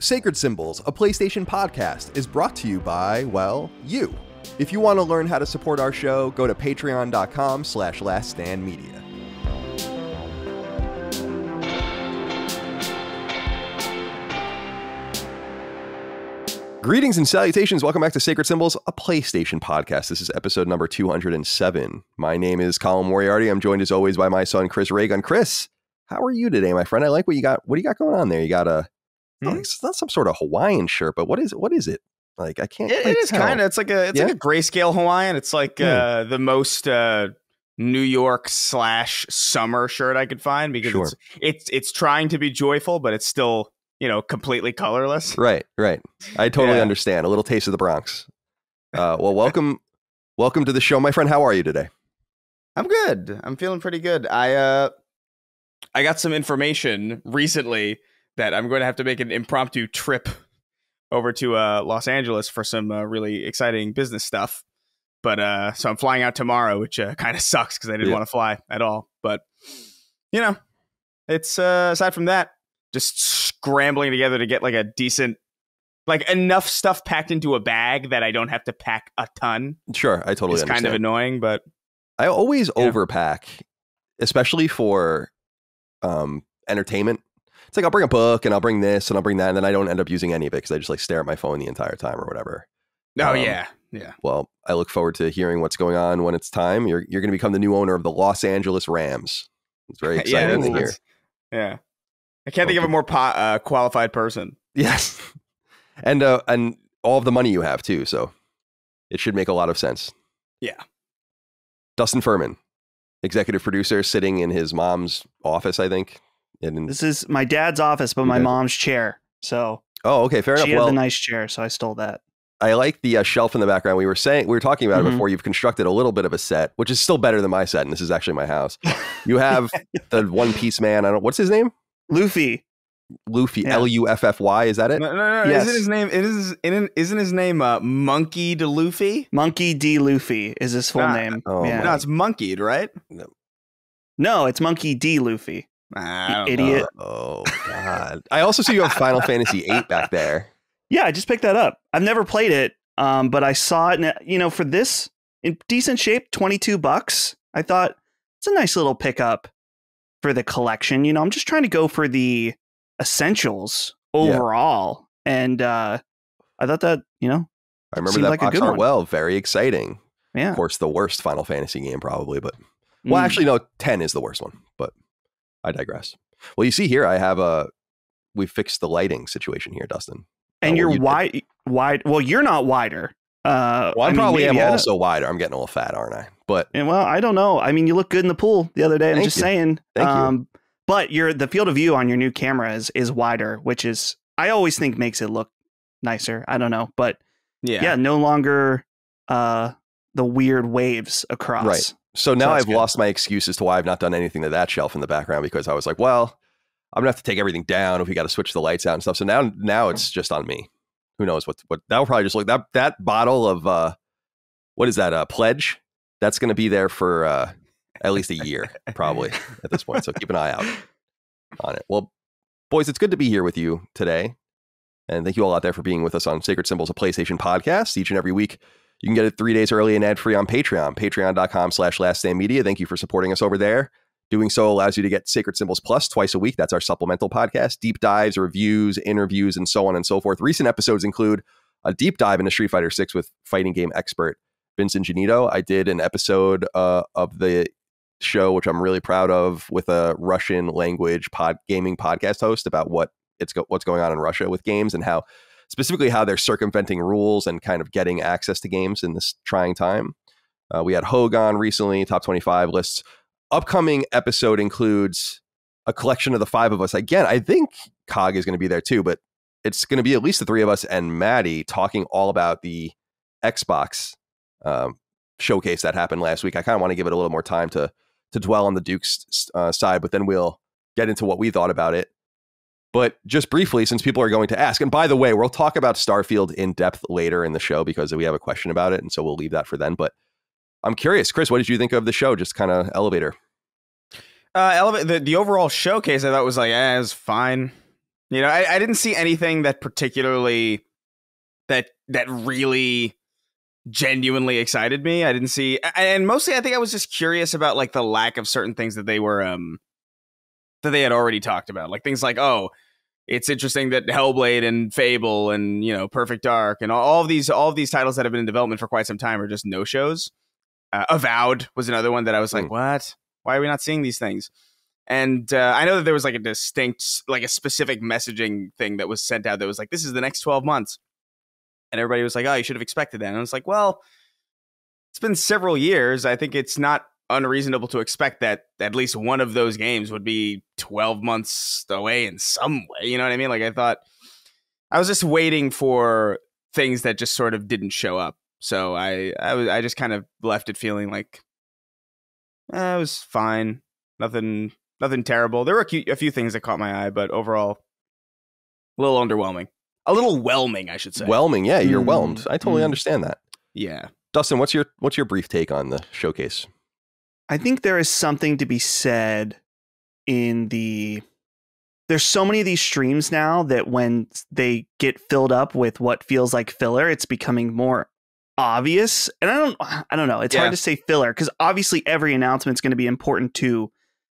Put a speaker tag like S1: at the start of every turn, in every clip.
S1: Sacred Symbols, a PlayStation podcast, is brought to you by, well, you. If you want to learn how to support our show, go to patreon.com/laststandmedia. Greetings and salutations. Welcome back to Sacred Symbols, a PlayStation podcast. This is episode number 207. My name is Colin Moriarty. I'm joined as always by my son, Chris Raygun. Chris, how are you today, my friend? I like what you got. What do you got going on there? You got a... It's not some sort of Hawaiian shirt, but what is it? Like, I can't.
S2: It is kind of. It's like a grayscale Hawaiian. It's like the most New York / summer shirt I could find because it's trying to be joyful, but it's still completely colorless.
S1: Right. I totally understand. A little taste of the Bronx. Well, welcome to the show, my friend. How are you today?
S2: I'm good. I'm feeling pretty good. I got some information recently that I'm going to have to make an impromptu trip over to Los Angeles for some really exciting business stuff. But so I'm flying out tomorrow, which kind of sucks because I didn't want to fly at all. But, it's aside from that, just scrambling together to get like a decent, like enough stuff packed into a bag that I don't have to pack a ton.
S1: Sure, I totally understand.
S2: It's kind of annoying, but
S1: I always overpack, especially for entertainment. It's like I'll bring a book and I'll bring this and I'll bring that, and then I don't end up using any of it because I just like stare at my phone the entire time or whatever.
S2: Oh, yeah.
S1: Well, I look forward to hearing what's going on when it's time. You're going to become the new owner of the Los Angeles Rams. It's very exciting to hear.
S2: Yeah. I can't think of a more qualified person.
S1: Yes. And all of the money you have, too. So it should make a lot of sense.
S2: Yeah.
S1: Dustin Furman, executive producer, sitting in his mom's office, I think.
S3: This is my dad's office, but my mom's chair. So,
S1: okay, fair enough.
S3: She had a nice chair, so I stole that.
S1: I like the shelf in the background. We were talking about it before. You've constructed a little bit of a set, which is still better than my set, and this is actually my house. You have the One Piece man. What's his name?
S3: Luffy.
S1: Yeah. Luffy. Is that it?
S2: No.
S3: Yes.
S2: Isn't his name Monkey D. Luffy?
S3: Monkey D. Luffy is his full name.
S1: Oh,
S3: yeah.
S2: No, it's Monkeyed, right?
S3: No, it's Monkey D. Luffy.
S2: Idiot.
S1: Oh, God. I also see you have Final Fantasy VIII back there.
S3: Yeah, I just picked that up. I've never played it, but I saw it, and, for this, in decent shape, $22. I thought, it's a nice little pickup for the collection. I'm just trying to go for the essentials overall. Yeah. And I thought that,
S1: I remember that
S3: like
S1: box
S3: a good
S1: art
S3: one.
S1: well. Very exciting.
S3: Yeah.
S1: Of course, the worst Final Fantasy game, probably, but... Well, actually, no, 10 is the worst one, but I digress. Well, you see here, we fixed the lighting situation here, Dustin.
S3: And you're wide. Well, you're not wider.
S1: Well, I probably am also wider. I'm getting a little fat, aren't I? But
S3: I don't know. I mean, you look good in the pool the other day. I'm just saying.
S1: Thank you.
S3: But the field of view on your new camera is wider, which is, I always think makes it look nicer. I don't know, but no longer the weird waves across.
S1: Right. So now I've lost my excuse as to why I've not done anything to that shelf in the background, because I was like, well, I'm gonna have to take everything down if we got to switch the lights out and stuff. So now it's just on me. Who knows what that'll probably just look that bottle of what is that Pledge? That's gonna be there for at least a year probably at this point. So keep an eye out on it. Well, boys, it's good to be here with you today, and thank you all out there for being with us on Sacred Symbols, a PlayStation podcast. Each and every week, you can get it 3 days early and ad free on Patreon. Patreon.com/laststandmedia. Thank you for supporting us over there. Doing so allows you to get Sacred Symbols Plus twice a week. That's our supplemental podcast. Deep dives, reviews, interviews, and so on and so forth. Recent episodes include a deep dive into Street Fighter 6 with fighting game expert Vincent Genito. I did an episode of the show, which I'm really proud of, with a Russian language gaming podcast host about what's going on in Russia with games and how they're circumventing rules and kind of getting access to games in this trying time. We had Hogue on recently, top 25 lists. Upcoming episode includes a collection of the 5 of us. Again, I think Cog is going to be there too, but it's going to be at least the 3 of us and Maddie talking all about the Xbox showcase that happened last week. I kind of want to give it a little more time to dwell on the Duke's side, but then we'll get into what we thought about it. But just briefly, since people are going to ask, and by the way, we'll talk about Starfield in depth later in the show because we have a question about it, and so we'll leave that for then. But I'm curious, Chris, what did you think of the show? Just kind of elevator.
S2: The overall showcase I thought was like, it was fine. You know, I didn't see anything that particularly that really genuinely excited me. I didn't see, and mostly I think I was just curious about like the lack of certain things that they were that they had already talked about, like things like, oh, it's interesting that Hellblade and Fable and, you know, Perfect Dark and all of these titles that have been in development for quite some time are just no shows. Avowed was another one that I was like, what? Why are we not seeing these things? And I know that there was like a distinct, like a specific messaging thing that was sent out that was like, this is the next 12 months. And everybody was like, oh, you should have expected that. And I was like, well, it's been several years. I think it's not unreasonable to expect that at least one of those games would be 12 months away in some way. You know what I mean? Like, I thought I was just waiting for things that just sort of didn't show up. So I just kind of left it feeling like it was fine. Nothing terrible. There were a few things that caught my eye, but overall, a little underwhelming. A little whelming, I should say.
S1: Whelming, yeah, you're whelmed. I totally understand that.
S2: Yeah.
S1: Dustin, what's your brief take on the showcase?
S3: I think there is something to be said there's so many of these streams now that when they get filled up with what feels like filler, it's becoming more obvious. And I don't know. It's hard to say filler because obviously every announcement is going to be important to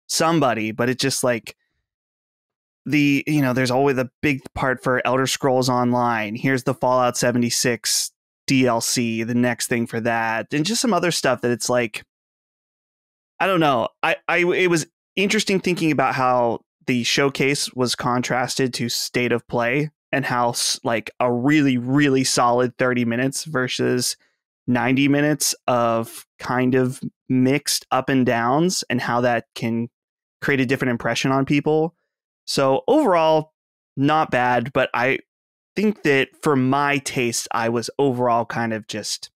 S3: somebody, but it's just like there's always a big part for Elder Scrolls Online. Here's the Fallout 76 DLC, the next thing for that, and just some other stuff that it's like, I don't know. It was interesting thinking about how the showcase was contrasted to State of Play and how like a really, really solid 30 minutes versus 90 minutes of kind of mixed up and downs and how that can create a different impression on people. So overall, not bad, but I think that for my taste, I was overall kind of just,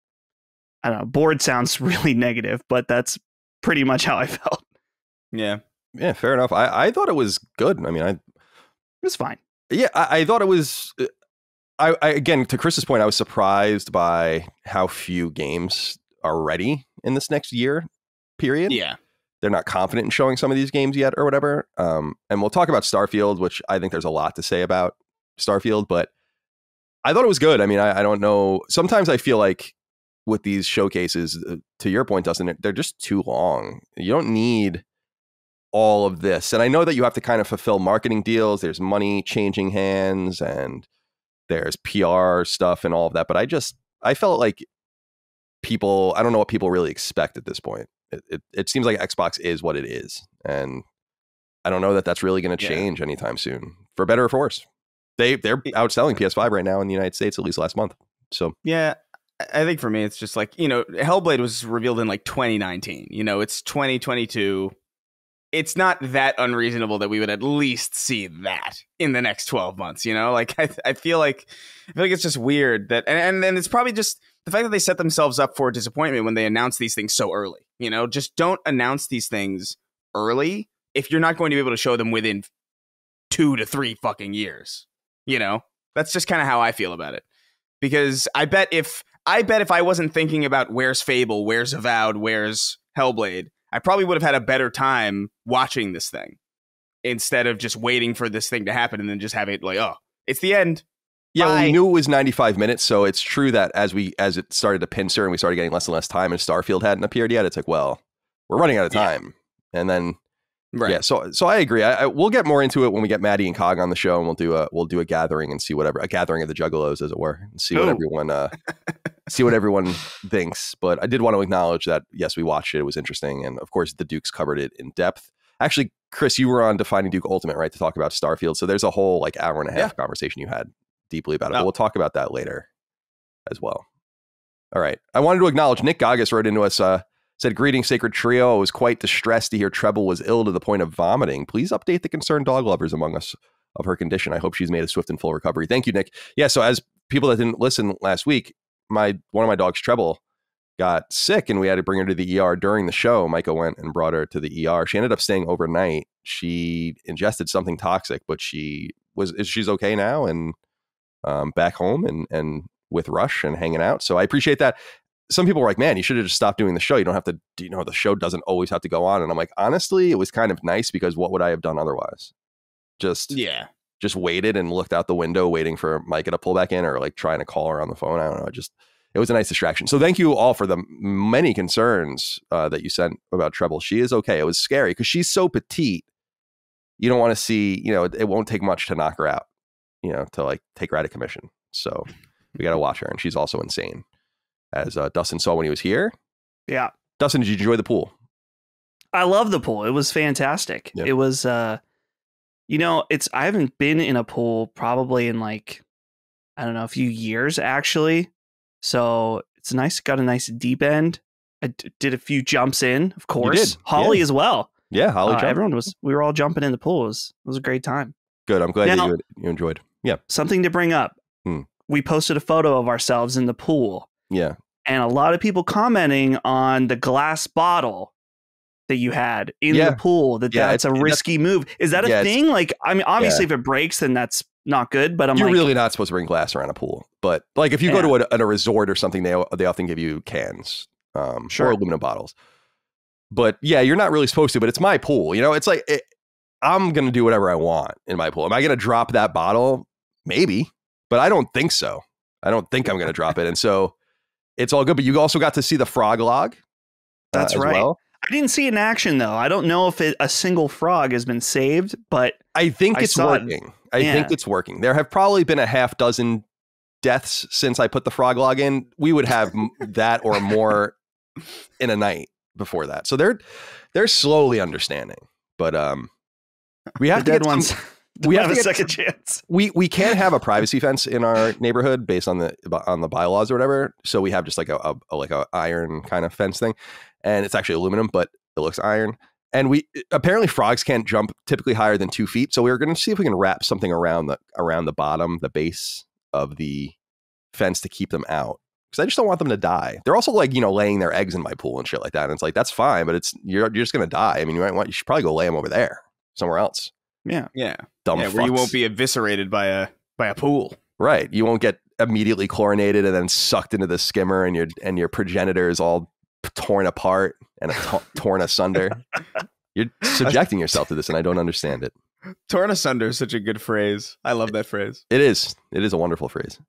S3: I don't know, bored sounds really negative, but that's pretty much how I felt.
S2: Yeah.
S1: Yeah, fair enough. I thought it was good. I mean,
S3: it was fine.
S1: Yeah, I thought it was. I again, to Chris's point, I was surprised by how few games are ready in this next year period.
S2: Yeah,
S1: they're not confident in showing some of these games yet, or whatever. And we'll talk about Starfield, which I think there's a lot to say about Starfield. But I thought it was good. I mean, I don't know. Sometimes I feel like with these showcases, to your point, Dustin, they're just too long. You don't need all of this. And I know that you have to kind of fulfill marketing deals. There's money changing hands and there's PR stuff and all of that. But I felt like I don't know what people really expect at this point. It seems like Xbox is what it is. And I don't know that that's really going to change anytime soon, for better or for worse. They're outselling PS5 right now in the United States, at least last month. So
S2: yeah, I think for me, it's just like, Hellblade was revealed in like 2019, it's 2022. It's not that unreasonable that we would at least see that in the next 12 months, like I feel like it's just weird that, and then it's probably just the fact that they set themselves up for disappointment when they announce these things so early, just don't announce these things early if you're not going to be able to show them within 2 to 3 fucking years, that's just kind of how I feel about it. Because I bet if I wasn't thinking about where's Fable, where's Avowed, where's Hellblade, I probably would have had a better time watching this thing instead of just waiting for this thing to happen and then just have it like, oh, it's the end.
S1: Yeah, well, we knew it was 95 minutes, so it's true that as it started to pincer and we started getting less and less time and Starfield hadn't appeared yet, it's like, well, we're running out of time. And then, yeah, so I agree. We'll get more into it when we get Maddie and Cog on the show, and we'll do a gathering and see a gathering of the Juggalos, as it were, and see what everyone thinks. But I did want to acknowledge that, yes, we watched it. It was interesting. And of course, the Dukes covered it in depth. Actually, Chris, you were on Defining Duke Ultimate, right, to talk about Starfield. So there's a whole like hour and a half conversation you had deeply about it. But we'll talk about that later as well. All right. I wanted to acknowledge Nick Gagas wrote into us, said, "Greetings, Sacred Trio. I was quite distressed to hear Treble was ill to the point of vomiting. Please update the concerned dog lovers among us of her condition. I hope she's made a swift and full recovery." Thank you, Nick. Yeah, so as people that didn't listen last week, one of my dogs, Treble, got sick and we had to bring her to the ER during the show. Micah went and brought her to the ER. She ended up staying overnight. She ingested something toxic, but she's okay now and back home and with Rush and hanging out. So I appreciate that. Some people were like, man, you should have just stopped doing the show. You don't have to, the show doesn't always have to go on. And I'm like, honestly, it was kind of nice because what would I have done otherwise? Just just waited and looked out the window waiting for Micah to pull back in, or like trying to call her on the phone. I don't know. It was a nice distraction. So thank you all for the many concerns that you sent about Treble. She is okay. It was scary because she's so petite. You don't want to see, it won't take much to knock her out, to like take her out of commission. So we got to watch her. And she's also insane, as Dustin saw when he was here.
S3: Yeah.
S1: Dustin, did you enjoy the pool?
S3: I love the pool. It was fantastic.
S1: Yep.
S3: It was, I haven't been in a pool probably in like, I don't know, a few years actually. So it's nice. Got a nice deep end. I did a few jumps in, of course.
S1: You did.
S3: Holly as well.
S1: Yeah, Holly.
S3: We were all jumping in the pool. It was a great time.
S1: Good. I'm glad that you enjoyed. Yeah.
S3: Something to bring up. We posted a photo of ourselves in the pool.
S1: Yeah.
S3: And a lot of people commenting on the glass bottle that you had in the pool. That's a risky move. Is that a thing? Like, I mean, obviously, if it breaks, then that's not good. But
S1: you're really not supposed to bring glass around a pool. But like, if you go to a resort or something, they often give you cans, or aluminum bottles. But yeah, you're not really supposed to. But it's my pool. It's like I'm gonna do whatever I want in my pool. Am I gonna drop that bottle? Maybe, but I don't think so. I don't think I'm gonna drop it. And so it's all good. But you also got to see the frog log.
S3: That's right.
S1: Well.
S3: I didn't see it in action, though. I don't know if a single frog has been saved, but
S1: I think it's working. I think it's working. There have probably been a half dozen deaths since I put the frog log in. We would have that or more in a night before that. So they're slowly understanding. But we have
S3: the
S1: to
S3: dead ones. We have a second chance.
S1: We can't have a privacy fence in our neighborhood based on the bylaws or whatever. So we have just like a iron kind of fence thing. And it's actually aluminum, but it looks iron. And apparently frogs can't jump typically higher than 2 feet. So we're going to see if we can wrap something around the bottom, the base of the fence to keep them out. Because I just don't want them to die. They're also like, laying their eggs in my pool and shit like that. And it's like, that's fine, but you're just going to die. I mean, you should probably go lay them over there, somewhere else.
S3: Yeah.
S2: Yeah.
S1: Dumb
S2: where you won't be eviscerated by a pool.
S1: Right. You won't get immediately chlorinated and then sucked into the skimmer and your progenitors all torn apart and torn asunder. You're subjecting yourself to this, and I don't understand it.
S2: Torn asunder is such a good phrase. I love that phrase.
S1: It is a wonderful phrase.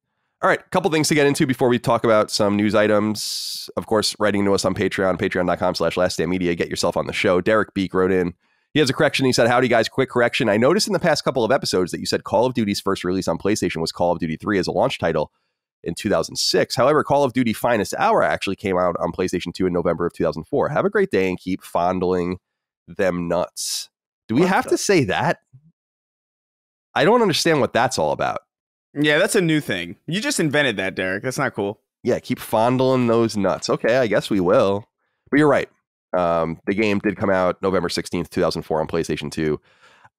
S1: All right, a couple things to get into before we talk about some news items. Of course, writing to us on Patreon, patreon.com/laststandmedia. Get yourself on the show. Derek Beek wrote in. He has a correction. He said, howdy guys, quick correction. I noticed in the past couple of episodes that you said Call of Duty's first release on PlayStation was Call of Duty 3 as a launch title in 2006. However, Call of Duty Finest Hour actually came out on PlayStation 2 in November of 2004. Have a great day and keep fondling them nuts. Do we have to say that? I don't understand what that's all about.
S2: Yeah, that's a new thing. You just invented that, Derek. That's not cool.
S1: Yeah, keep fondling those nuts. Okay, I guess we will. But you're right. The game did come out November 16th, 2004 on PlayStation 2.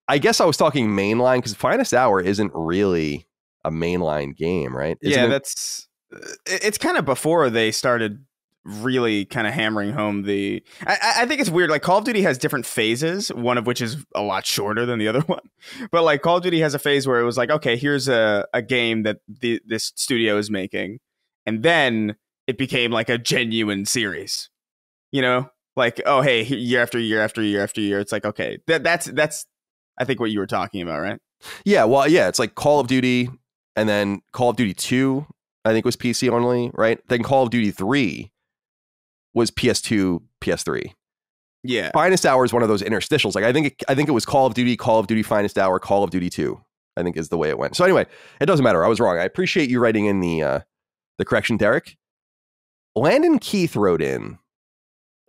S1: I guess I was talking mainline because Finest Hour isn't really a mainline game, right?
S2: It's kind of before they started really kind of hammering home I think it's weird. Like Call of Duty has different phases, one of which is a lot shorter than the other one. But like Call of Duty has a phase where it was like, okay, here's a game that this studio is making. And then it became like a genuine series, like, oh, hey, year after year after year after year. It's like, okay, that's I think what you were talking about, right?
S1: Yeah, well, yeah, it's like Call of Duty and then Call of Duty 2, I think was PC only, right? Then Call of Duty 3 was PS2, PS3.
S2: Yeah.
S1: Finest Hour is one of those interstitials. Like I think it was Call of Duty Finest Hour, Call of Duty 2, I think is the way it went. So anyway, it doesn't matter. I was wrong. I appreciate you writing in the correction, Derek. Landon Keith wrote in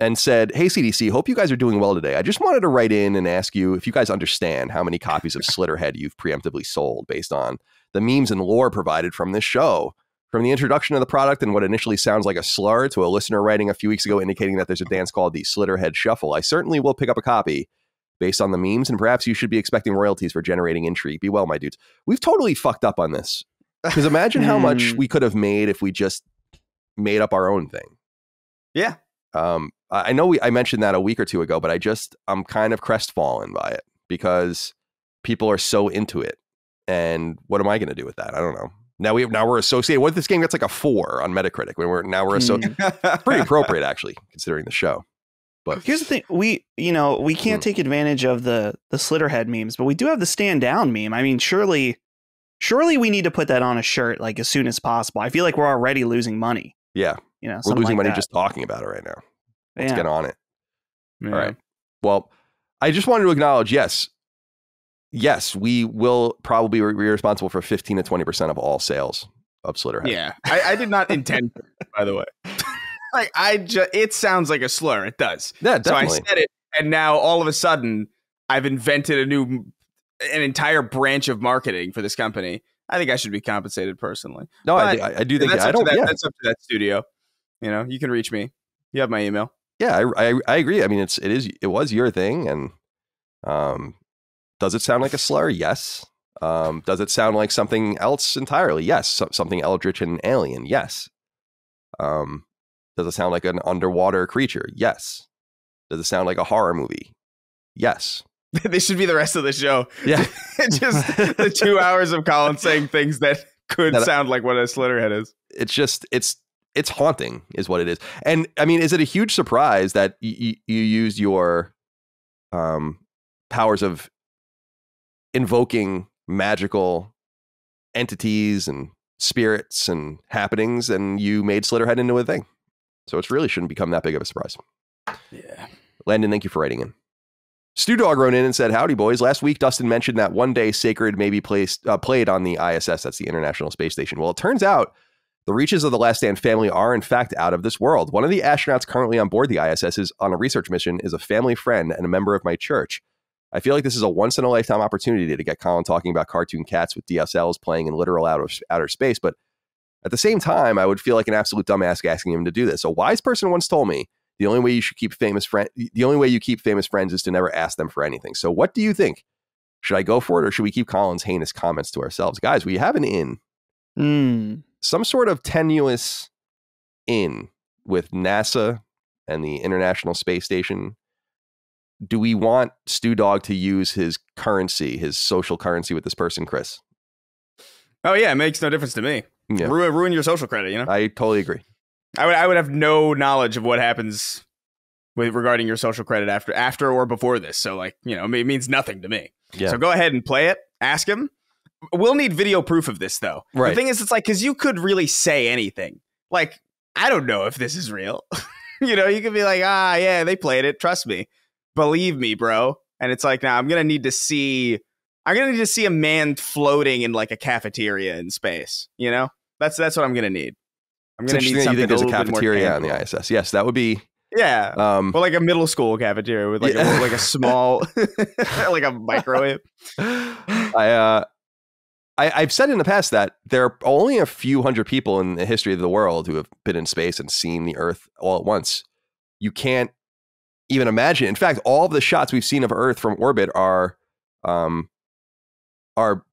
S1: and said, hey, CDC, hope you guys are doing well today. I just wanted to write in and ask you if you guys understand how many copies of Slitterhead you've preemptively sold based on the memes and lore provided from this show. From the introduction of the product and what initially sounds like a slur to a listener writing a few weeks ago indicating that there's a dance called the Slitterhead Shuffle, I certainly will pick up a copy based on the memes, and perhaps you should be expecting royalties for generating intrigue. Be well, my dudes. We've totally fucked up on this. Because imagine how much we could have made if we just made up our own thing.
S2: Yeah.
S1: I know I mentioned that a week or two ago, but I'm kind of crestfallen by it because people are so into it. And what am I going to do with that? I don't know. Now we're associated. What if this game gets like a 4 on Metacritic? We're pretty appropriate actually, considering the show. But
S3: here's the thing: we can't take advantage of the Slitterhead memes, but we do have the stand down meme. I mean, surely we need to put that on a shirt like as soon as possible. I feel like we're already losing money.
S1: Yeah, we're losing money just talking about it right now. Let's get on it.
S2: Yeah.
S1: All right. Well, I just wanted to acknowledge, yes, we will probably be responsible for 15 to 20% of all sales of Slitterhead.
S2: Yeah, I did not intend to, by the way. Like it sounds like a slur. It does.
S1: Yeah, definitely.
S2: So I said it, and now all of a sudden, I've invented an entire branch of marketing for this company. I think I should be compensated personally.
S1: No, I do think
S2: that's
S1: I don't.
S2: That's up to that studio. You can reach me. You have my email.
S1: Yeah, I agree. I mean, it was your thing, and does it sound like a slur? Yes. Does it sound like something else entirely? Yes. Something eldritch and alien? Yes. Does it sound like an underwater creature? Yes. Does it sound like a horror movie? Yes.
S2: This should be the rest of the show.
S1: Yeah.
S2: Just the 2 hours of Colin saying things that could sound like what a Slitterhead is.
S1: It's just, it's haunting is what it is. And I mean, is it a huge surprise that you used your powers of invoking magical entities and spirits and happenings and you made Slitterhead into a thing? So it really shouldn't become that big of a surprise.
S2: Yeah.
S1: Landon, thank you for writing in. Stu Dog wrote in and said, howdy, boys. Last week, Dustin mentioned that one day Sacred may be played on the ISS. That's the International Space Station. Well, it turns out the reaches of the Last Stand family are, in fact, out of this world. One of the astronauts currently on board the ISS is on a research mission, is a family friend and a member of my church. I feel like this is a once-in-a-lifetime opportunity to get Colin talking about cartoon cats with DSLs playing in literal outer space, but at the same time, I would feel like an absolute dumbass asking him to do this. A wise person once told me the only way you keep famous friends is to never ask them for anything. So what do you think? Should I go for it, or should we keep Colin's heinous comments to ourselves? Guys, we have an in. Some sort of tenuous in with NASA and the International Space Station. Do we want Stu Dog to use his currency, his social currency with this person, Chris?
S2: Oh, yeah, it makes no difference to me.
S1: Yeah.
S2: Ruin your social credit,
S1: I totally agree.
S2: I would have no knowledge of what happens regarding your social credit after or before this. So, it means nothing to me.
S1: Yeah.
S2: So go ahead and play it. Ask him. We'll need video proof of this, though.
S1: Right.
S2: The thing is, it's because you could really say anything. I don't know if this is real. You could be like, yeah, they played it. Trust me. Believe me, bro. And it's like, now I'm going to need to see a man floating in a cafeteria in space. That's what I'm going to need. I'm going to need something.
S1: You think there's a cafeteria on the ISS? Yes, that would be.
S2: Yeah. Well, a middle school cafeteria with a small, a microwave.
S1: I've said in the past that there are only a few hundred people in the history of the world who have been in space and seen the Earth all at once. You can't even imagine. In fact, all of the shots we've seen of Earth from orbit are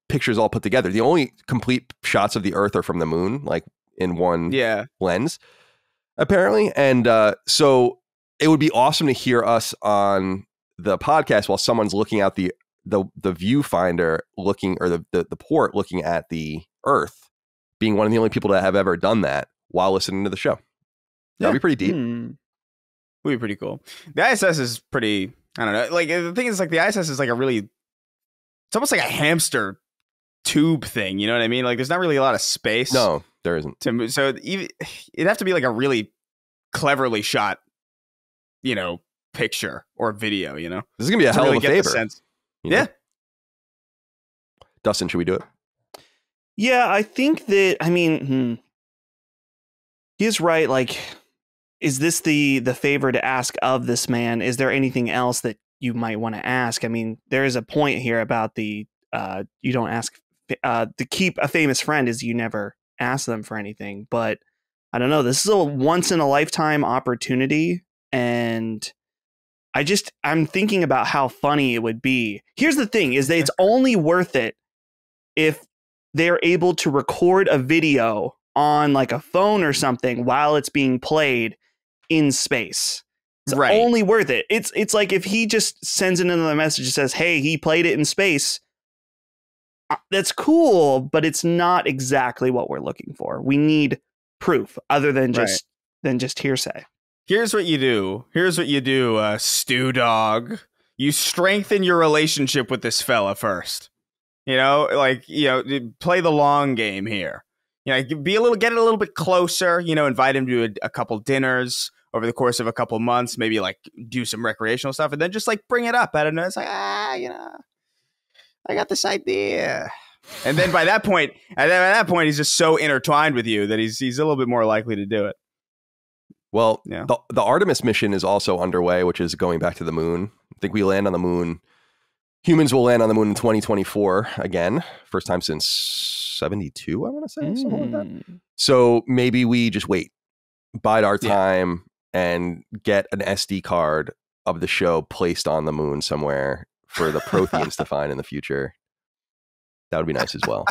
S1: pictures all put together. The only complete shots of the Earth are from the moon, in one lens, apparently. And so it would be awesome to hear us on the podcast while someone's looking out the viewfinder looking, or the port looking at the Earth, being one of the only people that have ever done that while listening to the show. That'd be pretty deep.
S2: Would be pretty cool. The ISS is pretty, I don't know. The thing is, the ISS is it's almost like a hamster tube thing. You know what I mean? There's not really a lot of space.
S1: No, there isn't.
S2: So it'd have to be a really cleverly shot, picture or video. This
S1: is gonna be a hell of a favor.
S2: Yeah.
S1: Dustin, should we do it?
S3: Yeah, I think that. He's right. Is this the favor to ask of this man? Is there anything else that you might want to ask? There is a point here about the you don't ask to keep a famous friend is you never ask them for anything. But I don't know. This is a once in a lifetime opportunity, and I'm thinking about how funny it would be. Here's the thing: is that it's only worth it if they're able to record a video on a phone or something while it's being played in space. It's only worth it. It's like if he just sends in another message that says, hey, he played it in space. That's cool, but it's not exactly what we're looking for. We need proof other than just hearsay.
S2: Here's what you do, Stew Dog. You strengthen your relationship with this fella first. You know, like, you know, play the long game here. You know, get it a little bit closer. You know, invite him to a couple dinners over the course of a couple months. Maybe like do some recreational stuff, and then just like bring it up. I don't know. It's like, you know, I got this idea. And then by that point, he's just so intertwined with you that he's a little bit more likely to do it.
S1: Well,
S2: yeah.
S1: The Artemis mission is also underway, which is going back to the moon. I think we land on the moon. Humans will land on the moon in 2024 again. First time since 72, I want to say, something like that. So maybe we just wait, bide our time, and get an SD card of the show placed on the moon somewhere for the Protheans to find in the future. That would be nice as well.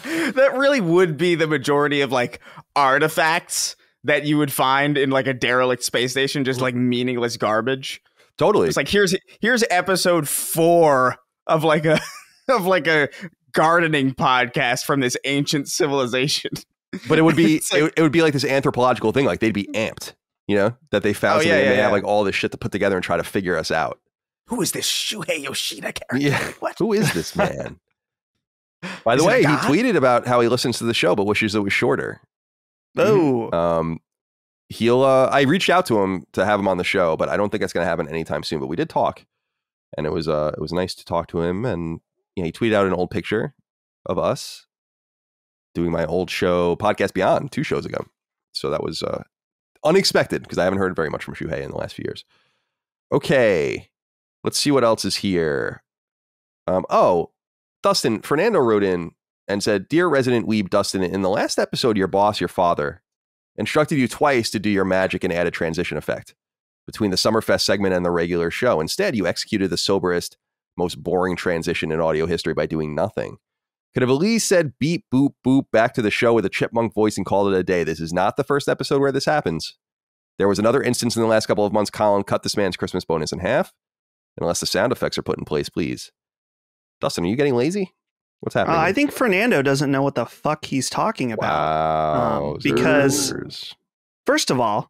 S2: That really would be the majority of like artifacts that you would find in like a derelict space station, just like meaningless garbage.
S1: Totally.
S2: It's like here's episode 4 of like a gardening podcast from this ancient civilization.
S1: But it would be like, it would be like this anthropological thing. Like they'd be amped, you know, that they found something and they have like all this shit to put together and try to figure us out.
S2: Who is this Shuhei Yoshida character?
S1: Yeah.
S2: What?
S1: Who is this man? By the way, he tweeted about how he listens to the show, but wishes it was shorter.
S3: Oh.
S1: I reached out to him to have him on the show, but I don't think that's going to happen anytime soon. But we did talk, and it was nice to talk to him. And he tweeted out an old picture of us doing my old show, Podcast Beyond, 2 shows ago. So that was unexpected because I haven't heard very much from Shuhei in the last few years. Okay, let's see what else is here. Dustin, Fernando wrote in and said, "Dear resident weeb Dustin, in the last episode, your boss, your father, instructed you twice to do your magic and add a transition effect between the Summerfest segment and the regular show. Instead, you executed the soberest, most boring transition in audio history by doing nothing. Could have at least said beep, boop, boop back to the show with a chipmunk voice and called it a day. This is not the first episode where this happens. There was another instance in the last couple of months. Colin, cut this man's Christmas bonus in half. Unless the sound effects are put in place, please." Dustin, are you getting lazy? What's happening?
S3: I think Fernando doesn't know what the fuck he's talking about.
S1: Wow.
S3: Because, first of all,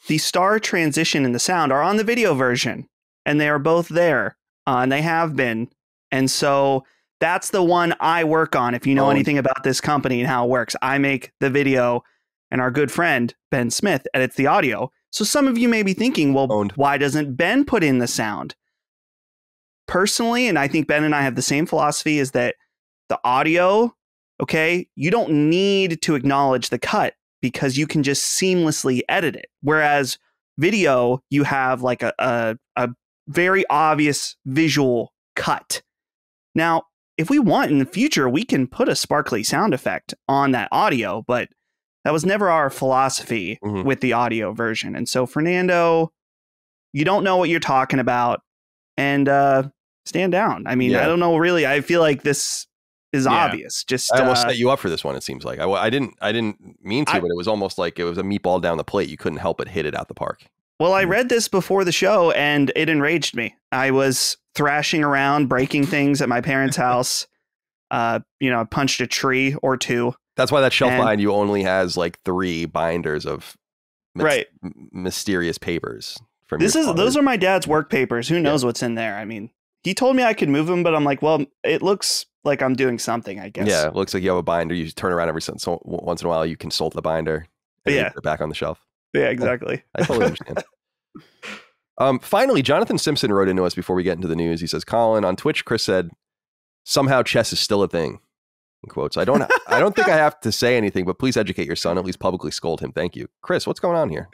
S3: the star transition and the sound are on the video version, and they are both there, and they have been. And so that's the one I work on. If you know anything about this company and how it works, I make the video, and our good friend, Ben Smith, edits the audio. So some of you may be thinking, well, why doesn't Ben put in the sound? Personally, and I think Ben and I have the same philosophy, is that the audio, okay, you don't need to acknowledge the cut because you can just seamlessly edit it. Whereas video, you have like a very obvious visual cut. Now, if we want in the future, we can put a sparkly sound effect on that audio, but that was never our philosophy with the audio version. And so, Fernando, you don't know what you're talking about. And stand down. I mean, I don't know, really. I feel like this is obvious. Just
S1: I almost set you up for this one. It seems like I didn't mean to, but it was almost like it was a meatball down the plate. You couldn't help but hit it out the park.
S3: Well, I read this before the show, and it enraged me. I was thrashing around, breaking things at my parents' house. I punched a tree or 2.
S1: That's why that shelf behind you only has like 3 binders of mysterious papers.
S3: Those are my dad's work papers. Who knows what's in there? I mean, he told me I could move them, but I'm like, well, it looks like I'm doing something, I guess.
S1: Yeah, it looks like you have a binder. You turn around once in a while. You consult the binder. And put it back on the shelf.
S3: Yeah, exactly.
S1: I totally understand. Finally, Jonathan Simpson wrote into us before we get into the news. He says, "Colin, on Twitch, Chris said, somehow chess is still a thing." In quotes. I don't think I have to say anything, but please educate your son. At least publicly scold him. Thank you. Chris, what's going on here?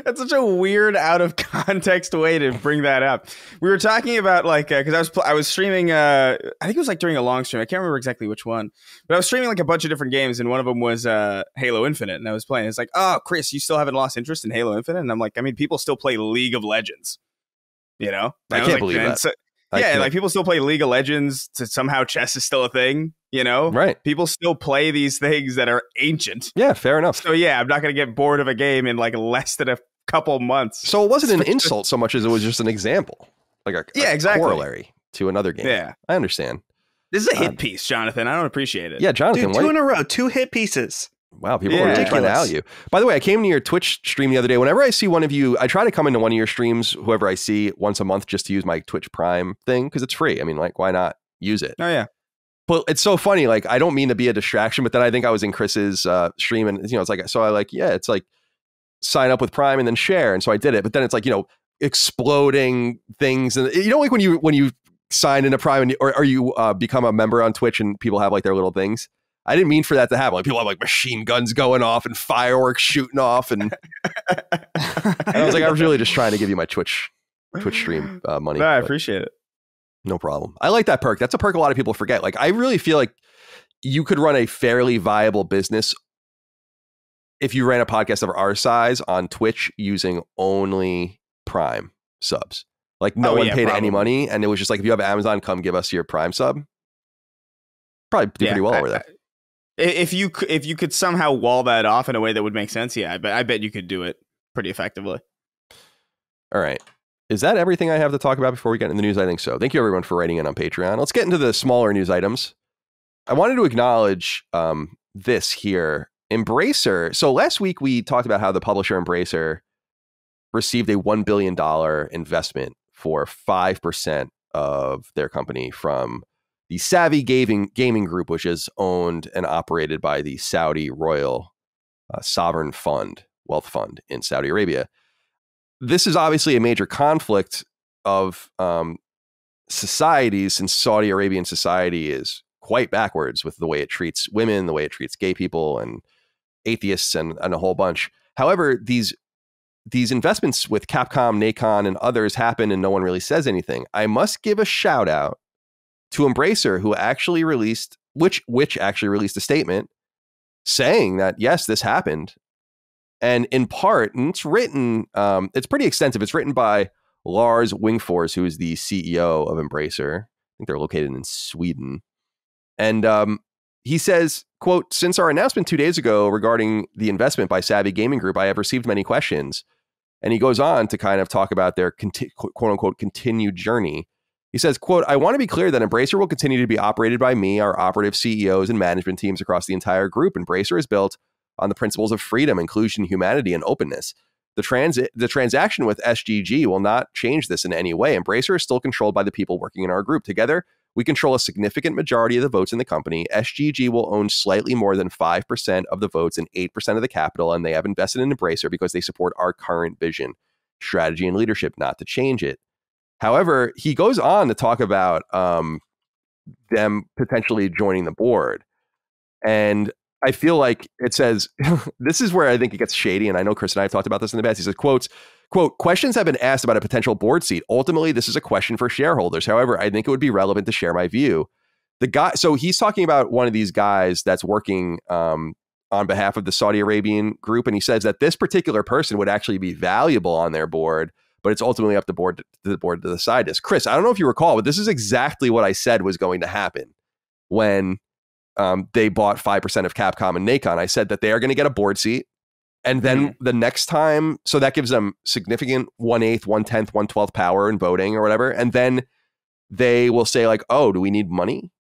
S2: That's such a weird, out of context way to bring that up. We were talking about because I was streaming. I think it was like during a long stream. I can't remember exactly which one, but I was streaming like a bunch of different games, and one of them was Halo Infinite, and I was playing. It's like, oh, Chris, you still haven't lost interest in Halo Infinite? And I'm like, I mean, people still play League of Legends. You know,
S1: I can't believe that.
S2: So, like people still play League of Legends. Somehow chess is still a thing. You know,
S1: right?
S2: People still play these things that are ancient.
S1: Yeah, fair enough.
S2: So yeah, I'm not going to get bored of a game in like less than a couple months.
S1: So it wasn't an insult so much as it was just an example, like a corollary to another game.
S2: Yeah,
S1: I understand.
S2: This is a hit piece, Jonathan. I don't appreciate it.
S1: Yeah, Jonathan,
S3: Dude, 2 in a row, 2 hit pieces.
S1: Wow, people are really trying to out you. By the way, I came to your Twitch stream the other day. Whenever I see one of you, I try to come into one of your streams, whoever I see, once a month, just to use my Twitch Prime thing because it's free. I mean, like, why not use it?
S2: Oh yeah.
S1: But it's so funny. Like, I don't mean to be a distraction, but then I think I was in Chris's stream, and it's like, so I like, it's like sign up with Prime and then share, and so I did it. But then it's like, exploding things, and like when you sign into Prime or you become a member on Twitch and people have like their little things. I didn't mean for that to happen. Like people have like machine guns going off and fireworks shooting off, and I was like, I was really just trying to give you my Twitch stream money.
S2: No, I appreciate it.
S1: No problem. I like that perk. That's a perk a lot of people forget. Like, I really feel like you could run a fairly viable business if you ran a podcast of our size on Twitch using only Prime subs. Like, no one paid any money, and it was just like, if you have Amazon, come give us your Prime sub. Probably do pretty well over there.
S2: If you could somehow wall that off in a way that would make sense, I bet you could do it pretty effectively.
S1: All right. Is that everything I have to talk about before we get into the news? I think so. Thank you, everyone, for writing in on Patreon. Let's get into the smaller news items. I wanted to acknowledge this here. Embracer. So last week, we talked about how the publisher Embracer received a $1 billion investment for 5% of their company from the Savvy Gaming Group, which is owned and operated by the Saudi Royal Sovereign Wealth Fund in Saudi Arabia. This is obviously a major conflict of societies, since Saudi Arabian society is quite backwards with the way it treats women, the way it treats gay people and atheists and a whole bunch. However, these investments with Capcom, Nacon, and others happen and no one really says anything. I must give a shout out to Embracer, who actually released, which actually released a statement saying that, yes, this happened. And in part, and it's written, it's pretty extensive. It's written by Lars Wingfors, who is the CEO of Embracer. I think they're located in Sweden. And he says, quote, "Since our announcement 2 days ago regarding the investment by Savvy Gaming Group, I have received many questions." And he goes on to kind of talk about their quote unquote continued journey. He says, quote, "I want to be clear that Embracer will continue to be operated by me, our operative CEOs and management teams across the entire group. Embracer is built on the principles of freedom, inclusion, humanity, and openness. The transaction with SGG will not change this in any way. Embracer is still controlled by the people working in our group. Together, we control a significant majority of the votes in the company. SGG will own slightly more than 5% of the votes and 8% of the capital, and they have invested in Embracer because they support our current vision, strategy, and leadership, not to change it." However, he goes on to talk about them potentially joining the board. And I feel like it says, this is where I think it gets shady. And I know Chris and I have talked about this in the past. He says, quote, "Questions have been asked about a potential board seat. Ultimately, this is a question for shareholders. However, I think it would be relevant to share my view." The guy, so he's talking about one of these guys that's working on behalf of the Saudi Arabian group. And he says that this particular person would actually be valuable on their board, but it's ultimately up to the board to decide this. Chris, I don't know if you recall, but this is exactly what I said was going to happen when they bought 5% of Capcom and Nacon. I said that they are going to get a board seat. And then the next time, so that gives them significant 1/8, 1/10, 1/12 power in voting or whatever. And then they will say like, oh, do we need money?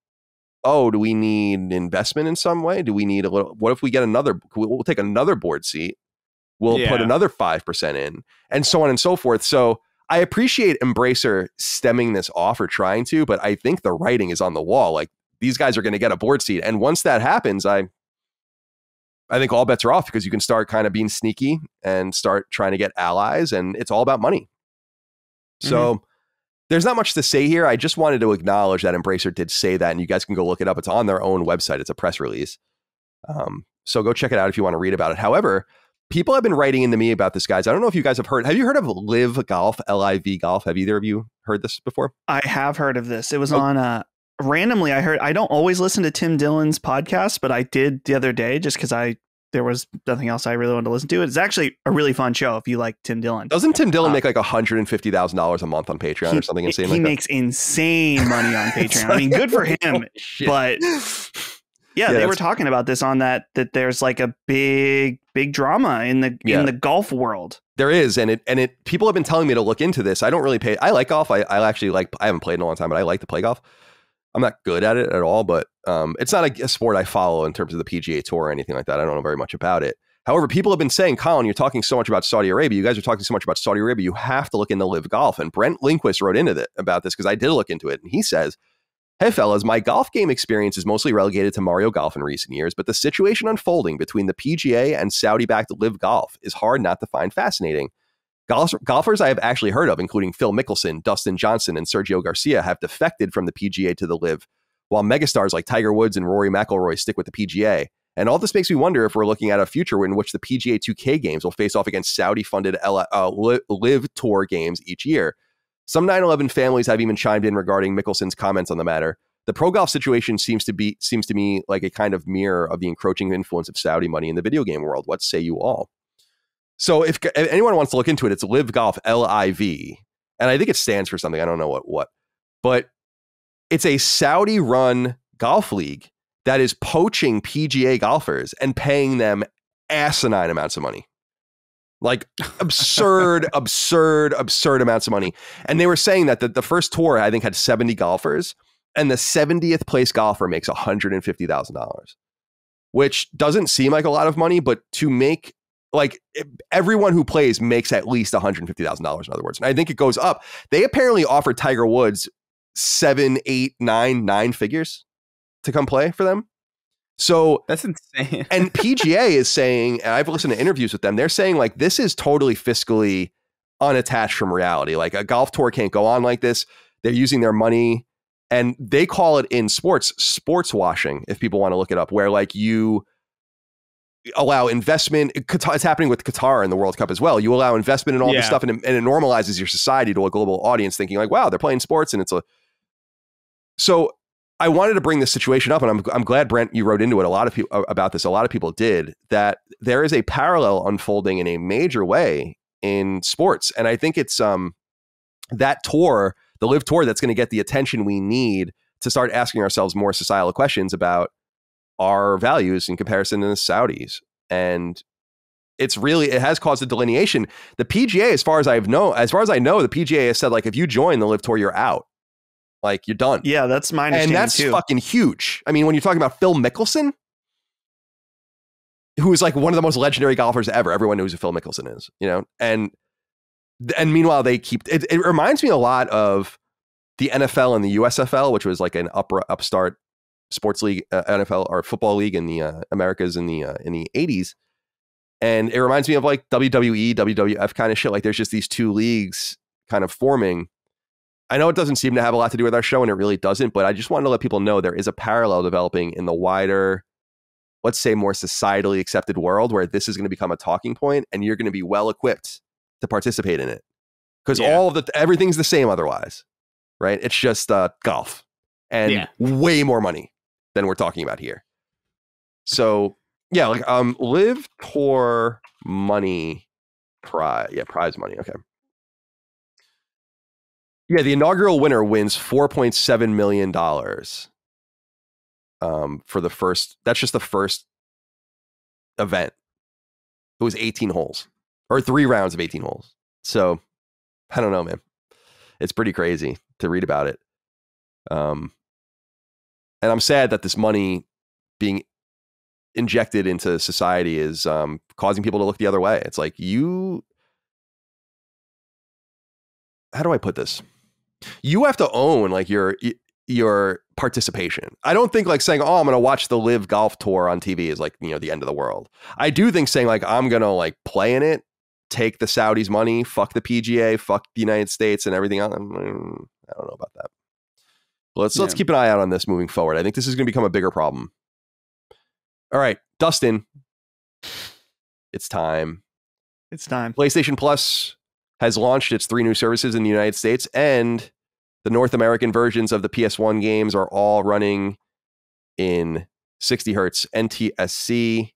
S1: Oh, do we need investment in some way? Do we need a little, what if we get we'll take another board seat. We'll put another 5% in, and so on and so forth. So I appreciate Embracer stemming this off or trying to, but I think the writing is on the wall. Like, these guys are going to get a board seat. And once that happens, I think all bets are off, because you can start kind of being sneaky and start trying to get allies, and it's all about money. So there's not much to say here. I just wanted to acknowledge that Embracer did say that, and you guys can go look it up. It's on their own website. It's a press release. So go check it out if you want to read about it. However, people have been writing into me about this, guys. I don't know if you guys have you heard of Live Golf, LIV Golf? Have either of you heard this before?
S3: I have heard of this. It was on randomly. I don't always listen to Tim Dillon's podcast, but I did the other day just because there was nothing else I really wanted to listen to. It's actually a really fun show if you like Tim Dillon.
S1: Doesn't Tim Dillon make like $150,000 a month on Patreon or something insane like that?
S3: He makes insane money on Patreon. I mean, good for him. But yeah, they were talking about this on that there's like a big drama in the golf world. There
S1: is, and people have been telling me to look into this. I don't really I like golf. I actually like, I haven't played in a long time, but I like to play golf. I'm not good at it at all, but it's not a sport I follow in terms of the PGA Tour or anything like that. I don't know very much about it. However, people have been saying, Colin, you're talking so much about Saudi Arabia. You guys are talking so much about Saudi Arabia. You have to look into Live Golf. And Brent Lindquist wrote into about this because I did look into it. And he says, hey, fellas, my golf game experience is mostly relegated to Mario Golf in recent years, but the situation unfolding between the PGA and Saudi-backed Live Golf is hard not to find fascinating. Golfers I have actually heard of, including Phil Mickelson, Dustin Johnson, and Sergio Garcia, have defected from the PGA to the Live, while megastars like Tiger Woods and Rory McIlroy stick with the PGA. And all this makes me wonder if we're looking at a future in which the PGA 2K games will face off against Saudi-funded Live Tour games each year. Some 9/11 families have even chimed in regarding Mickelson's comments on the matter. The pro golf situation seems to me like a kind of mirror of the encroaching influence of Saudi money in the video game world. What say you all? So if anyone wants to look into it, it's Live Golf, LIV. And I think it stands for something. I don't know what. But it's a Saudi-run golf league that is poaching PGA golfers and paying them asinine amounts of money. Like absurd amounts of money. And they were saying that the first tour, I think, had 70 golfers, and the 70th place golfer makes $150,000, which doesn't seem like a lot of money, but to make, like, everyone who plays makes at least $150,000, in other words. And I think it goes up. They apparently offered Tiger Woods 7, 8, 9 figures to come play for them. So
S2: that's insane.
S1: And PGA is saying, and I've listened to interviews with them, they're saying like this is totally fiscally unattached from reality. Like a golf tour can't go on like this. They're using their money, and they call it in sports washing, if people want to look it up, where like you allow investment. It's happening with Qatar in the World Cup as well. You allow investment in all this stuff, and it normalizes your society to a global audience, thinking like, wow, they're playing sports, and it's a. So I wanted to bring this situation up, and I'm glad, Brent, you wrote into it. A lot of people about this. A lot of people did. That there is a parallel unfolding in a major way in sports, and I think it's that tour, the Live Tour, that's going to get the attention we need to start asking ourselves more societal questions about our values in comparison to the Saudis. And it has caused a delineation. The PGA, as far as I know, the PGA has said, like, if you join the Live Tour, you're out. Like, you're done.
S3: Yeah, that's my understanding,
S1: and that's
S3: too.
S1: Fucking huge. I mean, when you're talking about Phil Mickelson, who is like one of the most legendary golfers ever, everyone knows who Phil Mickelson is, you know? And meanwhile, they keep it reminds me a lot of the NFL and the USFL, which was like an upstart sports league, NFL or football league in the Americas in the 80s. And it reminds me of like WWE, WWF kind of shit. Like there's just these two leagues kind of forming. I know it doesn't seem to have a lot to do with our show, and it really doesn't, but I just wanted to let people know there is a parallel developing in the wider, let's say, more societally accepted world where this is going to become a talking point, and you're going to be well equipped to participate in it. Because everything's the same otherwise, right? It's just golf and way more money than we're talking about here. So yeah, like Live Tour money prize money. Okay. Yeah, the inaugural winner wins $4.7 million for the first. That's just the first event. It was 18 holes, or 3 rounds of 18 holes. So I don't know, man. It's pretty crazy to read about it. And I'm sad that this money being injected into society is causing people to look the other way. It's like how do I put this? You have to own like your participation. I don't think like saying, oh, I'm going to watch the Live Golf Tour on TV is like, you know, the end of the world. I do think saying like, I'm going to like play in it, take the Saudis' money, fuck the PGA, fuck the United States and everything else. I don't know about that. Let's keep an eye out on this moving forward. I think this is going to become a bigger problem. All right, Dustin, it's time.
S3: It's time.
S1: PlayStation Plus has launched its 3 new services in the United States, and the North American versions of the PS1 games are all running in 60 hertz NTSC.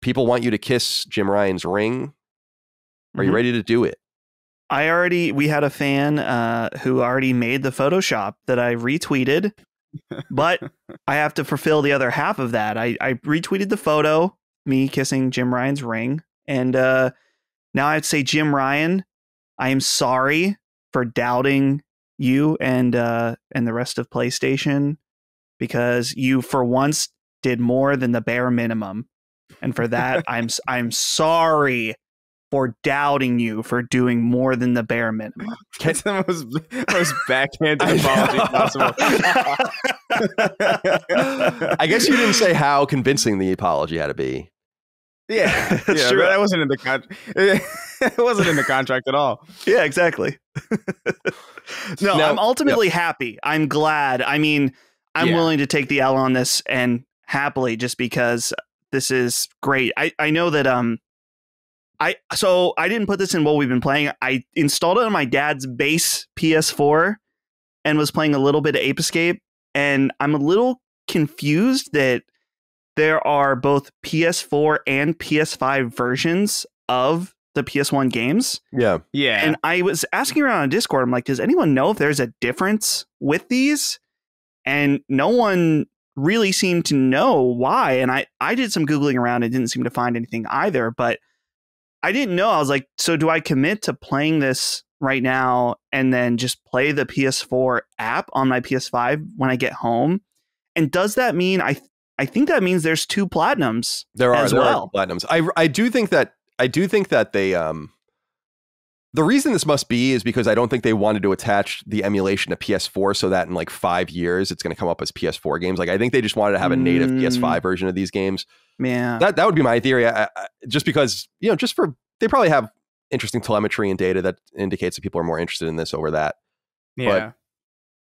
S1: People want you to kiss Jim Ryan's ring. Are you ready to do it?
S3: We had a fan who already made the Photoshop that I retweeted, but I have to fulfill the other half of that. I retweeted the photo, me kissing Jim Ryan's ring, and now I'd say, Jim Ryan, I am sorry for doubting you and the rest of PlayStation, because you for once did more than the bare minimum, and for that I'm sorry for doubting you for doing more than the bare minimum.
S2: That's the most backhanded apology possible.
S1: I guess you didn't say how convincing the apology had to be.
S2: Yeah,
S3: Sure.
S2: that wasn't in the it wasn't in the contract at all.
S3: Yeah, exactly. No,
S1: Now,
S3: I'm ultimately happy. I'm glad. I mean, I'm willing to take the L on this, and happily, just because this is great. I know that I didn't put this in what we've been playing. I installed it on my dad's base PS4 and was playing a little bit of Ape Escape, and I'm a little confused that there are both PS4 and PS5 versions of the PS1 games.
S1: Yeah.
S3: And I was asking around on Discord, I'm like, does anyone know if there's a difference with these? And no one really seemed to know why. And I did some Googling around and didn't seem to find anything either, but I didn't know. I was like, so do I commit to playing this right now and then just play the PS4 app on my PS5 when I get home? And does that mean I think that means there's 2 platinums.
S1: There are
S3: 2
S1: platinums. I do think that they the reason this must be is because I don't think they wanted to attach the emulation to PS4 so that in like 5 years it's going to come up as PS4 games. Like I think they just wanted to have a native PS5 version of these games.
S3: Yeah,
S1: that would be my theory. Just because they probably have interesting telemetry and data that indicates that people are more interested in this over that.
S2: Yeah.
S1: But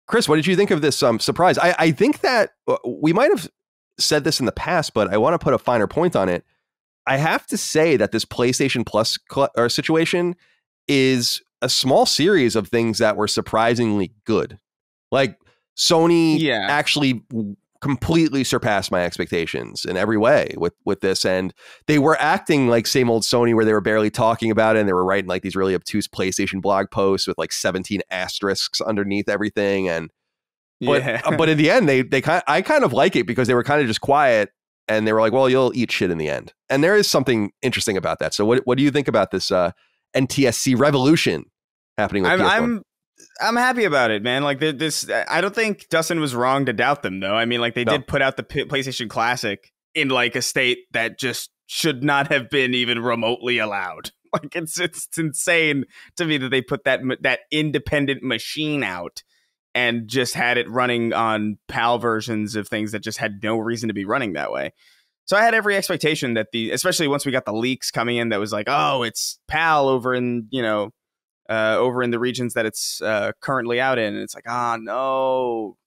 S1: Chris, what did you think of this surprise? I think that we might have said this in the past, but I want to put a finer point on it. I have to say that this PlayStation Plus situation is a small series of things that were surprisingly good. Like Sony actually completely surpassed my expectations in every way with this, and they were acting like same old Sony where they were barely talking about it, and they were writing like these really obtuse PlayStation blog posts with like 17 asterisks underneath everything. And but in the end, I kind of like it because they were kind of just quiet, and they were like, well, you'll eat shit in the end. And there is something interesting about that. So what do you think about this NTSC revolution happening with PS1?
S2: I'm happy about it, man. Like this, I don't think Dustin was wrong to doubt them, though. I mean, like they did put out the PlayStation Classic in like a state that just should not have been even remotely allowed. Like it's insane to me that they put that independent machine out and just had it running on PAL versions of things that just had no reason to be running that way. So I had every expectation that especially once we got the leaks coming in, that was like, oh, it's PAL over in the regions that it's currently out in. And it's like, no.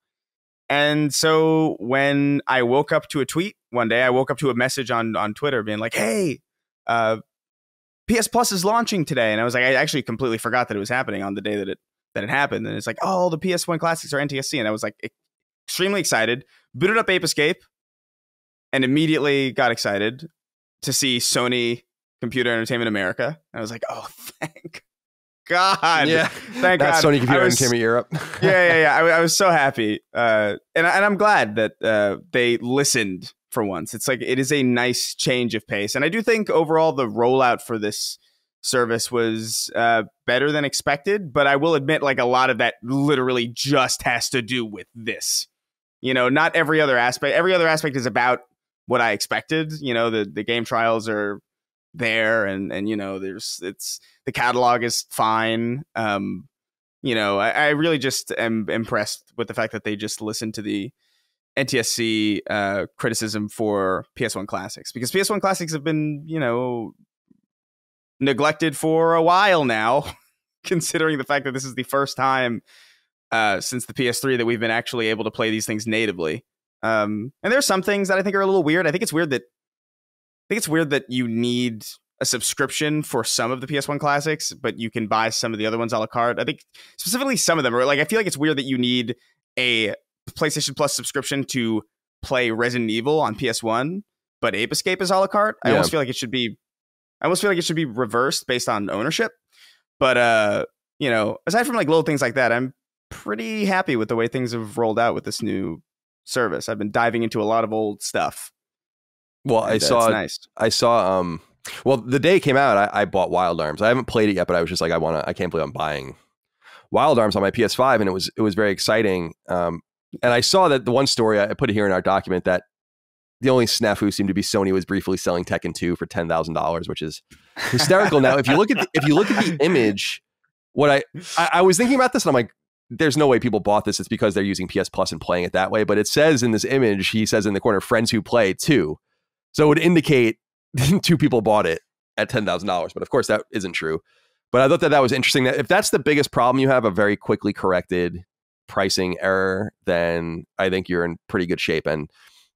S2: And so when I woke up to a tweet one day, I woke up to a message on Twitter being like, hey, PS Plus is launching today. And I was like, I actually completely forgot that it was happening on the day that it happened. And it's like, oh, the PS1 classics are NTSC. And I was like extremely excited, booted up Ape Escape, and immediately got excited to see Sony Computer Entertainment America. And I was like, oh, thank God.
S1: Yeah.
S2: Thank God.
S1: Sony Computer Entertainment Europe.
S2: Yeah. I was so happy. And I'm glad that they listened for once. It's like, it is a nice change of pace. And I do think overall the rollout for this service was better than expected. But I will admit, like, a lot of that literally just has to do with this. You know, not every other aspect. Every other aspect is about what I expected. You know, the game trials are there, and you know, the catalog is fine. You know, I really just am impressed with the fact that they just listened to the NTSC criticism for PS1 classics, because PS1 classics have been, you know, neglected for a while now, considering the fact that this is the first time since the PS3 that we've been actually able to play these things natively. And there's some things that I think are a little weird. I think it's weird that you need a subscription for some of the PS1 classics, but you can buy some of the other ones a la carte. I think specifically some of them are like, I feel like it's weird that you need a PlayStation Plus subscription to play Resident Evil on PS1, but Ape Escape is a la carte. I almost feel like it should be reversed based on ownership. But you know, aside from like little things like that, I'm pretty happy with the way things have rolled out with this new service. I've been diving into a lot of old stuff.
S1: Well, I saw well, the day it came out, I bought Wild Arms. I haven't played it yet, but I was just like, I can't believe I'm buying Wild Arms on my PS5, and it was very exciting. And I saw that the one story I put it here in our document that the only snafu seemed to be Sony was briefly selling Tekken 2 for $10,000, which is hysterical. Now, if you look at the image, what I was thinking about this, and I'm like, there's no way people bought this. It's because they're using PS Plus and playing it that way. But it says in this image, he says in the corner, friends who play too. So it would indicate 2 people bought it at $10,000. But of course, that isn't true. But I thought that was interesting. That if that's the biggest problem you have, a very quickly corrected pricing error, then I think you're in pretty good shape. And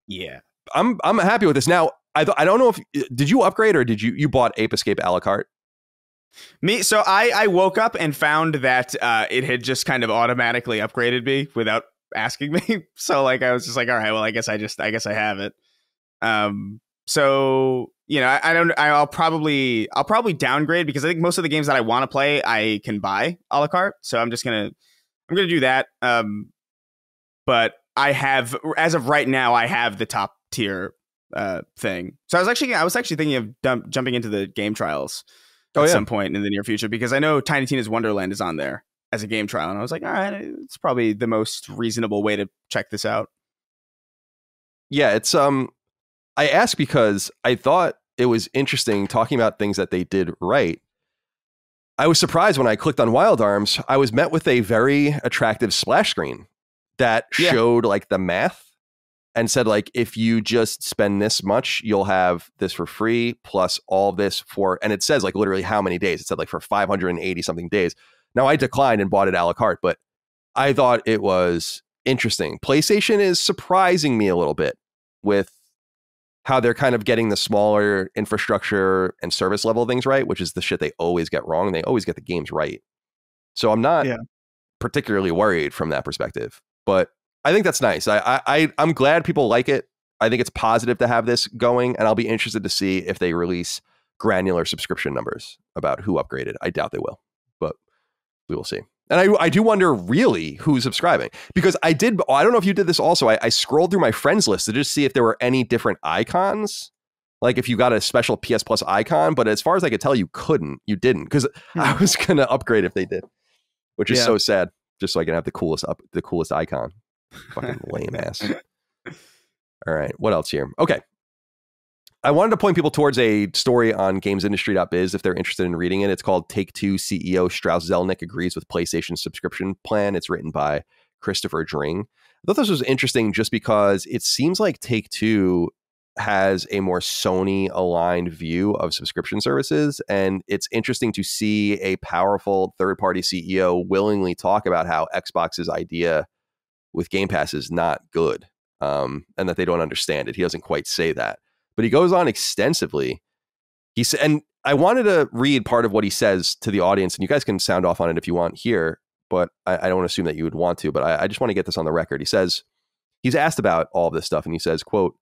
S2: yeah,
S1: I'm happy with this. Now, I don't know if did you upgrade or did you bought Ape Escape a la carte?
S2: So I woke up and found that it had just kind of automatically upgraded me without asking me. So like I was just like, all right, well, I guess I have it. So you know, I'll probably downgrade because I think most of the games that I want to play I can buy a la carte. So I'm gonna do that. But I have, as of right now, I have the top tier thing. So I was actually thinking of jumping into the game trials at some point in the near future, because I know Tiny Tina's Wonderland is on there as a game trial, and I was like, all right, it's probably the most reasonable way to check this out.
S1: Yeah, it's I asked because I thought it was interesting talking about things that they did right. I was surprised when I clicked on Wild Arms. I was met with a very attractive splash screen that showed like the math and said, like, if you just spend this much, you'll have this for free plus all this for, and it says like literally how many days. It said like for 580 something days. Now I declined and bought it a la carte, but I thought it was interesting. PlayStation is surprising me a little bit with how they're kind of getting the smaller infrastructure and service level things right, which is the shit they always get wrong. They always get the games right. So I'm not particularly worried from that perspective, but I think that's nice. I'm glad people like it. I think it's positive to have this going, and I'll be interested to see if they release granular subscription numbers about who upgraded. I doubt they will, but we will see. And I do wonder really who's subscribing, because I don't know if you did this also. I scrolled through my friends list to just see if there were any different icons, like if you got a special PS Plus icon, but as far as I could tell, you didn't, because I was going to upgrade if they did, which is so sad, just so I can have the coolest icon. Fucking lame ass. All right, what else here? Okay. I wanted to point people towards a story on gamesindustry.biz if they're interested in reading it. It's called Take-Two CEO Strauss Zelnick Agrees with PlayStation Subscription Plan. It's written by Christopher Dring. I thought this was interesting just because it seems like Take-Two has a more Sony-aligned view of subscription services, and it's interesting to see a powerful third-party CEO willingly talk about how Xbox's idea with Game Pass is not good, and that they don't understand it. He doesn't quite say that, but he goes on extensively. He said, and I wanted to read part of what he says to the audience, and you guys can sound off on it if you want here, but I don't assume that you would want to, but I just want to get this on the record. He says, he's asked about all of this stuff, and he says, quote,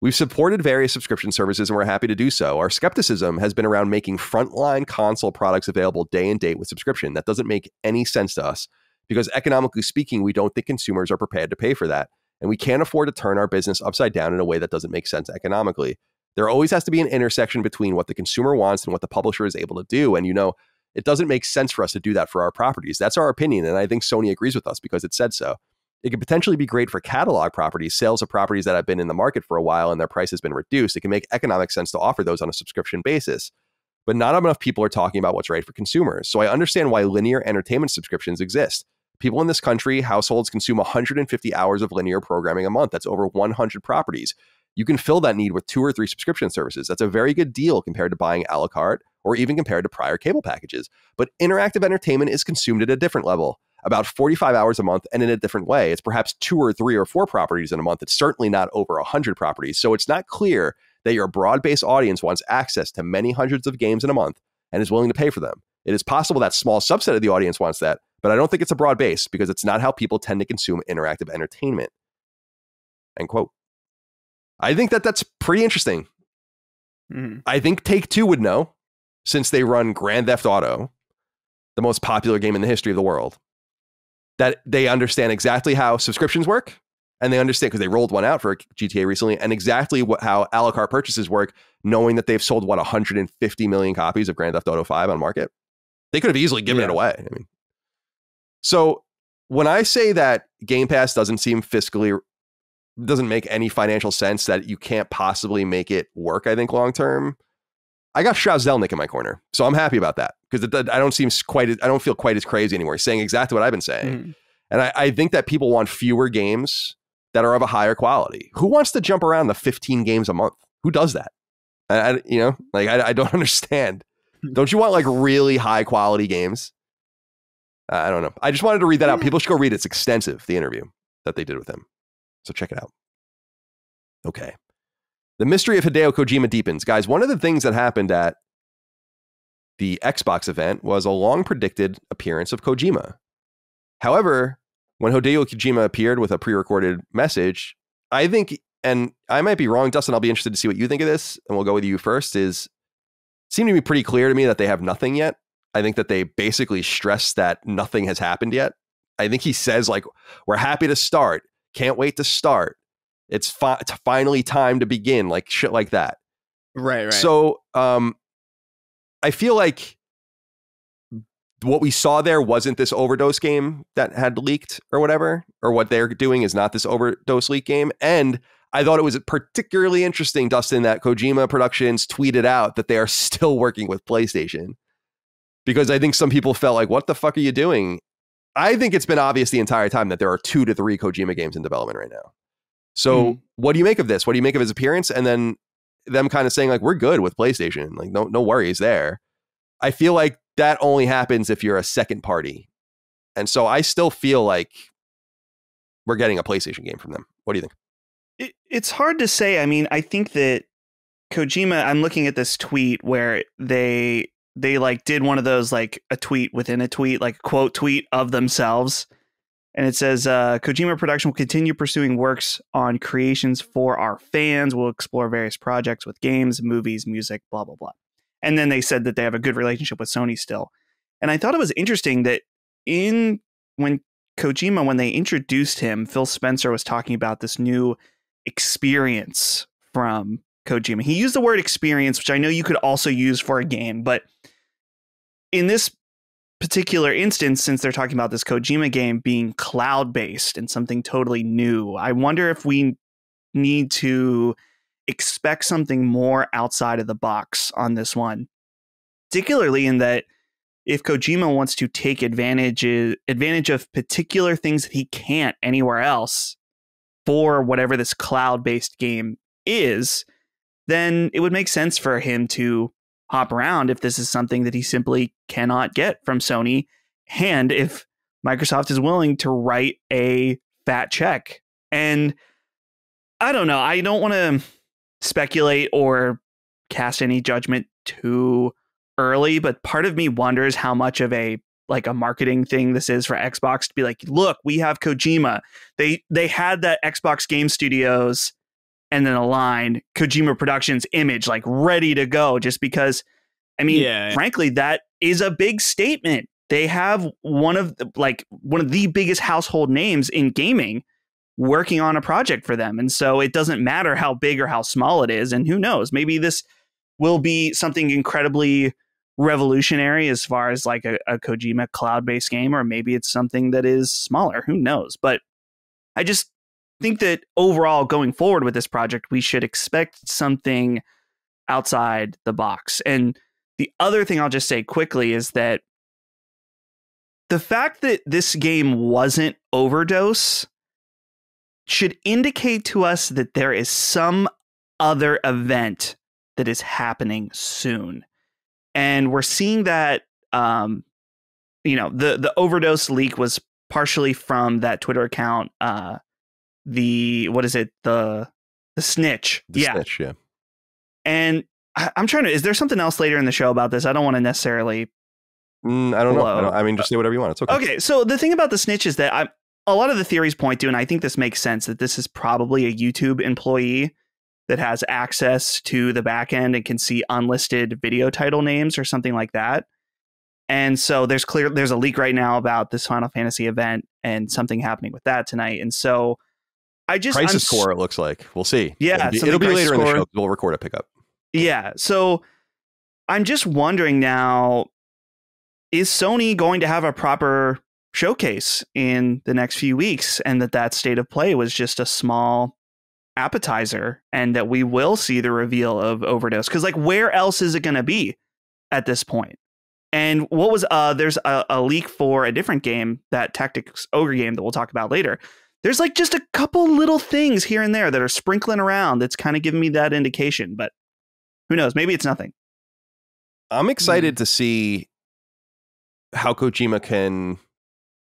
S1: "We've supported various subscription services and we're happy to do so. Our skepticism has been around making frontline console products available day and date with subscription. That doesn't make any sense to us, because economically speaking, we don't think consumers are prepared to pay for that. And we can't afford to turn our business upside down in a way that doesn't make sense economically. There always has to be an intersection between what the consumer wants and what the publisher is able to do. And, it doesn't make sense for us to do that for our properties. That's our opinion. And I think Sony agrees with us because it said so. It could potentially be great for catalog properties, sales of properties that have been in the market for a while and their price has been reduced. It can make economic sense to offer those on a subscription basis. But not enough people are talking about what's right for consumers. So I understand why linear entertainment subscriptions exist. People in this country, households consume 150 hours of linear programming a month. That's over 100 properties. You can fill that need with 2 or 3 subscription services. That's a very good deal compared to buying a la carte or even compared to prior cable packages. But interactive entertainment is consumed at a different level, about 45 hours a month and in a different way. It's perhaps 2 or 3 or 4 properties in a month. It's certainly not over 100 properties. So it's not clear that your broad-based audience wants access to many hundreds of games in a month and is willing to pay for them. It is possible that small subset of the audience wants that, but I don't think it's a broad base because it's not how people tend to consume interactive entertainment." End quote. I think that's pretty interesting. Mm-hmm. I think Take-Two would know, since they run Grand Theft Auto, the most popular game in the history of the world, that they understand exactly how subscriptions work, and they understand because they rolled one out for GTA recently, and exactly how a la carte purchases work, knowing that they've sold 150 million copies of Grand Theft Auto 5 on market. They could have easily given it away. I mean, So when I say that Game Pass doesn't make any financial sense, that you can't possibly make it work, I think long term, I got Strauss Zelnick in my corner. So I'm happy about that, because I don't feel quite as crazy anymore. He's saying exactly what I've been saying. Mm-hmm. And I think that people want fewer games that are of a higher quality. Who wants to jump around the 15 games a month? Who does that? I don't understand. Don't you want like really high quality games? I don't know. I just wanted to read that out. People should go read it. It's extensive, the interview that they did with him. So check it out. Okay. The mystery of Hideo Kojima deepens. Guys, one of the things that happened at the Xbox event was a long predicted appearance of Kojima. However, when Hideo Kojima appeared with a pre-recorded message, I think, and I might be wrong, Dustin, I'll be interested to see what you think of this, and we'll go with you first, it seemed to be pretty clear to me that they have nothing yet. I think that they basically stress that nothing has happened yet. I think he says, like, we're happy to start. Can't wait to start. It's finally time to begin, like shit like that.
S2: Right.
S1: So I feel like what we saw there wasn't this overdose game that had leaked or whatever, or what they're doing is not this overdose leak game. And I thought it was particularly interesting, Dustin, that Kojima Productions tweeted out that they are still working with PlayStation, because I think some people felt like, what the fuck are you doing? I think it's been obvious the entire time that there are 2 to 3 Kojima games in development right now. So what do you make of this? What do you make of his appearance? And then them kind of saying like, we're good with PlayStation. Like, no worries there. I feel like that only happens if you're a second party. And so I still feel like we're getting a PlayStation game from them. What do you think?
S3: It's hard to say. I mean, I think that Kojima, I'm looking at this tweet where they like did one of those, like a tweet within a tweet, like a quote tweet of themselves. And it says, Kojima Production will continue pursuing works on creations for our fans. We'll explore various projects with games, movies, music, blah, blah, blah. And then they said that they have a good relationship with Sony still. And I thought it was interesting that when they introduced him, Phil Spencer was talking about this new experience from Kojima. He used the word experience, which I know you could also use for a game. But in this particular instance, since they're talking about this Kojima game being cloud-based and something totally new, I wonder if we need to expect something more outside of the box on this one, particularly in that if Kojima wants to take advantage of particular things that he can't anywhere else for whatever this cloud-based game is, then it would make sense for him to hop around if this is something that he simply cannot get from Sony, and if Microsoft is willing to write a fat check. And I don't know, I don't want to speculate or cast any judgment too early, but part of me wonders how much of a marketing thing this is for Xbox to be like, look, we have Kojima. They had that Xbox Game Studios and then a line, Kojima Productions image, like ready to go, just because, I mean, frankly, that is a big statement. They have one of the biggest household names in gaming working on a project for them. And so it doesn't matter how big or how small it is. And who knows, maybe this will be something incredibly revolutionary as far as like a Kojima cloud-based game, or maybe it's something that is smaller. Who knows? But I just think that overall, going forward with this project, we should expect something outside the box. And the other thing I'll just say quickly is that the fact that this game wasn't Overdose should indicate to us that there is some other event that is happening soon. And we're seeing that, the Overdose leak was partially from that Twitter account, the Snitch.
S1: Snitch, yeah.
S3: And I'm trying to, is there something else later in the show about this? I don't want to necessarily.
S1: I don't know. I mean, just say whatever you want. It's okay.
S3: Okay. So the thing about the Snitch is that a lot of the theories point to, and I think this makes sense, that this is probably a YouTube employee that has access to the back end and can see unlisted video title names or something like that. And so there's a leak right now about this Final Fantasy event and something happening with that tonight. And so
S1: Crisis Core, it looks like. We'll see.
S3: Yeah.
S1: It'll be later in the show. We'll record a pickup.
S3: Yeah. So I'm just wondering now, is Sony going to have a proper showcase in the next few weeks, and that state of play was just a small appetizer, and that we will see the reveal of Overdose. Because like, where else is it going to be at this point? And what was there's a leak for a different game, that Tactics Ogre game that we'll talk about later. There's like just a couple little things here and there that are sprinkling around that's kind of giving me that indication, but who knows? Maybe it's nothing.
S1: I'm excited to see how Kojima can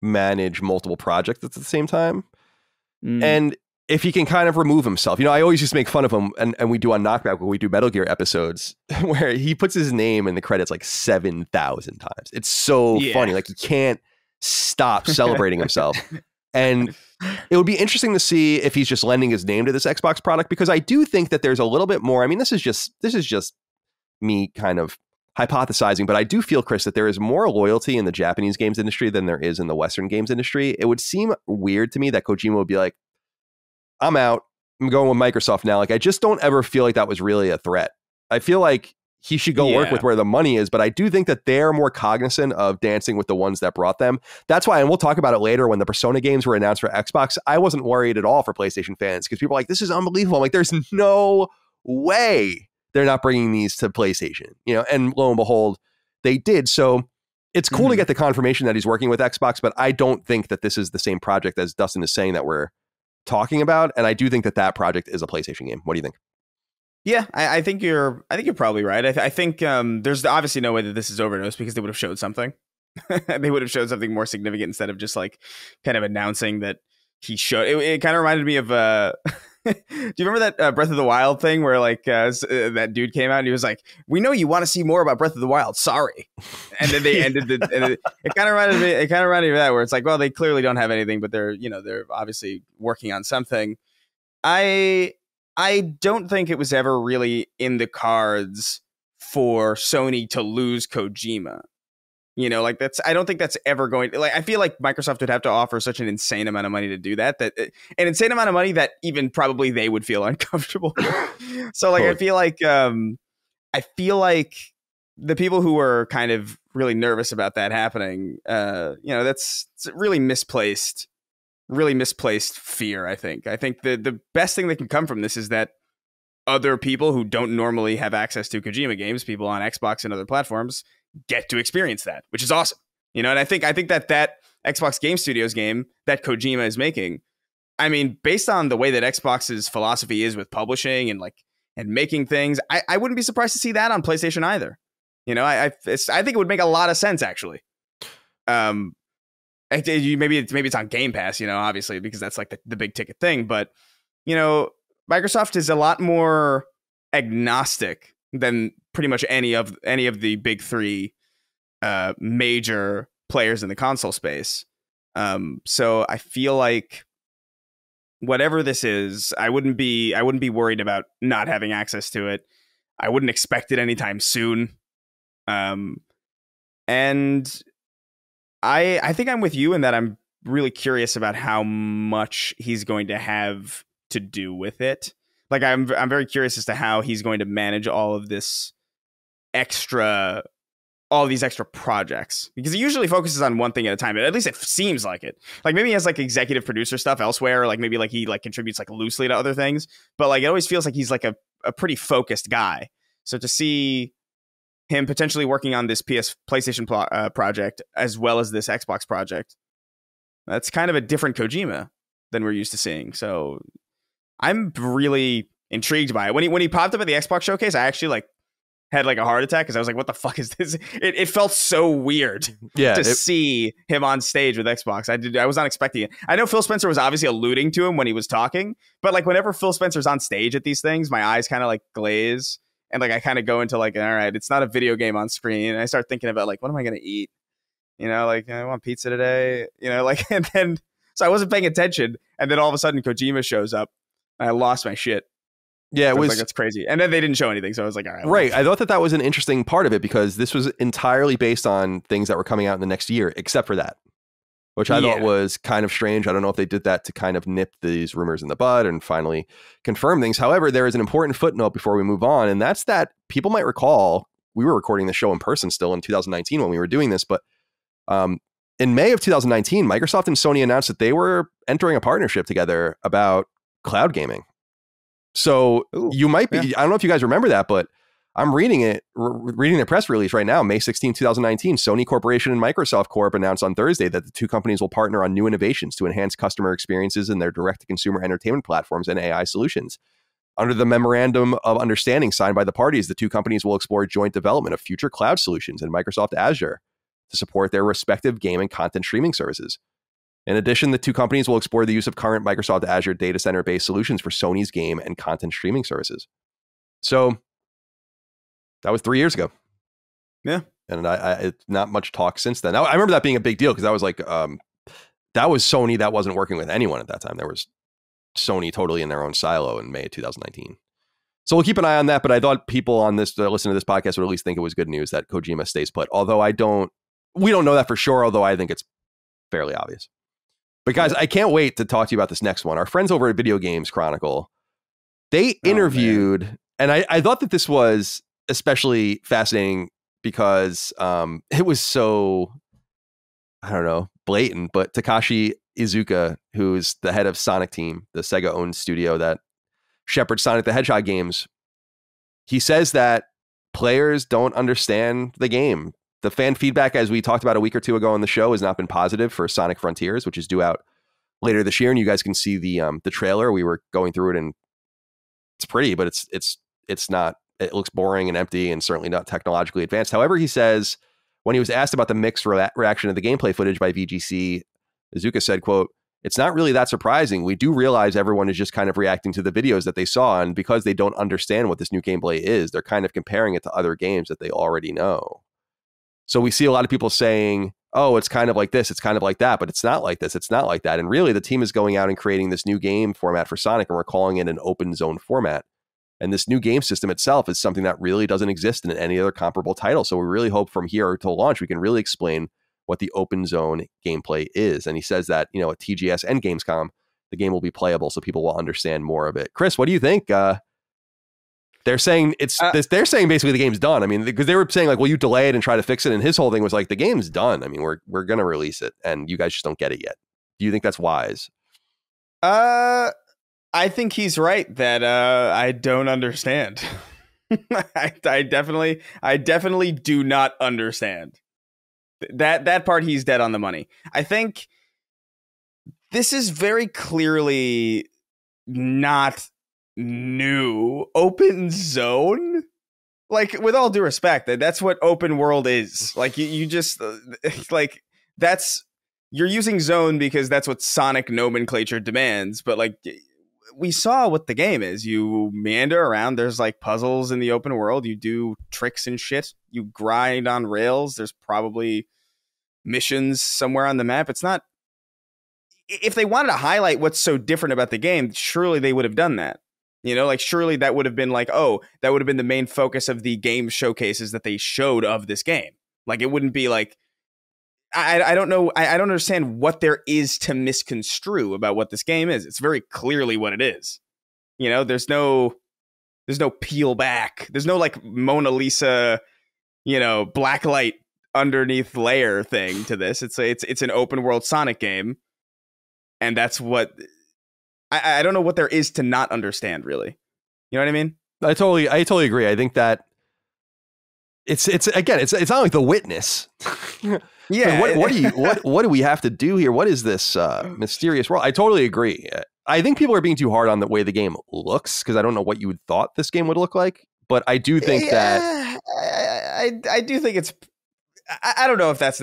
S1: manage multiple projects at the same time. And if he can kind of remove himself. You know, I always used to make fun of him, and we do on Knockback when we do Metal Gear episodes, where he puts his name in the credits like 7,000 times. It's so funny. Like, he can't stop celebrating himself. And it would be interesting to see if he's just lending his name to this Xbox product, because I do think that there's a little bit more. I mean, this is just me kind of hypothesizing, but I do feel, Chris, that there is more loyalty in the Japanese games industry than there is in the Western games industry. It would seem weird to me that Kojima would be like, I'm out. I'm going with Microsoft now. Like, I just don't ever feel like that was really a threat. I feel like he should go work with where the money is, but I do think that they're more cognizant of dancing with the ones that brought them. That's why, and we'll talk about it later, when the Persona games were announced for Xbox, I wasn't worried at all for PlayStation fans, because people are like, this is unbelievable. I'm like, there's no way they're not bringing these to PlayStation, you know, and lo and behold, they did. So it's cool to get the confirmation that he's working with Xbox, but I don't think that this is the same project as Dustin is saying that we're talking about. And I do think that project is a PlayStation game. What do you think?
S2: Yeah, I think you're probably right. I think there's obviously no way that this is Overdose, because they would have showed something. They would have showed something more significant instead of just like kind of announcing that he showed. It kind of reminded me of do you remember that Breath of the Wild thing where like that dude came out and he was like, "We know you want to see more about Breath of the Wild. Sorry," and then they ended the. And it kind of reminded me. It kind of reminded me of that, where it's like, well, they clearly don't have anything, but they're obviously working on something. I don't think it was ever really in the cards for Sony to lose Kojima. You know, like I don't think that's ever going to, like, I feel like Microsoft would have to offer such an insane amount of money to do that an insane amount of money that even probably they would feel uncomfortable with. So like, I feel like the people who were kind of really nervous about that happening, it's really misplaced fear. I think the best thing that can come from this is that other people who don't normally have access to Kojima games, people on Xbox and other platforms, get to experience that, which is awesome. You know, and I think that Xbox Game Studios game that Kojima is making, I mean, based on the way that Xbox's philosophy is with publishing and making things, I wouldn't be surprised to see that on PlayStation either. You know, I think it would make a lot of sense, actually. Maybe it's on Game Pass, you know, obviously, because that's like the big ticket thing. But, you know, Microsoft is a lot more agnostic than pretty much any of the big three major players in the console space. So I feel like whatever this is, I wouldn't be worried about not having access to it. I wouldn't expect it anytime soon. And I think I'm with you in that I'm really curious about how much he's going to have to do with it. Like, I'm very curious as to how he's going to manage all these extra projects, because he usually focuses on one thing at a time. At least it seems like it. Like, maybe he has like executive producer stuff elsewhere, or like maybe like he like contributes like loosely to other things, but like it always feels like he's like a pretty focused guy. So to see him potentially working on this PlayStation project as well as this Xbox project, that's kind of a different Kojima than we're used to seeing. So I'm really intrigued by it. When he popped up at the Xbox showcase, I actually like had like a heart attack, because I was like, what the fuck is this? It felt so weird to see him on stage with Xbox. I was not expecting it. I know Phil Spencer was obviously alluding to him when he was talking, but like whenever Phil Spencer's on stage at these things, my eyes kind of like glaze. And like I kind of go into like, all right, it's not a video game on screen. And I start thinking about like, what am I going to eat? You know, like, I want pizza today. You know, like, and then so I wasn't paying attention. And then all of a sudden Kojima shows up. And I lost my shit.
S1: Yeah, it was
S2: like, that's crazy. And then they didn't show anything. So I was like, all right.
S1: Right. I thought that was an interesting part of it, because this was entirely based on things that were coming out in the next year, except for that, which I thought was kind of strange. I don't know if they did that to kind of nip these rumors in the bud and finally confirm things. However, there is an important footnote before we move on, and that's that people might recall we were recording the show in person still in 2019 when we were doing this, but in May of 2019, Microsoft and Sony announced that they were entering a partnership together about cloud gaming. So you might be, I don't know if you guys remember that, but I'm reading the press release right now, May 16, 2019. Sony Corporation and Microsoft Corp announced on Thursday that the two companies will partner on new innovations to enhance customer experiences in their direct-to-consumer entertainment platforms and AI solutions. Under the memorandum of understanding signed by the parties, the two companies will explore joint development of future cloud solutions in Microsoft Azure to support their respective game and content streaming services. In addition, the two companies will explore the use of current Microsoft Azure data center-based solutions for Sony's game and content streaming services. So that was 3 years ago.
S2: Yeah.
S1: And it's not much talk since then. I remember that being a big deal because that was like, that was Sony that wasn't working with anyone at that time. There was Sony totally in their own silo in May 2019. So we'll keep an eye on that. But I thought people on this, listen to this podcast would at least think it was good news that Kojima stays put. Although we don't know that for sure, although I think it's fairly obvious. But guys, I can't wait to talk to you about this next one. Our friends over at Video Games Chronicle, they interviewed, and I thought that this was especially fascinating because it was so, I don't know, blatant, but Takashi Iizuka, who's the head of Sonic Team, the Sega-owned studio that shepherds Sonic the Hedgehog games, he says that players don't understand the game. The fan feedback, as we talked about a week or two ago on the show, has not been positive for Sonic Frontiers, which is due out later this year. And you guys can see the trailer. We were going through it, and it's pretty, but it's not. It looks boring and empty, and certainly not technologically advanced. However, he says when he was asked about the mixed reaction to the gameplay footage by VGC, Iizuka said, "quote It's not really that surprising. We do realize everyone is just kind of reacting to the videos that they saw, and because they don't understand what this new gameplay is, they're kind of comparing it to other games that they already know." So we see a lot of people saying, oh, it's kind of like this, it's kind of like that, but it's not like this, it's not like that. And really, the team is going out and creating this new game format for Sonic, and we're calling it an open zone format. And this new game system itself is something that really doesn't exist in any other comparable title. So we really hope from here till launch, we can really explain what the open zone gameplay is. And he says that, at TGS and Gamescom, the game will be playable so people will understand more of it. Chris, what do you think? They're saying they're saying basically the game's done. I mean, because they were saying like, well, you delay it and try to fix it. And his whole thing was like, the game's done. I mean, we're going to release it and you guys just don't get it yet. Do you think that's wise?
S2: I think he's right that I don't understand. I definitely do not understand. That part, he's dead on the money. I think this is very clearly not new. Open zone, like, with all due respect, that's what open world is. Like, you just like, you're using zone because that's what Sonic nomenclature demands, but like, we saw what the game is. You meander around, there's like puzzles in the open world, you do tricks and shit, you grind on rails, there's probably missions somewhere on the map. It's not, if they wanted to highlight what's so different about the game, surely they would have done that. Like, surely that would have been like, oh, that would have been the main focus of the game showcases that they showed of this game. Like, it wouldn't be like, I don't know. I don't understand what there is to misconstrue about what this game is. It's very clearly what it is. There's no peel back. There's no like Mona Lisa, blacklight underneath layer thing to this. It's an open world Sonic game. And that's what I don't know what there is to not understand, really. You know what I mean?
S1: I totally agree. I think that it's not like The Witness.
S2: Yeah.
S1: What do we have to do here? What is this mysterious world? I totally agree. I think people are being too hard on the way the game looks, because I don't know what you would thought this game would look like. But I do think that
S2: I do think it's. I don't know if that's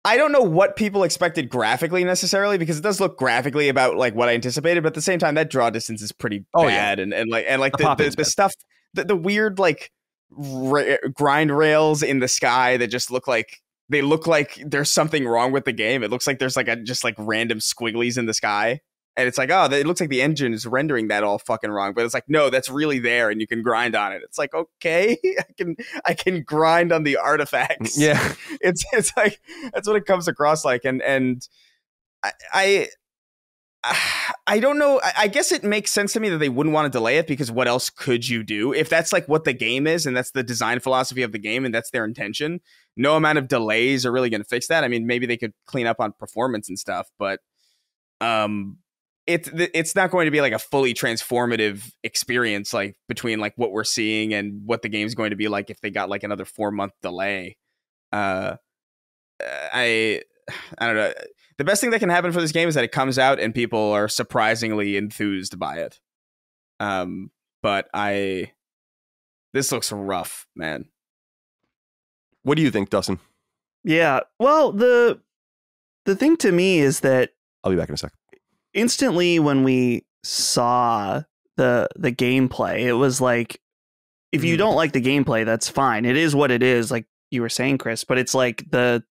S2: I don't know what people expected graphically necessarily, because it does look graphically about like what I anticipated, but at the same time, that draw distance is pretty bad, yeah. and the stuff, the weird like grind rails in the sky that just look like there's something wrong with the game. It looks like there's like just random squigglies in the sky. And it's like, oh, it looks like the engine is rendering that all fucking wrong. But it's like, no, that's really there, and you can grind on it. It's like, okay, I can grind on the artifacts.
S1: Yeah,
S2: it's like, that's what it comes across like. And I don't know. I guess it makes sense to me that they wouldn't want to delay it, because what else could you do? If that's like what the game is and that's the design philosophy of the game and that's their intention, no amount of delays are really going to fix that. I mean, maybe they could clean up on performance and stuff, but it's not going to be like a fully transformative experience, like between like what we're seeing and what the game's going to be like if they got like another 4-month delay. I don't know. The best thing that can happen for this game is that it comes out and people are surprisingly enthused by it. But this looks rough, man.
S1: What do you think, Dustin?
S3: Yeah. Well, the thing to me is that
S1: I'll be back in a second.
S3: Instantly when we saw the gameplay, it was like, if you don't like the gameplay, that's fine. It is what it is, like you were saying, Chris, but it's like the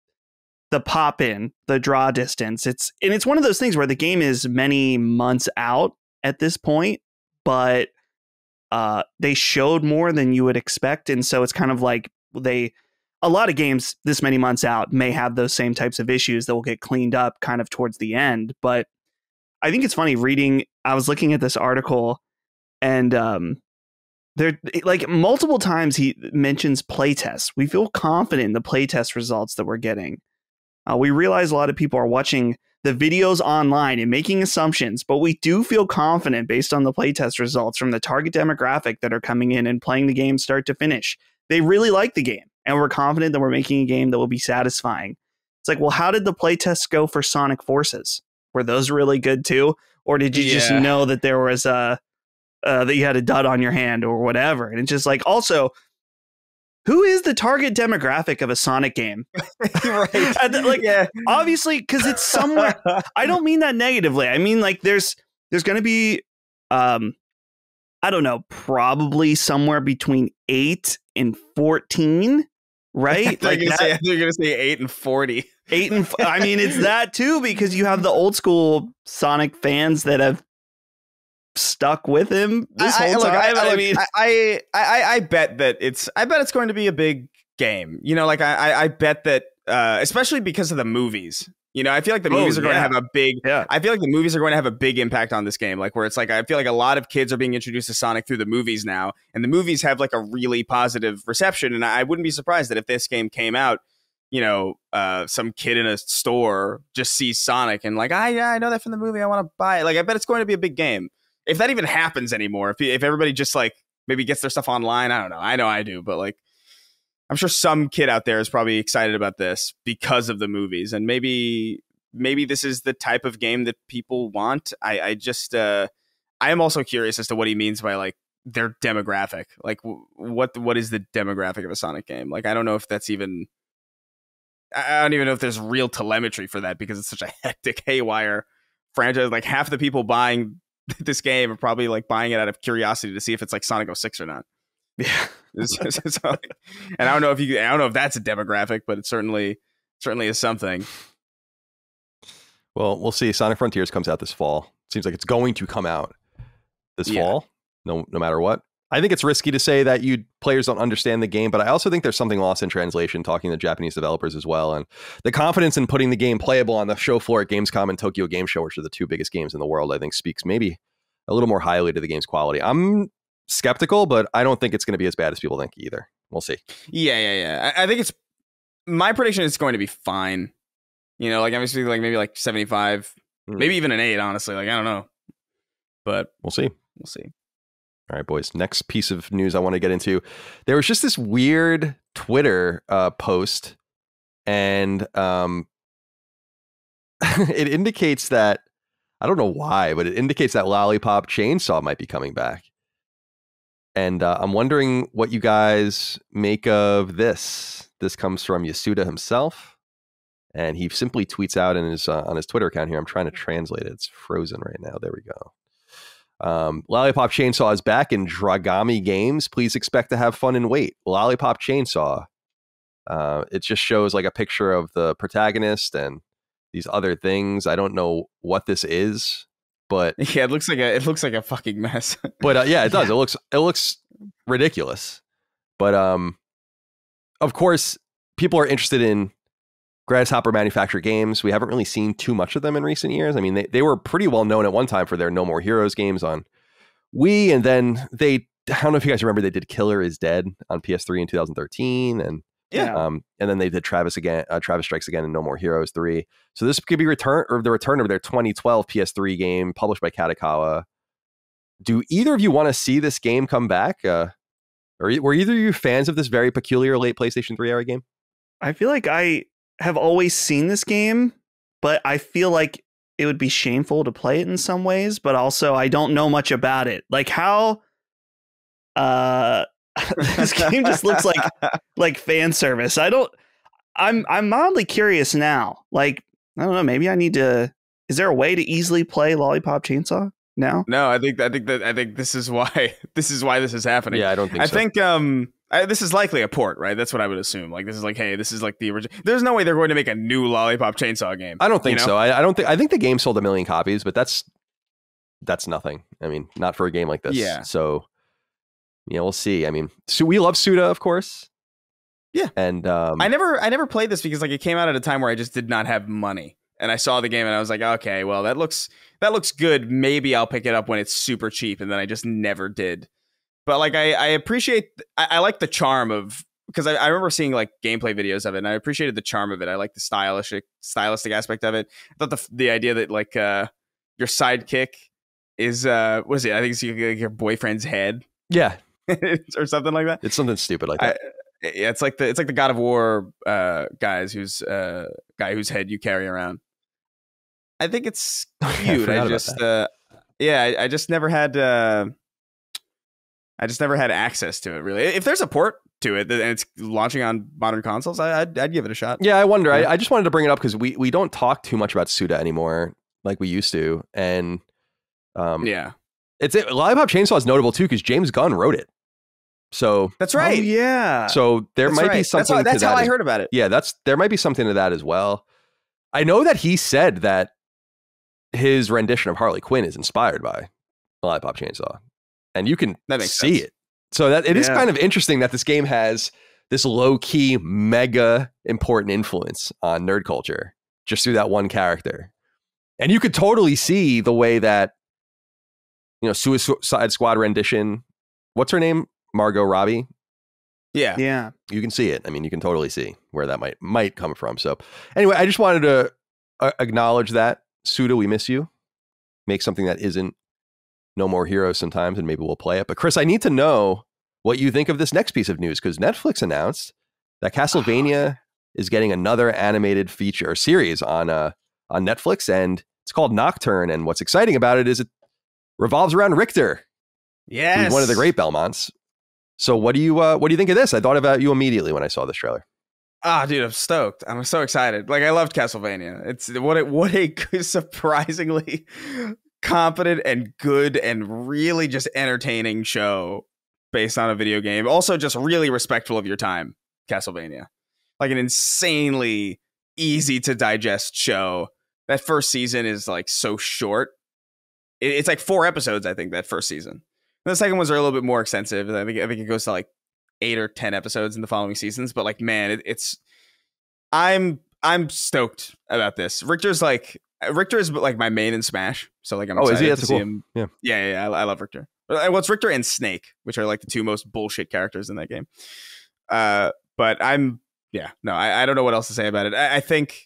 S3: pop in, the draw distance. It's one of those things where the game is many months out at this point, but they showed more than you would expect. And so it's kind of like a lot of games this many months out may have those same types of issues that will get cleaned up kind of towards the end. But I think it's funny I was looking at this article, and there, like, multiple times he mentions playtests. We feel confident in the playtest results that we're getting. We realize a lot of people are watching the videos online and making assumptions, but we do feel confident based on the playtest results from the target demographic that are coming in and playing the game start to finish. They really like the game, and we're confident that we're making a game that will be satisfying. It's like, well, how did the playtests go for Sonic Forces? Were those really good too? Or did you just know that there was that you had a dud on your hand or whatever? And it's just like, also, who is the target demographic of a Sonic game?
S2: Right.
S3: Obviously, because it's somewhere. I don't mean that negatively. I mean, like, there's going to be, I don't know, probably somewhere between 8 and 14, right?
S2: Like, you're going to say 8 and 40.
S3: I mean, it's that too, because you have the old school Sonic fans that have stuck with him this whole time.
S2: I bet it's going to be a big game. You know, like I bet that, especially because of the movies. You know, I feel like the movies are going to have a big. Yeah. I feel like the movies are going to have a big impact on this game. Like, where it's like, I feel like a lot of kids are being introduced to Sonic through the movies now, and the movies have like a really positive reception. And I wouldn't be surprised that if this game came out, you know, some kid in a store just sees Sonic and like, I know that from the movie, I want to buy it. Like, I bet it's going to be a big game. If that even happens anymore, if everybody just like maybe gets their stuff online, I don't know. I know I do, but like, I'm sure some kid out there is probably excited about this because of the movies, and maybe this is the type of game that people want. I am also curious as to what he means by like their demographic. Like, what is the demographic of a Sonic game? Like, I don't know if that's even. I don't even know if there's real telemetry for that, because it's such a hectic, haywire franchise. Like, half the people buying this game are probably like buying it out of curiosity to see if it's like Sonic 06 or not.
S3: Yeah.
S2: And I don't know if that's a demographic, but it certainly is something.
S1: Well, we'll see. Sonic Frontiers comes out this fall. Seems like it's going to come out this fall, no matter what. I think it's risky to say that players don't understand the game, but I also think there's something lost in translation, talking to Japanese developers as well. And the confidence in putting the game playable on the show floor at Gamescom and Tokyo Game Show, which are the two biggest games in the world, I think speaks maybe a little more highly to the game's quality. I'm skeptical, but I don't think it's going to be as bad as people think either. We'll see.
S2: Yeah. I think my prediction is going to be fine. You know, like, I'm expecting like maybe like 75, maybe even an 8, honestly. Like, I don't know. But
S1: we'll see. All right, boys. Next piece of news I want to get into. There was just this weird Twitter post, and it indicates that, I don't know why, but it indicates that Lollipop Chainsaw might be coming back. And I'm wondering what you guys make of this. This comes from Yasuda himself, and he simply tweets out in his on his Twitter account here. I'm trying to translate it. It's frozen right now. There we go. Lollipop Chainsaw is back in Dragami games. Please expect to have fun and wait. Lollipop Chainsaw. It just shows like a picture of the protagonist and these other things. I don't know what this is, but
S2: yeah, it looks like a fucking mess.
S1: But yeah, it does. It looks ridiculous. But of course, people are interested in Grasshopper manufactured games. We haven't really seen too much of them in recent years. I mean, they were pretty well known at one time for their No More Heroes games on Wii, and then I don't know if you guys remember, they did Killer is Dead on PS3 in 2013, and and then they did Travis Strikes Again and No More Heroes 3. So this could be the return of their 2012 PS3 game published by Katakawa. Do either of you want to see this game come back? Or were either of you fans of this very peculiar late PlayStation 3 era game?
S3: I feel like I have always seen this game, but I feel like it would be shameful to play it in some ways, but also I don't know much about it. Like how this game just looks like fan service. I'm mildly curious now. Like, I don't know, maybe I need to, is there a way to easily play Lollipop Chainsaw now?
S2: No, I think this is why this is happening.
S1: Yeah, I don't think so.
S2: I think this is likely a port, right? That's what I would assume. Like, this is like, hey, this is like the original. There's no way they're going to make a new Lollipop Chainsaw game.
S1: I don't think so. I think the game sold 1 million copies, but that's nothing. I mean, not for a game like this.
S2: Yeah.
S1: So, we'll see. I mean, so we love Suda, of course.
S2: Yeah.
S1: And
S2: I never played this because like it came out at a time where I just did not have money. And I saw the game and I was like, okay, well, that looks good. Maybe I'll pick it up when it's super cheap. And then I just never did. But like, I appreciate, I like the charm of, because I remember seeing like gameplay videos of it and I appreciated the charm of it. I like the stylistic aspect of it. I thought the idea that like your sidekick is, what is it? I think it's your boyfriend's head.
S1: Yeah.
S2: Or something like that.
S1: It's something stupid like that.
S2: Yeah, it's like the God of War guy whose head you carry around. I think it's cute. I just never had access to it really. If there's a port to it and it's launching on modern consoles, I'd give it a shot.
S1: Yeah, I wonder. Yeah. I just wanted to bring it up because we don't talk too much about Suda anymore like we used to, and Lollipop Chainsaw is notable too because James Gunn wrote it. So
S2: that's right.
S3: Oh, yeah.
S1: So there might be something.
S2: That's how I heard about it.
S1: Yeah, there might be something to that as well. I know that he said that his rendition of Harley Quinn is inspired by Lollipop Chainsaw, and you can see it. So that it is kind of interesting that this game has this low key, mega important influence on nerd culture just through that one character, and you could totally see the way that Suicide Squad rendition. What's her name? Margot Robbie.
S3: Yeah.
S1: You can see it. I mean, you can totally see where that might come from. So anyway, I just wanted to acknowledge that. Suda, we miss you. Make something that isn't No More Heroes sometimes, and maybe we'll play it. But Chris, I need to know what you think of this next piece of news, because Netflix announced that Castlevania is getting another animated feature or series on Netflix, and it's called Nocturne. And what's exciting about it is it revolves around Richter.
S2: Yes.
S1: Who's one of the great Belmonts. So what do you think of this? I thought about you immediately when I saw this trailer.
S2: Dude, I'm stoked. I'm so excited. Like, I loved Castlevania. It's what a surprisingly competent and good and really just entertaining show based on a video game. Also just really respectful of your time, Castlevania. Like an insanely easy to digest show. That first season is like so short. It's like 4 episodes, I think, that first season. The second ones are a little bit more extensive. I think it goes to like 8 or 10 episodes in the following seasons. But like, man, I'm stoked about this. Richter is like my main in Smash. So like, I'm excited to see him. Yeah. I love Richter. Well, it's Richter and Snake, which are like the 2 most bullshit characters in that game. But I don't know what else to say about it. I think.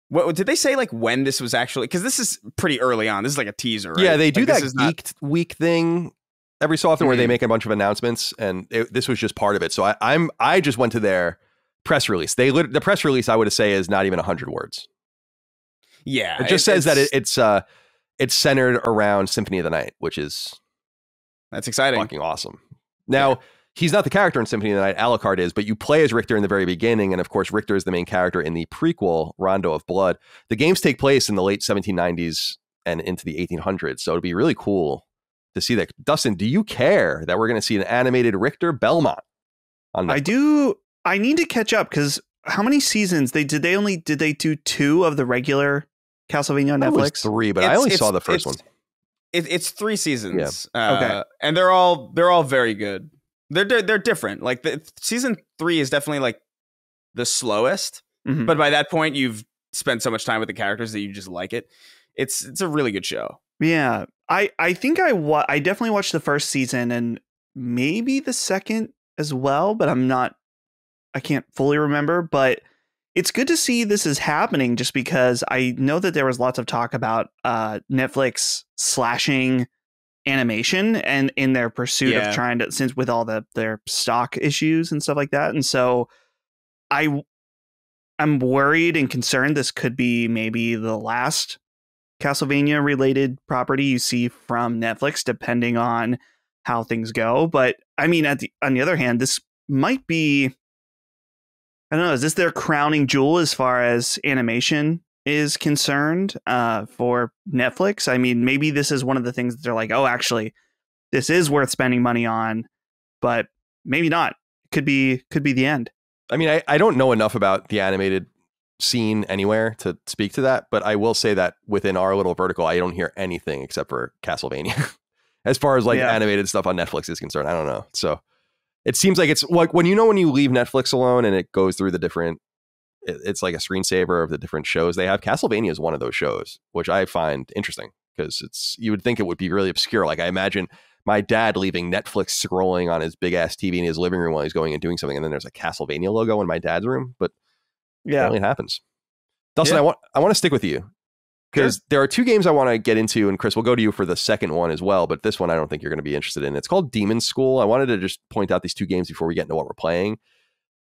S2: What did they say? Like when this was actually? Because this is pretty early on. This is like a teaser, right?
S1: Yeah, they do
S2: like,
S1: that Geeked Week thing every so often where they make a bunch of announcements, and this was just part of it. So I just went to their press release. The press release, I would say, is not even 100 words.
S2: Yeah,
S1: it just says that it's centered around Symphony of the Night, which is
S2: that's exciting,
S1: fucking awesome. Now. He's not the character in Symphony of the Night, Alucard is, but you play as Richter in the very beginning, and of course, Richter is the main character in the prequel, Rondo of Blood. The games take place in the late 1790s and into the 1800s, so it'd be really cool to see that. Dustin, do you care that we're going to see an animated Richter Belmont on Netflix?
S3: I do. I need to catch up, because how many seasons? Did they do 2 of the regular Castlevania on Netflix?
S1: It was 3, but I only saw the first one.
S2: It's 3 seasons.
S1: Yeah.
S2: Okay, and they're all very good. They're different. Like the season 3 is definitely like the slowest,
S3: Mhm.
S2: But by that point, you've spent so much time with the characters that you just like it. It's a really good show.
S3: Yeah, I think I definitely watched the first season and maybe the second as well, but I can't fully remember. But it's good to see this is happening, just because I know that there was lots of talk about Netflix slashing animation and in their pursuit of trying to, since with all their stock issues and stuff like that. And so I'm worried and concerned this could be maybe the last Castlevania related property you see from Netflix, depending on how things go. But I mean, on the other hand, this might be, I don't know, is this their crowning jewel as far as animation is concerned for Netflix? I mean, maybe this is one of the things that they're like, oh, actually, this is worth spending money on, but maybe not. Could be the end.
S1: I mean, I don't know enough about the animated scene anywhere to speak to that, but I will say that within our little vertical, I don't hear anything except for Castlevania as far as like animated stuff on Netflix is concerned. I don't know. So it seems like it's like when you leave Netflix alone and it goes through the different, it's like a screensaver of the different shows they have. Castlevania is one of those shows, which I find interesting because you would think it would be really obscure. Like I imagine my dad leaving Netflix scrolling on his big ass TV in his living room while he's going and doing something, and then there's a Castlevania logo in my dad's room. But it happens. Dustin, I want to stick with you because there are two games I want to get into, and Chris, we'll go to you for the second one as well. But this one I don't think you're going to be interested in. It's called Demonschool. I wanted to just point out these two games before we get into what we're playing.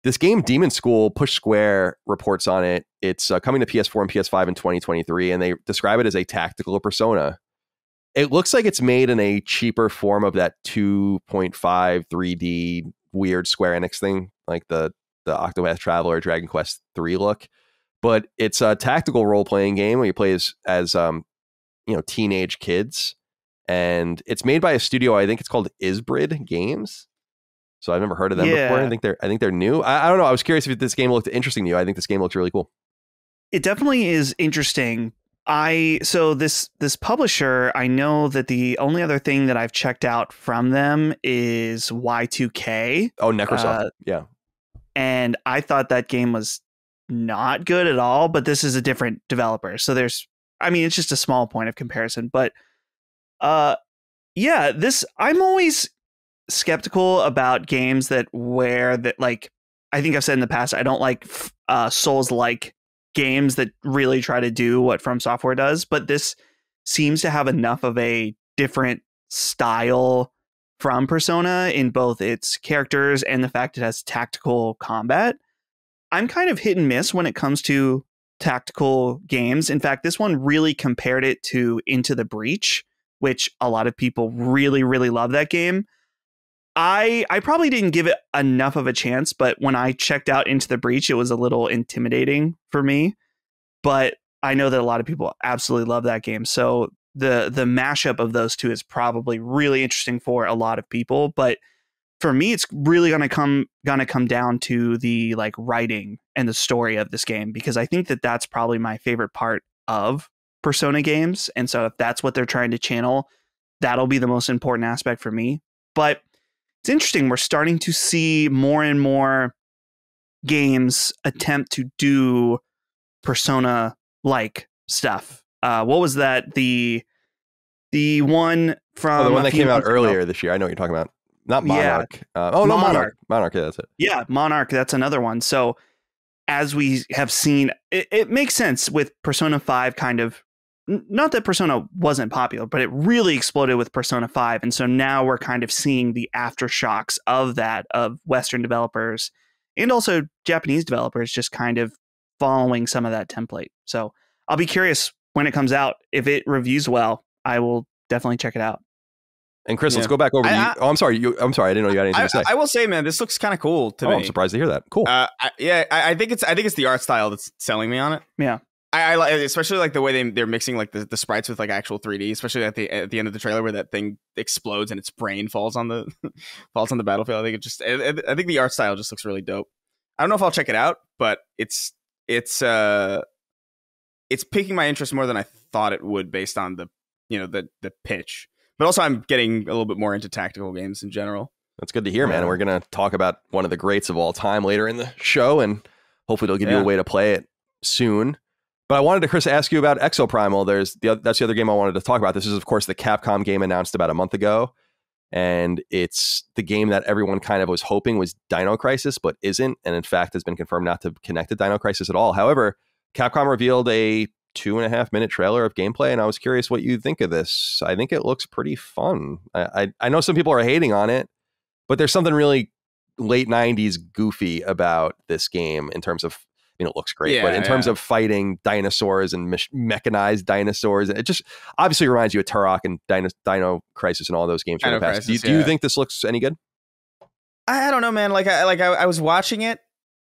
S1: This game, Demonschool, Push Square reports on it. It's coming to PS4 and PS5 in 2023, and they describe it as a tactical Persona. It looks like it's made in a cheaper form of that 2.5 3D weird Square Enix thing, like the Octopath Traveler, Dragon Quest 3 look. But it's a tactical role-playing game where you play as teenage kids. And it's made by a studio, I think it's called Isbrid Games. So I've never heard of them before. I think they're new. I don't know. I was curious if this game looked interesting to you. I think this game looks really cool.
S3: It definitely is interesting. So this publisher, I know that the only other thing that I've checked out from them is Y2K.
S1: Oh, Necrosoft. Yeah.
S3: And I thought that game was not good at all, but this is a different developer. So it's just a small point of comparison. But I'm always skeptical about games that I think I've said in the past, I don't like Souls-like games that really try to do what From Software does, but this seems to have enough of a different style from Persona in both its characters and the fact it has tactical combat. I'm kind of hit and miss when it comes to tactical games. In fact, this one really compared it to Into the Breach, which a lot of people really, really love that game. I probably didn't give it enough of a chance, but when I checked out Into the Breach, it was a little intimidating for me. But I know that a lot of people absolutely love that game. So the mashup of those two is probably really interesting for a lot of people. But for me, it's really gonna come down to the writing and the story of this game, because I think that that's probably my favorite part of Persona games. And so if that's what they're trying to channel, that'll be the most important aspect for me. But it's interesting. We're starting to see more and more games attempt to do Persona-like stuff. What was that? The one from
S1: the one that came out earlier this year. I know what you're talking about. Not Monarch. Monarch. Monarch. Yeah, that's it.
S3: Yeah, Monarch. That's another one. So as we have seen, it makes sense with Persona 5 kind of. Not that Persona wasn't popular, but it really exploded with Persona 5. And so now we're kind of seeing the aftershocks of that, of Western developers and also Japanese developers just kind of following some of that template. So I'll be curious when it comes out. If it reviews well, I will definitthink check it out.
S1: And Chris, let's go back over to you. I'm sorry. I'm sorry. I didn't know you had anything to say.
S2: I will say, man, this looks kind of cool to me.
S1: I'm surprised to hear that. Cool.
S2: I think it's the art style that's selling me on it.
S3: Yeah.
S2: I like, especially like the way they're mixing like the sprites with like actual 3D, especially at the end of the trailer where that thing explodes and its brain falls on the battlefield. I think the art style just looks really dope. I don't know if I'll check it out, but it's piquing my interest more than I thought it would based on the pitch. But also I'm getting a little bit more into tactical games in general.
S1: That's good to hear, man. We're going to talk about one of the greats of all time later in the show, and hopefully they'll give you a way to play it soon. But I wanted to, Chris, ask you about Exoprimal. That's the other game I wanted to talk about. This is, of course, the Capcom game announced about a month ago. And it's the game that everyone kind of was hoping was Dino Crisis, but isn't. And in fact, has been confirmed not to connect to Dino Crisis at all. However, Capcom revealed a 2.5-minute trailer of gameplay, and I was curious what you think of this. I think it looks pretty fun. I know some people are hating on it, but there's something really late 90s goofy about this game in terms of, it looks great, but in terms of fighting dinosaurs and mechanized dinosaurs, it just obviously reminds you of Turok and Dino Crisis and all those games from the past. Do you think this looks any good?
S2: I don't know, man. I was watching it,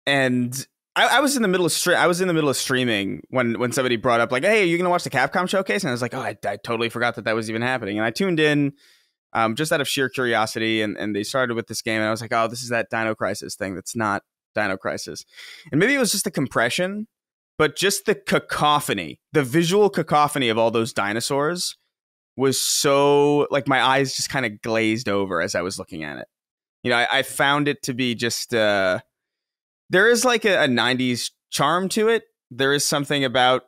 S2: and I was in the middle of streaming when somebody brought up like, "Hey, are you gonna watch the Capcom showcase?" And I was like, "Oh, I totally forgot that was even happening." And I tuned in just out of sheer curiosity, and they started with this game, and I was like, "Oh, this is that Dino Crisis thing. That's not Dino Crisis." And maybe it was just the compression, but just the cacophony, the visual cacophony of all those dinosaurs was so, like, my eyes just kind of glazed over as I was looking at it. I found it to be just there is like a 90s charm to it. There is something about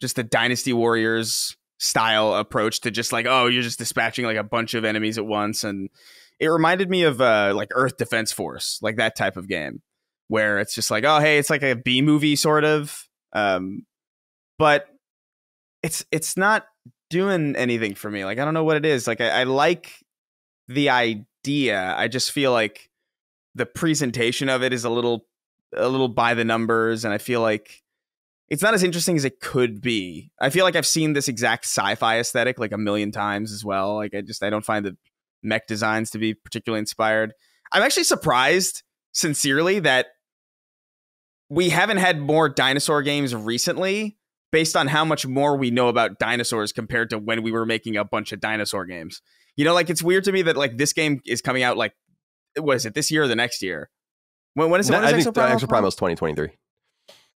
S2: just the Dynasty Warriors style approach to just like, oh, you're just dispatching like a bunch of enemies at once. And it reminded me of like Earth Defense Force, like that type of game, where it's just like, oh, hey, it's like a B movie sort of. But it's not doing anything for me. Like, I don't know what it is. Like, I like the idea. I just feel like the presentation of it is a little by the numbers, and I feel like it's not as interesting as it could be. I feel like I've seen this exact sci-fi aesthetic like a million times as well. Like, I don't find the mech designs to be particularly inspired. I'm actually surprised, sincerely, that we haven't had more dinosaur games recently based on how much more we know about dinosaurs compared to when we were making a bunch of dinosaur games. Like, it's weird to me that like this game is coming out like, what is it, this year or the next year? When is it?
S1: I think Exoprimal is 2023.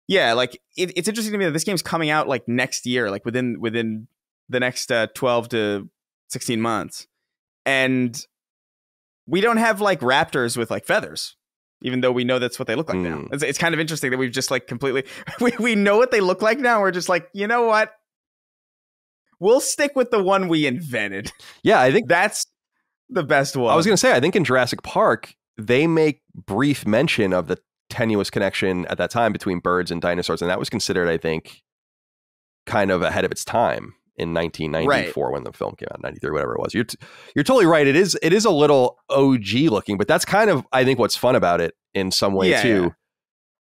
S2: Yeah, like it's interesting to me that this game's coming out like next year, like within the next 12 to 16 months. And we don't have like raptors with like feathers, even though we know that's what they look like now. It's kind of interesting that we've just like completely, we know what they look like now. We're just like, you know what? We'll stick with the one we invented.
S1: Yeah, I think
S2: that's the best one.
S1: I was going to say, I think in Jurassic Park, they make brief mention of the tenuous connection at that time between birds and dinosaurs. And that was considered, I think, kind of ahead of its time in 1994 when the film came out, 93, whatever it was. You're totally right. It is a little OG looking, but that's kind of, I think, what's fun about it in some way too. Yeah.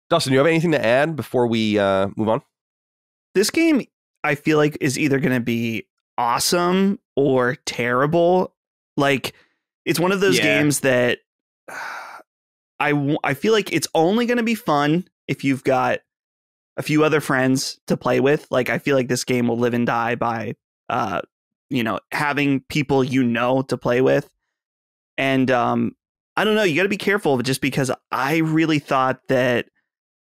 S1: Dustin, do you have anything to add before we move on?
S3: This game, I feel like, is either going to be awesome or terrible. Like, it's one of those games that I feel like it's only going to be fun if you've got a few other friends to play with. Like, I feel like this game will live and die by, having people to play with. And I don't know, you got to be careful just because I really thought that,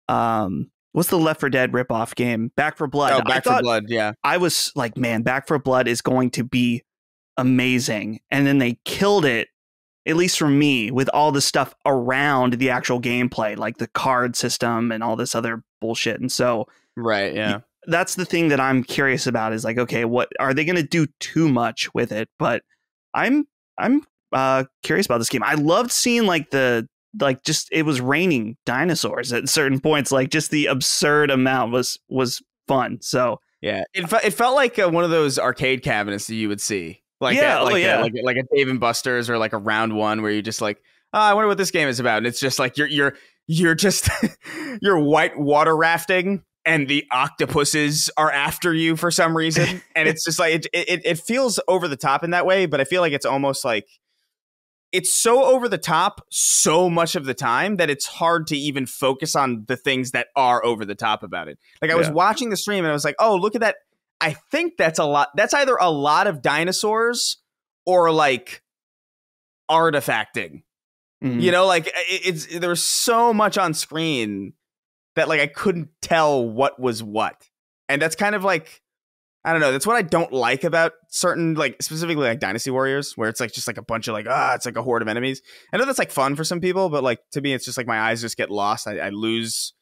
S3: what's the Left 4 Dead ripoff game? Back 4 Blood.
S2: Oh, Back 4 Blood, yeah.
S3: I was like, man, Back 4 Blood is going to be amazing. And then they killed it, at least for me, with all the stuff around the actual gameplay, like the card system and all this other bullshit. And so,
S2: right, yeah,
S3: that's the thing that I'm curious about is like, okay, what are they going to do too much with it? But I'm curious about this game. I loved seeing it was raining dinosaurs at certain points. Like, just the absurd amount was fun. So
S2: yeah, it felt like one of those arcade cabinets that you would see. Like, like a Dave and Buster's or like a Round One where you're just like, oh, I wonder what this game is about. And it's just like you're just you're white water rafting and the octopuses are after you for some reason. And it's just like it feels over the top in that way, but I feel like it's almost like it's so over the top so much of the time that it's hard to even focus on the things that are over the top about it. Like, I was watching the stream and I was like, oh, look at that. I think that's a lot. That's either a lot of dinosaurs or like artifacting. Mm-hmm. Like there's so much on screen that like I couldn't tell what was what. And that's kind of like, I don't know. That's what I don't like about certain, like specifically like Dynasty Warriors, where it's like just like a bunch of like, it's like a horde of enemies. I know that's like fun for some people, but like to me, it's just like my eyes just get lost. I lose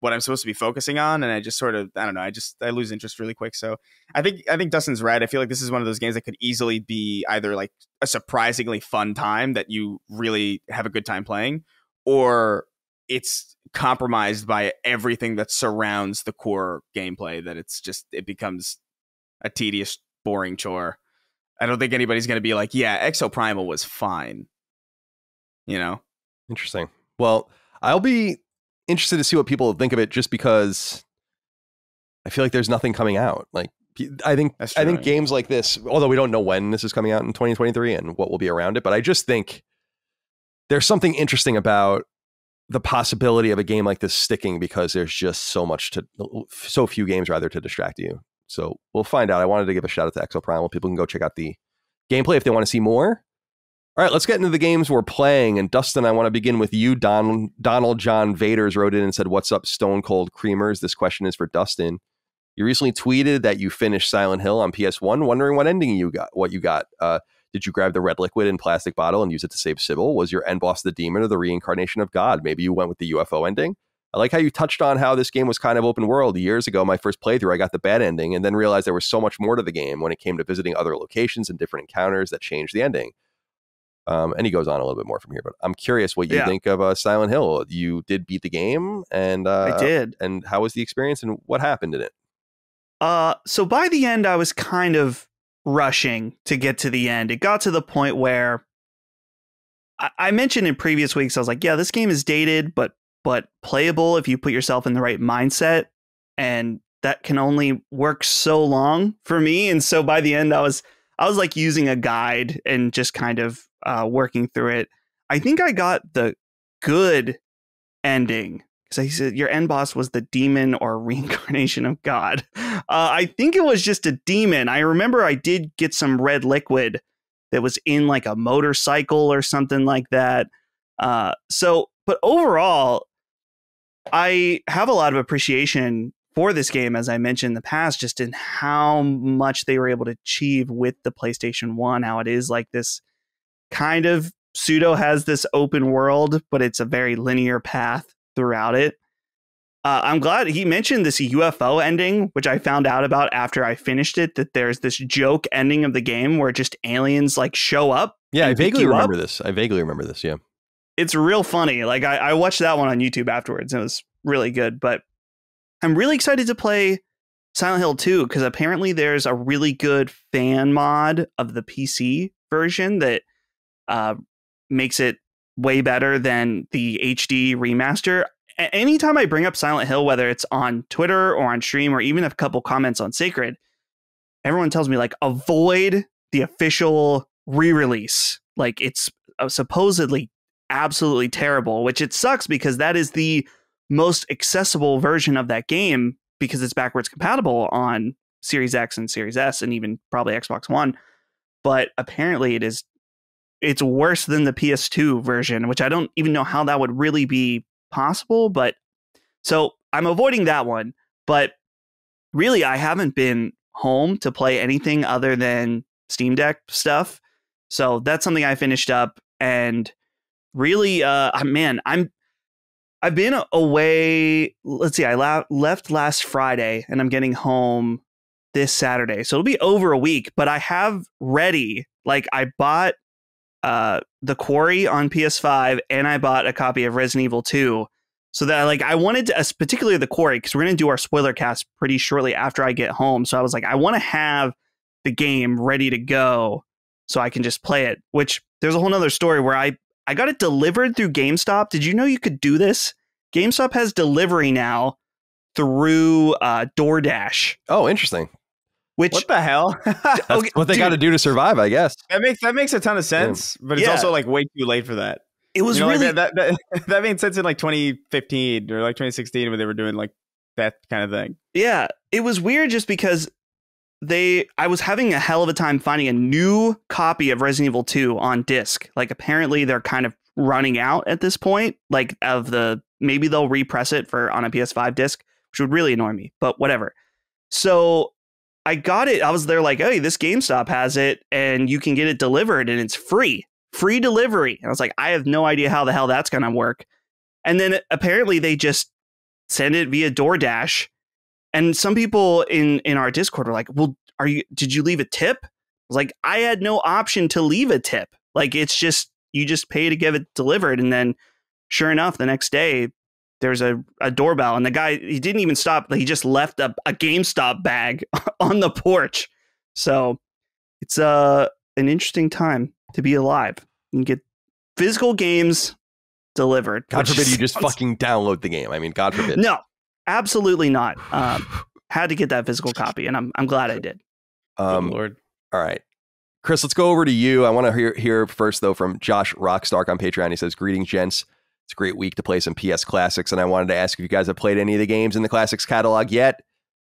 S2: what I'm supposed to be focusing on, and I just sort of, I don't know, I lose interest really quick. So I think Dustin's right. I feel like this is one of those games that could easily be either like a surprisingly fun time that you really have a good time playing, or it's compromised by everything that surrounds the core gameplay, that it becomes a tedious, boring chore. I don't think anybody's going to be like, yeah, Exoprimal was fine. You know?
S1: Interesting. Well, I'll be interested to see what people think of it, just because I feel like there's nothing coming out. Like, I think games like this, although we don't know when this is coming out in 2023 and what will be around it, but I just think there's something interesting about the possibility of a game like this sticking, because there's just so few games rather to distract you. So we'll find out. I wanted to give a shout out to Exoprimal. People can go check out the gameplay if they want to see more. All right, let's get into the games we're playing. And Dustin, I want to begin with you. Donald John Vaders wrote in and said, "What's up, Stone Cold Creamers?" This question is for Dustin. You recently tweeted that you finished Silent Hill on PS1. Wondering what ending you got. Did you grab the red liquid in plastic bottle and use it to save Sybil? Was your end boss the demon or the reincarnation of God? Maybe you went with the UFO ending. I like how you touched on how this game was kind of open world. Years ago, my first playthrough, I got the bad ending and then realized there was so much more to the game when it came to visiting other locations and different encounters that changed the ending. And he goes on a little bit more from here, but I'm curious what you think of Silent Hill. You did beat the game, and
S3: I did.
S1: And how was the experience, and what happened in it?
S3: So by the end, I was kind of rushing to get to the end. It got to the point where I mentioned in previous weeks, I was like, yeah, this game is dated, but playable if you put yourself in the right mindset, and that can only work so long for me. And so by the end, I was like using a guide and just kind of working through it. I think I got the good ending, because he said your end boss was the demon or reincarnation of God. I think it was just a demon. I remember I did get some red liquid that was in like a motorcycle or something like that. But overall, I have a lot of appreciation for this game, as I mentioned in the past, just in how much they were able to achieve with the PlayStation 1, how it is like this kind of pseudo has this open world, but it's a very linear path throughout it. I'm glad he mentioned this UFO ending, which I found out about after I finished it, that there's this joke ending of the game where just aliens like show up.
S1: Yeah, I vaguely remember this. Yeah.
S3: It's real funny. Like I watched that one on YouTube afterwards, and it was really good. But I'm really excited to play Silent Hill 2, because apparently there's a really good fan mod of the PC version that makes it way better than the HD remaster. Anytime I bring up Silent Hill, whether it's on Twitter or on stream or even a couple comments on Sacred, everyone tells me like, avoid the official re-release. Like, it's supposedly absolutely terrible, which it sucks, because that is the most accessible version of that game, because it's backwards compatible on Series X and Series S and even probably Xbox One. But apparently it's worse than the PS2 version, which I don't even know how that would really be possible. But so I'm avoiding that one. But really, I haven't been home to play anything other than Steam Deck stuff. So that's something I finished up. And really, I've been away. Let's see, I left last Friday and I'm getting home this Saturday. So it'll be over a week, but I have ready, like I bought The Quarry on PS5 and I bought a copy of Resident Evil 2. So that like I wanted to, particularly The Quarry, because we're going to do our spoiler cast pretty shortly after I get home. So I was like, I want to have the game ready to go so I can just play it, which there's a whole nother story where I got it delivered through GameStop. Did you know you could do this? GameStop has delivery now through DoorDash.
S1: Oh, interesting.
S2: What the hell?
S1: That's what they got to do to survive, I guess.
S2: That makes a ton of sense, but it's also like way too late for that.
S3: It was really
S2: like that made sense in like 2015 or like 2016 when they were doing like that kind of thing.
S3: Yeah, it was weird just because I was having a hell of a time finding a new copy of Resident Evil 2 on disc. Like apparently they're kind of running out at this point, like maybe they'll repress it on a PS5 disc, which would really annoy me, but whatever. So I got it. I was there like, hey, this GameStop has it and you can get it delivered and it's free delivery. And I was like, I have no idea how the hell that's going to work. And then apparently they just send it via DoorDash. And some people in our Discord were like, well, did you leave a tip? I was like, I had no option to leave a tip. Like, it's just, you just pay to get it delivered. And then sure enough, the next day there's a doorbell, and the guy, he didn't even stop. He just left a GameStop bag on the porch. So it's an interesting time to be alive. You can get physical games delivered.
S1: God forbid you just fucking download the game. I mean, God forbid.
S3: No, absolutely not. Had to get that physical copy, and I'm glad I did.
S2: Lord.
S1: All right, Chris, let's go over to you. I want to hear first, though, from Josh Rockstark on Patreon. He says, greetings, gents. It's a great week to play some PS Classics, and I wanted to ask if you guys have played any of the games in the Classics catalog yet.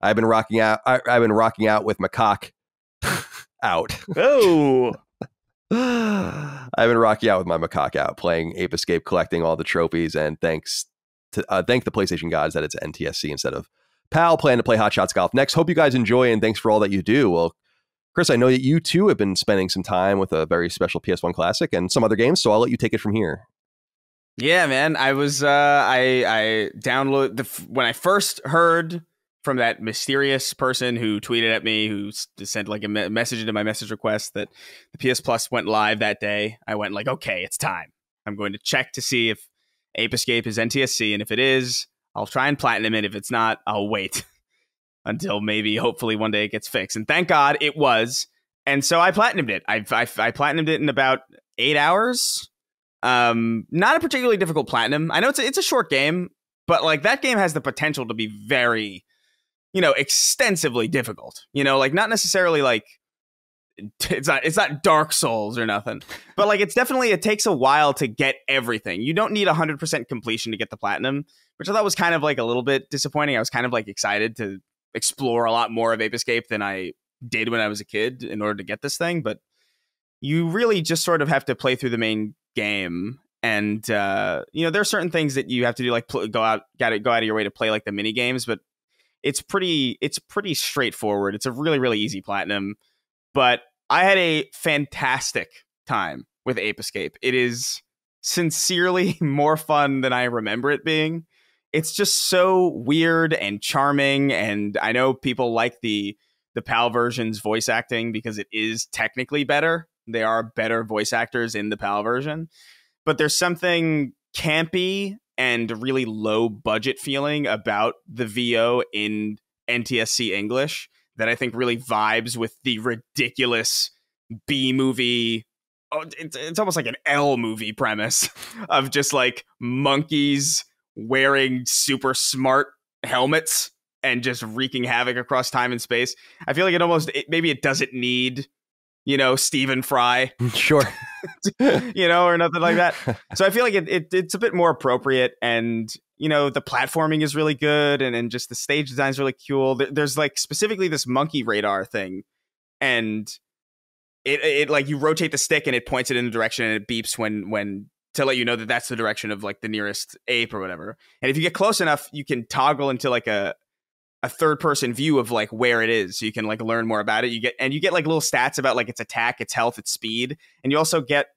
S1: I've been rocking out with my cock out.
S3: Oh.
S1: I've been rocking out with my macaque out, playing Ape Escape, collecting all the trophies, and thank the PlayStation gods that it's NTSC instead of PAL. Plan to play Hot Shots Golf next. Hope you guys enjoy, and thanks for all that you do. Well, Chris, I know that you too have been spending some time with a very special PS1 Classic and some other games, so I'll let you take it from here.
S2: Yeah, man. I was I downloaded when I first heard from that mysterious person who tweeted at me, who sent like a message into my message request that the PS Plus went live that day. I went like, okay, it's time. I'm going to check to see if Ape Escape is NTSC, and if it is, I'll try and platinum it. If it's not, I'll wait until maybe, hopefully, one day it gets fixed. And thank God it was. And so I platinumed it. I platinumed it in about 8 hours. Not a particularly difficult platinum. I know it's a short game, but like that game has the potential to be very, extensively difficult. Like not necessarily like it's not Dark Souls or nothing, but like it takes a while to get everything. You don't need 100% completion to get the platinum, which I thought was kind of like a little bit disappointing. I was kind of like excited to explore a lot more of Ape Escape than I did when I was a kid in order to get this thing, but you really just sort of have to play through the main game. And there are certain things that you have to do, like go out of your way to play like the mini games, but it's pretty straightforward. It's a really, really easy platinum, but I had a fantastic time with Ape Escape. It is sincerely more fun than I remember it being. It's just so weird and charming, and I know people like the PAL version's voice acting because it is technically better. They are better voice actors in the PAL version, but there's something campy and really low budget feeling about the VO in NTSC English that I think really vibes with the ridiculous B movie. Oh, it's almost like an L movie premise of just like monkeys wearing super smart helmets and just wreaking havoc across time and space. I feel like maybe it doesn't need, Stephen Fry.
S1: Sure.
S2: Or nothing like that. So I feel like it's a bit more appropriate, and the platforming is really good, and just the stage design is really cool. There's like specifically this monkey radar thing, and it like you rotate the stick and it points it in the direction, and it beeps when to let you know that that's the direction of like the nearest ape or whatever. And if you get close enough, you can toggle into like a third person view of like where it is, so you can like learn more about it. You get like little stats about like its attack, its health, its speed, and you also get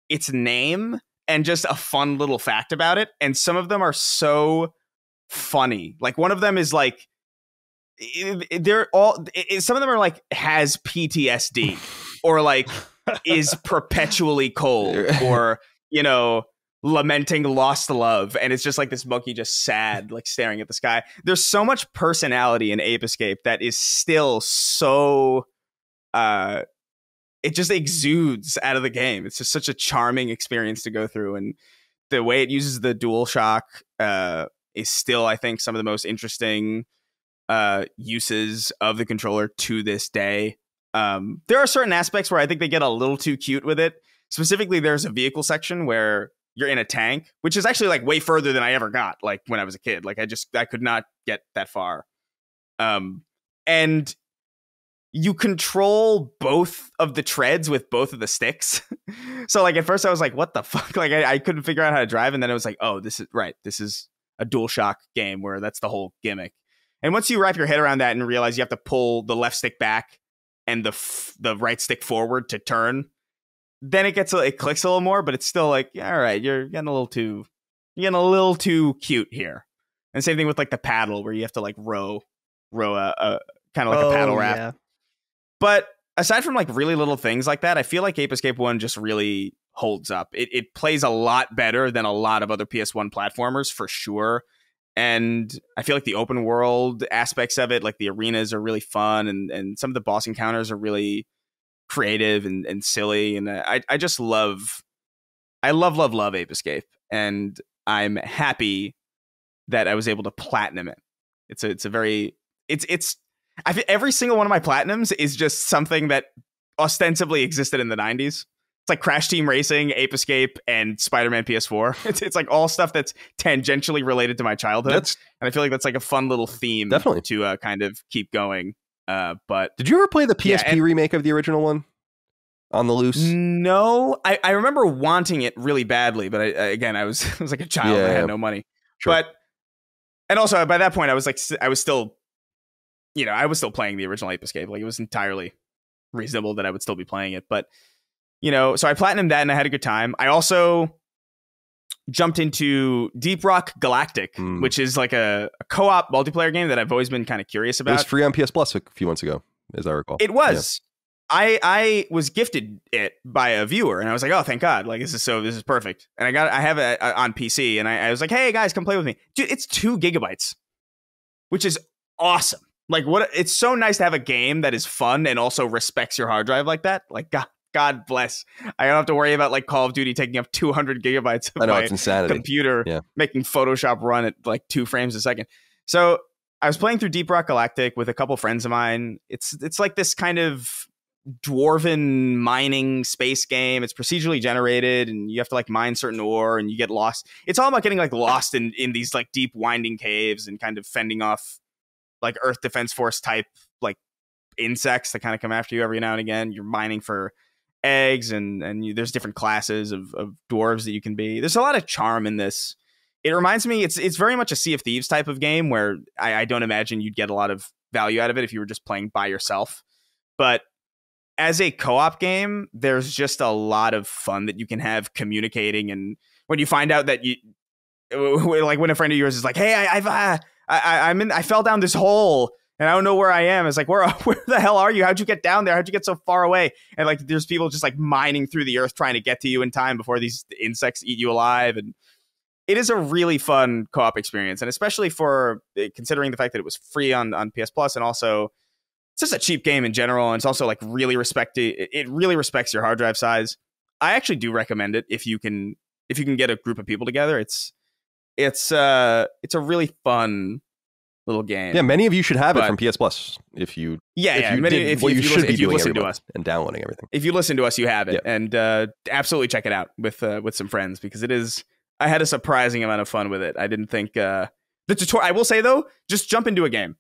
S2: its name and just a fun little fact about it. And some of them are so funny. Like one of them is like some of them are like has PTSD or like is perpetually cold or lamenting lost love, and it's just like this monkey just sad, like staring at the sky. There's so much personality in Ape Escape that is still so it just exudes out of the game. It's just such a charming experience to go through, and the way it uses the DualShock is still, I think, some of the most interesting uses of the controller to this day. There are certain aspects where I think they get a little too cute with it. Specifically, there's a vehicle section where you're in a tank, which is actually like way further than I ever got, like when I was a kid. Like I could not get that far. And you control both of the treads with both of the sticks. So like at first I was like, what the fuck? Like I couldn't figure out how to drive. And then it was like, oh, this is a DualShock game where that's the whole gimmick. And once you wrap your head around that and realize you have to pull the left stick back and the right stick forward to turn, then it clicks a little more, but it's still like, yeah, all right, you're getting a little too cute here. And same thing with like the paddle, where you have to like row a kind of like a paddle raft.
S3: Yeah.
S2: But aside from like really little things like that, I feel like Ape Escape 1 just really holds up. It plays a lot better than a lot of other PS1 platformers for sure. And I feel like the open world aspects of it, like the arenas are really fun, and some of the boss encounters are really creative and silly. And I just love Ape Escape. And I'm happy that I was able to platinum it. I feel every single one of my platinums is just something that ostensibly existed in the 90s. It's like Crash Team Racing, Ape Escape, and Spider-Man PS4. It's like all stuff that's tangentially related to my childhood. And I feel like that's like a fun little theme
S1: Definitely.
S2: To kind of keep going. But
S1: did you ever play the PSP remake of the original one? On the loose?
S2: No. I remember wanting it really badly, but I was like a child. I had no money. Sure. And also by that point, I was still playing the original Ape Escape. Like it was entirely reasonable that I would still be playing it. But, so I platinumed that and I had a good time. I also jumped into Deep Rock Galactic, which is like a co-op multiplayer game that I've always been kind of curious about.
S1: It was free on PS Plus a few months ago, as I recall.
S2: It was. Yeah. I was gifted it by a viewer and I was like, oh, thank God. Like, this is perfect. And I have it on PC and I was like, hey guys, come play with me. Dude, it's 2 gigabytes, which is awesome. Like it's so nice to have a game that is fun and also respects your hard drive like that. Like God bless. I don't have to worry about like Call of Duty taking up 200 gigabytes of my
S1: it's insanity.
S2: Computer, making Photoshop run at like 2 frames a second. So I was playing through Deep Rock Galactic with a couple friends of mine. It's like this kind of dwarven mining space game. It's procedurally generated and you have to like mine certain ore and you get lost. It's all about getting like lost in these like deep winding caves and kind of fending off like Earth Defense Force type like insects that kind of come after you every now and again. You're mining for eggs and there's different classes of dwarves that you can be. There's a lot of charm in this. It reminds me, it's very much a Sea of Thieves type of game where I don't imagine you'd get a lot of value out of it if you were just playing by yourself. But as a co-op game, there's just a lot of fun that you can have communicating. And when you find out that like when a friend of yours is like, hey, I fell down this hole and I don't know where I am. It's like, where the hell are you? How'd you get down there? How'd you get so far away? And like, there's people just like mining through the earth trying to get to you in time before these insects eat you alive. And it is a really fun co-op experience. And especially for considering the fact that it was free on PS Plus, and also it's just a cheap game in general. And it's also like really it really respects your hard drive size. I actually do recommend it if you can get a group of people together. It's a really fun little game.
S1: Yeah, many of you should have it from PS Plus if you
S2: if you listen to us
S1: and downloading everything.
S2: If you listen to us, you have it, and absolutely check it out with some friends because it is. I had a surprising amount of fun with it. I didn't think the tutorial. I will say though, just jump into a game.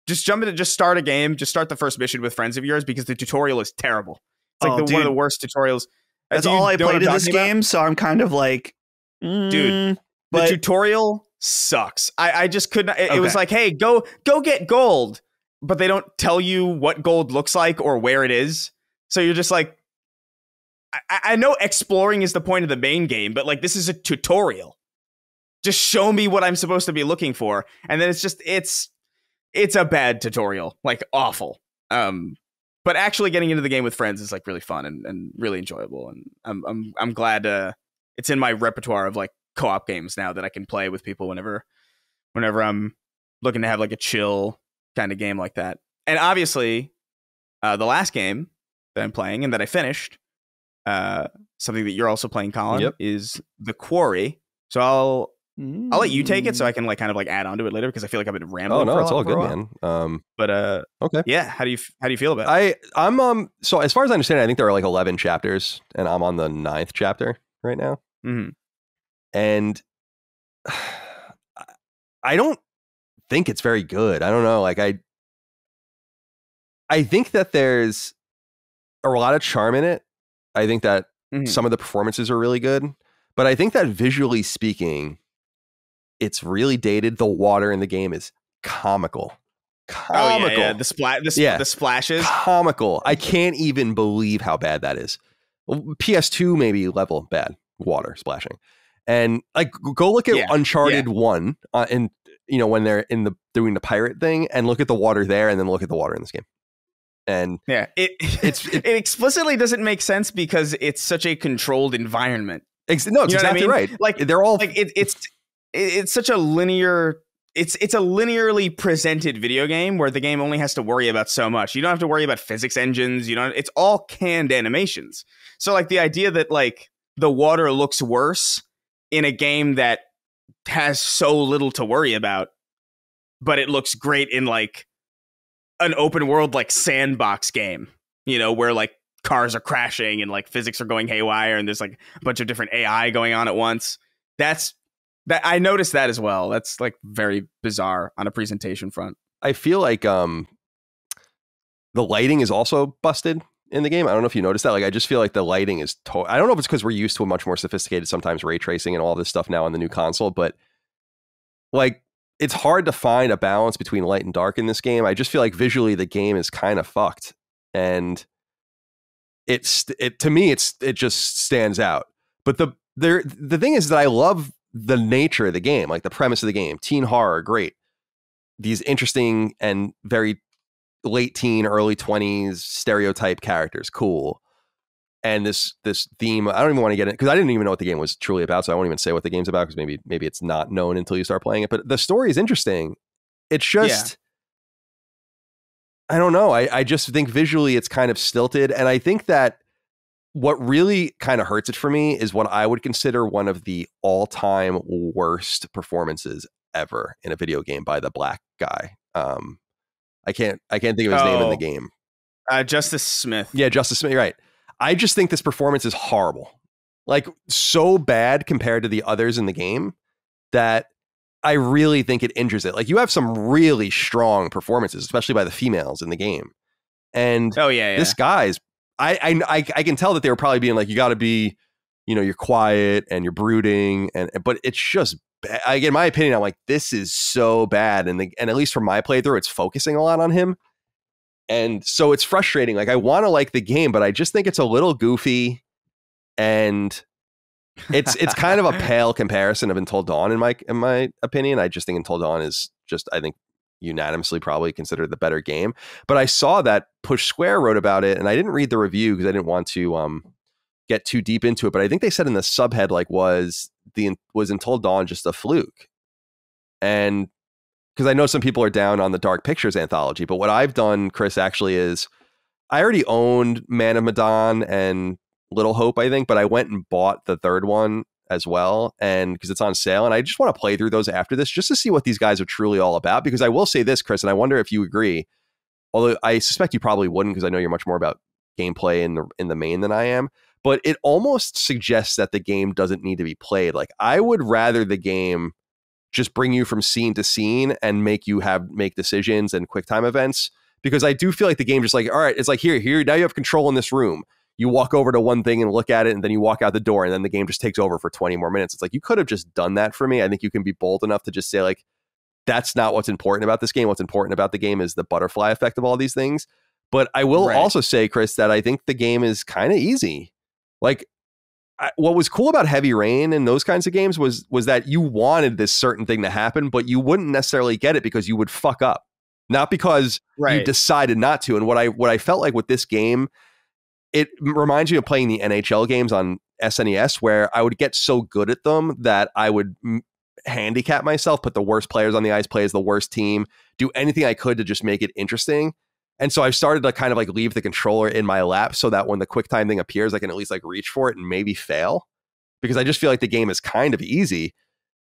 S2: Just start a game. Just start the first mission with friends of yours because the tutorial is terrible. It's like one of the worst tutorials.
S3: That's all I played in this game, so I'm kind of like,
S2: dude. The tutorial sucks. I just could not. It was like, hey, go get gold, but they don't tell you what gold looks like or where it is. So you're just like, I know exploring is the point of the main game, but like this is a tutorial. Just show me what I'm supposed to be looking for, and then it's a bad tutorial, like awful. But actually getting into the game with friends is like really fun and really enjoyable, and I'm glad it's in my repertoire of like co-op games now that I can play with people whenever I'm looking to have like a chill kind of game like that. And obviously, the last game that I'm playing and that I finished, something that you're also playing, Colin, is The Quarry. So I'll let you take it so I can like kind of like add on to it later because I feel like I've been rambling.
S1: Oh no, it's all good, man.
S2: But
S1: okay,
S2: yeah. How do you feel about it?
S1: I'm so as far as I understand, I think there are like 11 chapters, and I'm on the 9th chapter right now.
S2: Mm-hmm.
S1: And I don't think it's very good. I don't know. Like I think that there's a lot of charm in it. I think that some of the performances are really good, but I think that visually speaking, it's really dated. The water in the game is comical.
S2: Oh, yeah. The splashes.
S1: Comical. I can't even believe how bad that is. PS2 maybe level bad water splashing. And like go look at Uncharted 1 and when they're doing the pirate thing, and look at the water there, and then look at the water in this game. And
S2: yeah, it explicitly doesn't make sense because it's such a controlled environment.
S1: No, it's exactly right.
S2: Like
S1: they're all
S2: like it's such a linear. It's a linearly presented video game where the game only has to worry about so much. You don't have to worry about physics engines. It's all canned animations. So like the idea that like the water looks worse in a game that has so little to worry about, but it looks great in like an open world like sandbox game, where like cars are crashing and like physics are going haywire and there's like a bunch of different AI going on at once. That I noticed that as well. That's like very bizarre on a presentation front.
S1: I feel like the lighting is also busted in the game. I don't know if you noticed that. Like, I just feel like the lighting is I don't know if it's because we're used to a much more sophisticated, sometimes ray tracing and all this stuff now on the new console, but like it's hard to find a balance between light and dark in this game. I just feel like visually the game is kind of fucked, and to me it just stands out. But the thing is that I love the nature of the game, like the premise of the game, teen horror, great. These interesting and very late teen, early 20s stereotype characters, cool. And this theme, I don't even want to get in because I didn't even know what the game was truly about, so I won't even say what the game's about because maybe it's not known until you start playing it. But the story is interesting. It's just, I don't know. I just think visually it's kind of stilted, and I think that what really kind of hurts it for me is what I would consider one of the all-time worst performances ever in a video game by the black guy. I can't think of his name in the game.
S2: Justice Smith.
S1: Yeah, Justice Smith. You're right. I just think this performance is horrible. Like so bad compared to the others in the game that I really think it injures it. Like you have some really strong performances, especially by the females in the game. And this guy's I can tell that they were probably being like, you got to be, you're quiet and you're brooding, but it's just, again, my opinion, I'm like, this is so bad, and at least from my playthrough, it's focusing a lot on him, and so it's frustrating. Like I want to like the game, but I just think it's a little goofy, and it's kind of a pale comparison of Until Dawn in my opinion. I just think Until Dawn is just, I think, unanimously probably considered the better game. But I saw that Push Square wrote about it, and I didn't read the review because I didn't want to get too deep into it. But I think they said in the subhead, like, was Until Dawn just a fluke? And because I know some people are down on the Dark Pictures anthology, but what I've done, Chris, actually is I already owned Man of Medan and Little Hope, I think, but I went and bought the third one as well, and because it's on sale, and I just want to play through those after this just to see what these guys are truly all about. Because I will say this, Chris, and I wonder if you agree, although I suspect you probably wouldn't because I know you're much more about gameplay in the main than I am, but it almost suggests that the game doesn't need to be played. Like I would rather the game just bring you from scene to scene and make you make decisions and quick time events, because I do feel like the game just like, all right, it's like here now you have control in this room. You walk over to one thing and look at it, and then you walk out the door, and then the game just takes over for 20 more minutes. It's like, you could have just done that for me. I think you can be bold enough to just say, like, that's not what's important about this game. What's important about the game is the butterfly effect of all these things. But I will also say, Chris, that I think the game is kind of easy. Like, what was cool about Heavy Rain and those kinds of games was that you wanted this certain thing to happen, but you wouldn't necessarily get it because you would fuck up. Not because you decided not to. And what I felt like with this game, it reminds me of playing the NHL games on SNES, where I would get so good at them that I would handicap myself, put the worst players on the ice, play as the worst team, do anything I could to just make it interesting. And so I've started to kind of like leave the controller in my lap so that when the quick time thing appears, I can at least like reach for it and maybe fail, because I just feel like the game is kind of easy.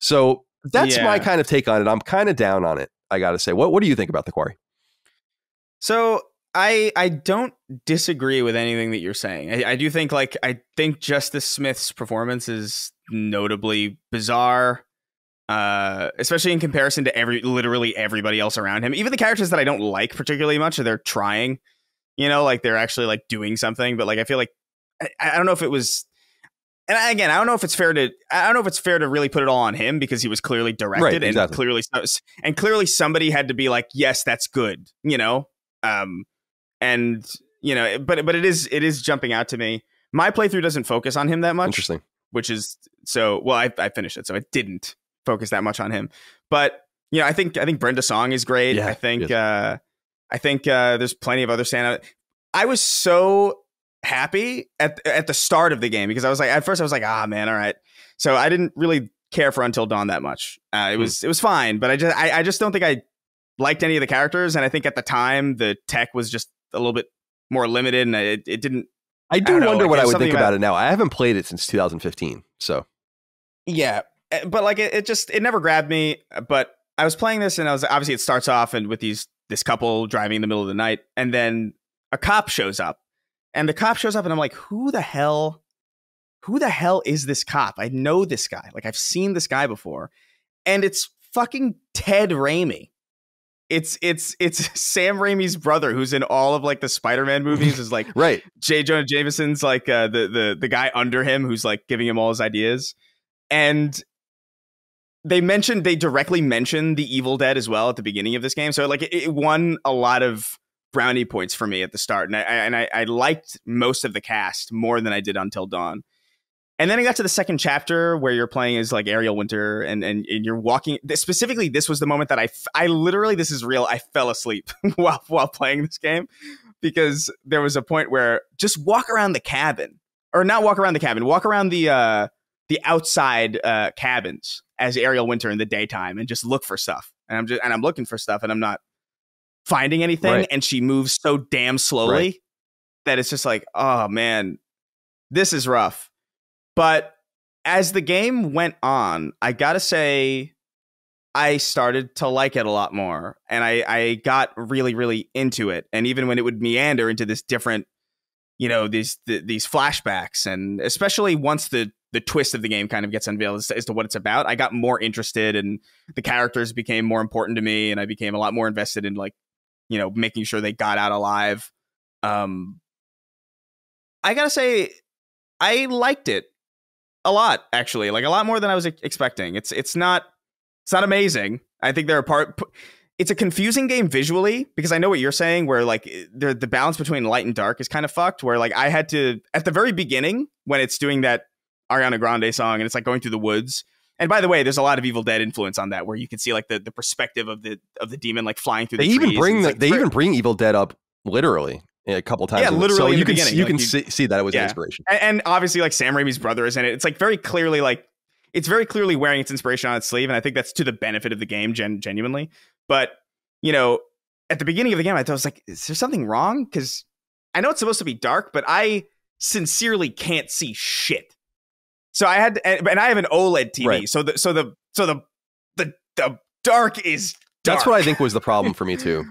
S1: So that's my kind of take on it. I'm kind of down on it, I got to say. What do you think about The Quarry?
S2: So I don't disagree with anything that you're saying. I do think I think Justice Smith's performance is notably bizarre, especially in comparison to literally everybody else around him. Even the characters that I don't like particularly much, they're trying, like they're actually like doing something. But like I feel like I don't know if it was, and again, I don't know if it's fair to really put it all on him, because he was clearly directed, and clearly somebody had to be like, yes, that's good, and but it is jumping out to me. My playthrough doesn't focus on him that much. Interesting. Which is I finished it, so it didn't focus that much on him. But I think Brenda Song is great.
S1: Yeah,
S2: I think there's plenty of other standout. I was so happy at the start of the game because I was like, at first I was like, man, all right. So I didn't really care for Until Dawn that much. It was fine, but I just don't think I liked any of the characters, and I think at the time the tech was just a little bit more limited, and it didn't.
S1: I do wonder what I would think about it now. I haven't played it since 2015, so
S2: yeah, but like it never grabbed me. But I was playing this, and obviously it starts off and with this couple driving in the middle of the night, and then a cop shows up, and I'm like, who the hell is this cop? I know this guy. Like, I've seen this guy before, and it's fucking Ted Raimi. It's Sam Raimi's brother, who's in all of like the Spider-Man movies, is like
S1: right.
S2: J. Jonah Jameson's like the guy under him who's like giving him all his ideas, and they directly mentioned the Evil Dead as well at the beginning of this game, so like it won a lot of brownie points for me at the start, and I liked most of the cast more than I did Until Dawn. And then I got to the second chapter where you're playing as like Ariel Winter and you're walking. Specifically, this was the moment that I literally, this is real, I fell asleep while playing this game, because there was a point where just walk around the cabin, or not walk around the cabin, walk around the outside cabins as Ariel Winter in the daytime and just look for stuff. And I'm looking for stuff and I'm not finding anything. Right. And she moves so damn slowly that it's just like, oh man, this is rough. But as the game went on, I gotta say, I started to like it a lot more, and I got really, really into it. And even when it would meander into this different, these flashbacks, and especially once the twist of the game kind of gets unveiled as to what it's about, I got more interested, and the characters became more important to me, and I became a lot more invested in like, making sure they got out alive. I gotta say, I liked it a lot, actually, like a lot more than I was expecting. It's not amazing. I think there are it's a confusing game visually, because I know what you're saying, where like the balance between light and dark is kind of fucked, where like I had to, at the very beginning when it's doing that Ariana Grande song and it's like going through the woods. And by the way, there's a lot of Evil Dead influence on that, where you can see like the perspective of the demon like flying through the trees.
S1: Even bring Evil Dead up literally a couple times.
S2: Yeah, literally.
S1: So
S2: you
S1: can see that it was an inspiration.
S2: And obviously, like Sam Raimi's brother is in it. It's like very clearly wearing its inspiration on its sleeve, and I think that's to the benefit of the game, genuinely. But at the beginning of the game, I was like, is there something wrong? Because I know it's supposed to be dark, but I sincerely can't see shit. So I had, and I have an OLED TV, right. So the dark is dark.
S1: That's what I think was the problem for me too.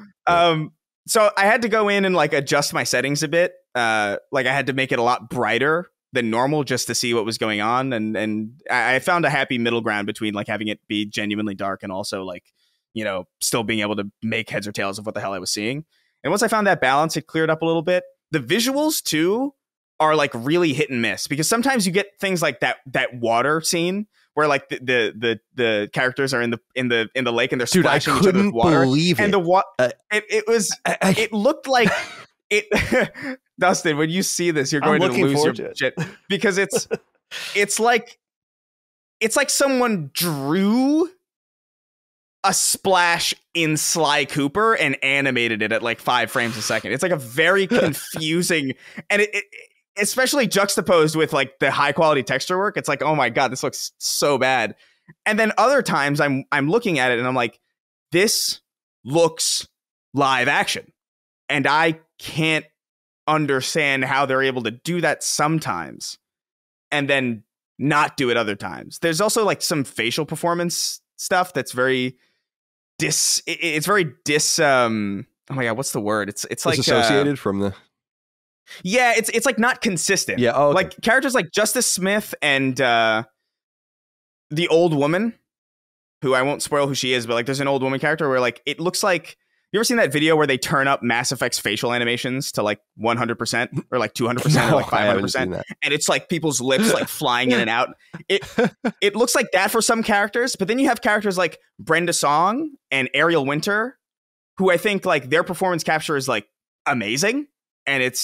S2: So I had to go in and like adjust my settings a bit. Like I had to make it a lot brighter than normal just to see what was going on. And I found a happy middle ground between like having it be genuinely dark and also like, still being able to make heads or tails of what the hell I was seeing. And once I found that balance, it cleared up a little bit. The visuals too are like really hit and miss, because sometimes you get things like that water scene where like the characters are in the lake and they're splashing each other with water.
S1: Believe
S2: and
S1: it.
S2: It looked like it. Dustin, when you see this, you're going to lose your shit, because it's like someone drew a splash in Sly Cooper and animated it at like 5 frames a second. It's like a very confusing, and it especially juxtaposed with like the high quality texture work. It's like, oh my God, this looks so bad. And then other times I'm looking at it and I'm like, this looks live action. And I can't understand how they're able to do that sometimes and then not do it other times. There's also like some facial performance stuff that's very oh my God, what's the word? It's like
S1: associated from the.
S2: Yeah, it's like not consistent.
S1: Yeah, okay.
S2: Like characters like Justice Smith and the old woman, who I won't spoil who she is, but like there's an old woman character where like it looks like, you ever seen that video where they turn up Mass Effect's facial animations to like 100% or like 200% or like 500%, and it's like people's lips like flying in and out. It looks like that for some characters, but then you have characters like Brenda Song and Ariel Winter, who I think like their performance capture is like amazing, and it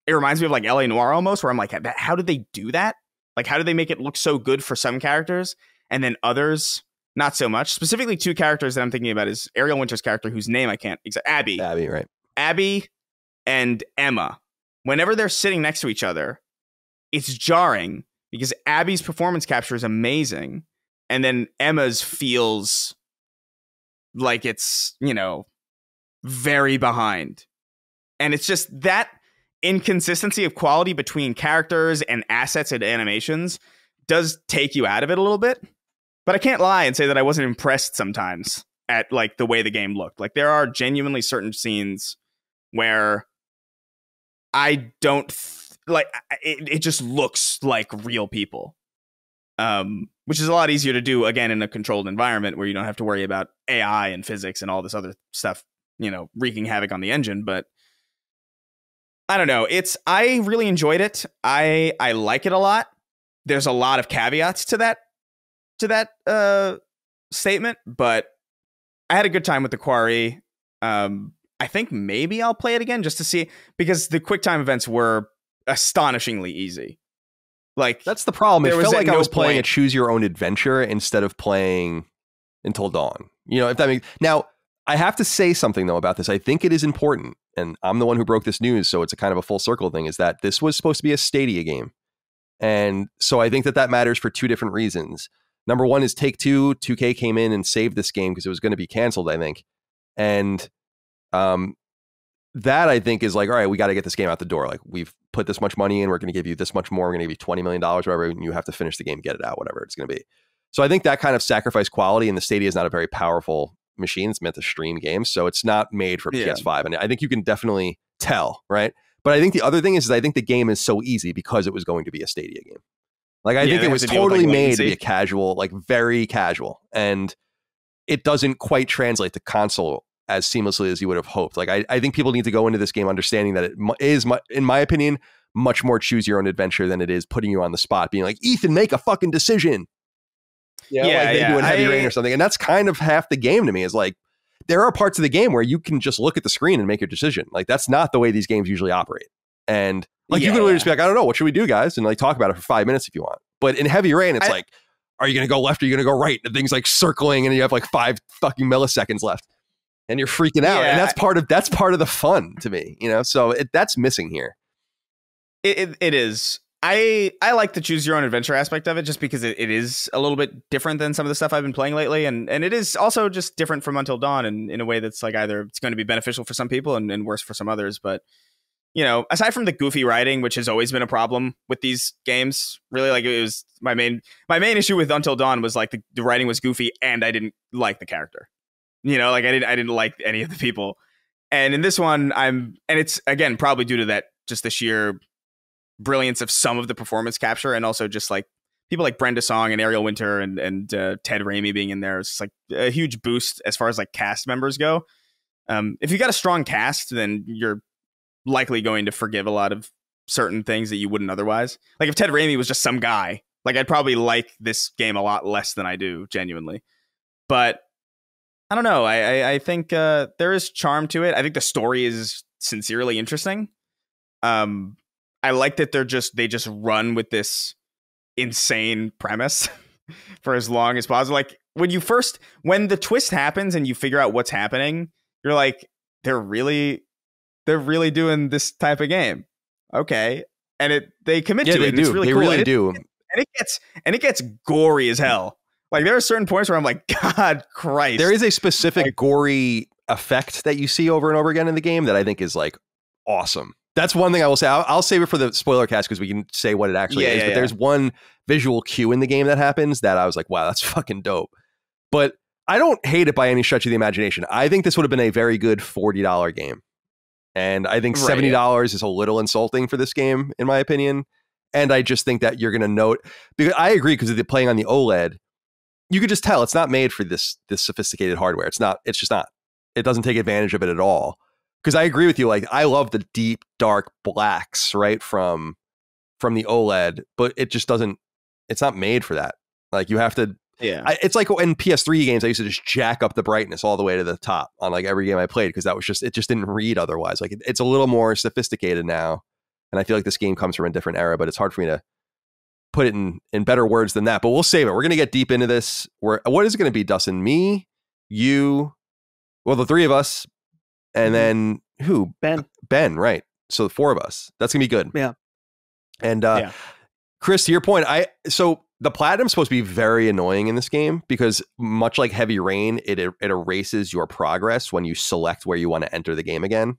S2: reminds me of like LA Noire almost, where I'm like, how did they do that? Like, how did they make it look so good for some characters and then others not so much. Specifically, two characters that I'm thinking about is Ariel Winter's character, whose name I can't exactly.
S1: Abby, right?
S2: Abby and Emma. Whenever they're sitting next to each other, it's jarring because Abby's performance capture is amazing, and then Emma's feels like it's, you know, very behind. And it's just that inconsistency of quality between characters and assets and animations does take you out of it a little bit. But I can't lie and say that I wasn't impressed sometimes at like the way the game looked. Like there are genuinely certain scenes where I don't it just looks like real people. Which is a lot easier to do, again, in a controlled environment where you don't have to worry about AI and physics and all this other stuff, you know, wreaking havoc on the engine. But I don't know. I really enjoyed it. I like it a lot. There's a lot of caveats to that statement, but I had a good time with the Quarry. I think maybe I'll play it again just to see, because the QuickTime events were astonishingly easy. Like,
S1: that's the problem. It felt like I was playing a
S2: point.
S1: choose your own adventure instead of playing Until Dawn. You know, if that makes... Now, I have to say something though about this. I think it is important, and I'm the one who broke this news, so it's a kind of a full circle thing, is that this was supposed to be a Stadia game. And so I think that matters for two different reasons. Number one is Take-Two, 2K came in and saved this game because it was going to be canceled, I think. And that I think is like, all right, we got to get this game out the door. Like, we've put this much money in, we're going to give you this much more, we're going to give you $20 million, whatever, and you have to finish the game, get it out, whatever it's going to be. So I think that kind of sacrificed quality, and the Stadia is not a very powerful machine. It's meant to stream games, so it's not made for PS5. And I think you can definitely tell, right? But I think the other thing is I think the game is so easy because it was going to be a Stadia game. Like, I think it was totally made to be a casual, like very casual, and it doesn't quite translate to console as seamlessly as you would have hoped. Like, I think people need to go into this game understanding that it is, in my opinion, much more choose your own adventure than it is putting you on the spot, being like, Ethan, make a fucking decision. Like they do in Heavy Rain or something. And that's kind of half the game to me, is like, there are parts of the game where you can just look at the screen and make your decision. Like, that's not the way these games usually operate. And like, you can literally just be like, I don't know, what should we do, guys? And like, talk about it for 5 minutes if you want. But in Heavy Rain, it's like, are you going to go left or are you going to go right? And the thing's like circling and you have like 5 fucking milliseconds left and you're freaking out. And that's part of the fun to me, you know? So that's missing here.
S2: It is. I like the choose your own adventure aspect of it just because it is a little bit different than some of the stuff I've been playing lately. And it is also just different from Until Dawn in a way that's like, either it's going to be beneficial for some people and worse for some others. But, you know, aside from the goofy writing, which has always been a problem with these games, really, like, it was my main issue with Until Dawn was like the writing was goofy and I didn't like the character. You know, like I didn't like any of the people. And in this one, and it's, again, probably due to that, just the sheer brilliance of some of the performance capture, and also just like people like Brenda Song and Ariel Winter and Ted Raimi being in there. It's just like a huge boost as far as like cast members go. If you got a strong cast, then you're likely going to forgive a lot of certain things that you wouldn't otherwise. Like if Ted Raimi was just some guy, like I'd probably like this game a lot less than I do, genuinely. But I don't know. I think there is charm to it. I think the story is sincerely interesting. I like that they just run with this insane premise for as long as possible. Like when the twist happens and you figure out what's happening, you're like, they're really doing this type of game. Okay. And they commit to it.
S1: They do.
S2: It's really
S1: they
S2: cool.
S1: really do.
S2: And it gets gory as hell. Like there are certain points where I'm like, God Christ.
S1: There is a specific gory effect that you see over and over again in the game that I think is like awesome. That's one thing I will say. I'll save it for the spoiler cast because we can say what it actually is. But there's one visual cue in the game that happens that I was like, wow, that's fucking dope. But I don't hate it by any stretch of the imagination. I think this would have been a very good $40 game. And I think $70 is a little insulting for this game, in my opinion. And I just think that you're going to note, because I agree, because if you're playing on the OLED, you could just tell it's not made for this sophisticated hardware. It's just not. It doesn't take advantage of it at all. Because I agree with you. Like, I love the deep, dark blacks, right, from the OLED, but it just doesn't, it's not made for that. Like, you have to, it's like in PS3 games, I used to just jack up the brightness all the way to the top on like every game I played, because it just didn't read otherwise. Like, it's a little more sophisticated now. And I feel like this game comes from a different era, but it's hard for me to put it in better words than that, but we'll save it. We're going to get deep into this. What is it going to be, Dustin? Me, you, well, the three of us, and then who? Ben, right. So the four of us. That's going to be good.
S3: Yeah.
S1: And Chris, to your point, so the platinum's supposed to be very annoying in this game because much like Heavy Rain, it erases your progress when you select where you want to enter the game again.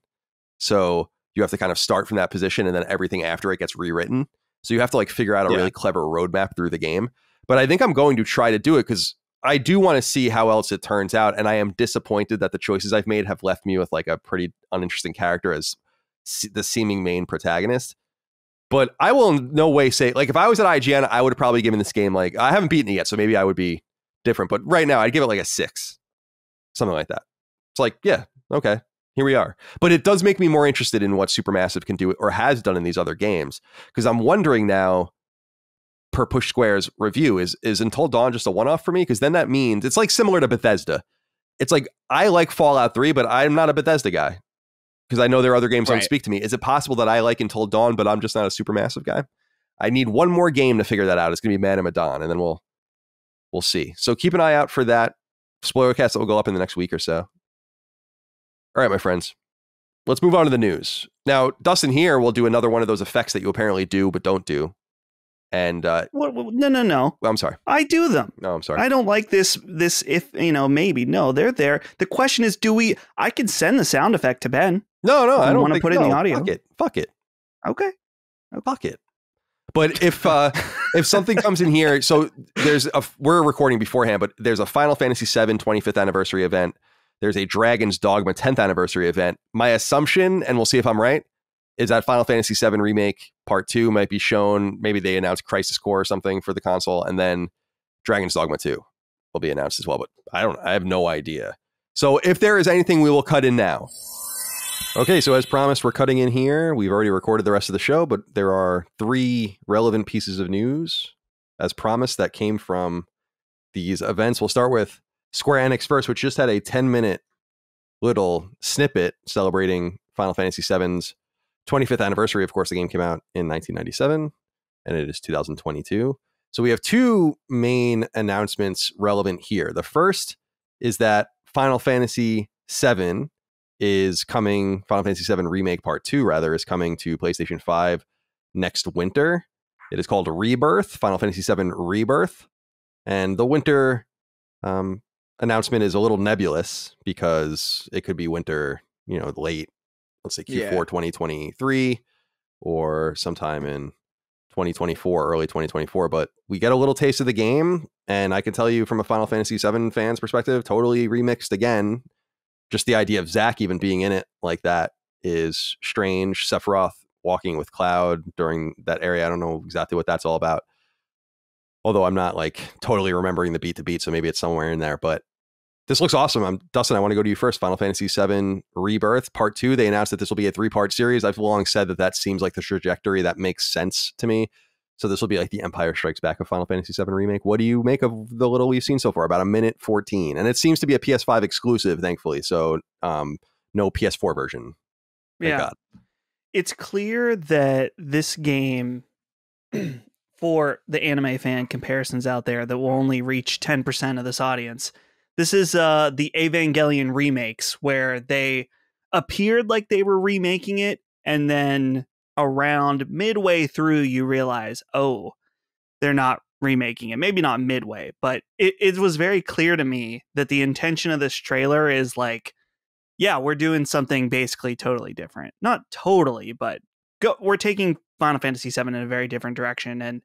S1: So you have to kind of start from that position, and then everything after it gets rewritten. So you have to like figure out a really clever roadmap through the game. But I think I'm going to try to do it because I do want to see how else it turns out. And I am disappointed that the choices I've made have left me with like a pretty uninteresting character as the seeming main protagonist. But I will in no way say, like, if I was at IGN, I would have probably given this game, like, I haven't beaten it yet, so maybe I would be different. But right now, I'd give it like a 6. Something like that. It's like, yeah, okay, here we are. But it does make me more interested in what Supermassive can do or has done in these other games. Because I'm wondering now, per Push Square's review, is Until Dawn just a one-off for me? Because then that means, it's like similar to Bethesda. It's like, I like Fallout 3, but I'm not a Bethesda guy. Because I know there are other games that don't speak to me. Is it possible that I like Until Dawn, but I'm just not a Supermassive guy? I need one more game to figure that out. It's going to be Man of Medan, and then we'll see. So keep an eye out for that spoiler cast that will go up in the next week or so. All right, my friends. Let's move on to the news. Now, Dustin here will do another one of those effects that you apparently do but don't do. And
S3: no.
S1: I'm sorry.
S3: I do them.
S1: No, I'm sorry.
S3: I don't like this if, maybe. No, they're there. The question is, I can send the sound effect to Ben.
S1: No, I don't
S3: want to put it in the audio.
S1: Fuck it.
S3: Okay.
S1: Fuck it. But if something comes in here, so we're recording beforehand, but there's a Final Fantasy VII 25th anniversary event. There's a Dragon's Dogma 10th anniversary event. My assumption, and we'll see if I'm right, is that Final Fantasy VII Remake Part 2 might be shown. Maybe they announced Crisis Core or something for the console, and then Dragon's Dogma 2 will be announced as well. But I have no idea. So if there is anything, we will cut in now. Okay, so as promised, we're cutting in here. We've already recorded the rest of the show, but there are 3 relevant pieces of news, as promised, that came from these events. We'll start with Square Enix first, which just had a 10-minute little snippet celebrating Final Fantasy VII's 25th anniversary. Of course, the game came out in 1997, and it is 2022. So we have 2 main announcements relevant here. The first is that Final Fantasy VII is coming, Final Fantasy VII Remake Part 2, rather, is coming to PlayStation 5 next winter. It is called Rebirth, Final Fantasy VII Rebirth. And the winter announcement is a little nebulous because it could be winter, late, let's say Q4 2023 or sometime in 2024, early 2024. But we get a little taste of the game, and I can tell you from a Final Fantasy VII fan's perspective, totally remixed again. Just the idea of Zack even being in it like that is strange. Sephiroth walking with Cloud during that area. I don't know exactly what that's all about. Although I'm not like totally remembering the beat to beat, so maybe it's somewhere in there. But this looks awesome. Dustin, I want to go to you first. Final Fantasy VII Rebirth Part 2. They announced that this will be a 3-part series. I've long said that seems like the trajectory that makes sense to me. So this will be like the Empire Strikes Back of Final Fantasy VII Remake. What do you make of the little we've seen so far? About 1:14. And it seems to be a PS5 exclusive, thankfully. So no PS4 version. Thank God.
S3: It's clear that this game, for the anime fan comparisons out there that will only reach 10% of this audience, this is the Evangelion remakes, where they appeared like they were remaking it, and then around midway through you realize, oh, they're not remaking it. Maybe not midway, but it was very clear to me that the intention of this trailer is like, yeah, we're doing something basically totally different. Not totally, but we're taking Final Fantasy VII in a very different direction, and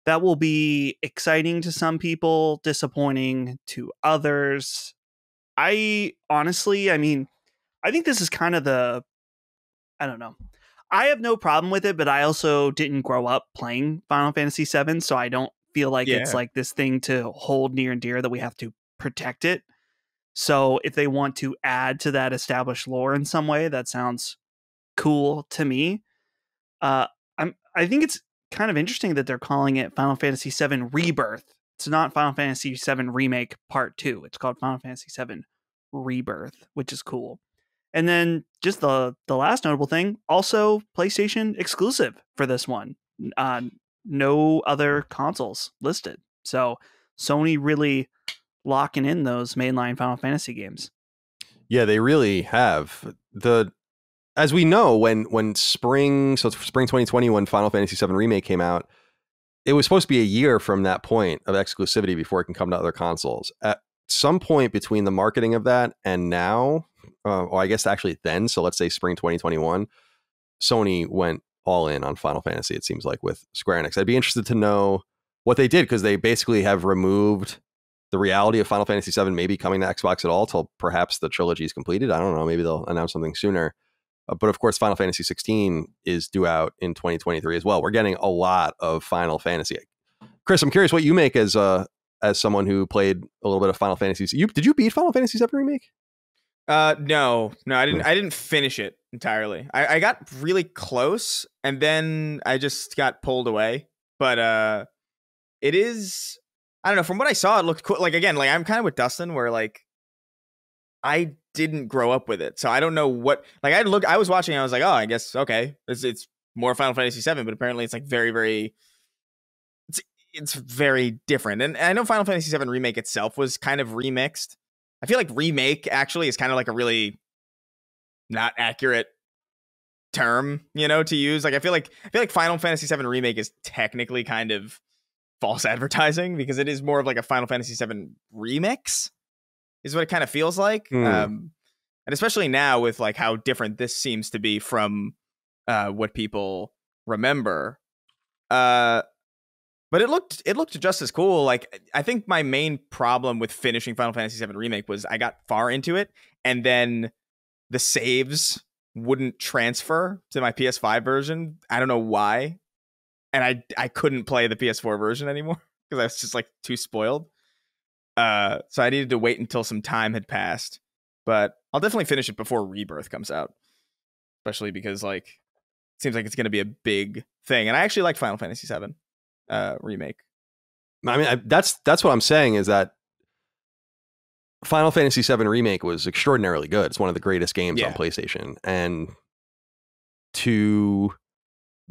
S3: that will be exciting to some people, disappointing to others. I think this is kind of I don't know. I have no problem with it, but I also didn't grow up playing Final Fantasy VII, so I don't feel like it's like this thing to hold near and dear that we have to protect it. So if they want to add to that established lore in some way, that sounds cool to me. I think it's kind of interesting that they're calling it Final Fantasy VII Rebirth. It's not Final Fantasy VII Remake Part 2. It's called Final Fantasy VII Rebirth, which is cool. And then just the last notable thing, also PlayStation exclusive for this one. no other consoles listed. So Sony really locking in those mainline Final Fantasy games.
S1: Yeah, they really have. As we know, when spring 2020, when Final Fantasy VII Remake came out, it was supposed to be a year from that point of exclusivity before it can come to other consoles. At some point between the marketing of that and now, or I guess actually then, so let's say spring 2021, Sony went all in on Final Fantasy, it seems like, with Square Enix. I'd be interested to know what they did, because they basically have removed the reality of Final Fantasy VII maybe coming to Xbox at all till perhaps the trilogy is completed. I don't know. Maybe they'll announce something sooner. But of course, Final Fantasy 16 is due out in 2023 as well. We're getting a lot of Final Fantasy. Chris, I'm curious what you make as someone who played a little bit of Final Fantasy. Did you beat Final Fantasy VII Remake?
S2: No, I didn't. I didn't finish it entirely. I got really close, and then I just got pulled away. But it is. I don't know. From what I saw, it looked cool. Like, again, like I'm kind of with Dustin, where like I didn't grow up with it, so I don't know what. Like I was watching, and I was like, oh, I guess okay, it's more Final Fantasy VII, but apparently it's like very, very. It's very different, and I know Final Fantasy VII Remake itself was kind of remixed. I feel like remake actually is kind of like a really not accurate term, to use. Like I feel like Final Fantasy VII Remake is technically kind of false advertising, because it is more of like a Final Fantasy VII remix is what it kind of feels like. And especially now with like how different this seems to be from what people remember. But it looked just as cool. Like, I think my main problem with finishing Final Fantasy VII Remake was I got far into it, and then the saves wouldn't transfer to my PS5 version. I don't know why. And I couldn't play the PS4 version anymore because I was just like too spoiled. So I needed to wait until some time had passed. But I'll definitely finish it before Rebirth comes out, especially because like it seems like it's going to be a big thing. And I actually like Final Fantasy VII Remake.
S1: I mean, that's what I'm saying, is that Final Fantasy VII Remake was extraordinarily good. It's one of the greatest games on PlayStation, and to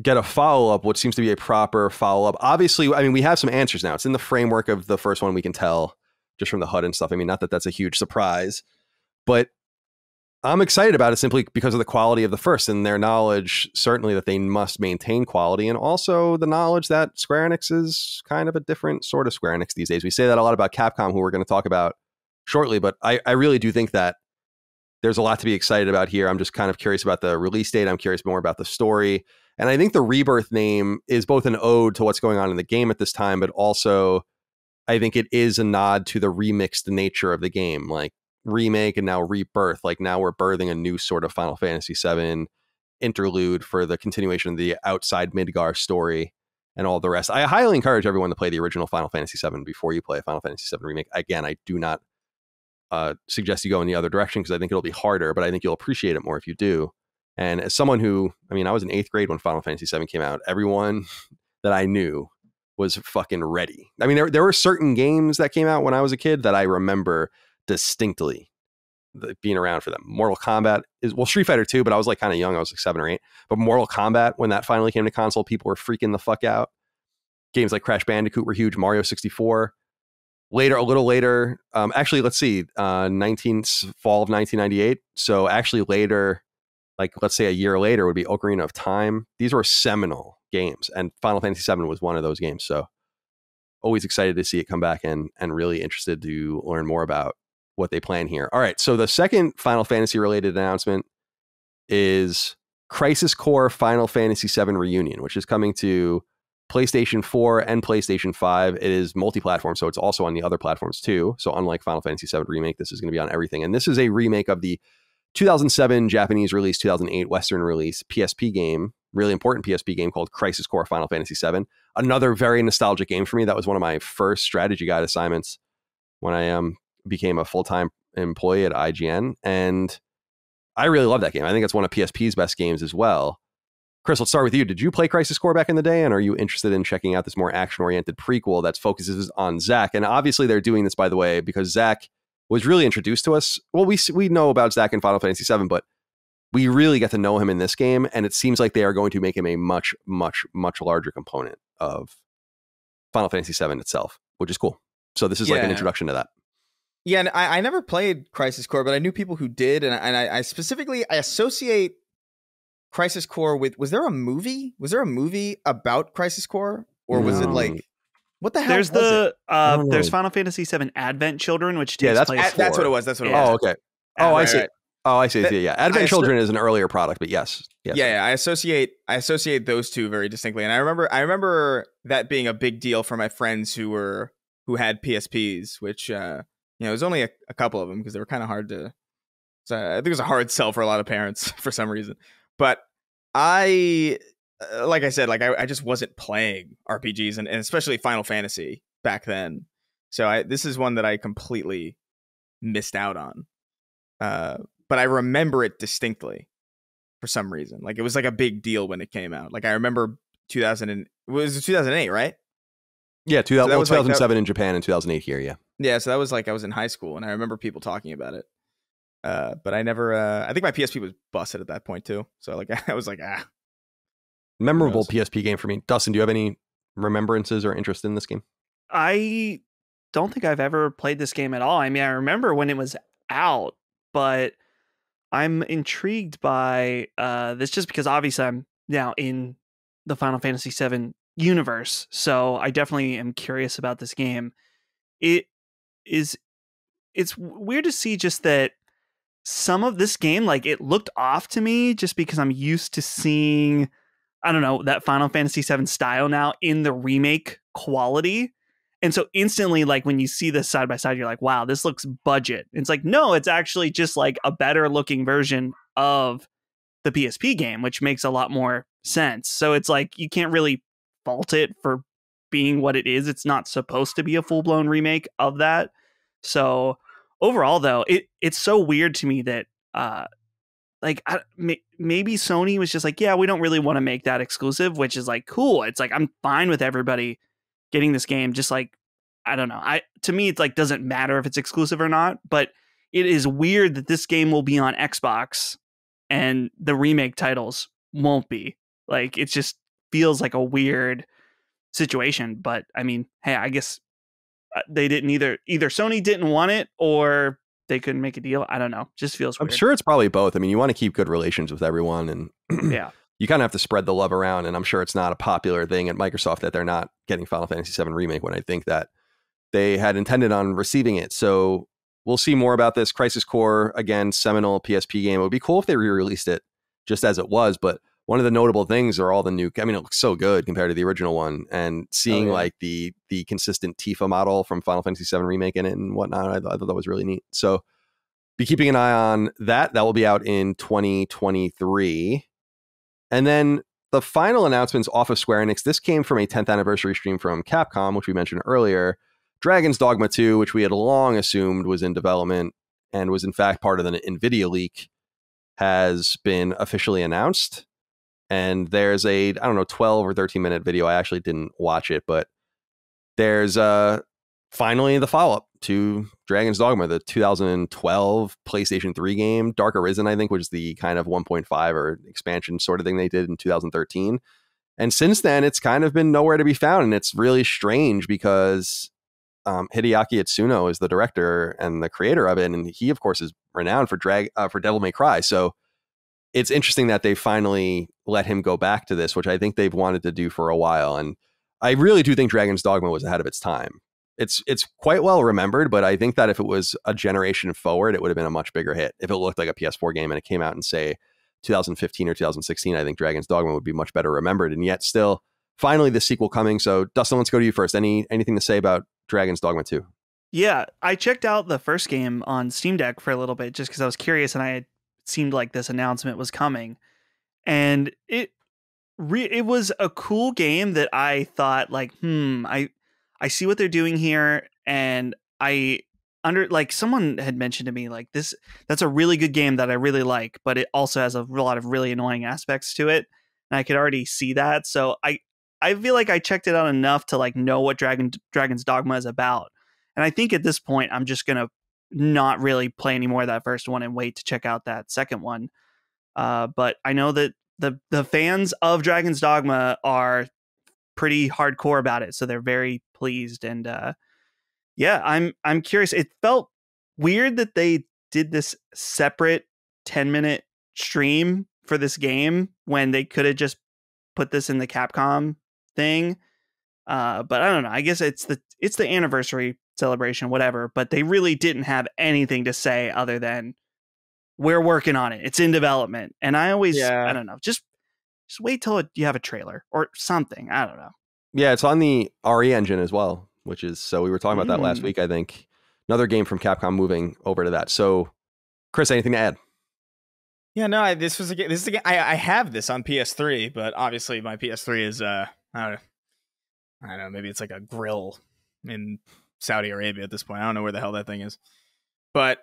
S1: get a follow-up, what seems to be a proper follow-up. Obviously, I mean, we have some answers now. It's in the framework of the first one, we can tell just from the HUD and stuff. I mean, not that that's a huge surprise, but I'm excited about it simply because of the quality of the first and their knowledge, certainly, that they must maintain quality, and also the knowledge that Square Enix is kind of a different sort of Square Enix these days. We say that a lot about Capcom, who we're going to talk about shortly, but I really do think that there's a lot to be excited about here. I'm just kind of curious about the release date. I'm curious more about the story. And I think the Rebirth name is both an ode to what's going on in the game at this time, but also I think it is a nod to the remixed nature of the game. Like, remake and now Rebirth. Like, now we're birthing a new sort of Final Fantasy VII interlude for the continuation of the outside Midgar story and all the rest. I highly encourage everyone to play the original Final Fantasy VII before you play Final Fantasy VII Remake. Again, I do not suggest you go in the other direction, because I think it'll be harder, but I think you'll appreciate it more if you do. And as someone who, I mean, I was in 8th grade when Final Fantasy VII came out. Everyone that I knew was fucking ready. I mean, there were certain games that came out when I was a kid that I remember distinctly being around for them. Mortal Kombat Street Fighter 2, but I was like kind of young. I was like 7 or 8. But Mortal Kombat, when that finally came to console, people were freaking the fuck out. Games like Crash Bandicoot were huge. Mario 64. A little later, actually, let's see, fall of 1998. So actually later, like let's say a year later, would be Ocarina of Time. These were seminal games, and Final Fantasy VII was one of those games. So always excited to see it come back, and really interested to learn more about what they plan here. All right, so the second Final Fantasy related announcement is Crisis Core Final Fantasy VII Reunion, which is coming to PlayStation 4 and PlayStation 5. It is multi-platform, so it's also on the other platforms too. So unlike Final Fantasy VII Remake, this is going to be on everything. And this is a remake of the 2007 Japanese release, 2008 Western release PSP game, really important PSP game called Crisis Core Final Fantasy VII. Another very nostalgic game for me. That was one of my first strategy guide assignments when I became a full-time employee at IGN. And I really love that game. I think it's one of PSP's best games as well. Chris, let's start with you. Did you play Crisis Core back in the day? And are you interested in checking out this more action-oriented prequel that focuses on Zack? And obviously they're doing this, by the way, because Zack was really introduced to us. Well, we know about Zack in Final Fantasy VII, but we really get to know him in this game. And it seems like they are going to make him a much, much, much larger component of Final Fantasy VII itself, which is cool. So this is like an introduction to that.
S2: Yeah, and I never played Crisis Core, but I knew people who did, and I specifically I associate Crisis Core with. Was there a movie? Was there a movie about Crisis Core, or was it like what the hell?
S3: There's Final Fantasy VII Advent Children, which takes
S2: that's
S3: place.
S2: That's what it was. That's what it was.
S1: Oh, okay. Oh, I see. Right. Oh, I see. Yeah, Advent Children is an earlier product, but yes.
S2: Yeah. I associate those two very distinctly, and I remember that being a big deal for my friends who had PSPs, which it was only a couple of them because they were kind of hard to. So I think it was a hard sell for a lot of parents for some reason. But I, like I said, I just wasn't playing RPGs and especially Final Fantasy back then. So this is one that I completely missed out on. But I remember it distinctly for some reason. Like it was like a big deal when it came out. Like I remember 2008, right?
S1: Yeah, 2007 in Japan and 2008 here, yeah.
S2: Yeah, so that was like I was in high school and I remember people talking about it. But I never I think my PSP was busted at that point too. So like I was like,
S1: memorable PSP game for me. Dustin, do you have any remembrances or interest in this game?
S3: I don't think I've ever played this game at all. I mean, I remember when it was out, but I'm intrigued by this just because obviously I'm now in the Final Fantasy VII universe. So I definitely am curious about this game. It's weird to see just that some of this game, like it looked off to me just because I'm used to seeing, I don't know, that Final Fantasy VII style now in the remake quality. And so instantly, like when you see this side by side, you're like, wow, this looks budget. It's like, no, it's actually just like a better looking version of the PSP game, which makes a lot more sense. So it's like, you can't really fault it for being what it is. It's not supposed to be a full blown remake of that. So overall, though, it's so weird to me that maybe Sony was just like, yeah, we don't really want to make that exclusive, which is like cool. It's like I'm fine with everybody getting this game. Just like, I don't know. To me, it's like doesn't matter if it's exclusive or not. But it is weird that this game will be on Xbox and the remake titles won't be. Like it just feels like a weird situation. But I mean, hey, I guess they didn't either Sony didn't want it or they couldn't make a deal. I don't know. Just feels weird.
S1: I'm sure it's probably both. I mean, you want to keep good relations with everyone and
S3: yeah,
S1: you kind of have to spread the love around. And I'm sure it's not a popular thing at Microsoft that they're not getting Final Fantasy VII Remake when I think that they had intended on receiving it. So we'll see more about this. Crisis Core, again, seminal PSP game. It would be cool if they re-released it just as it was, but one of the notable things are all the new, I mean, it looks so good compared to the original one, and seeing like the consistent Tifa model from Final Fantasy VII Remake in it and whatnot, I thought that was really neat. So be keeping an eye on that. That will be out in 2023. And then the final announcements off of Square Enix, this came from a 10th anniversary stream from Capcom, which we mentioned earlier. Dragon's Dogma 2, which we had long assumed was in development and was in fact part of the NVIDIA leak, has been officially announced. And there's a, I don't know, 12 or 13 minute video. I actually didn't watch it, but there's finally the follow-up to Dragon's Dogma, the 2012 PlayStation 3 game. Dark Arisen, I think, was the kind of 1.5 or expansion sort of thing they did in 2013. And since then, it's kind of been nowhere to be found. And it's really strange because Hideaki Itsuno is the director and the creator of it. And he, of course, is renowned for Devil May Cry. So it's interesting that they finally let him go back to this, which I think they've wanted to do for a while. And I really do think Dragon's Dogma was ahead of its time. It's quite well remembered, but I think that if it was a generation forward, it would have been a much bigger hit. If it looked like a PS4 game and it came out in, say, 2015 or 2016, I think Dragon's Dogma would be much better remembered. And yet still, finally, the sequel coming. So, Dustin, let's go to you first. Anything to say about Dragon's Dogma 2?
S3: Yeah, I checked out the first game on Steam Deck for a little bit just because I was curious and it seemed like this announcement was coming. And it was a cool game that I thought like, I see what they're doing here. And someone had mentioned to me like that's a really good game that I really like, but it also has a lot of really annoying aspects to it. And I could already see that. So I feel like I checked it out enough to like know what Dragon's Dogma is about. And I think at this point, I'm just going to not really play any more of that first one and wait to check out that second one. But I know that the fans of Dragon's Dogma are pretty hardcore about it, so they're very pleased. And yeah, I'm curious. It felt weird that they did this separate 10-minute stream for this game when they could have just put this in the Capcom thing. But I don't know. I guess it's the anniversary celebration, whatever. But they really didn't have anything to say other than we're working on it. It's in development. And I don't know. Just wait till you have a trailer or something. I don't know.
S1: Yeah, it's on the RE engine as well, which is, so we were talking about that last week, I think. Another game from Capcom moving over to that. So, Chris, anything to add?
S2: Yeah, no, this is a game. I have this on PS3, but obviously my PS3 is I don't know, maybe it's like a grill in Saudi Arabia at this point. I don't know where the hell that thing is. But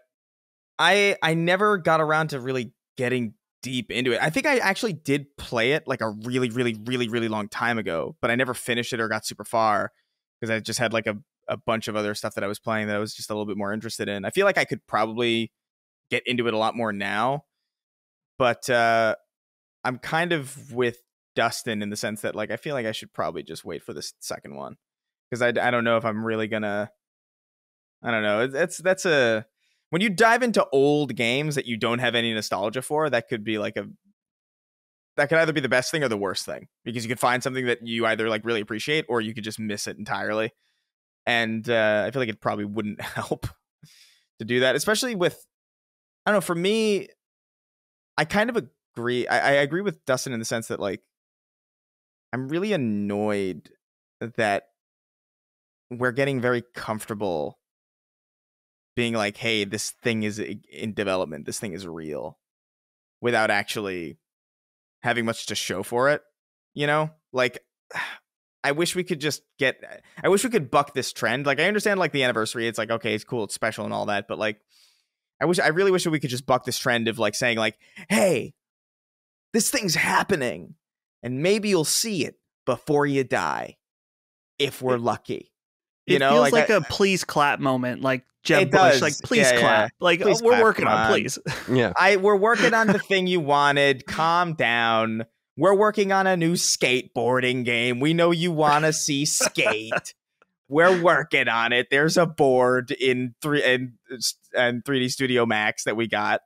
S2: I never got around to really getting deep into it. I think I actually did play it like a really, really, really, really long time ago, but I never finished it or got super far because I just had like a bunch of other stuff that I was playing that I was just a little bit more interested in. I feel like I could probably get into it a lot more now, but I'm kind of with Dustin in the sense that like I feel like I should probably just wait for this second one because I don't know if I'm really gonna. I don't know. That's a when you dive into old games that you don't have any nostalgia for, that could be like that could either be the best thing or the worst thing because you could find something that you either like really appreciate or you could just miss it entirely. And I feel like it probably wouldn't help to do that, especially with, I don't know, for me, I kind of agree. I agree with Dustin in the sense that like, I'm really annoyed that we're getting very comfortable being like, hey, this thing is in development. This thing is real without actually having much to show for it. You know, like I wish we could buck this trend. Like I understand like the anniversary. It's like, okay, it's cool. It's special and all that. But like, I really wish that we could just buck this trend of like saying like, hey, this thing's happening and maybe you'll see it before you die if we're lucky.
S3: It feels like a please clap moment, like Jeb Bush, like please clap. Like please we're clap, working on, please.
S1: Yeah.
S2: We're working on the thing you wanted. Calm down. We're working on a new skateboarding game. We know you want to see skate. We're working on it. There's a board in 3D Studio Max that we got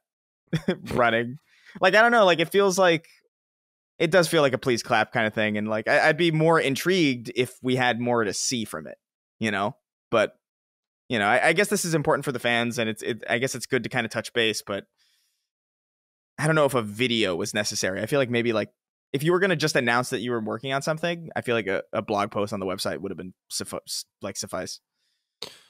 S2: running. Like I don't know, like it does feel like a please clap kind of thing, and like I'd be more intrigued if we had more to see from it. You know, but you know, I guess this is important for the fans, and I guess it's good to kind of touch base, but I don't know if a video was necessary. I feel like maybe like if you were going to just announce that you were working on something, I feel like a blog post on the website would have been suffice.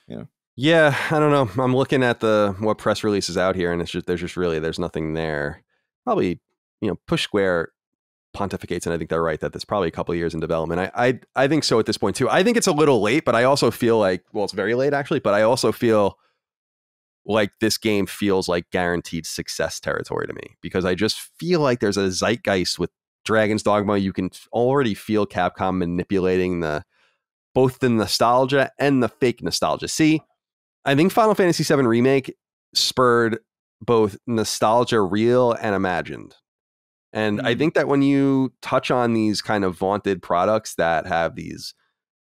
S2: You know?
S1: Yeah, I don't know. I'm looking at what press release is out here, and there's nothing there. Probably, you know, Push Square pontificates, and I think they're right that there's probably a couple of years in development. I think so at this point too. I think it's a little late, but I also feel like, well, it's very late actually, but I also feel like this game feels like guaranteed success territory to me because I just feel like there's a zeitgeist with Dragon's Dogma. You can already feel Capcom manipulating both the nostalgia and the fake nostalgia. See, I think Final Fantasy VII Remake spurred both nostalgia real and imagined. And I think that when you touch on these kind of vaunted products that have these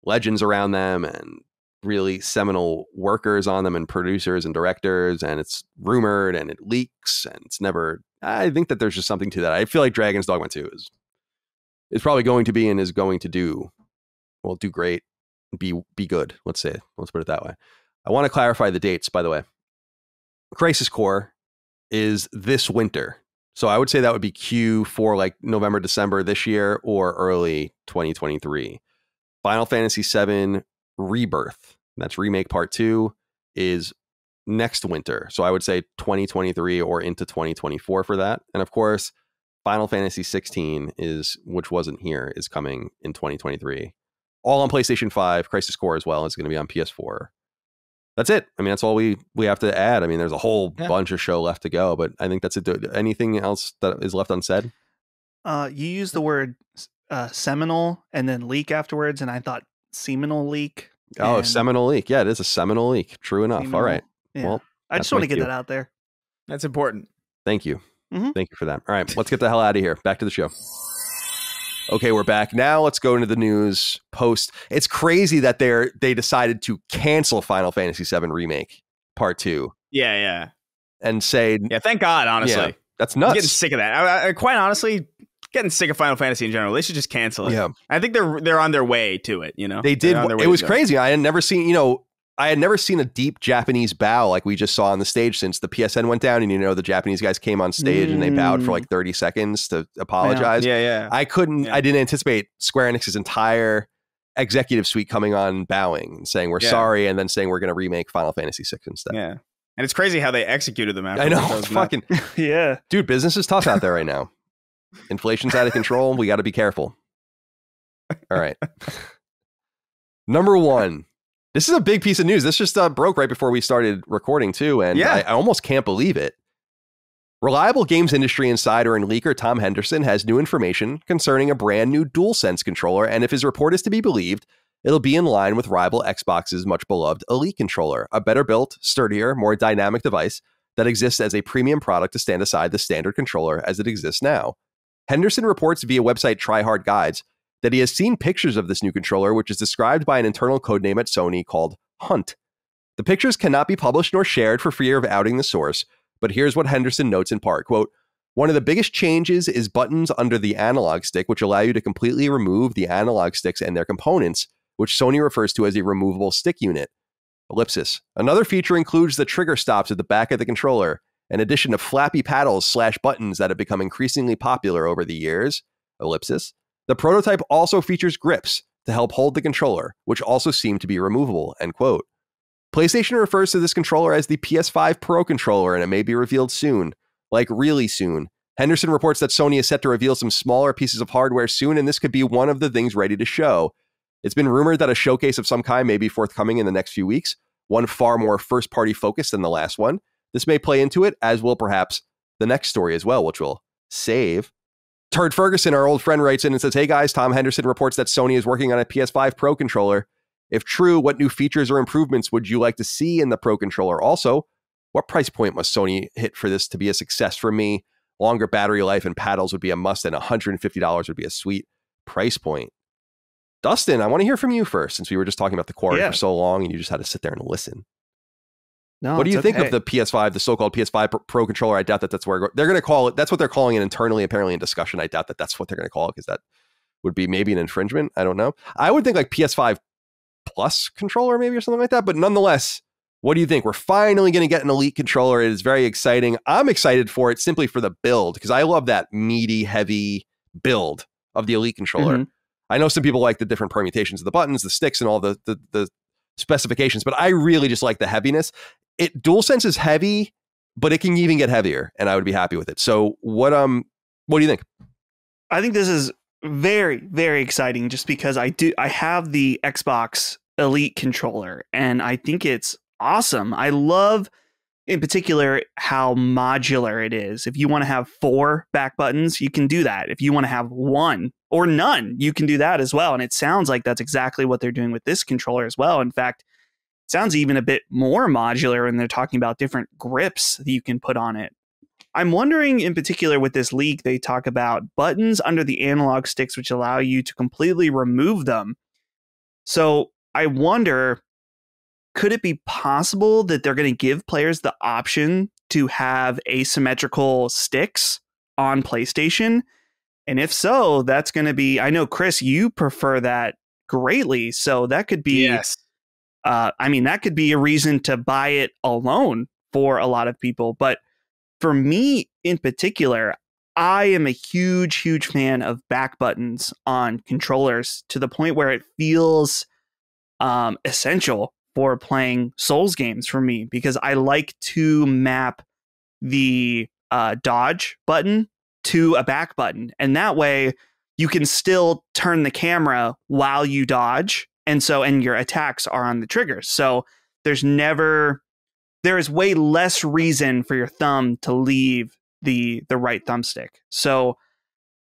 S1: legends around them and really seminal workers on them and producers and directors, and it's rumored and it leaks and it's never, I think that there's just something to that. I feel like Dragon's Dogma 2 is probably going to be and is going to do great, be good. Let's put it that way. I want to clarify the dates, by the way. Crisis Core is this winter. So I would say that would be Q4, like November, December this year, or early 2023. Final Fantasy VII Rebirth, that's Remake Part 2, is next winter. So I would say 2023 or into 2024 for that. And of course, Final Fantasy 16 which wasn't here, is coming in 2023. All on PlayStation 5, Crisis Core as well is going to be on PS4. That's it. I mean, that's all we have to add. I mean, there's a whole bunch of show left to go, but I think that's it. Anything else that is left unsaid?
S3: You used the word seminal and then leak afterwards, and I thought seminal leak.
S1: Oh, seminal leak. Yeah, it is a seminal leak. True enough.
S3: Seminal.
S1: All right.
S3: Yeah.
S1: Well,
S3: I just want to get that out there.
S2: That's important.
S1: Thank you. Mm-hmm. Thank you for that. All right, let's get the hell out of here. Back to the show. Okay, we're back. Now let's go into the news post. It's crazy that they decided to cancel Final Fantasy VII Remake Part 2.
S2: Yeah.
S1: And say...
S2: Yeah, thank God, honestly.
S1: Yeah, that's nuts.
S2: I'm getting sick of that. I quite honestly, getting sick of Final Fantasy in general. They should just cancel it.
S1: Yeah.
S2: I think they're on their way to it, you know?
S1: They did. It was crazy. I had never seen, a deep Japanese bow like we just saw on the stage since the PSN went down, and the Japanese guys came on stage and they bowed for like 30 seconds to apologize.
S2: Yeah.
S1: I didn't anticipate Square Enix's entire executive suite coming on bowing and saying we're sorry, and then saying we're going to remake Final Fantasy VI instead.
S2: Yeah. And it's crazy how they executed them after.
S1: I know. It's fucking
S3: yeah.
S1: Dude, business is tough out there right now. Inflation's out of control. We got to be careful. All right. Number 1. This is a big piece of news. This just broke right before we started recording, too, and I almost can't believe it. Reliable games industry insider and leaker Tom Henderson has new information concerning a brand new DualSense controller, and if his report is to be believed, it'll be in line with rival Xbox's much beloved Elite controller, a better built, sturdier, more dynamic device that exists as a premium product to stand aside the standard controller as it exists now. Henderson reports via website Tryhard Guides that he has seen pictures of this new controller, which is described by an internal codename at Sony called Hunt. The pictures cannot be published nor shared for fear of outing the source, but here's what Henderson notes in part, quote, "One of the biggest changes is buttons under the analog stick, which allow you to completely remove the analog sticks and their components, which Sony refers to as a removable stick unit. Ellipsis. Another feature includes the trigger stops at the back of the controller, in addition to flappy paddles / buttons that have become increasingly popular over the years. Ellipsis. The prototype also features grips to help hold the controller, which also seem to be removable," end quote. PlayStation refers to this controller as the PS5 Pro controller, and it may be revealed soon. Like really soon. Henderson reports that Sony is set to reveal some smaller pieces of hardware soon, and this could be one of the things ready to show. It's been rumored that a showcase of some kind may be forthcoming in the next few weeks, one far more first-party focused than the last one. This may play into it, as will perhaps the next story as well, which will save. Turd Ferguson, our old friend, writes in and says, "Hey guys, Tom Henderson reports that Sony is working on a PS5 Pro controller. If true, what new features or improvements would you like to see in the Pro controller? Also, what price point must Sony hit for this to be a success for me? Longer battery life and paddles would be a must, and $150 would be a sweet price point." Dustin, I want to hear from you first, since we were just talking about the Quarry for so long and you just had to sit there and listen.
S3: No,
S1: what do you think of the PS5, the so-called PS5 Pro controller? I doubt that that's where they're going to call it. That's what they're calling it internally, apparently in discussion. I doubt that that's what they're going to call it, because that would be maybe an infringement. I don't know. I would think like PS5 Plus controller maybe, or something like that. But nonetheless, what do you think? We're finally going to get an Elite controller. It is very exciting. I'm excited for it simply for the build, because I love that meaty, heavy build of the Elite controller. Mm-hmm. I know some people like the different permutations of the buttons, the sticks, and all the specifications, but I really just like the heaviness. DualSense is heavy, but it can even get heavier, and I would be happy with it. So what do you think?
S3: I think this is very, very exciting, just because I have the Xbox Elite controller, and I think it's awesome. I love, in particular, how modular it is. If you want to have 4 back buttons, you can do that. If you want to have 1 or none, you can do that as well. And it sounds like that's exactly what they're doing with this controller as well. In fact, it sounds even a bit more modular, and they're talking about different grips that you can put on it. I'm wondering, in particular, with this leak, they talk about buttons under the analog sticks, which allow you to completely remove them. So I wonder, could it be possible that they're going to give players the option to have asymmetrical sticks on PlayStation? And if so, that's going to be, I know, Chris, you prefer that greatly. So that could be,
S2: yes.
S3: That could be a reason to buy it alone for a lot of people. But for me in particular, I am a huge, huge fan of back buttons on controllers, to the point where it feels essential for playing Souls games for me, because I like to map the dodge button to a back button. And that way you can still turn the camera while you dodge. And your attacks are on the triggers. So there is way less reason for your thumb to leave the right thumbstick. So,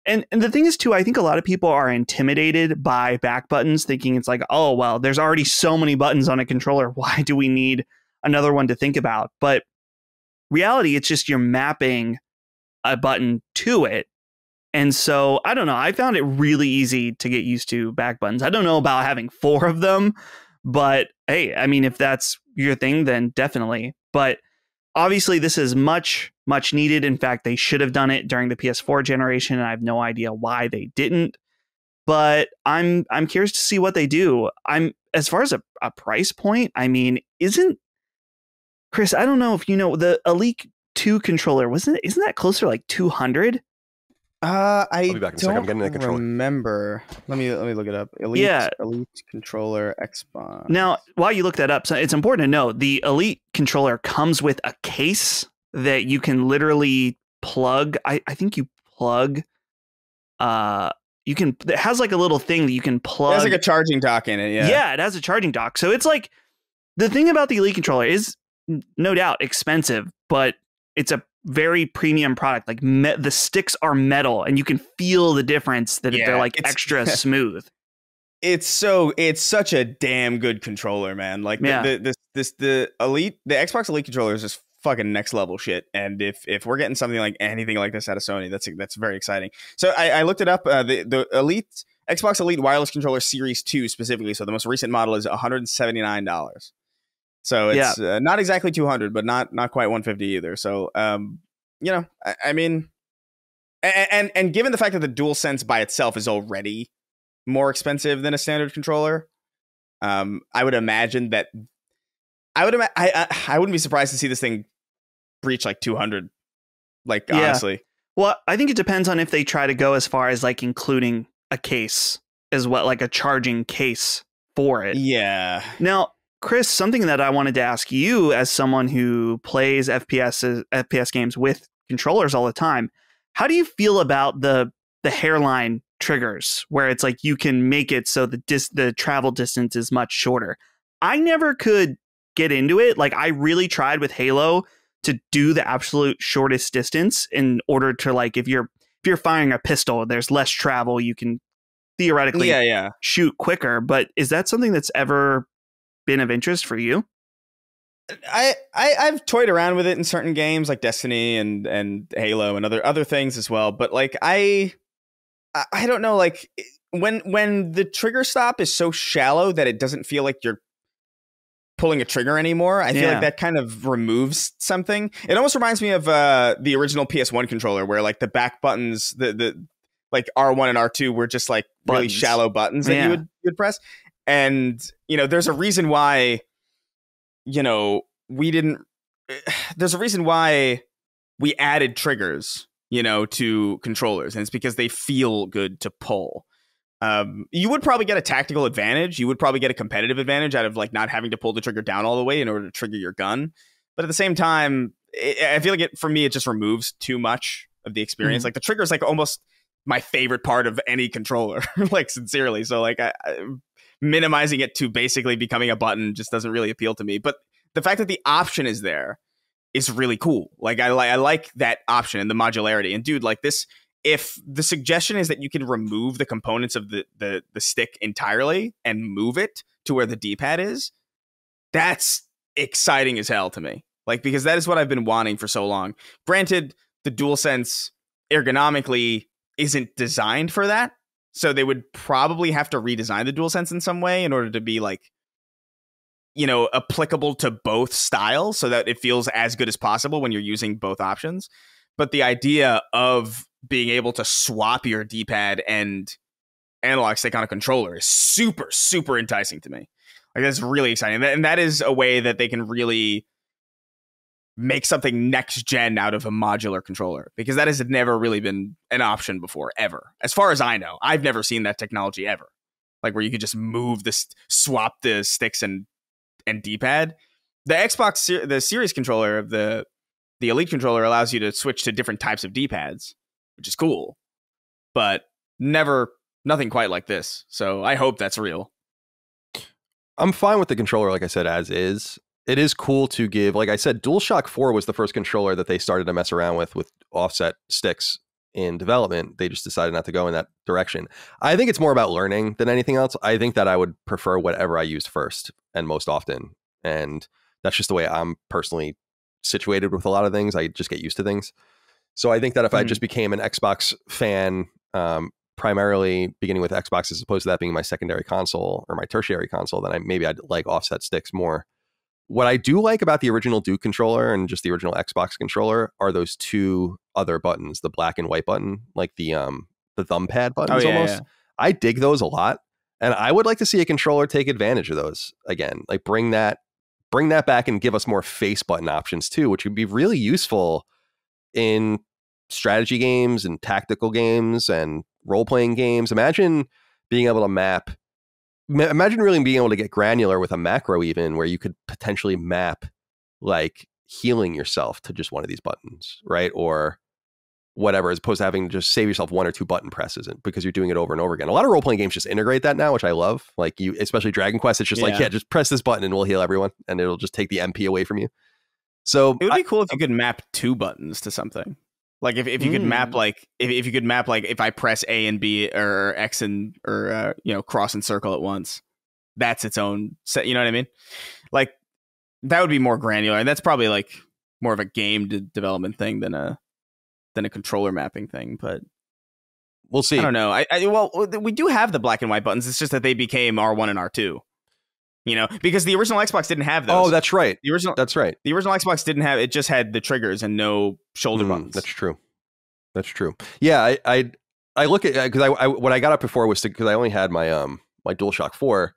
S3: and the thing is too, I think a lot of people are intimidated by back buttons, thinking it's like, oh, well, there's already so many buttons on a controller. Why do we need another one to think about? But reality, it's just you're mapping a button to it. And so, I don't know. I found it really easy to get used to back buttons. I don't know about having 4 of them, but hey, I mean, if that's your thing, then definitely. But obviously, this is much, much needed. In fact, they should have done it during the PS4 generation, and I have no idea why they didn't. But I'm curious to see what they do. As far as a price point, I mean, isn't Chris? I don't know if you know the Elite 2 controller. Isn't that closer to like 200?
S1: I'll be back in a second. I'm getting the controller.
S2: Remember. Let me look it up. Elite controller Xbox.
S3: Now, while you look that up, so it's important to know the Elite controller comes with a case that you can literally plug. I think you plug. It has like a little thing that you can plug.
S2: It has like a charging dock in it.
S3: Yeah, it has a charging dock. So it's like the thing about the Elite controller is no doubt expensive, but it's a very premium product. Like the sticks are metal, and you can feel the difference that they're like extra smooth.
S2: It's such a damn good controller, man. Like the Elite, the Xbox Elite controller is just fucking next level shit. And if we're getting something like anything like this out of Sony, that's very exciting. So I looked it up. The Elite Xbox Elite wireless controller Series 2 specifically. So the most recent model is $179. So it's not exactly 200, but not quite 150 either. So, I mean, and given the fact that the DualSense by itself is already more expensive than a standard controller, I would imagine that I wouldn't be surprised to see this thing breach like 200. Like, honestly.
S3: Well, I think it depends on if they try to go as far as like including a case as well, like a charging case for it.
S2: Yeah.
S3: Now, Chris, something that I wanted to ask you as someone who plays FPS games with controllers all the time, how do you feel about the hairline triggers where it's like you can make it so the travel distance is much shorter? I never could get into it. Like, I really tried with Halo to do the absolute shortest distance in order to, like, if you're firing a pistol, there's less travel, you can theoretically shoot quicker. But is that something that's ever been of interest for you?
S2: I've toyed around with it in certain games like Destiny and Halo and other things as well, but like I don't know, like when the trigger stop is so shallow that it doesn't feel like you're pulling a trigger anymore, I feel like that kind of removes something. It almost reminds me of the original PS1 controller where like the back buttons, the like R1 and R2 were just like really shallow buttons that you would press. And, there's a reason why, there's a reason why we added triggers, to controllers. And it's because they feel good to pull. You would probably get a tactical advantage. You would probably get a competitive advantage out of like not having to pull the trigger down all the way in order to trigger your gun. But at the same time, I feel like for me, it just removes too much of the experience. Like the trigger is like almost my favorite part of any controller, like sincerely. So like minimizing it to basically becoming a button just doesn't really appeal to me. But the fact that the option is there is really cool. Like I like that option and the modularity. And dude, like this, if the suggestion is that you can remove the components of the stick entirely and move it to where the D-pad is, that's exciting as hell to me. Like, because that is what I've been wanting for so long. Granted, the DualSense ergonomically isn't designed for that. So they would probably have to redesign the DualSense in some way in order to be like, applicable to both styles so that it feels as good as possible when you're using both options. But the idea of being able to swap your D-pad and analog stick on a controller is super, super enticing to me. Like, that's really exciting. And that is a way that they can really make something next gen out of a modular controller, because that has never really been an option before, ever. As far as I know, I've never seen that technology ever. Like where you could just move swap the sticks and D-pad. The Xbox, the Series controller of the Elite controller allows you to switch to different types of D-pads, which is cool, but nothing quite like this. So I hope that's real.
S1: I'm fine with the controller, like I said, as is. It is cool to give, like I said, DualShock 4 was the first controller that they started to mess around with offset sticks in development. They just decided not to go in that direction. I think it's more about learning than anything else. I think that I would prefer whatever I used first and most often. And that's just the way I'm personally situated with a lot of things. I just get used to things. So I think that if I just became an Xbox fan, primarily beginning with Xbox as opposed to that being my secondary console or my tertiary console, then maybe I'd like offset sticks more. What I do like about the original Duke controller and just the original Xbox controller are those two other buttons, the black and white button, like the thumb pad buttons almost. Yeah. I dig those a lot. And I would like to see a controller take advantage of those again, like bring that back and give us more face button options too, which would be really useful in strategy games and tactical games and role-playing games. Imagine being able to imagine really being able to get granular with a macro even where you could potentially map like healing yourself to just one of these buttons, right? Or whatever, as opposed to having to just save yourself one or two button presses because you're doing it over and over again. A lot of role-playing games just integrate that now, which I love. Like especially Dragon Quest, it's just just press this button and we'll heal everyone and it'll just take the MP away from you. So
S2: it would be cool if you could map two buttons to something. Like if you could map like if you could map like if I press A and B or X and or cross and circle at once, that's its own set. You know what I mean? Like that would be more granular, and that's probably like more of a game development thing than a controller mapping thing. But
S1: we'll see.
S2: I don't know. Well, we do have the black and white buttons. It's just that they became R1 and R2. Because the original Xbox didn't have those.
S1: Oh, that's right. That's right.
S2: The original Xbox didn't have it; just had the triggers and no shoulder buttons.
S1: That's true. Yeah, I look at because I what I got up before was because I only had my my DualShock 4,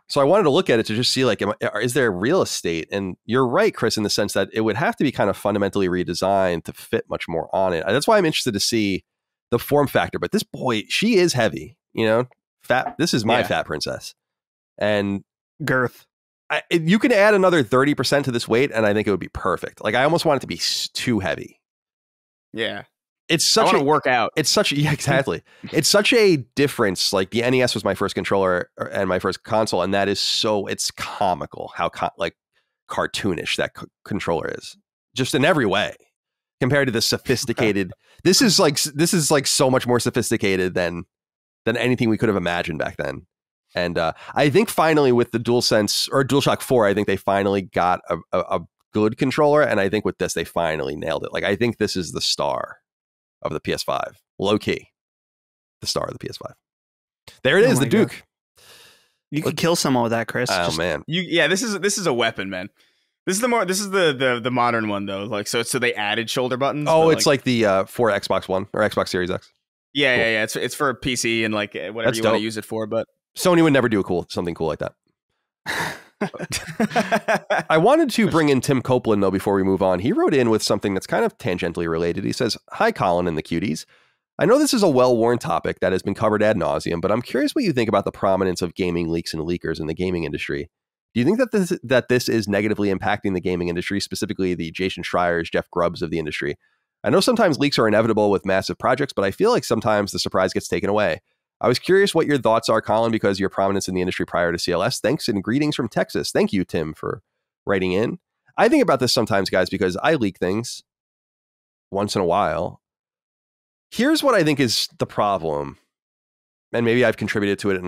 S1: so I wanted to look at it to just see like is there real estate? And you're right, Chris, in the sense that it would have to be kind of fundamentally redesigned to fit much more on it. That's why I'm interested to see the form factor. But this boy, she is heavy. Fat. This is my fat princess, and
S3: girth.
S1: You can add another 30% to this weight, and I think it would be perfect. Like I almost want it to be too heavy.
S2: Yeah.
S1: It's such
S2: a workout.
S1: It's such exactly. It's such a difference. Like the NES was my first controller and my first console, and that is it's comical how like cartoonish that controller is, just in every way, compared to the sophisticated. This is like so much more sophisticated than anything we could have imagined back then. And I think finally with the DualSense or DualShock 4, I think they finally got a good controller, and I think with this they finally nailed it. Like I think this is the star of the PS5, low key, the star of the PS5. There it is, the Duke.
S3: God. You could kill someone with that, Chris.
S1: Oh man,
S2: this is a weapon, man. This is the modern one though. Like so they added shoulder buttons.
S1: Oh, it's like the for Xbox One or Xbox Series X.
S2: Yeah, cool. Yeah. It's for a PC and like whatever
S1: That's
S2: you
S1: dope.
S2: Want to use it for, but
S1: Sony would never do something cool like that. I wanted to bring in Tim Copeland, though, before we move on. He wrote in with something that's kind of tangentially related. He says, "Hi, Colin and the cuties. I know this is a well-worn topic that has been covered ad nauseum, but I'm curious what you think about the prominence of gaming leaks and leakers in the gaming industry. Do you think that this is negatively impacting the gaming industry, specifically the Jason Schreiers, Jeff Grubbs of the industry? I know sometimes leaks are inevitable with massive projects, but I feel like sometimes the surprise gets taken away. I was curious what your thoughts are, Colin, because your prominence in the industry prior to CLS. Thanks and greetings from Texas." Thank you, Tim, for writing in. I think about this sometimes, guys, because I leak things once in a while. Here's what I think is the problem, and maybe I've contributed to it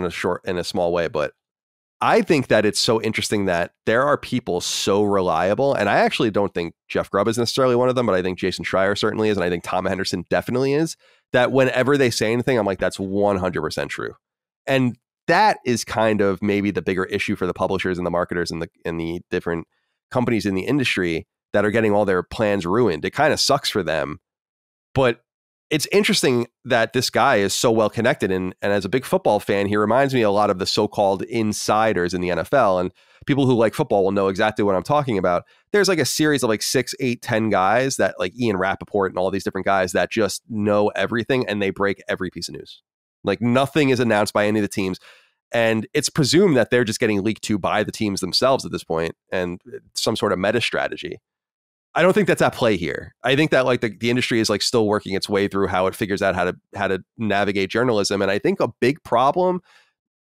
S1: in a small way, but I think that it's so interesting that there are people so reliable, and I actually don't think Jeff Grubb is necessarily one of them, but I think Jason Schreier certainly is, and I think Tom Henderson definitely is, that whenever they say anything, I'm like, that's 100% true. And that is kind of maybe the bigger issue for the publishers and the marketers and the different companies in the industry that are getting all their plans ruined. It kind of sucks for them, but it's interesting that this guy is so well connected. And as a big football fan, he reminds me a lot of the so-called insiders in the NFL. And people who like football will know exactly what I'm talking about. There's like a series of like 6, 8, 10 guys that like Ian Rappaport and all these different guys that just know everything and they break every piece of news. Like nothing is announced by any of the teams. And it's presumed that they're just getting leaked to by the teams themselves at this point and some sort of meta strategy. I don't think that's at play here. I think that like the industry is like still working its way through how it figures out how to navigate journalism. And I think a big problem,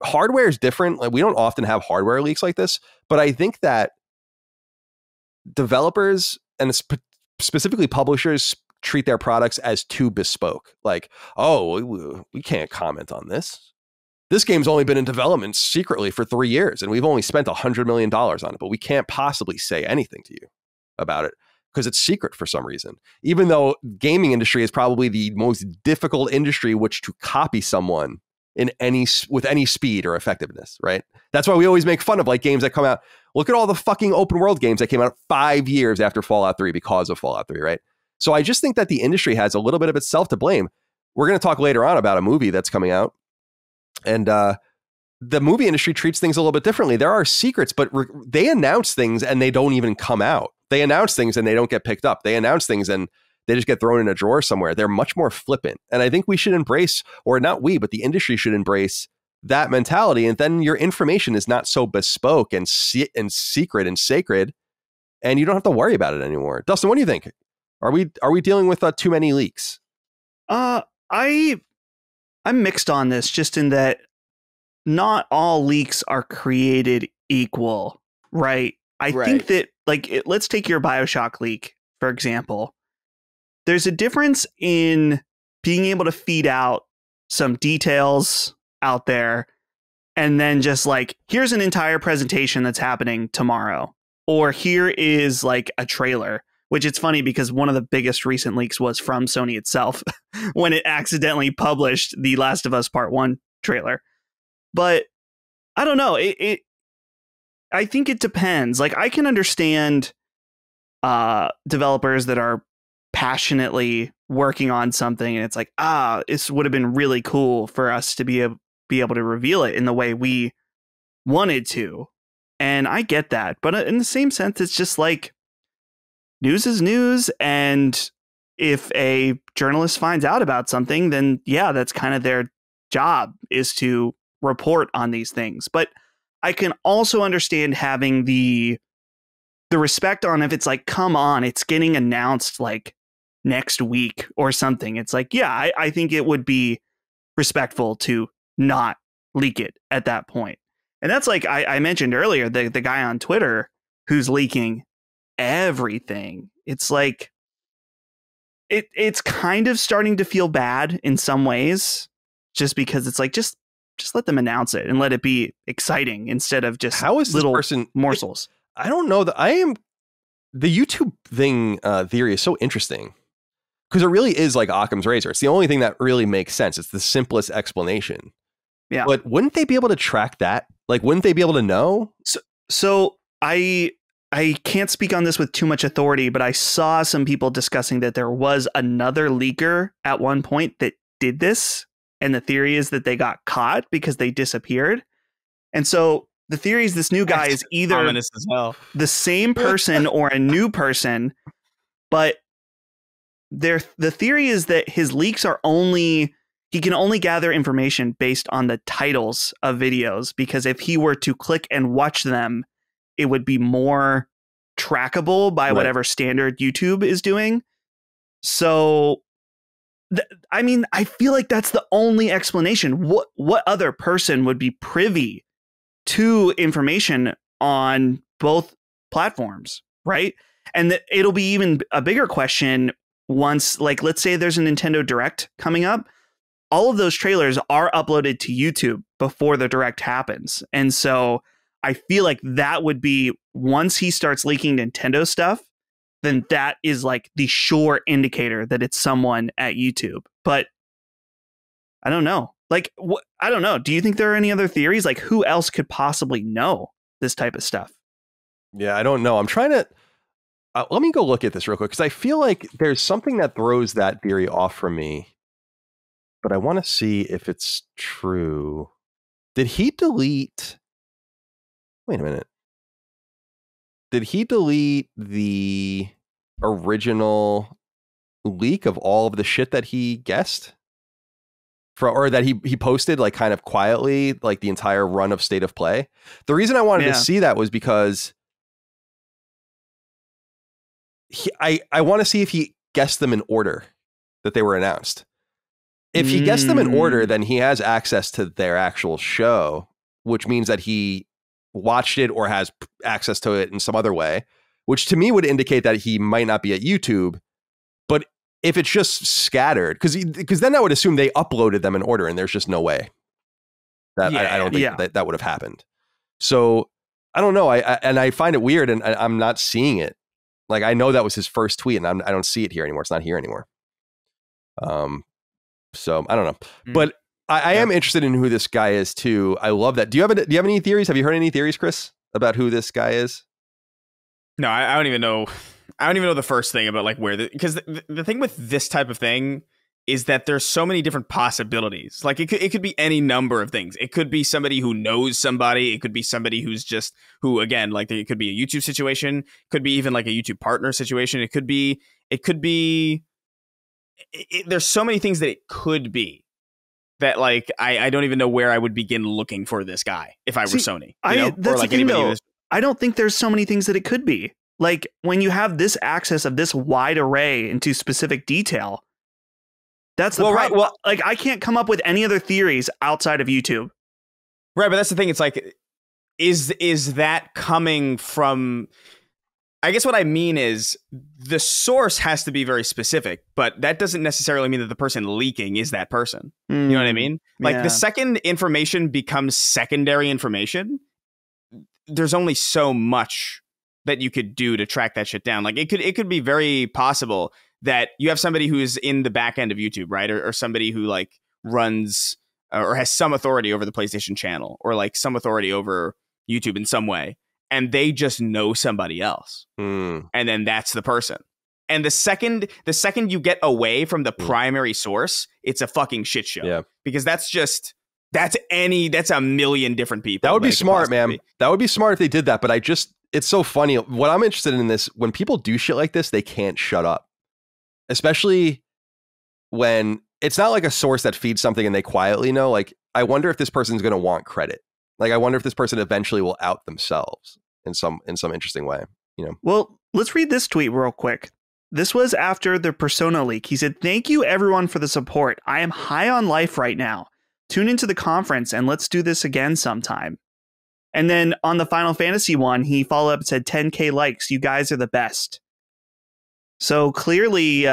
S1: hardware is different. Like we don't often have hardware leaks like this, but I think that developers and specifically publishers treat their products as too bespoke. Like, oh, we can't comment on this. This game's only been in development secretly for 3 years, and we've only spent $100 million on it, but we can't possibly say anything to you about it. because it's secret for some reason, even though gaming industry is probably the most difficult industry which to copy someone with any speed or effectiveness, right? That's why we always make fun of like games that come out. Look at all the fucking open world games that came out 5 years after Fallout 3 because of Fallout 3, right? So I just think that the industry has a little bit of itself to blame. We're going to talk later on about a movie that's coming out, and the movie industry treats things a little bit differently. There are secrets, but they announce things and they don't even come out. They announce things and they don't get picked up. They announce things and they just get thrown in a drawer somewhere. They're much more flippant. And I think we should embrace, or not we, but the industry should embrace that mentality. And then your information is not so bespoke and secret and sacred, and you don't have to worry about it anymore. Dustin, what do you think? Are we dealing with too many leaks?
S3: I'm mixed on this, just in that not all leaks are created equal, right? I think that, like, let's take your BioShock leak, for example. There's a difference in being able to feed out some details out there and then just like, here's an entire presentation that's happening tomorrow, or here is like a trailer, which it's funny because one of the biggest recent leaks was from Sony itself when it accidentally published the Last of Us Part 1 trailer. But I don't know. I think it depends. Like, I can understand developers that are passionately working on something, and it's like, this would have been really cool for us to be able to reveal it in the way we wanted to. And I get that. But in the same sense, it's just like, news is news. And if a journalist finds out about something, then yeah, that's kind of their job, is to report on these things. But I can also understand having the respect on, if it's like, come on, it's getting announced like next week or something. It's like, yeah, I think it would be respectful to not leak it at that point. And that's like I mentioned earlier, the guy on Twitter who's leaking everything. It's like, it's kind of starting to feel bad in some ways, just because it's like, just let them announce it and let it be exciting instead of just little morsels.
S1: I don't know that the YouTube thing theory is so interesting, because it really is like Occam's razor. It's the only thing that really makes sense. It's the simplest explanation. Yeah. But wouldn't they be able to track that? Like, wouldn't they be able to know?
S3: So I can't speak on this with too much authority, but I saw some people discussing that there was another leaker at one point that did this. And the theory is that they got caught because they disappeared. And so the theory is this new guy is either the same person or a new person, but the theory is that his leaks are he can only gather information based on the titles of videos, because if he were to click and watch them, it would be more trackable by whatever standard YouTube is doing. So, I mean, I feel like that's the only explanation. What other person would be privy to information on both platforms, right? And it'll be even a bigger question once, like, let's say there's a Nintendo Direct coming up. All of those trailers are uploaded to YouTube before the Direct happens. And so I feel like that would be, once he starts leaking Nintendo stuff, then that is like the sure indicator that it's someone at YouTube. But I don't know. Like, I don't know. Do you think there are any other theories? Like, who else could possibly know this type of stuff?
S1: Yeah, I don't know. I'm trying to let me go look at this real quick, because I feel like there's something that throws that theory off from me, but I want to see if it's true. Did he delete? Wait a minute. Did he delete the original leak of all of the shit that he guessed? Or that he posted, like, kind of quietly, like the entire run of State of Play? The reason I wanted to see that was because I want to see if he guessed them in order that they were announced. If he guessed them in order, then he has access to their actual show, which means that he watched it or has access to it in some other way, which to me would indicate that he might not be at YouTube. But if it's just scattered, because then I would assume they uploaded them in order, and there's just no way that I don't think that would have happened. So I don't know. I find it weird, and I'm not seeing it. Like, I know that was his first tweet, and I don't see it here anymore. It's not here anymore. So I don't know, but I am interested in who this guy is too. I love that. Do you have any theories? Have you heard any theories, Chris, about who this guy is?
S2: No, I don't even know. I don't even know the first thing about like where because the thing with this type of thing is that there's so many different possibilities. Like it could be any number of things. It could be somebody who knows somebody. It could be somebody who again, like it could be a YouTube situation. It could be even like a YouTube partner situation. It could be. There's so many things that it could be that like I don't even know where I would begin looking for this guy if I were Sony.
S3: That's the thing, though. I don't think there's so many things that it could be. Like when you have this access of this wide array into specific detail, that's the problem. Right. Well, like I can't come up with any other theories outside of YouTube.
S2: Right, but that's the thing. It's like, is that coming from? I guess what I mean is the source has to be very specific, but that doesn't necessarily mean that the person leaking is that person. You know what I mean? Like the second information becomes secondary information, there's only so much that you could do to track that shit down. Like it could be very possible that you have somebody who's in the back end of YouTube, right? Or somebody who like runs or has some authority over the PlayStation channel or like some authority over YouTube in some way. And they just know somebody else. And then that's the person. And the second you get away from the primary source, it's a fucking shit show. Yeah. Because that's a million different people.
S1: That would be smart, man. That would be smart if they did that. But it's so funny. What I'm interested in this, when people do shit like this, they can't shut up. Especially when it's not like a source that feeds something and they quietly know. Like, I wonder if this person's going to want credit. Like, I wonder if this person eventually will out themselves in some interesting way, you know?
S3: Well, let's read this tweet real quick. This was after the Persona leak. He said, "Thank you everyone for the support. I am high on life right now. Tune into the conference and let's do this again sometime." And then on the Final Fantasy one, he followed up and said, 10K likes. You guys are the best. So clearly,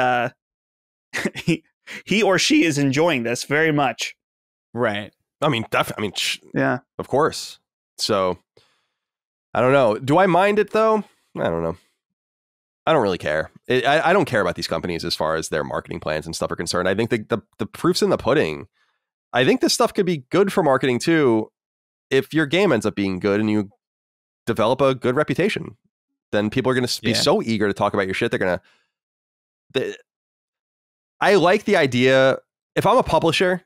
S3: he or she is enjoying this very much.
S2: Right.
S1: I mean, yeah, of course. So I don't know. Do I mind it though? I don't know. I don't really care. I don't care about these companies as far as their marketing plans and stuff are concerned. I think the proof's in the pudding. I think this stuff could be good for marketing too. If your game ends up being good and you develop a good reputation, then people are going to be so eager to talk about your shit. They're going to. I like the idea. If I'm a publisher,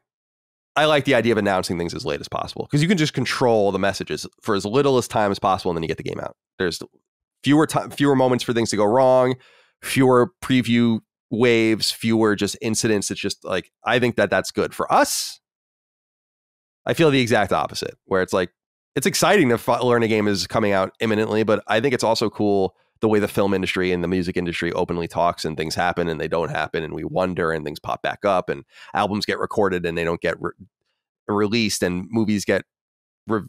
S1: I like the idea of announcing things as late as possible because you can just control the messages for as little as time as possible, and then you get the game out. There's fewer moments for things to go wrong, fewer preview waves, fewer just incidents. It's just like, I think that's good for us. I feel the exact opposite, where it's like, it's exciting to learn a game is coming out imminently, but I think it's also cool the way the film industry and the music industry openly talks and things happen and they don't happen and we wonder and things pop back up and albums get recorded and they don't get released and movies get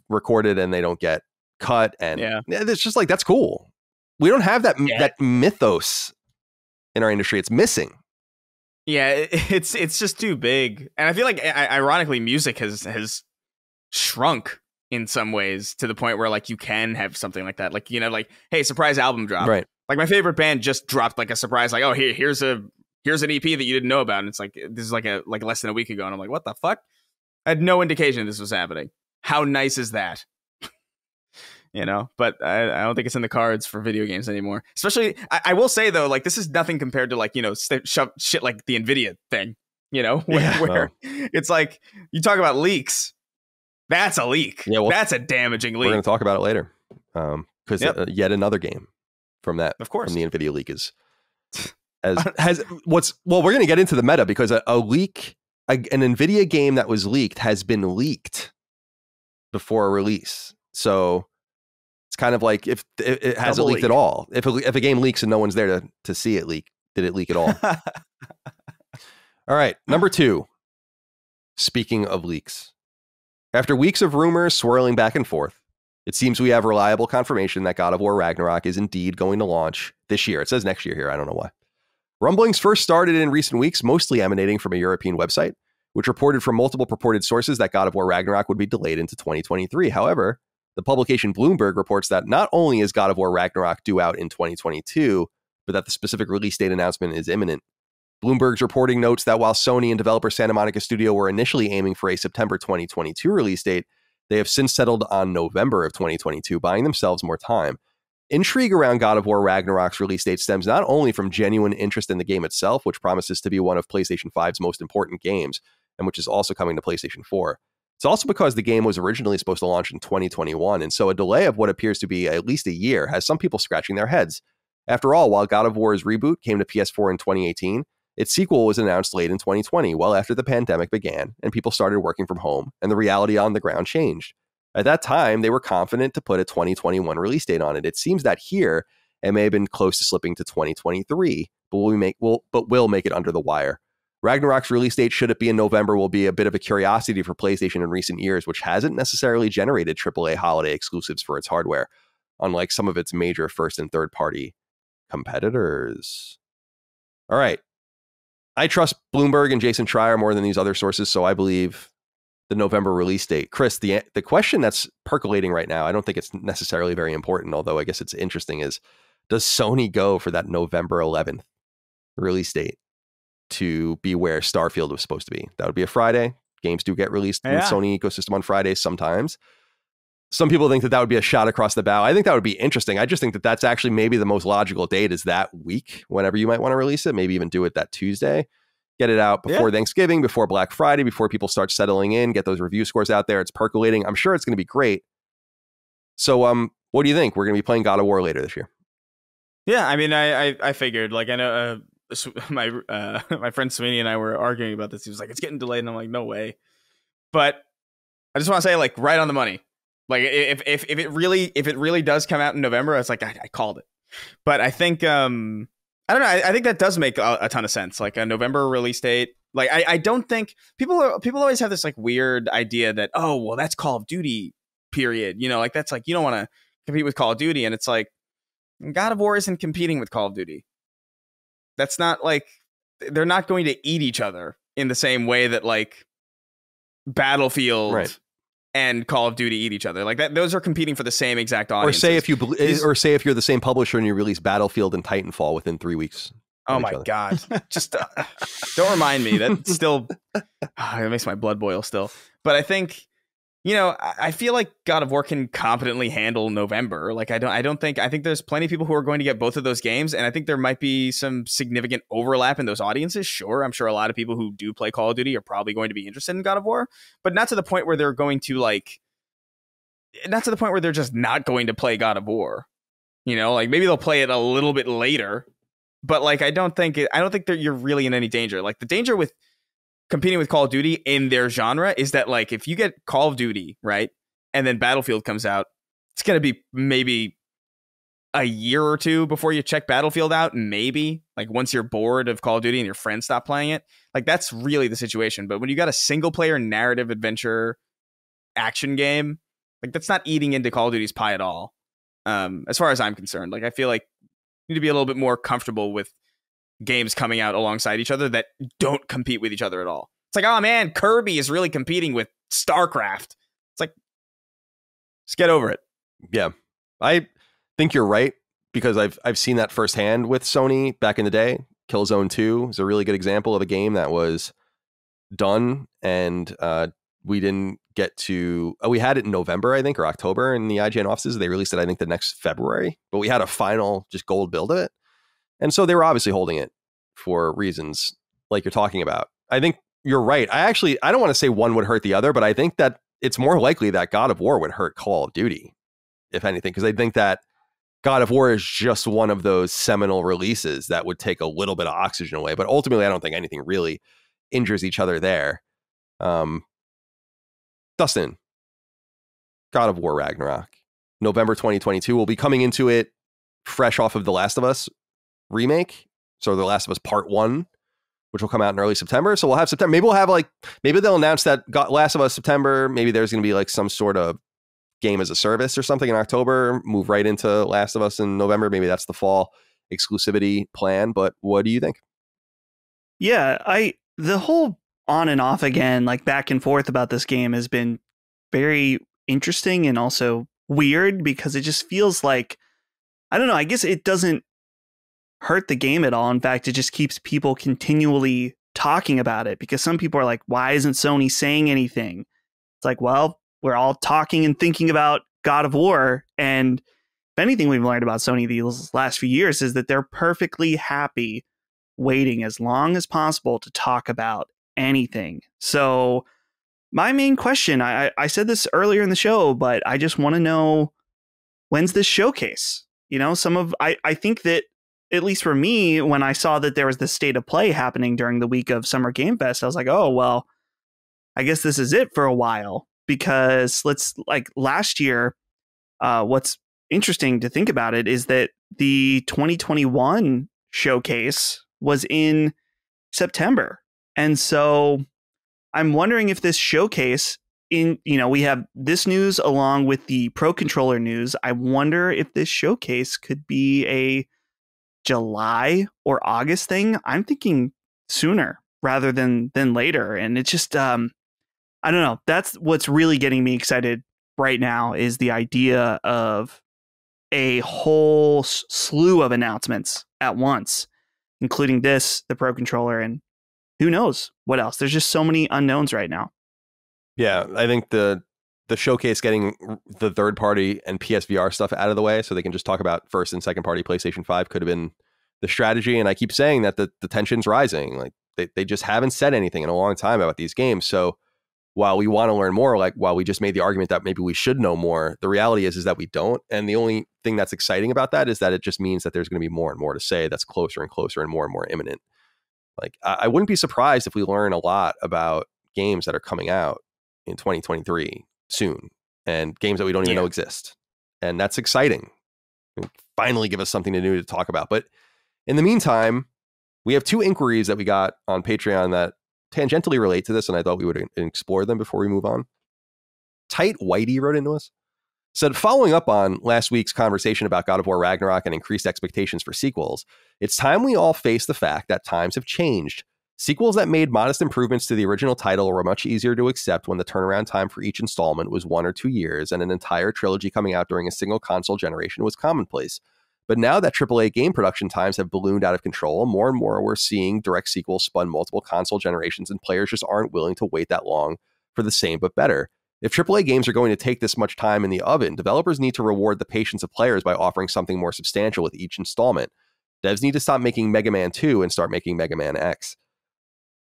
S1: recorded and they don't get cut. And it's just like, that's cool. We don't have that mythos in our industry. It's missing.
S2: Yeah, it's just too big. And I feel like ironically music has shrunk in some ways to the point where like you can have something like that. Like, you know, like, hey, surprise album drop.
S1: Right.
S2: Like my favorite band just dropped like a surprise, like, oh, here's an EP that you didn't know about. And it's like, this is like less than a week ago. And I'm like, what the fuck? I had no indication this was happening. How nice is that? You know, but I don't think it's in the cards for video games anymore. Especially, I will say though, like this is nothing compared to like, you know, shit like the NVIDIA thing, you know, where it's like, you talk about leaks. That's a leak. Yeah, well, that's a damaging leak.
S1: We're going to talk about it later. Because yet another game from that,
S2: of course,
S1: from the NVIDIA leak is we're going to get into the meta because a leak, an NVIDIA game that was leaked has been leaked before release. So it's kind of like if it hasn't leaked at all. If a game leaks and no one's there to see it leak, did it leak at all? All right, number 2. Speaking of leaks. After weeks of rumors swirling back and forth, it seems we have reliable confirmation that God of War Ragnarok is indeed going to launch this year. It says next year here. I don't know why. Rumblings first started in recent weeks, mostly emanating from a European website, which reported from multiple purported sources that God of War Ragnarok would be delayed into 2023. However, the publication Bloomberg reports that not only is God of War Ragnarok due out in 2022, but that the specific release date announcement is imminent. Bloomberg's reporting notes that while Sony and developer Santa Monica Studio were initially aiming for a September 2022 release date, they have since settled on November of 2022, buying themselves more time. Intrigue around God of War Ragnarok's release date stems not only from genuine interest in the game itself, which promises to be one of PlayStation 5's most important games, and which is also coming to PlayStation 4. It's also because the game was originally supposed to launch in 2021, and so a delay of what appears to be at least a year has some people scratching their heads. After all, while God of War's reboot came to PS4 in 2018, its sequel was announced late in 2020, well after the pandemic began, and people started working from home, and the reality on the ground changed. At that time, they were confident to put a 2021 release date on it. It seems that here, it may have been close to slipping to 2023, but will make it under the wire. Ragnarok's release date, should it be in November, will be a bit of a curiosity for PlayStation in recent years, which hasn't necessarily generated AAA holiday exclusives for its hardware, unlike some of its major first and third party competitors. All right. I trust Bloomberg and Jason Schreier more than these other sources, so I believe the November release date. Chris, the question that's percolating right now, I don't think it's necessarily very important, although I guess it's interesting, is does Sony go for that November 11th release date to be where Starfield was supposed to be? That would be a Friday. Games do get released in the Sony ecosystem on Fridays sometimes. Some people think that would be a shot across the bow. I think that would be interesting. I just think that that's actually maybe the most logical date is that week, whenever you might want to release it. Maybe even do it that Tuesday. Get it out before Thanksgiving, before Black Friday, before people start settling in, get those review scores out there. It's percolating. I'm sure it's going to be great. So what do you think? We're going to be playing God of War later this year.
S2: Yeah, I mean, I figured, like, I know my friend Sweeney and I were arguing about this. He was like, it's getting delayed. And I'm like, no way. But I just want to say, like, right on the money. Like, if it really does come out in November, it's like, I called it. But I think, I don't know. I think that does make a ton of sense. Like a November release date. Like I don't think people always have this like weird idea that, oh, well, that's Call of Duty, period. You know, like that's like, you don't want to compete with Call of Duty. And it's like, God of War isn't competing with Call of Duty. That's not like, they're not going to eat each other in the same way that like Battlefield and Call of Duty eat each other. Like that, those are competing for the same exact audience.
S1: Or say if you're the same publisher and you release Battlefield and Titanfall within 3 weeks.
S2: Oh my God. Just don't remind me. That still it makes my blood boil still. But I think, you know, I feel like God of War can competently handle November. Like I think there's plenty of people who are going to get both of those games, and I think there might be some significant overlap in those audiences. Sure, I'm sure a lot of people who do play Call of Duty are probably going to be interested in God of War, but not to the point where they're going to not to the point where they're just not going to play God of War. You know, like maybe they'll play it a little bit later, but like I don't think that you're really in any danger. Like the danger with competing with Call of Duty in their genre is that like if you get Call of Duty, right, and then Battlefield comes out, it's going to be maybe a year or two before you check Battlefield out, maybe like once you're bored of Call of Duty and your friends stop playing it. Like that's really the situation. But when you got a single player narrative adventure action game, like that's not eating into Call of Duty's pie at all. As far as I'm concerned, like I feel like you need to be a little bit more comfortable with games coming out alongside each other that don't compete with each other at all. It's like, oh man, Kirby is really competing with StarCraft. It's like, just get over it.
S1: Yeah, I think you're right because I've seen that firsthand with Sony back in the day. Killzone 2 is a really good example of a game that was done and we didn't get to. We had it in November, I think, or October in the IGN offices. They released it, I think, the next February, but we had a final just gold build of it. And so they were obviously holding it for reasons like you're talking about. I think you're right. I don't want to say one would hurt the other, but I think that it's more likely that God of War would hurt Call of Duty, if anything, because I think that God of War is just one of those seminal releases that would take a little bit of oxygen away. But ultimately, I don't think anything really injures each other there. Dustin, God of War Ragnarok, November 2022. We'll be coming into it fresh off of The Last of Us remake, so The Last of Us Part 1, which will come out in early September. So we'll have September. Maybe they'll announce that Last of Us September. Maybe there's going to be like some sort of game as a service or something in October. Move right into Last of Us in November. Maybe that's the fall exclusivity plan. But what do you think?
S3: Yeah, the whole on and off again, like back and forth about this game has been very interesting and also weird because it just feels like, I don't know, I guess it doesn't hurt the game at all. In fact, it just keeps people continually talking about it, because some people are like, why isn't Sony saying anything? It's like, well, we're all talking and thinking about God of War. And if anything we've learned about Sony these last few years is that they're perfectly happy waiting as long as possible to talk about anything. So my main question, I said this earlier in the show, but I just want to know, when's this showcase? You know, I think that, at least for me, when I saw that there was this state of play happening during the week of Summer Game Fest, I was like, oh, well, I guess this is it for a while. Because last year, what's interesting to think about it is that the 2021 showcase was in September. And so I'm wondering if this showcase we have this news along with the Pro Controller news. I wonder if this showcase could be a July or August thing. I'm thinking sooner rather than later. And it's just, I don't know. That's what's really getting me excited right now, is the idea of a whole slew of announcements at once, including this, the Pro Controller, and who knows what else. There's just so many unknowns right now.
S1: Yeah, I think the showcase getting the third party and PSVR stuff out of the way so they can just talk about first and second party PlayStation 5 could have been the strategy. And I keep saying that the tension's rising. Like they just haven't said anything in a long time about these games. So while we want to learn more, like while we just made the argument that maybe we should know more, the reality is that we don't. And the only thing that's exciting about that is that it just means that there's going to be more and more to say that's closer and closer and more imminent. Like I wouldn't be surprised if we learn a lot about games that are coming out in 2023 soon, and games that we don't even know exist. And that's exciting. Finally give us something new to talk about. But in the meantime, we have two inquiries that we got on Patreon that tangentially relate to this, and I thought we would explore them before we move on. Tight Whitey wrote into us, said, following up on last week's conversation about God of War Ragnarok and increased expectations for sequels, it's time we all face the fact that times have changed. Sequels that made modest improvements to the original title were much easier to accept when the turnaround time for each installment was 1 or 2 years, and an entire trilogy coming out during a single console generation was commonplace. But now that AAA game production times have ballooned out of control, more and more we're seeing direct sequels spun multiple console generations, and players just aren't willing to wait that long for the same but better. If AAA games are going to take this much time in the oven, developers need to reward the patience of players by offering something more substantial with each installment. Devs need to stop making Mega Man 2 and start making Mega Man X.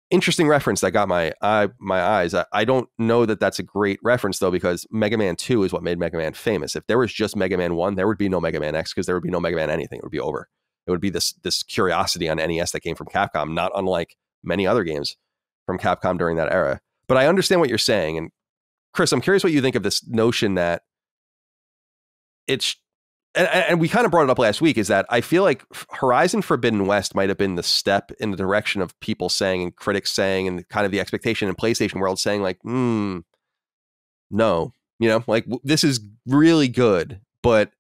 S1: Interesting reference that got my eyes. I don't know that that's a great reference, though, because Mega Man 2 is what made Mega Man famous. If there was just Mega Man 1, there would be no Mega Man X, because there would be no Mega Man anything. It would be over. It would be this curiosity on NES that came from Capcom, not unlike many other games from Capcom during that era. But I understand what you're saying. And Chris, I'm curious what you think of this notion that it's... And we kind of brought it up last week, is that I feel like Horizon Forbidden West might have been the step in the direction of people saying, and critics saying, and kind of the expectation in PlayStation world saying like, no, like this is really good, but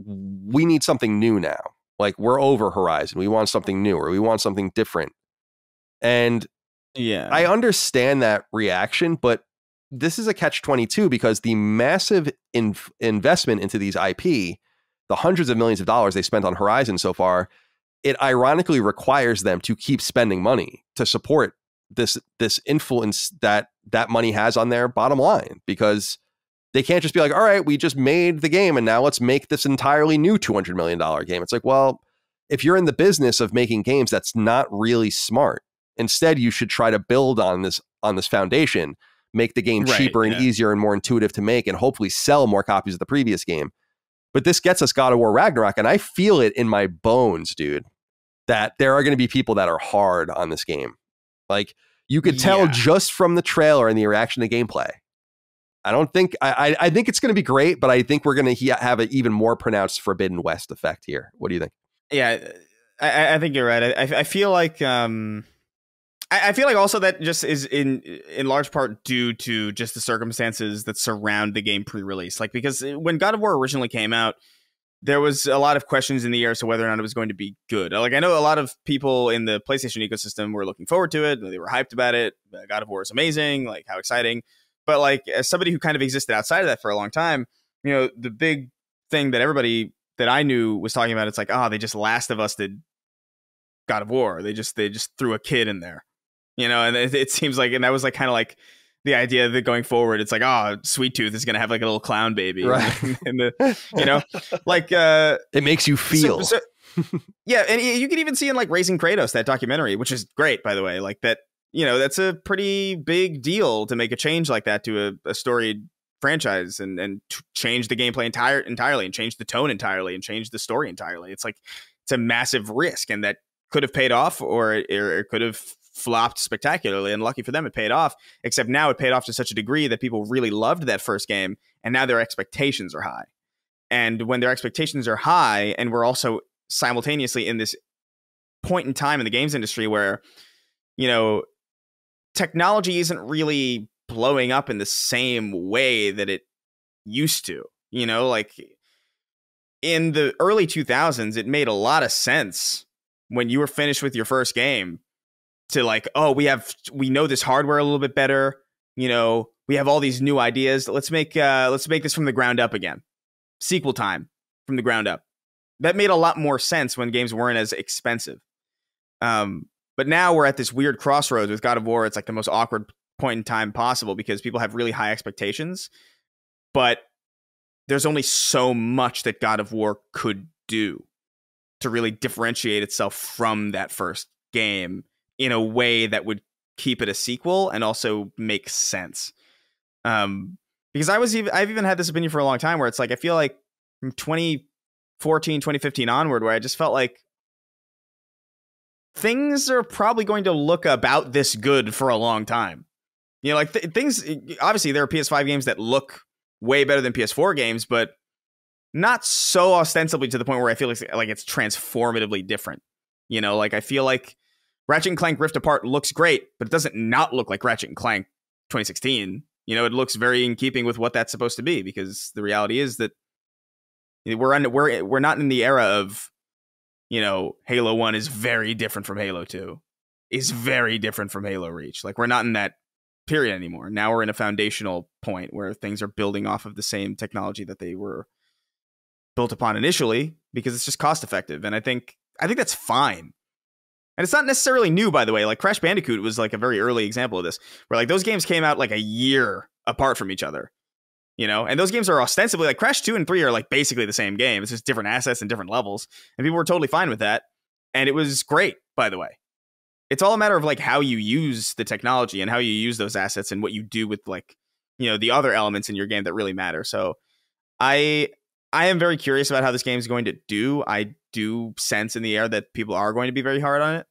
S1: we need something new now. Like we're over Horizon. We want something new, or we want something different. And yeah, I understand that reaction, but this is a catch-22, because the massive investment into these IP, the hundreds of millions of dollars they spent on Horizon so far, it ironically requires them to keep spending money to support this influence that money has on their bottom line, because they can't just be like, all right, we just made the game and now let's make this entirely new $200 million game. It's like, well, if you're in the business of making games, that's not really smart. Instead, you should try to build on this foundation, make the game cheaper and easier and more intuitive to make, and hopefully sell more copies of the previous game. But this gets us God of War Ragnarok, and I feel it in my bones, dude, that there are going to be people that are hard on this game. Like, you could tell just from the trailer and the reaction to gameplay. I think it's going to be great, but I think we're going to have an even more pronounced Forbidden West effect here. What do you think?
S2: Yeah, I think you're right. I feel like... I feel like also that just is in large part due to just the circumstances that surround the game pre-release. Like, because when God of War originally came out, there was a lot of questions in the air as to whether or not it was going to be good. Like, I know a lot of people in the PlayStation ecosystem were looking forward to it. They were hyped about it. God of War is amazing. Like, how exciting. But like, as somebody who kind of existed outside of that for a long time, you know, the big thing that everybody that I knew was talking about, it's like, oh, they just Last of Us did God of War. They just threw a kid in there, and it seems like, and that was like kind of like the idea that going forward, it's like, oh, Sweet Tooth is gonna have like a little clown baby,
S1: right?
S2: Like
S1: it makes you feel.
S2: Yeah, and you can even see in like Raising Kratos, that documentary, which is great, by the way, like that. That's a pretty big deal to make a change like that to a storied franchise and change the gameplay entirely and change the tone entirely and change the story entirely. It's a massive risk, and that could have paid off, or it could have flopped spectacularly, and lucky for them it paid off, except now it paid off to such a degree that people really loved that first game, and now their expectations are high. And when their expectations are high, and we're also simultaneously in this point in time in the games industry where technology isn't really blowing up in the same way that it used to. Like in the early 2000s, it made a lot of sense when you were finished with your first game to like, oh, we know this hardware a little bit better. We have all these new ideas. Let's make this from the ground up again. Sequel time from the ground up. That made a lot more sense when games weren't as expensive. But now we're at this weird crossroads with God of War. It's like the most awkward point in time possible because people have really high expectations, but there's only so much that God of War could do to really differentiate itself from that first game in a way that would keep it a sequel and also make sense. Because I've even had this opinion for a long time where it's like, I feel like from 2014, 2015 onward, where I just felt like things are probably going to look about this good for a long time. Like things, obviously there are PS5 games that look way better than PS4 games, but not so ostensibly to the point where I feel like it's transformatively different. Like I feel like Ratchet & Clank Rift Apart looks great, but it doesn't not look like Ratchet & Clank 2016. It looks very in keeping with what that's supposed to be, because the reality is that we're not in the era of, Halo 1 is very different from Halo 2, is very different from Halo Reach. Like, we're not in that period anymore. Now we're in a foundational point where things are building off of the same technology that they were built upon initially, because it's just cost effective. And I think that's fine. And it's not necessarily new, by the way. Like Crash Bandicoot was like a very early example of this, where like those games came out like a year apart from each other. And those games are ostensibly like Crash 2 and 3 are like basically the same game. It's just different assets and different levels. And people were totally fine with that. And it was great, by the way. It's all a matter of like how you use the technology and how you use those assets and what you do with like, the other elements in your game that really matter. So I am very curious about how this game is going to do. I do sense in the air that people are going to be very hard on it.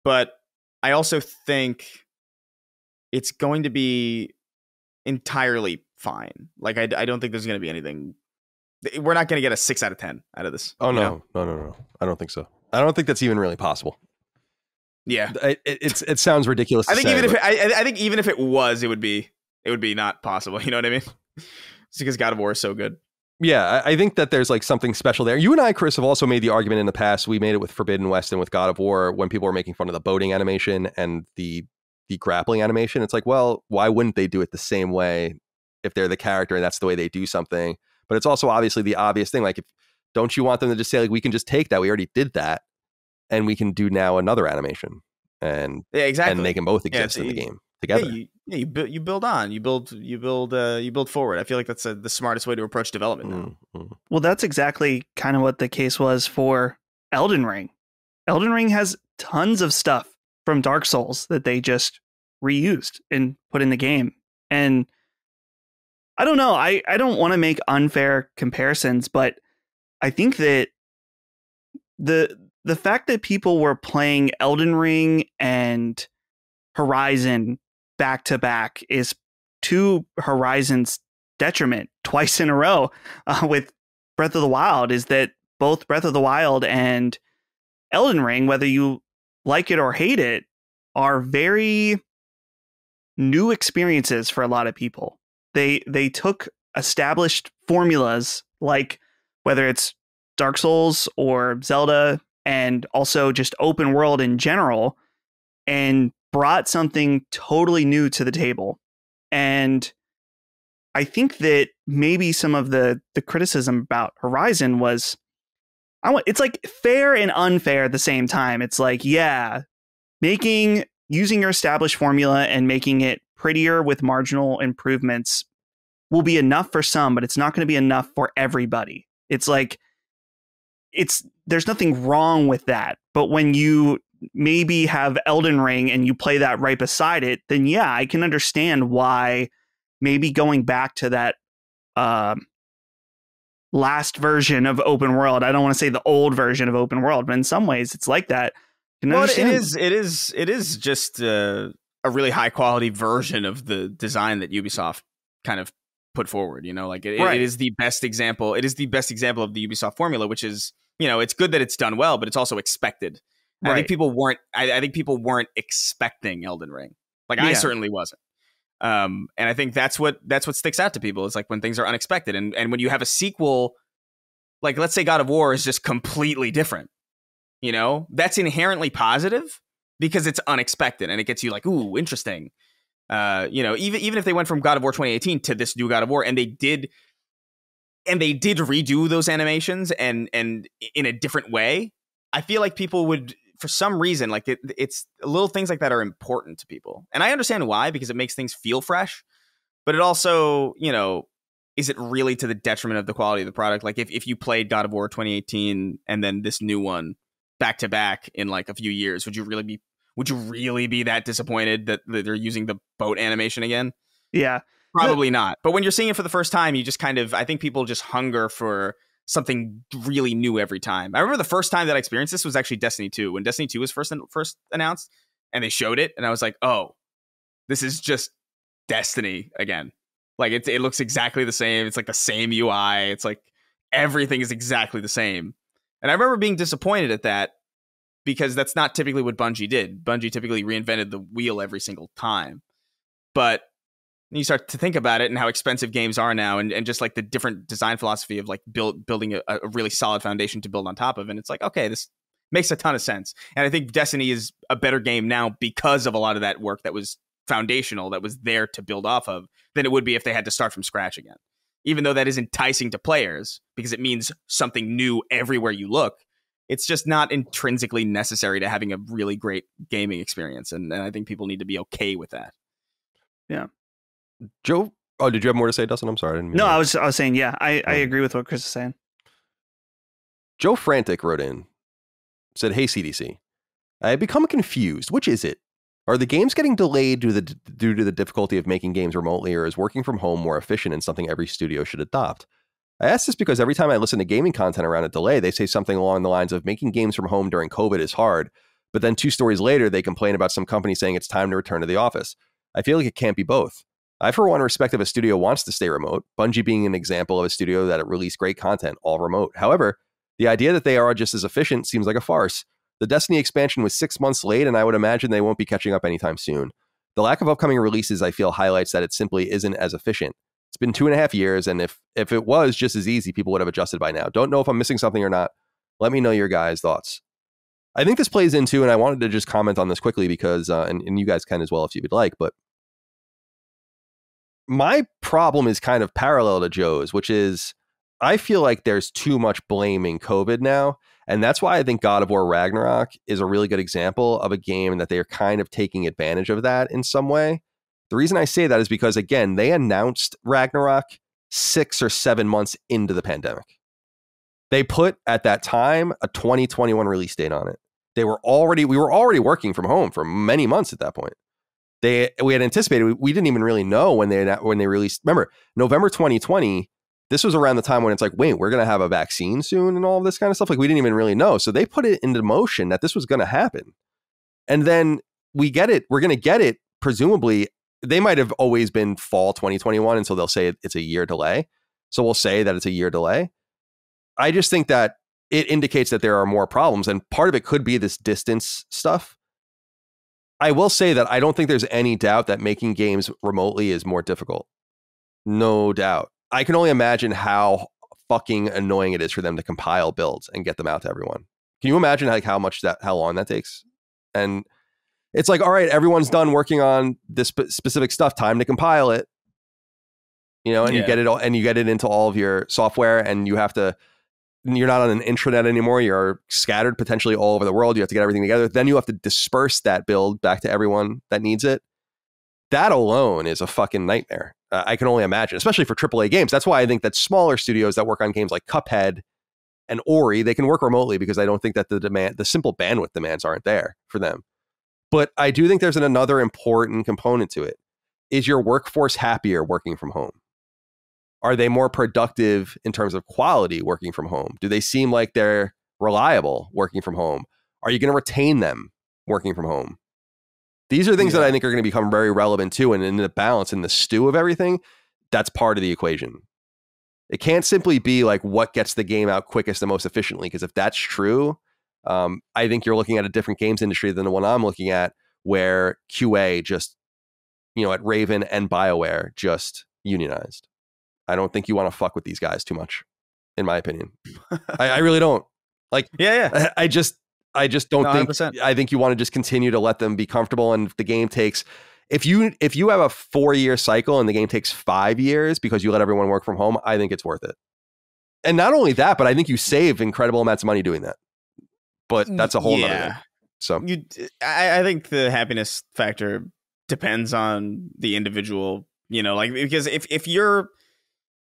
S2: But I also think it's going to be entirely fine. Like, I don't think there's going to be anything. We're not going to get a 6 out of 10 out of this.
S1: Oh, no. I don't think so. I don't think that's even really possible.
S2: Yeah.
S1: It sounds ridiculous.
S2: I think even if it was, it would be not possible. You know what I mean? It's because God of War is so good.
S1: Yeah, I think that there's like something special there. You and I, Chris, have also made the argument in the past. We made it with Forbidden West and with God of War when people were making fun of the boating animation and the grappling animation. It's like, well, why wouldn't they do it the same way if they're the character and that's the way they do something? But it's also obviously the obvious thing. Like, don't you want them to just say, like, we can just take that, we already did that, and we can do now another animation, and
S2: exactly,
S1: and they can both exist in the game together.
S2: You build on, you build forward. I feel like that's the smartest way to approach development now.
S3: Mm-hmm. Well, that's exactly kind of what the case was for Elden Ring. Elden Ring has tons of stuff from Dark Souls that they just reused and put in the game. And I don't know, I don't want to make unfair comparisons, but I think that the fact that people were playing Elden Ring and Horizon back to back is to Horizon's detriment twice in a row with Breath of the Wild, is that both Breath of the Wild and Elden Ring, whether you like it or hate it, are very new experiences for a lot of people. They took established formulas, like whether it's Dark Souls or Zelda, and also just open world in general, and brought something totally new to the table. And I think that maybe some of the criticism about Horizon was, it's like fair and unfair at the same time. It's like, yeah, using your established formula and making it prettier with marginal improvements will be enough for some, but it's not going to be enough for everybody. It's like, there's nothing wrong with that. But when you maybe have Elden Ring and you play that right beside it, then yeah, I can understand why maybe going back to that last version of open world. I don't want to say the old version of open world, but in some ways it's like that.
S2: Well, it is just a really high quality version of the design that Ubisoft kind of put forward. You know, like it is the best example. It is the best example of the Ubisoft formula, which is, you know, it's good that it's done well, but it's also expected. Right. I think people weren't. I think people weren't expecting Elden Ring. Like I certainly wasn't. And I think that's what sticks out to people. It's like when things are unexpected, and when you have a sequel, like let's say God of War is just completely different. You know, that's inherently positive because it's unexpected and it gets you like, ooh, interesting. You know, even if they went from God of War 2018 to this new God of War, and they did redo those animations and in a different way, I feel like people would, for some reason, like it's little things like that are important to people. And I understand why, because it makes things feel fresh, but it also, you know, is it really to the detriment of the quality of the product? Like if you played God of War 2018 and then this new one back to back in like a few years, would you really be that disappointed that they're using the boat animation again?
S3: Yeah.
S2: Probably not. But when you're seeing it for the first time, you just kind of, I think people just hunger for something really new every time. I remember the first time that I experienced this was actually Destiny 2. When Destiny 2 was first announced and they showed it, and I was like, oh, this is just Destiny again. Like it looks exactly the same. It's like the same UI. It's like everything is exactly the same. And I remember being disappointed at that because that's not typically what Bungie did. Bungie typically reinvented the wheel every single time. But you start to think about it and how expensive games are now, and just like the different design philosophy of like building a really solid foundation to build on top of. And it's like, okay, this makes a ton of sense. And I think Destiny is a better game now because of a lot of that work that was foundational, that was there to build off of, than it would be if they had to start from scratch again. Even though that is enticing to players because it means something new everywhere you look, it's just not intrinsically necessary to having a really great gaming experience. And I think people need to be okay with that.
S3: Yeah.
S1: Joe, did you have more to say, Dustin? I'm sorry.
S3: No, I was saying, yeah, I agree with what Chris is saying.
S1: Joe Frantic wrote in, said, "Hey, CDC, I have become confused. Which is it? Are the games getting delayed due to the difficulty of making games remotely, or is working from home more efficient and something every studio should adopt? I ask this because every time I listen to gaming content around a delay, they say something along the lines of making games from home during COVID is hard, but then 2 stories later, they complain about some company saying it's time to return to the office. I feel like it can't be both. I, for one, respect if a studio wants to stay remote, Bungie being an example of a studio that released great content all remote. However, the idea that they are just as efficient seems like a farce. The Destiny expansion was 6 months late, and I would imagine they won't be catching up anytime soon. The lack of upcoming releases, I feel, highlights that it simply isn't as efficient. It's been 2.5 years, and if it was just as easy, people would have adjusted by now. Don't know if I'm missing something or not. Let me know your guys' thoughts." I think this plays into, and I wanted to just comment on this quickly because, and you guys can as well if you would like, but my problem is kind of parallel to Joe's, which is I feel like there's too much blaming COVID now. And that's why I think God of War Ragnarok is a really good example of a game that they are kind of taking advantage of that in some way. The reason I say that is because, again, they announced Ragnarok 6 or 7 months into the pandemic. They put at that time a 2021 release date on it. We were already working from home for many months at that point. We had anticipated, we didn't even really know when they released. Remember, November 2020, this was around the time when it's like, wait, we're going to have a vaccine soon and all of this kind of stuff. Like, we didn't even really know. So they put it into motion that this was going to happen. And then we get it. We're going to get it. Presumably, they might have always been fall 2021 until they'll say it's a year delay. So we'll say that it's a year delay. I just think that it indicates that there are more problems. And part of it could be this distance stuff. I will say that I don't think there's any doubt that making games remotely is more difficult. No doubt. I can only imagine how fucking annoying it is for them to compile builds and get them out to everyone. Can you imagine like how long that takes? And it's like, all right, everyone's done working on this specific stuff. Time to compile it. and you get it all, and you get it into all of your software, and you're not on an intranet anymore. You're scattered potentially all over the world. You have to get everything together. Then you have to disperse that build back to everyone that needs it. That alone is a fucking nightmare. I can only imagine, especially for AAA games. That's why I think that smaller studios that work on games like Cuphead and Ori, they can work remotely because I don't think that the simple bandwidth demands aren't there for them. But I do think there's another important component to it. Is your workforce happier working from home? Are they more productive in terms of quality working from home? Do they seem like they're reliable working from home? Are you going to retain them working from home? These are things that I think are going to become very relevant too. And in the balance, in the stew of everything, that's part of the equation. It can't simply be like what gets the game out quickest and most efficiently. Because if that's true, I think you're looking at a different games industry than the one I'm looking at, where QA just, at Raven and BioWare just unionized. I don't think you want to fuck with these guys too much, in my opinion. I really don't. Like, I just don't think. 100%. I think you want to just continue to let them be comfortable, and if the game takes, if you have a 4-year cycle and the game takes 5 years because you let everyone work from home, I think it's worth it. And not only that, but I think you save incredible amounts of money doing that. But that's a whole nother thing. So
S2: I think the happiness factor depends on the individual. Because if you're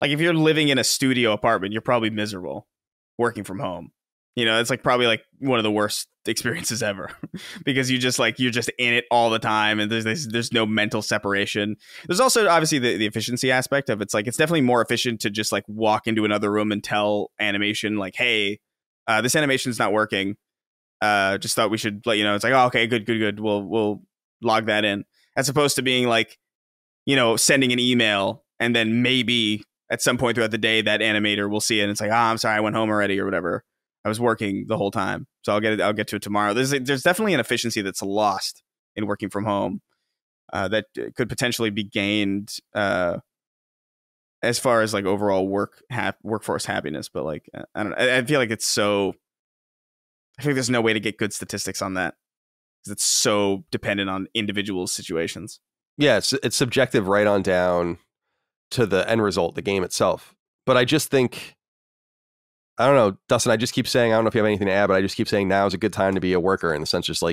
S2: living in a studio apartment, you're probably miserable working from home. It's probably one of the worst experiences ever because you're just in it all the time, and there's no mental separation. There's also obviously the efficiency aspect of it's definitely more efficient to just walk into another room and tell animation hey, this animation's not working. Just thought we should let you know. It's oh, okay, good. We'll log that in, as opposed to being sending an email and then maybe at some point throughout the day that animator will see it and it's I'm sorry, I went home already or whatever. I was working the whole time, so I'll get to it tomorrow. There's definitely an efficiency that's lost in working from home that could potentially be gained as far as overall workforce happiness. But I don't know. I feel it's so. I think there's no way to get good statistics on that because it's so dependent on individual situations.
S1: Yeah, it's subjective right on down to the end result, the game itself. But I just think, I don't know, Dustin, I just keep saying, I don't know if you have anything to add, but I just keep saying now is a good time to be a worker, in the sense just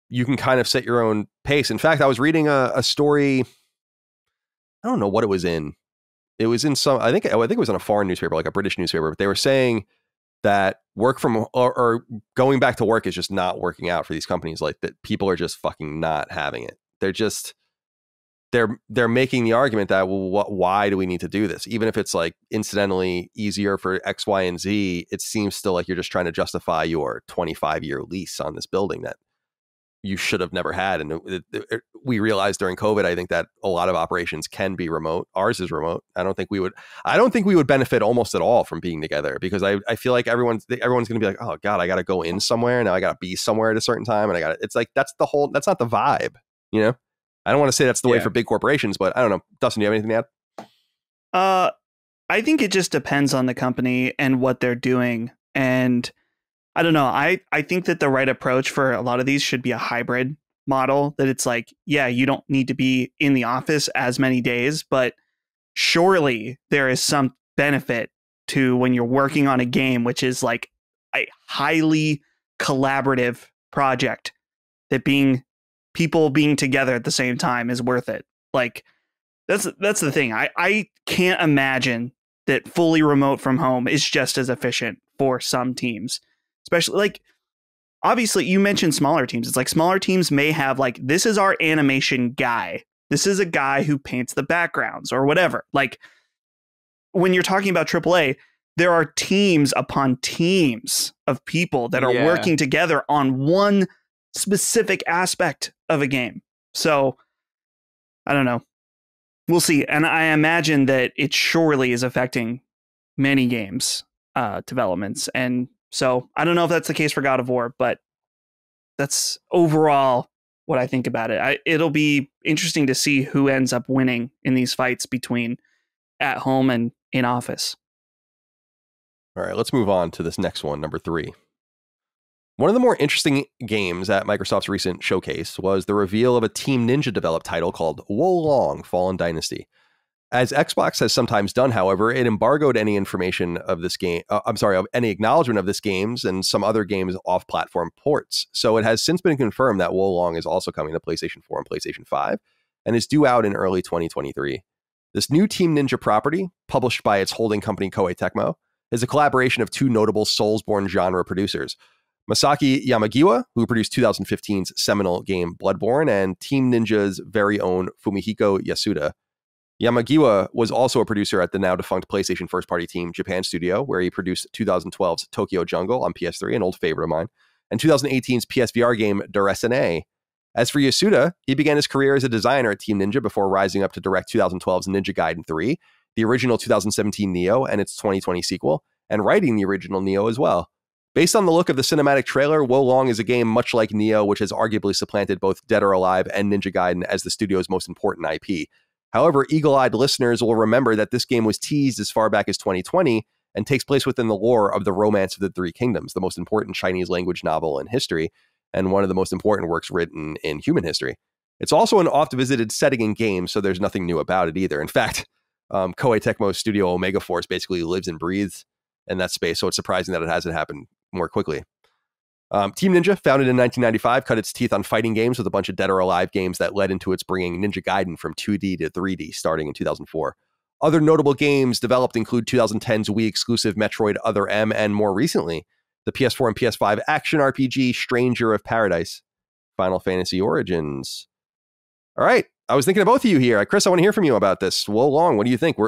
S1: you can kind of set your own pace. In fact, I was reading a story, I don't know what it was in. It was in I think it was in a foreign newspaper, a British newspaper, but they were saying that work from or going back to work is just not working out for these companies. That people are just fucking not having it. They're just, they're making the argument that, well, why do we need to do this? Even if it's incidentally easier for X, Y, and Z, it seems still like you're just trying to justify your 25-year lease on this building that you should have never had. And we realized during COVID, I think that a lot of operations can be remote. Ours is remote. I don't think we would benefit almost at all from being together, because I feel like everyone's going to be oh God, I got to go in somewhere. Now I got to be somewhere at a certain time. And it's that's not the vibe, I don't want to say that's the way for big corporations, but I don't know. Dustin, do you have anything to
S3: add? I think it just depends on the company and what they're doing. And I don't know. I think that the right approach for a lot of these should be a hybrid model, that it's you don't need to be in the office as many days, but surely there is some benefit to when you're working on a game, which is a highly collaborative project, that people being together at the same time is worth it. That's the thing. I can't imagine that fully remote from home is just as efficient for some teams. Especially obviously you mentioned smaller teams. It's smaller teams may have this is our animation guy. This is a guy who paints the backgrounds or whatever. When you're talking about AAA, there are teams upon teams of people that are working together on one specific aspect of a game. So I don't know. We'll see. And I imagine that it surely is affecting many games developments. And so I don't know if that's the case for God of War, but that's overall what I think about it. It'll be interesting to see who ends up winning in these fights between at home and in office.
S1: All right, let's move on to this next one, number 3. One of the more interesting games at Microsoft's recent showcase was the reveal of a Team Ninja developed title called Wo Long Fallen Dynasty. As Xbox has sometimes done, however, it embargoed any information of this game. Of any acknowledgement of this games and some other games off-platform ports. So it has since been confirmed that Wo Long is also coming to PlayStation 4 and PlayStation 5 and is due out in early 2023. This new Team Ninja property, published by its holding company Koei Tecmo, is a collaboration of two notable Soulsborne genre producers, Masaki Yamagiwa, who produced 2015's seminal game Bloodborne, and Team Ninja's very own Fumihiko Yasuda. Yamagiwa was also a producer at the now-defunct PlayStation first-party team Japan Studio, where he produced 2012's Tokyo Jungle on PS3, an old favorite of mine, and 2018's PSVR game Deresine. As for Yasuda, he began his career as a designer at Team Ninja before rising up to direct 2012's Ninja Gaiden 3, the original 2017 Neo and its 2020 sequel, and writing the original Neo as well. Based on the look of the cinematic trailer, Wo Long is a game much like Neo, which has arguably supplanted both Dead or Alive and Ninja Gaiden as the studio's most important IP. However, eagle-eyed listeners will remember that this game was teased as far back as 2020 and takes place within the lore of the Romance of the Three Kingdoms, the most important Chinese language novel in history, and one of the most important works written in human history. It's also an oft-visited setting in games, so there's nothing new about it either. In fact, Koei Tecmo's studio Omega Force basically lives and breathes in that space, so it's surprising that it hasn't happened more quickly. Team Ninja, founded in 1995, cut its teeth on fighting games with a bunch of Dead or Alive games that led into its bringing Ninja Gaiden from 2D to 3D starting in 2004. Other notable games developed include 2010's Wii exclusive Metroid Other M, and more recently, the PS4 and PS5 action RPG Stranger of Paradise, Final Fantasy Origins. All right, I was thinking of both of you here. Chris, I want to hear from you about this. Wo Long, what do you think?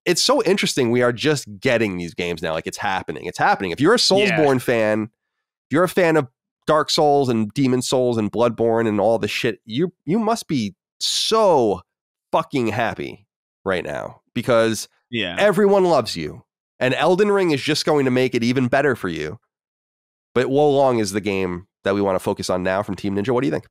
S1: It's so interesting. We are just getting these games now. Like, it's happening. It's happening. If you're a Soulsborne fan, if you're a fan of Dark Souls and Demon Souls and Bloodborne and all the shit, you must be so fucking happy right now because everyone loves you. And Elden Ring is just going to make it even better for you. But Wo Long is the game that we want to focus on now from Team Ninja. What do you think?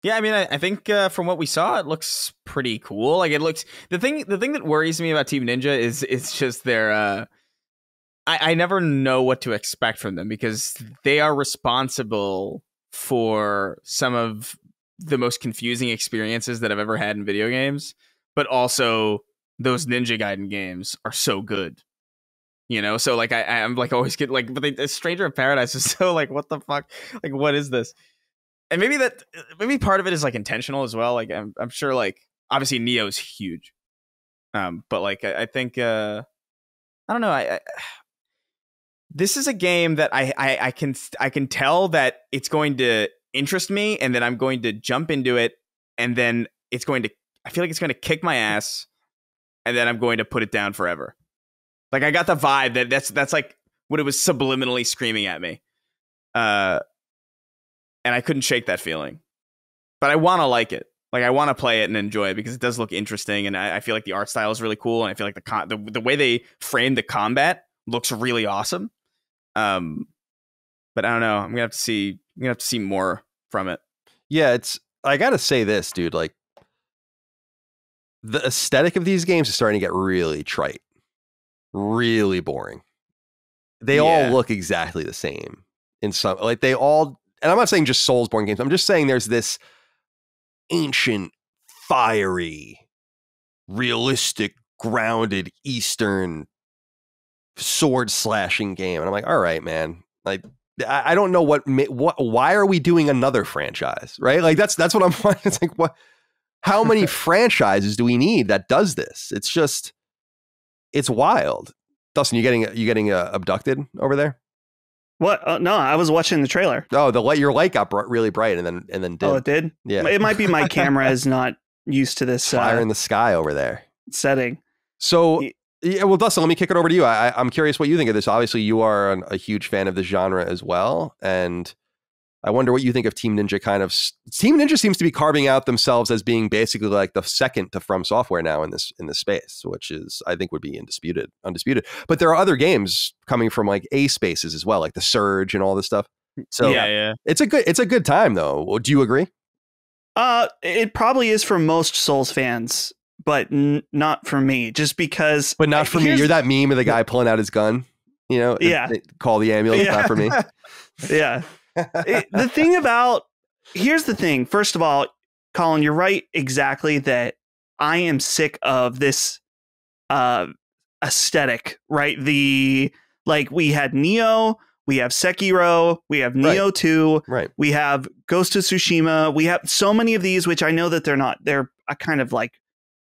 S2: Yeah, I mean, I think from what we saw, it looks pretty cool. Like, it looks the thing that worries me about Team Ninja is it's just their. I never know what to expect from them because they are responsible for some of the most confusing experiences that I've ever had in video games. But also, those Ninja Gaiden games are so good. You know, so like I'm like always get like, but the Stranger of Paradise is so like, what the fuck? Like, what is this? And maybe part of it is like intentional as well. Like I'm sure like obviously Neo's huge, but like I think I don't know. This is a game that I can tell that it's going to interest me, and then I'm going to jump into it, and then I feel like it's going to kick my ass, and then I'm going to put it down forever. Like I got the vibe that that's like what it was subliminally screaming at me. And I couldn't shake that feeling. But I want to like it. Like I want to play it and enjoy it because it does look interesting, and I feel like the art style is really cool, and I feel like the way they frame the combat looks really awesome. But I don't know. I'm gonna have to see more from it.
S1: Yeah, I gotta say this, dude. Like the aesthetic of these games is starting to get really trite, really boring. They all look exactly the same in some. Like they all, and I'm not saying just Soulsborne games. I'm just saying there's this ancient, fiery, realistic, grounded Eastern sword slashing game, and I'm like, all right, man. Like, I don't know what. Why are we doing another franchise? Right? Like that's what I'm. It's like what? How many franchises do we need that does this? It's just, it's wild. Dustin, you getting abducted over there?
S3: What? No, I was watching the trailer.
S1: Oh, your light got really bright and then dimmed.
S3: Oh, it did?
S1: Yeah.
S3: It might be my camera is not used to this
S1: fire in the sky over there
S3: setting.
S1: So, yeah, well, Dustin, let me kick it over to you. I'm curious what you think of this. Obviously, you are a huge fan of the genre as well, and I wonder what you think of Team Ninja. Team Ninja seems to be carving out themselves as being basically like the second to From Software now in this space, which is, I think, would be undisputed. But there are other games coming from like A spaces as well, like the Surge and all this stuff. So
S2: yeah.
S1: It's a good time though. Do you agree?
S3: It probably is for most Souls fans, but not for me. Just because.
S1: But not for me. You're that meme of the guy pulling out his gun. You know.
S3: Yeah.
S1: Call the ambulance. Not for me.
S3: Yeah. Here's the thing. First of all, Colin, you're right exactly that I am sick of this aesthetic, right? Like we had Nioh, we have Sekiro, we have Nioh 2,
S1: right?
S3: We have Ghost of Tsushima. We have so many of these, which I know that they're a kind of like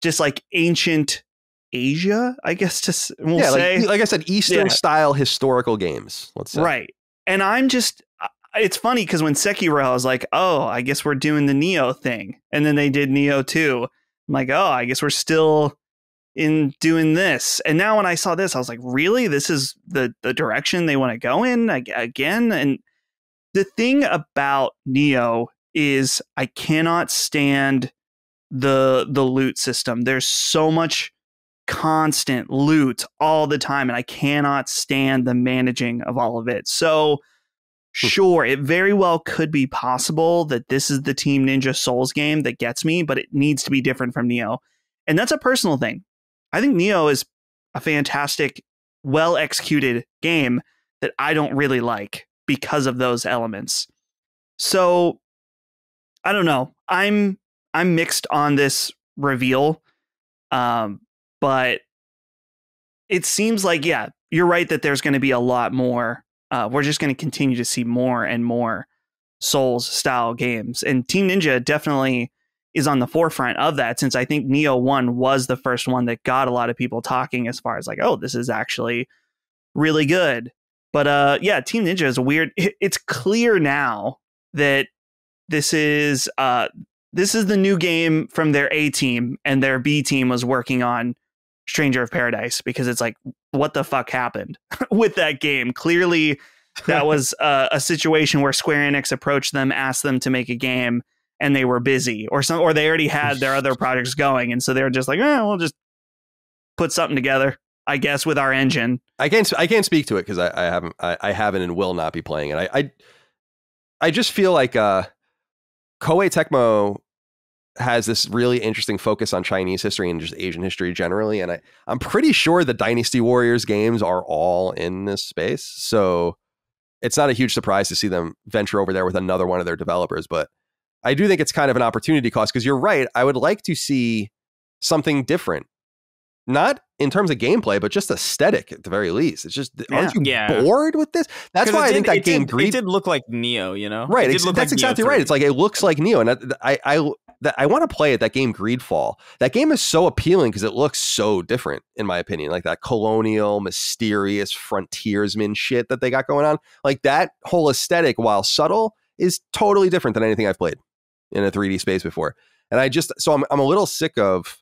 S3: just like ancient Asia, I guess we'll say.
S1: Like I said, Eastern style historical games, let's say.
S3: Right. And it's funny because when Sekiro, I was like, oh, I guess we're doing the Nioh thing. And then they did Nioh 2. I'm like, oh, I guess we're still in doing this. And now when I saw this, I was like, really? This is the direction they want to go in again? And the thing about Nioh is I cannot stand the loot system. There's so much constant loot all the time, and I cannot stand the managing of all of it. So sure, it very well could be possible that this is the Team Ninja Souls game that gets me, but it needs to be different from Nioh. And that's a personal thing. I think Nioh is a fantastic, well-executed game that I don't really like because of those elements. So I don't know. I'm mixed on this reveal. But it seems like, yeah, you're right that there's going to be a lot more. We're just going to continue to see more and more Souls style games. And Team Ninja definitely is on the forefront of that, since I think Nioh 1 was the first one that got a lot of people talking as far as like, oh, this is actually really good. But yeah, Team Ninja is weird. It's clear now that this is the new game from their A team, and their B team was working on Stranger of Paradise, because it's like, what the fuck happened with that game? Clearly, that was a situation where Square Enix approached them, asked them to make a game, and they were busy, or they already had their other projects going, and so they were just like, we'll just put something together, I guess, with our engine.
S1: I can't speak to it because I haven't and will not be playing it. I just feel like Koei Tecmo has this really interesting focus on Chinese history and just Asian history generally. And I'm pretty sure the Dynasty Warriors games are all in this space. So it's not a huge surprise to see them venture over there with another one of their developers. But I do think it's kind of an opportunity cost, because you're right. I would like to see something different, not in terms of gameplay, but just aesthetic at the very least. It's just, aren't you bored with this? That's why I think that game
S2: it did look like Nioh, you know?
S1: Right. That's exactly right. It's like, it looks like Nioh. And I want to play it, that game Greedfall. That game is so appealing because it looks so different, in my opinion. Like that colonial, mysterious frontiersman shit that they got going on. Like that whole aesthetic, while subtle, is totally different than anything I've played in a 3D space before. And I'm a little sick of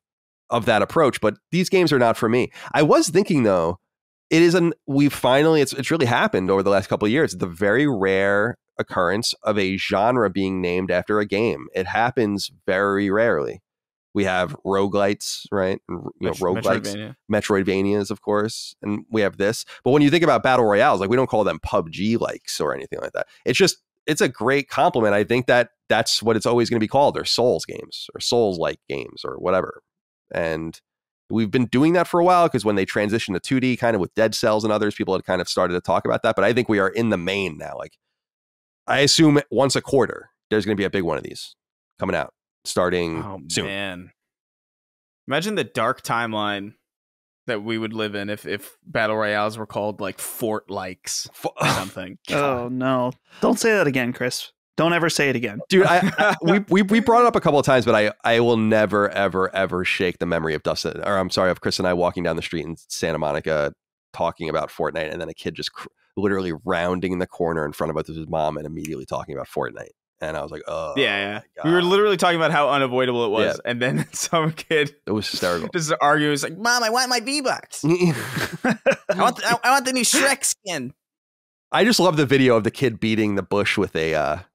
S1: that approach, but these games are not for me. I was thinking though, it's really happened over the last couple of years. The very rare occurrence of a genre being named after a game. It happens very rarely. We have roguelites, right? Roguelites, Metroidvanias, of course, and we have this. But when you think about battle royales, like, we don't call them PUBG likes or anything like that. It's a great compliment. I think that's what it's always going to be called. They're Souls games or Souls like games or whatever. And we've been doing that for a while, because when they transitioned to 2D, kind of with Dead Cells and others, people had kind of started to talk about that. But I think we are in the main now. Like, I assume once a quarter, there's going to be a big one of these coming out starting soon. Man.
S2: Imagine the dark timeline that we would live in if battle royales were called like Fort likes or something.
S3: Oh no. Don't say that again, Chris. Don't ever say it again.
S1: Dude, we brought it up a couple of times, but I will never, ever, ever shake the memory of of Chris and I walking down the street in Santa Monica talking about Fortnite, and then a kid just literally rounding in the corner in front of us with his mom and immediately talking about Fortnite. And I was like, oh,
S2: yeah. We were literally talking about how unavoidable it was. Yeah. And then some kid,
S1: it was hysterical,
S2: just arguing. It's like, Mom, I want my V-Bucks. I want the new Shrek skin.
S1: I just love the video of the kid beating the bush with a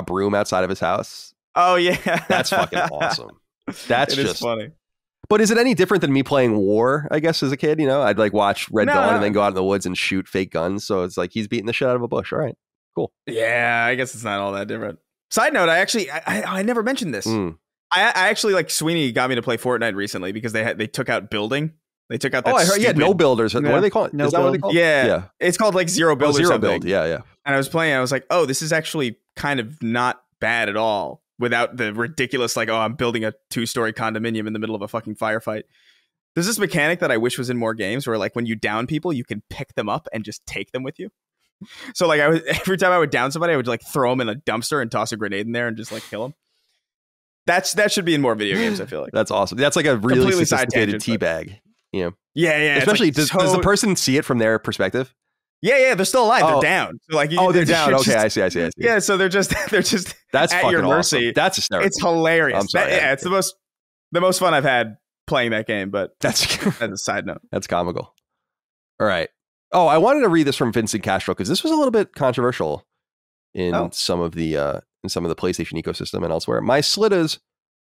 S1: broom outside of his house.
S2: Oh yeah.
S1: That's fucking awesome. That's just
S2: funny.
S1: But is it any different than me playing War, I guess, as a kid? You know, I'd like watch Red Dawn and then go out in the woods and shoot fake guns. So it's like he's beating the shit out of a bush. All right, cool.
S2: Yeah, I guess it's not all that different. Side note, I never mentioned this. I actually, like, Sweeney got me to play Fortnite recently because they took out building. They took out that
S1: I heard, no builders. What do they call it?
S3: Is that what they call it?
S2: Yeah. It's called like Zero Build or something.
S1: Build. Yeah.
S2: And I was playing, I was like, oh, this is actually kind of not bad at all without the ridiculous, like, oh, I'm building a 2-story condominium in the middle of a fucking firefight. There's this mechanic that I wish was in more games where, like, when you down people, you can pick them up and just take them with you. So, like, every time I would down somebody, I would, like, throw them in a dumpster and toss a grenade in there and just, like, kill them. That should be in more video games, I feel like.
S1: That's awesome. That's like a really
S2: Completely
S1: sophisticated teabag. Yeah.
S2: Yeah.
S1: Especially, like, does the person see it from their perspective?
S2: Yeah, they're still alive. They're down. So, like,
S1: they're down. Okay, I see.
S2: Yeah, so they're just
S1: that's
S2: at your mercy.
S1: Awesome. That's hysterical.
S2: It's hilarious.
S1: I'm sorry.
S2: It's the most fun I've had playing that game, but
S1: that's
S2: as a side note.
S1: That's comical. All right. Oh, I wanted to read this from Vincent Castro because this was a little bit controversial in some of the PlayStation ecosystem and elsewhere. My Slittas.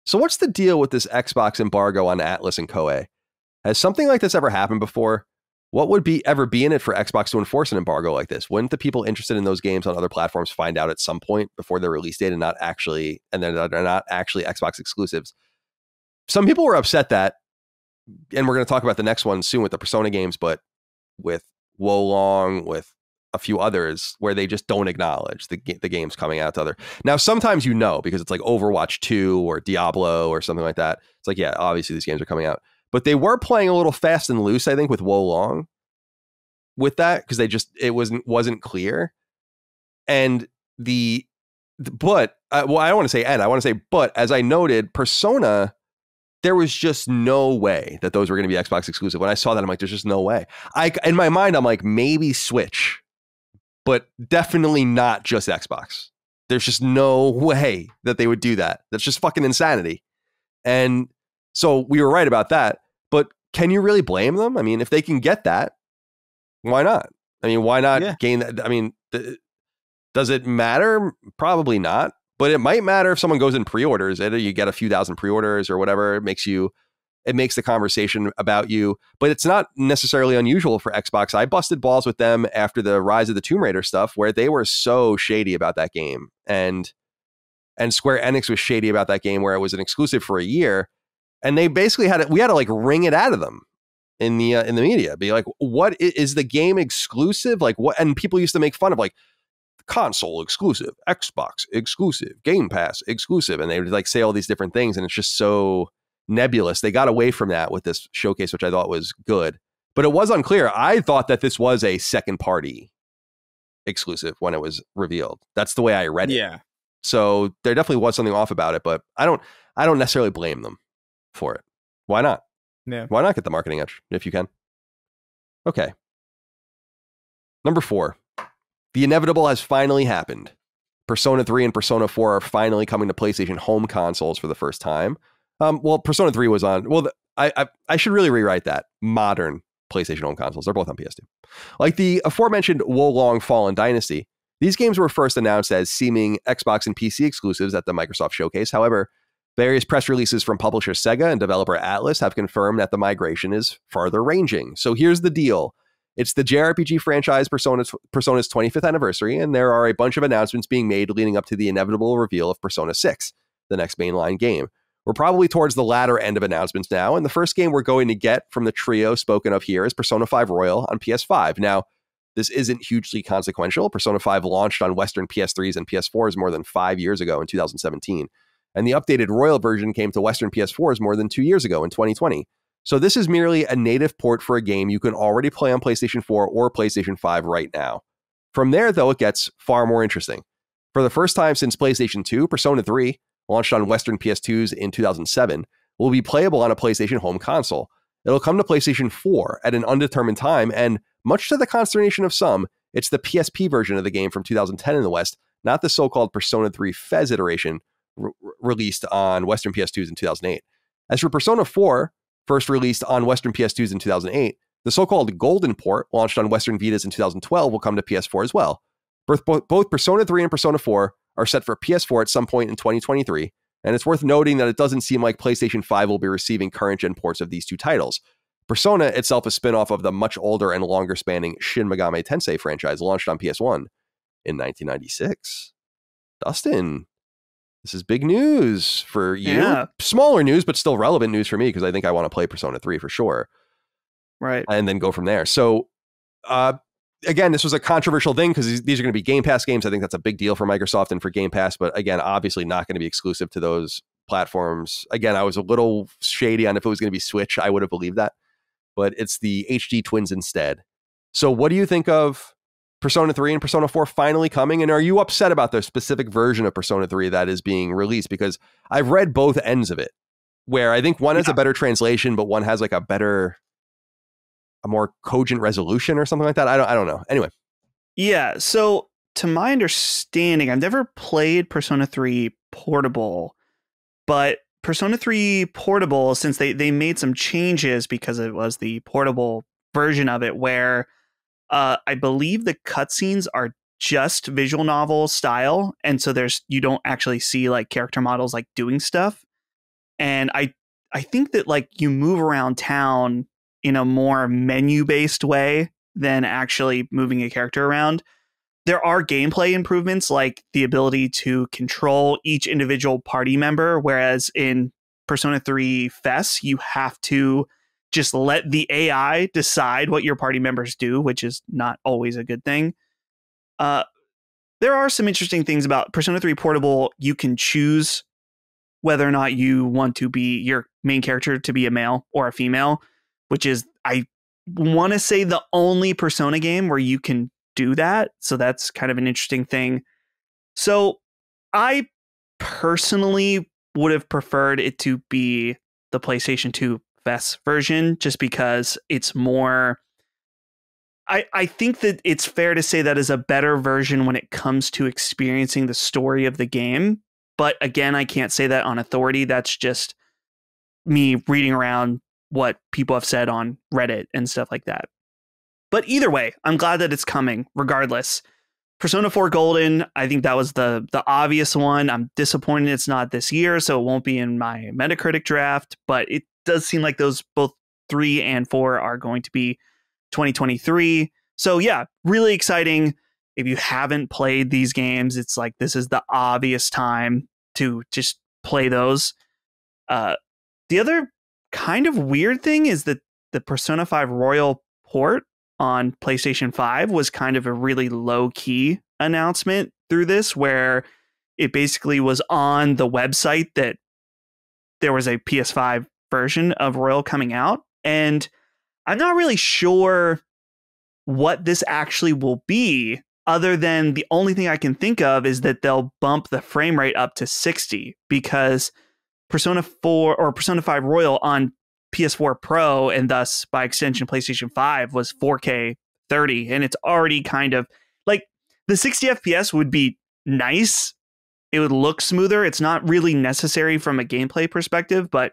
S1: So what's the deal with this Xbox embargo on Atlas and Koei? Has something like this ever happened before? What would ever be in it for Xbox to enforce an embargo like this? Wouldn't the people interested in those games on other platforms find out at some point before their release date and they're not actually Xbox exclusives? Some people were upset that, and we're going to talk about the next one soon with the Persona games, but with Wolong, with a few others, where they just don't acknowledge the games coming out to other. Now, sometimes because it's like Overwatch 2 or Diablo or something like that. It's like, yeah, obviously these games are coming out. But they were playing a little fast and loose, I think, with Wolong with that, because it wasn't clear. And I don't want to say I want to say, but as I noted, Persona, there was just no way that those were going to be Xbox exclusive. When I saw that, I'm like, there's just no way. In my mind, I'm like, maybe Switch, but definitely not just Xbox. There's just no way that they would do that. That's just fucking insanity. And so we were right about that, but can you really blame them? I mean, if they can get that, why not? I mean, why not gain that? I mean, does it matter? Probably not, but it might matter if someone goes and pre-orders it, or you get a few thousand pre-orders or whatever. It makes the conversation about you, but it's not necessarily unusual for Xbox. I busted balls with them after the Rise of the Tomb Raider stuff, where they were so shady about that game, and Square Enix was shady about that game, where it was an exclusive for a year. And they basically we had to like wring it out of them in the media, be like, what is the game exclusive? Like what? And people used to make fun of like console exclusive, Xbox exclusive, Game Pass exclusive. And they would like say all these different things. And it's just so nebulous. They got away from that with this showcase, which I thought was good, but it was unclear. I thought that this was a second party exclusive when it was revealed. That's the way I read it.
S2: Yeah.
S1: So there definitely was something off about it, but I don't necessarily blame them for it. Why not?
S2: Yeah.
S1: Why not get the marketing edge if you can? Okay. Number 4. The inevitable has finally happened. Persona 3 and Persona 4 are finally coming to PlayStation home consoles for the first time. Well, Persona 3 was on. Well, I should really rewrite that. Modern PlayStation home consoles. They're both on PS2. Like the aforementioned Wolong Fallen Dynasty. These games were first announced as seeming Xbox and PC exclusives at the Microsoft Showcase. However, various press releases from publisher Sega and developer Atlas have confirmed that the migration is farther ranging. So here's the deal. It's the JRPG franchise Persona's 25th anniversary, and there are a bunch of announcements being made leading up to the inevitable reveal of Persona 6, the next mainline game. We're probably towards the latter end of announcements now, and the first game we're going to get from the trio spoken of here is Persona 5 Royal on PS5. Now, this isn't hugely consequential. Persona 5 launched on Western PS3s and PS4s more than 5 years ago in 2017. And the updated Royal version came to Western PS4s more than 2 years ago in 2020. So this is merely a native port for a game you can already play on PlayStation 4 or PlayStation 5 right now. From there, though, it gets far more interesting. For the first time since PlayStation 2, Persona 3, launched on Western PS2s in 2007, will be playable on a PlayStation home console. It'll come to PlayStation 4 at an undetermined time, and much to the consternation of some, it's the PSP version of the game from 2010 in the West, not the so-called Persona 3 Fez iteration released on Western PS2s in 2008. As for Persona 4, first released on Western PS2s in 2008, the so-called Golden Port, launched on Western Vitas in 2012, will come to PS4 as well. Both Persona 3 and Persona 4 are set for PS4 at some point in 2023, and it's worth noting that it doesn't seem like PlayStation 5 will be receiving current-gen ports of these two titles. Persona itself is a spin-off of the much older and longer-spanning Shin Megami Tensei franchise launched on PS1 in 1996. Dustin, this is big news for you. Yeah. Smaller news, but still relevant news for me, because I think I want to play Persona 3 for sure.
S3: Right.
S1: And then go from there. So again, this was a controversial thing because these are going to be Game Pass games. I think that's a big deal for Microsoft and for Game Pass. But again, obviously not going to be exclusive to those platforms. Again, I was a little shady on if it was going to be Switch. I would have believed that. But it's the HD twins instead. So what do you think of Persona 3 and Persona 4 finally coming? And are you upset about the specific version of Persona 3 that is being released? Because I've read both ends of it, where I think one has a better translation, but one has like a more cogent resolution or something like that. I don't know. Anyway.
S3: Yeah. So to my understanding, I've never played Persona 3 Portable, but Persona 3 Portable, since they made some changes because it was the portable version of it, where I believe the cutscenes are just visual novel style, and so you don't actually see like character models like doing stuff. And I think that like you move around town in a more menu based way than actually moving a character around. There are gameplay improvements like the ability to control each individual party member, whereas in Persona 3 FES, you have to just let the AI decide what your party members do, which is not always a good thing. There are some interesting things about Persona 3 Portable. You can choose whether or not you want to be your main character to be a male or a female, which is, I want to say, the only Persona game where you can do that. So that's kind of an interesting thing. So I personally would have preferred it to be the PlayStation 2 FES version, just because it's more... I think that it's fair to say that is a better version when it comes to experiencing the story of the game. But again, I can't say that on authority. That's just me reading around what people have said on Reddit and stuff like that. But either way, I'm glad that it's coming regardless. Persona 4 Golden, I think that was the obvious one. I'm disappointed it's not this year, so it won't be in my Metacritic draft, but it does seem like those both 3 and 4 are going to be 2023. So yeah, really exciting. If you haven't played these games, it's like this is the obvious time to just play those. The other kind of weird thing is that the Persona 5 Royal port on PlayStation 5 was kind of a really low-key announcement through this, where it basically was on the website that there was a PS5 version of Royal coming out. And I'm not really sure what this actually will be, other than the only thing I can think of is that they'll bump the frame rate up to 60, because Persona 4 or Persona 5 Royal on PS4 Pro, and thus by extension PlayStation 5, was 4K 30, and it's already kind of like the 60 FPS would be nice. It would look smoother. It's not really necessary from a gameplay perspective, but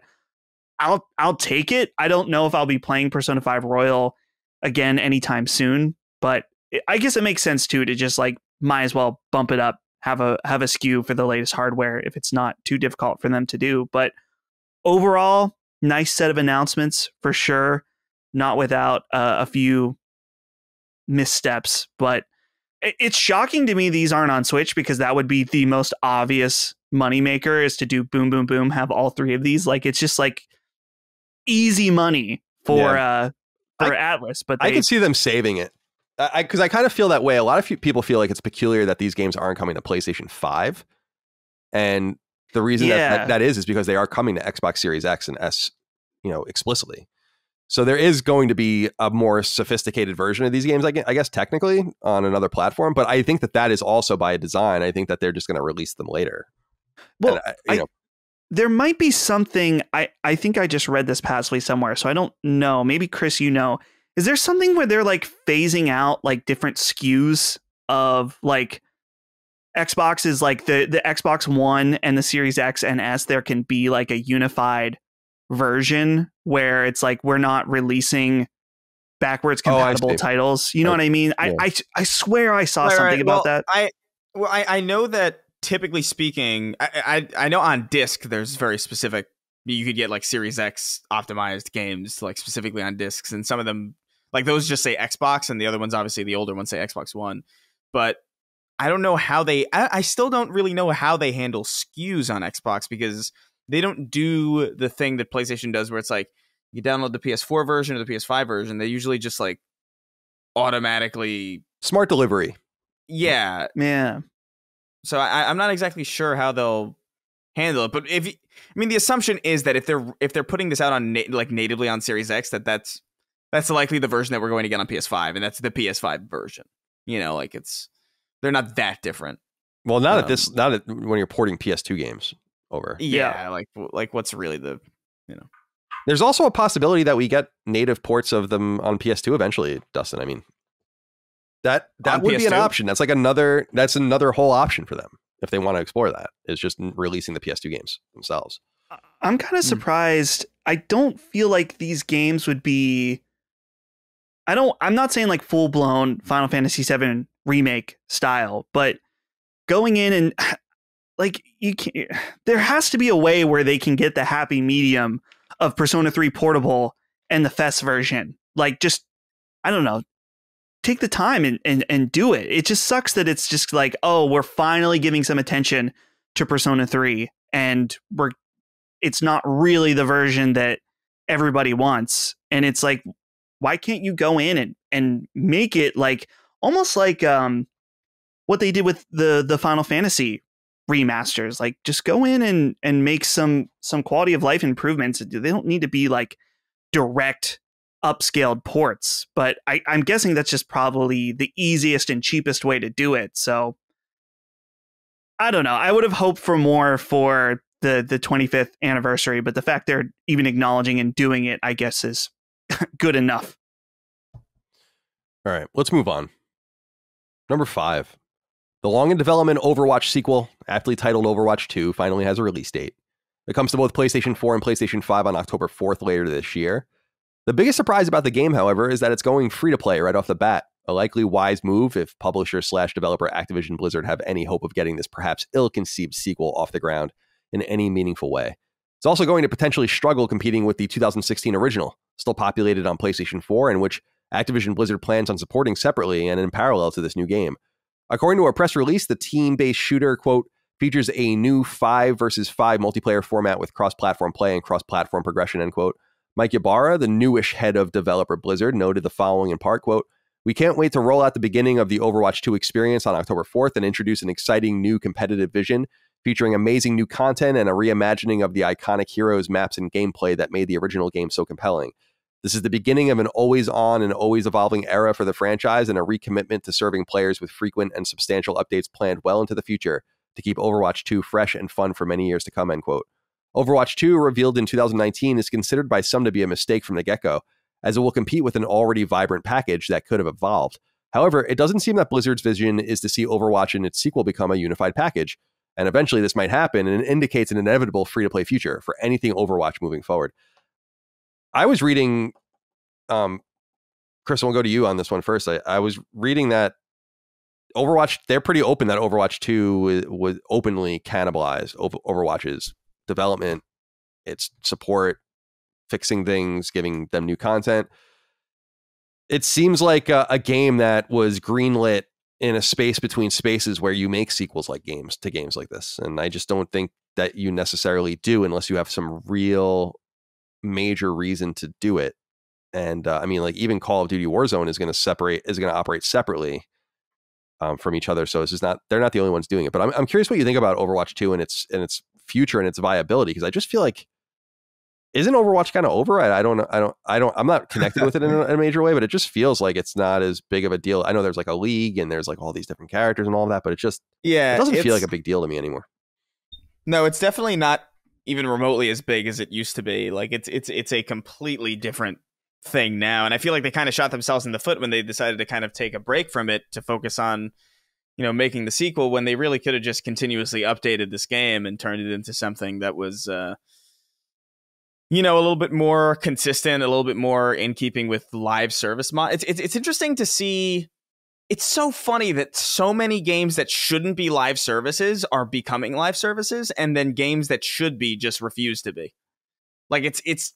S3: I'll take it. I don't know if I'll be playing Persona 5 Royal again anytime soon, but I guess it makes sense too to just like might as well bump it up, have a SKU for the latest hardware if it's not too difficult for them to do. But overall, nice set of announcements for sure, not without a few missteps. But it's shocking to me these aren't on Switch, because that would be the most obvious moneymaker, is to do boom, boom, boom, have all 3 of these. Like, it's just like easy money for Atlas. But
S1: I can see them saving it. Because I kind of feel that way. A lot of people feel like it's peculiar that these games aren't coming to PlayStation 5. And the reason that is because they are coming to Xbox Series X and S, explicitly. So there is going to be a more sophisticated version of these games, I guess, technically on another platform. But I think that is also by design. I think that they're just going to release them later.
S3: Well, there might be something. I think I just read this past week somewhere, so I don't know. Maybe Chris, is there something where they're like phasing out like different SKUs of like Xbox is like the Xbox One and the Series X and S? There can be like a unified version where it's like we're not releasing backwards compatible titles. You know what I mean? Yeah. I swear I saw something about that.
S2: I know that typically speaking, I know on disc there's very specific. You could get like Series X optimized games like specifically on discs, and some of them like those just say Xbox, and the other ones, obviously the older ones, say Xbox One. But I don't know how I still don't really know how they handle SKUs on Xbox, because they don't do the thing that PlayStation does where it's like you download the PS4 version or the PS5 version. They usually just like automatically
S1: smart delivery.
S2: Yeah. So I'm not exactly sure how they'll handle it, but the assumption is that if they're putting this out on natively on Series X, that's likely the version that we're going to get on PS5, and that's the PS5 version. They're not that different.
S1: Well, not when you're porting PS2 games over.
S2: Yeah. Like what's really the.
S1: There's also a possibility that we get native ports of them on PS2 eventually, Dustin. I mean, that would be an option. That's another whole option for them if they want to explore that, is just releasing the PS2 games themselves.
S3: I'm kind of surprised. I don't feel like these games would be. I'm not saying like full blown Final Fantasy VII remake style, but going in and like there has to be a way where they can get the happy medium of Persona 3 Portable and the FES version. Like, just, I don't know, take the time and do it. It just sucks that it's just like, oh, we're finally giving some attention to Persona 3 and it's not really the version that everybody wants. And it's like, why can't you go in and make it like almost like what they did with the Final Fantasy remasters? Like, just go in and make some quality of life improvements. They don't need to be like direct upscaled ports, but I'm guessing that's just probably the easiest and cheapest way to do it. So I don't know. I would have hoped for more for the 25th anniversary, but the fact they're even acknowledging and doing it, I guess, is good enough.
S1: All right, let's move on. Number 5. The long in development Overwatch sequel, aptly titled Overwatch 2, finally has a release date. It comes to both PlayStation 4 and PlayStation 5 on October 4th later this year. The biggest surprise about the game, however, is that it's going free to play right off the bat, a likely wise move if publisher/developer Activision Blizzard have any hope of getting this perhaps ill-conceived sequel off the ground in any meaningful way. It's also going to potentially struggle competing with the 2016 original, still populated on PlayStation 4, and which Activision Blizzard plans on supporting separately and in parallel to this new game. According to a press release, the team-based shooter, quote, features a new 5 versus 5 multiplayer format with cross-platform play and cross-platform progression, end quote. Mike Ybarra, the newish head of developer Blizzard, noted the following in part, quote, "We can't wait to roll out the beginning of the Overwatch 2 experience on October 4th and introduce an exciting new competitive vision featuring amazing new content and a reimagining of the iconic heroes, maps, and gameplay that made the original game so compelling. This is the beginning of an always-on and always-evolving era for the franchise and a recommitment to serving players with frequent and substantial updates planned well into the future to keep Overwatch 2 fresh and fun for many years to come," end quote. Overwatch 2, revealed in 2019, is considered by some to be a mistake from the get-go, as it will compete with an already vibrant package that could have evolved. However, it doesn't seem that Blizzard's vision is to see Overwatch and its sequel become a unified package, and eventually this might happen, and it indicates an inevitable free-to-play future for anything Overwatch moving forward. I was reading, Chris, we'll go to you on this one first. I was reading that Overwatch, they're pretty open that Overwatch 2 was openly cannibalized Overwatch's development, its support, fixing things, giving them new content. It seems like a game that was greenlit in a space between spaces where you make sequels like games like this. And I just don't think that you necessarily do unless you have some real major reason to do it. And I mean, like, even Call of Duty Warzone is going to operate separately from each other. So it's just they're not the only ones doing it. But I'm curious what you think about Overwatch 2 and its future and its viability, because I just feel like, isn't Overwatch kind of over? I'm not connected with it in a major way, but it just feels like it's not as big of a deal. I know there's like a league and there's like all these different characters and all of that, but it doesn't feel like a big deal to me anymore.
S2: No, it's definitely not even remotely as big as it used to be. Like, it's a completely different thing now, and I feel like they kind of shot themselves in the foot when they decided to kind of take a break from it to focus on, making the sequel, when they really could have just continuously updated this game and turned it into something that was a little bit more consistent, a little bit more in keeping with live service it's interesting to see. It's so funny that so many games that shouldn't be live services are becoming live services, and then games that should be just refuse to be. Like, it's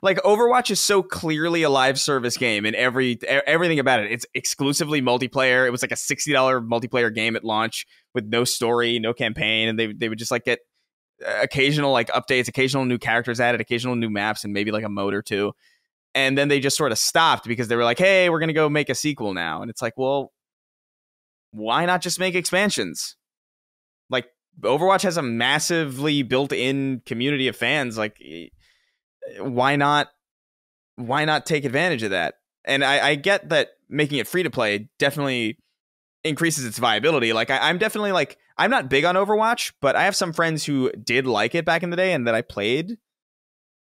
S2: like Overwatch is so clearly a live service game, and everything about it. It's exclusively multiplayer. It was like a $60 multiplayer game at launch with no story, no campaign, and they would just like get occasional like updates, occasional new characters added, occasional new maps, and maybe like a mode or two. And then they just sort of stopped because they were like, hey, we're going to go make a sequel now. And it's like, well, why not just make expansions? Like, Overwatch has a massively built-in community of fans. Like, why not take advantage of that? And I get that making it free to play definitely increases its viability. Like, I'm definitely like, I'm not big on Overwatch, but I have some friends who did like it back in the day and that I played.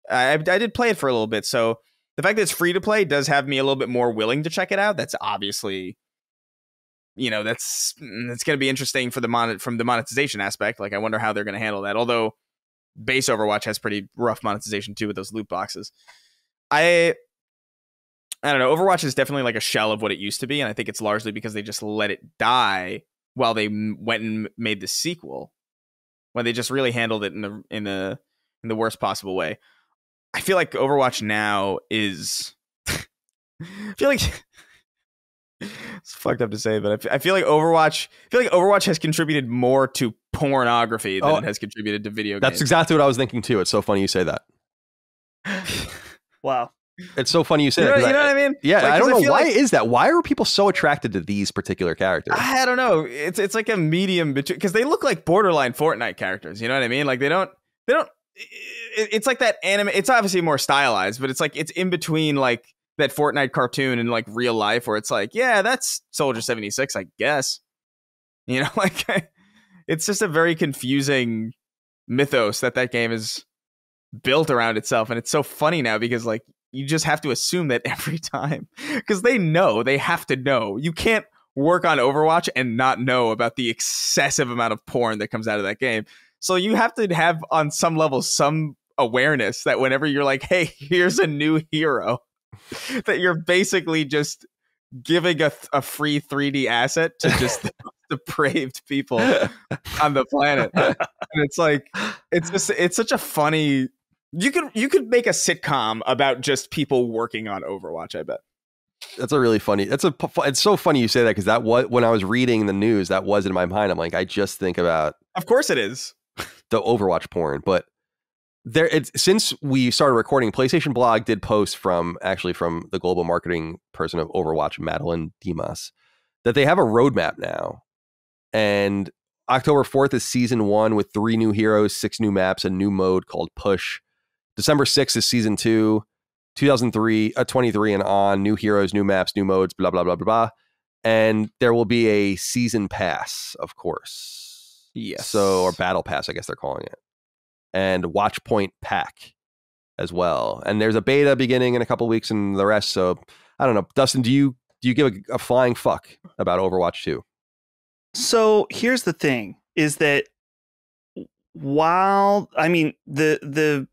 S2: I did play it for a little bit. So the fact that it's free to play does have me a little bit more willing to check it out. That's obviously, that's going to be interesting for from the monetization aspect. Like, I wonder how they're going to handle that. Although base Overwatch has pretty rough monetization too with those loot boxes. I don't know. Overwatch is definitely like a shell of what it used to be, and I think it's largely because they just let it die while they went and made the sequel. When they just really handled it in the worst possible way. I feel like Overwatch now is. I feel like it's fucked up to say, but I feel like Overwatch has contributed more to pornography than it has contributed to video games.
S1: That's exactly what I was thinking too. It's so funny you say that.
S3: Wow.
S1: It's so funny you say
S2: that.
S1: You know
S2: what I mean?
S1: Yeah, like, I don't know why is that. Why are people so attracted to these particular characters?
S2: I don't know. It's like a medium between, because they look like borderline Fortnite characters. You know what I mean? Like they don't. It's like that anime. It's obviously more stylized, but it's like it's in between like that Fortnite cartoon and like real life, where it's like, yeah, that's Soldier 76, I guess. You know, like it's just a very confusing mythos that game is built around itself, and it's so funny now because like you just have to assume that every time, because they have to know. You can't work on Overwatch and not know about the excessive amount of porn that comes out of that game. So you have to have on some level some awareness that whenever you're like, hey, here's a new hero, that you're basically just giving a free 3D asset to just the depraved people on the planet. And it's like, it's such a funny. You could make a sitcom about just people working on Overwatch, I bet.
S1: That's a really funny. It's so funny you say that, because when I was reading the news, that was in my mind. I'm like, I just think about.
S2: Of course it is
S1: the Overwatch porn, but since we started recording, PlayStation Blog did post from the global marketing person of Overwatch, Madeline Dimas, that they have a roadmap now, and October 4th is Season 1 with 3 new heroes, 6 new maps, a new mode called Push. December 6th is Season 2, 2023 and on, new heroes, new maps, new modes, blah, blah, blah, blah, blah. And there will be a Season Pass, of course.
S2: Yes.
S1: So, or Battle Pass, I guess they're calling it. And Watchpoint Pack as well. And there's a beta beginning in a couple weeks and the rest. So, I don't know. Dustin, do you give a flying fuck about Overwatch 2?
S3: So, here's the thing, is that while, I mean, the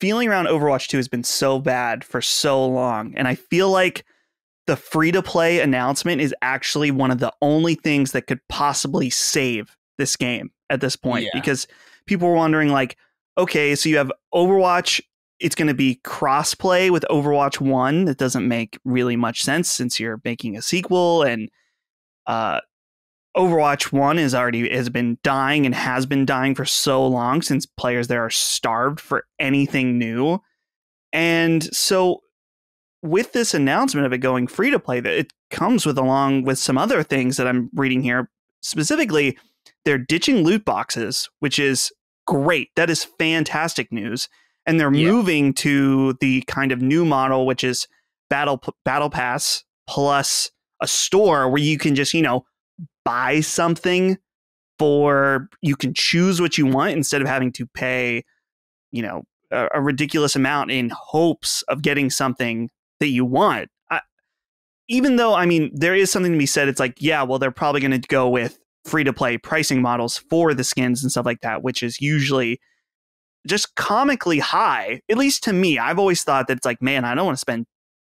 S3: feeling around Overwatch 2 has been so bad for so long, and I feel like the free-to-play announcement is actually one of the only things that could possibly save this game at this point, because people were wondering, like, okay, so you have Overwatch, it's going to be cross-play with Overwatch 1. That doesn't make really much sense since you're making a sequel, and Overwatch 1 has been dying and has been dying for so long, since players there are starved for anything new. And so with this announcement of it going free to play, that it comes along with some other things that I'm reading here. Specifically, they're ditching loot boxes, which is great. That is fantastic news. And they're moving to the kind of new model, which is Battle Pass plus a store where you can just, buy something you can choose what you want instead of having to pay, a ridiculous amount in hopes of getting something that you want. Even though, I mean, there is something to be said. It's like, yeah, well, they're probably going to go with free to play pricing models for the skins and stuff like that, which is usually just comically high. At least to me, I've always thought that it's like, man, I don't want to spend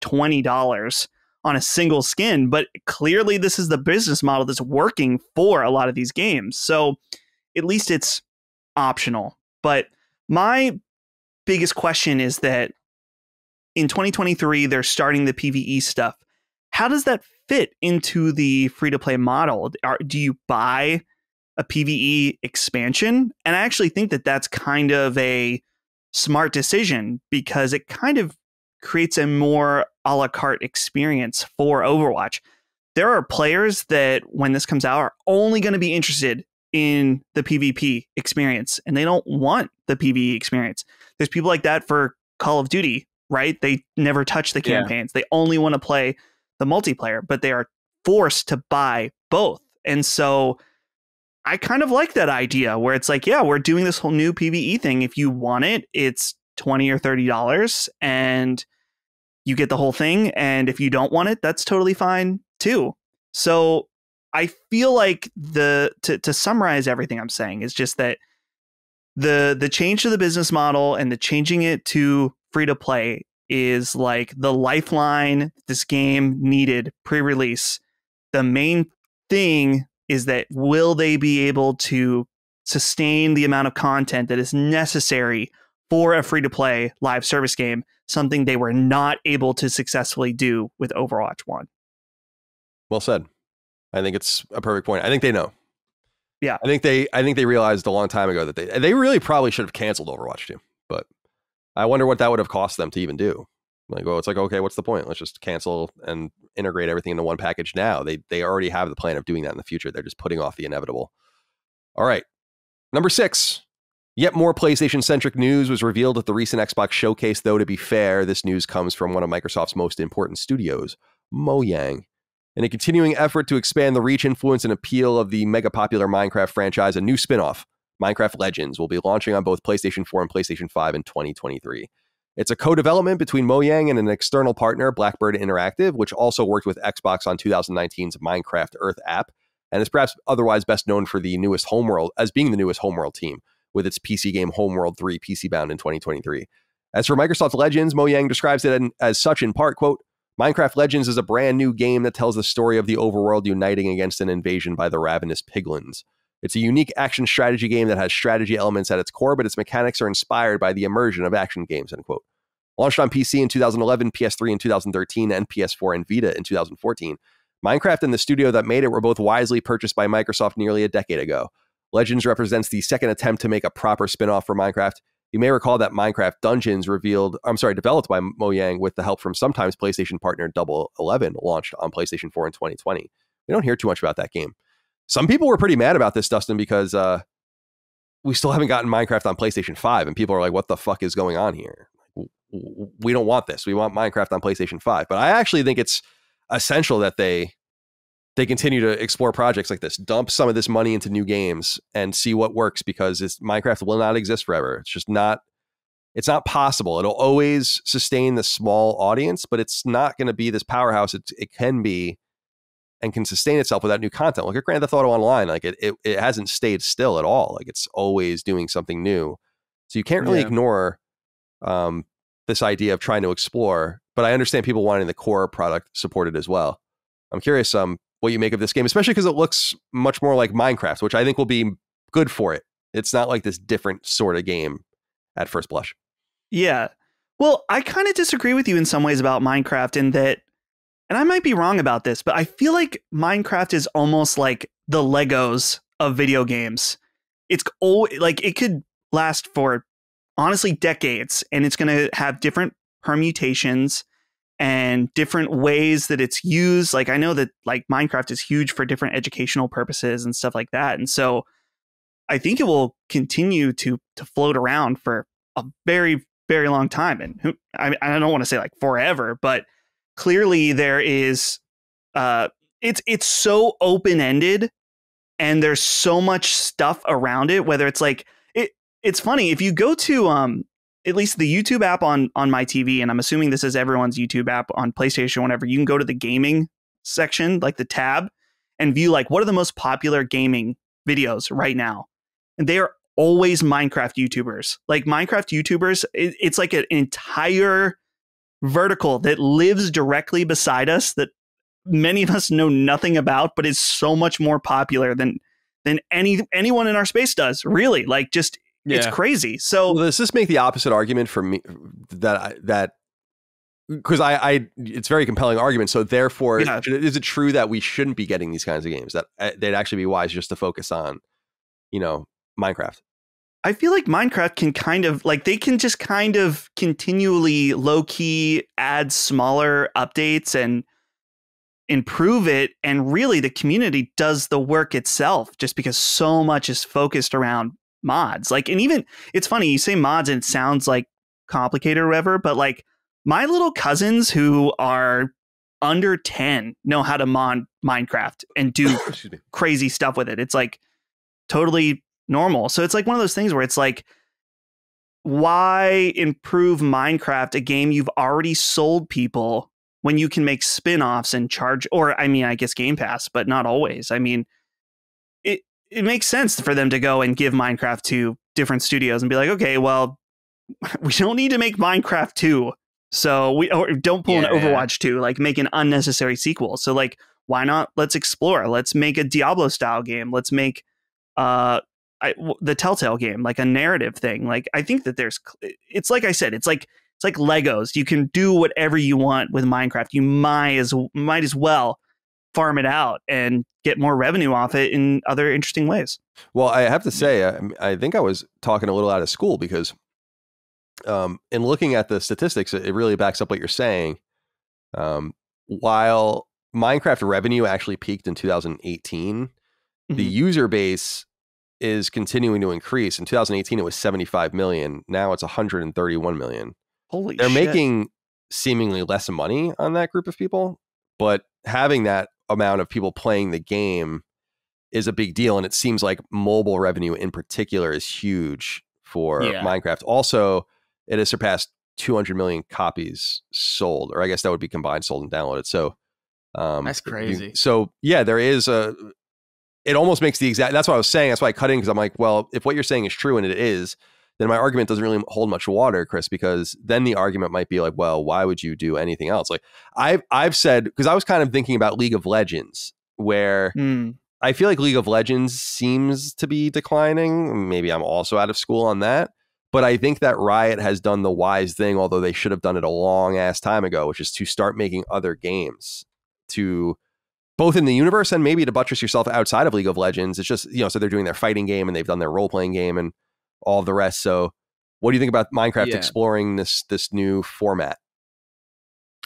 S3: $20 on a single skin, but clearly this is the business model that's working for a lot of these games. So at least it's optional. But my biggest question is that in 2023, they're starting the PvE stuff. How does that fit into the free-to-play model? Do you buy a PvE expansion? And I actually think that that's kind of a smart decision, because it kind of creates a more a la carte experience for Overwatch. There are players that when this comes out are only going to be interested in the PvP experience, and they don't want the PvE experience. There's people like that for Call of Duty, right? They never touch the campaigns. They only want to play the multiplayer, but they are forced to buy both. And so I kind of like that idea where it's like, yeah, we're doing this whole new PvE thing. If you want it, it's $20 or $30 and you get the whole thing. And if you don't want it, that's totally fine too. So I feel like to summarize everything I'm saying is just that the change to the business model and the changing it to free to play is like the lifeline this game needed pre-release. The main thing is that will they be able to sustain the amount of content that is necessary for a free to play live service game, something they were not able to successfully do with Overwatch 1.
S1: Well said. I think it's a perfect point. I think they know.
S3: Yeah.
S1: I think they realized a long time ago that they really probably should have canceled Overwatch 2, but I wonder what that would have cost them to even do. Like, well, it's like, okay, what's the point? Let's just cancel and integrate everything into one package now. They already have the plan of doing that in the future. They're just putting off the inevitable. All right. Number 6. Yet more PlayStation-centric news was revealed at the recent Xbox showcase, though, to be fair, this news comes from one of Microsoft's most important studios, Mojang. In a continuing effort to expand the reach, influence, and appeal of the mega-popular Minecraft franchise, a new spin-off, Minecraft Legends, will be launching on both PlayStation 4 and PlayStation 5 in 2023. It's a co-development between Mojang and an external partner, Blackbird Interactive, which also worked with Xbox on 2019's Minecraft Earth app, and is perhaps otherwise best known for the newest Homeworld, as being the newest Homeworld team, with its PC game Homeworld 3 PC-bound in 2023. As for Microsoft Legends, Mojang describes it as such in part, quote, Minecraft Legends is a brand new game that tells the story of the overworld uniting against an invasion by the ravenous piglins. It's a unique action strategy game that has strategy elements at its core, but its mechanics are inspired by the immersion of action games, end quote. Launched on PC in 2011, PS3 in 2013, and PS4 and Vita in 2014, Minecraft and the studio that made it were both wisely purchased by Microsoft nearly a decade ago. Legends represents the second attempt to make a proper spin-off for Minecraft. You may recall that Minecraft Dungeons developed by Mojang with the help from sometimes PlayStation partner Double 11, launched on PlayStation 4 in 2020. We don't hear too much about that game. Some people were pretty mad about this, Dustin, because we still haven't gotten Minecraft on PlayStation 5, and people are like, what the fuck is going on here? We don't want this. We want Minecraft on PlayStation 5. But I actually think it's essential that they continue to explore projects like this, dump some of this money into new games and see what works, because Minecraft will not exist forever. It's just not possible. It'll always sustain the small audience, but it's not going to be this powerhouse it can be and can sustain itself without new content. Look at Grand Theft Auto Online. Like it hasn't stayed still at all. Like it's always doing something new. So you can't really ignore this idea of trying to explore, but I understand people wanting the core product supported as well. I'm curious what you make of this game, especially because it looks much more like Minecraft, which I think will be good for it. It's not like this different sort of game at first blush.
S3: Yeah. Well, I kind of disagree with you in some ways about Minecraft in that, and I might be wrong about this, but I feel like Minecraft is almost like the Legos of video games. It's like it could last for honestly decades, and it's going to have different permutations and different ways that it's used. Like I know that like Minecraft is huge for different educational purposes and stuff like that. And so I think it will continue to float around for a very, very long time. And I don't want to say like forever, but clearly there is it's so open-ended and there's so much stuff around it, whether it's like it's funny if you go to at least the YouTube app on my TV, and I'm assuming this is everyone's YouTube app on PlayStation, whenever you can go to the gaming section, like the tab, and view like what are the most popular gaming videos right now. And they are always Minecraft YouTubers. Like Minecraft YouTubers, it's like an entire vertical that lives directly beside us that many of us know nothing about, but is so much more popular than anyone in our space does, really. Like just it's crazy. So
S1: does this make the opposite argument for me that because I it's a very compelling argument. So therefore, is it true that we shouldn't be getting these kinds of games, that they'd actually be wise just to focus on, Minecraft?
S3: I feel like Minecraft can kind of like they can just kind of continually low key add smaller updates and improve it. And really the community does the work itself just because so much is focused around mods. Like, and even it's funny, you say mods and it sounds like complicated or whatever, but like my little cousins who are under 10 know how to mod Minecraft and do crazy stuff with it. It's like totally normal. So it's like one of those things where it's like, why improve Minecraft, a game you've already sold people, when you can make spin-offs and charge, or I mean, I guess Game Pass, but not always. I mean, it makes sense for them to go and give Minecraft to different studios and be like, okay, well, we don't need to make Minecraft 2. So we don't pull an Overwatch 2, like make an unnecessary sequel. So like, why not? Let's explore. Let's make a Diablo style game. Let's make the Telltale game, like a narrative thing. Like, I think that it's like I said, it's like Legos. You can do whatever you want with Minecraft. You might as well farm it out and get more revenue off it in other interesting ways.
S1: Well, I have to say, I think I was talking a little out of school because in looking at the statistics, it really backs up what you're saying. While Minecraft revenue actually peaked in 2018, the user base is continuing to increase. In 2018, it was 75 million. Now it's 131 million.
S3: Holy
S1: They're
S3: shit.
S1: making seemingly less money on that group of people, but having that amount of people playing the game is a big deal. And it seems like mobile revenue in particular is huge for Minecraft. Also, it has surpassed 200 million copies sold, or I guess that would be combined sold and downloaded. So
S2: that's crazy.
S1: There is it almost makes the exact, that's what I was saying. That's why I cut in, because I'm like, well, if what you're saying is true, and it is, then my argument doesn't really hold much water, Chris, because then the argument might be like, well, why would you do anything else? Like I've said, because I was kind of thinking about League of Legends, where I feel like League of Legends seems to be declining. Maybe I'm also out of school on that. But I think that Riot has done the wise thing, although they should have done it a long ass time ago, which is to start making other games, to both in the universe and maybe to buttress yourself outside of League of Legends. It's just, so they're doing their fighting game and they've done their role-playing game and all of the rest. So what do you think about Minecraft exploring this new format?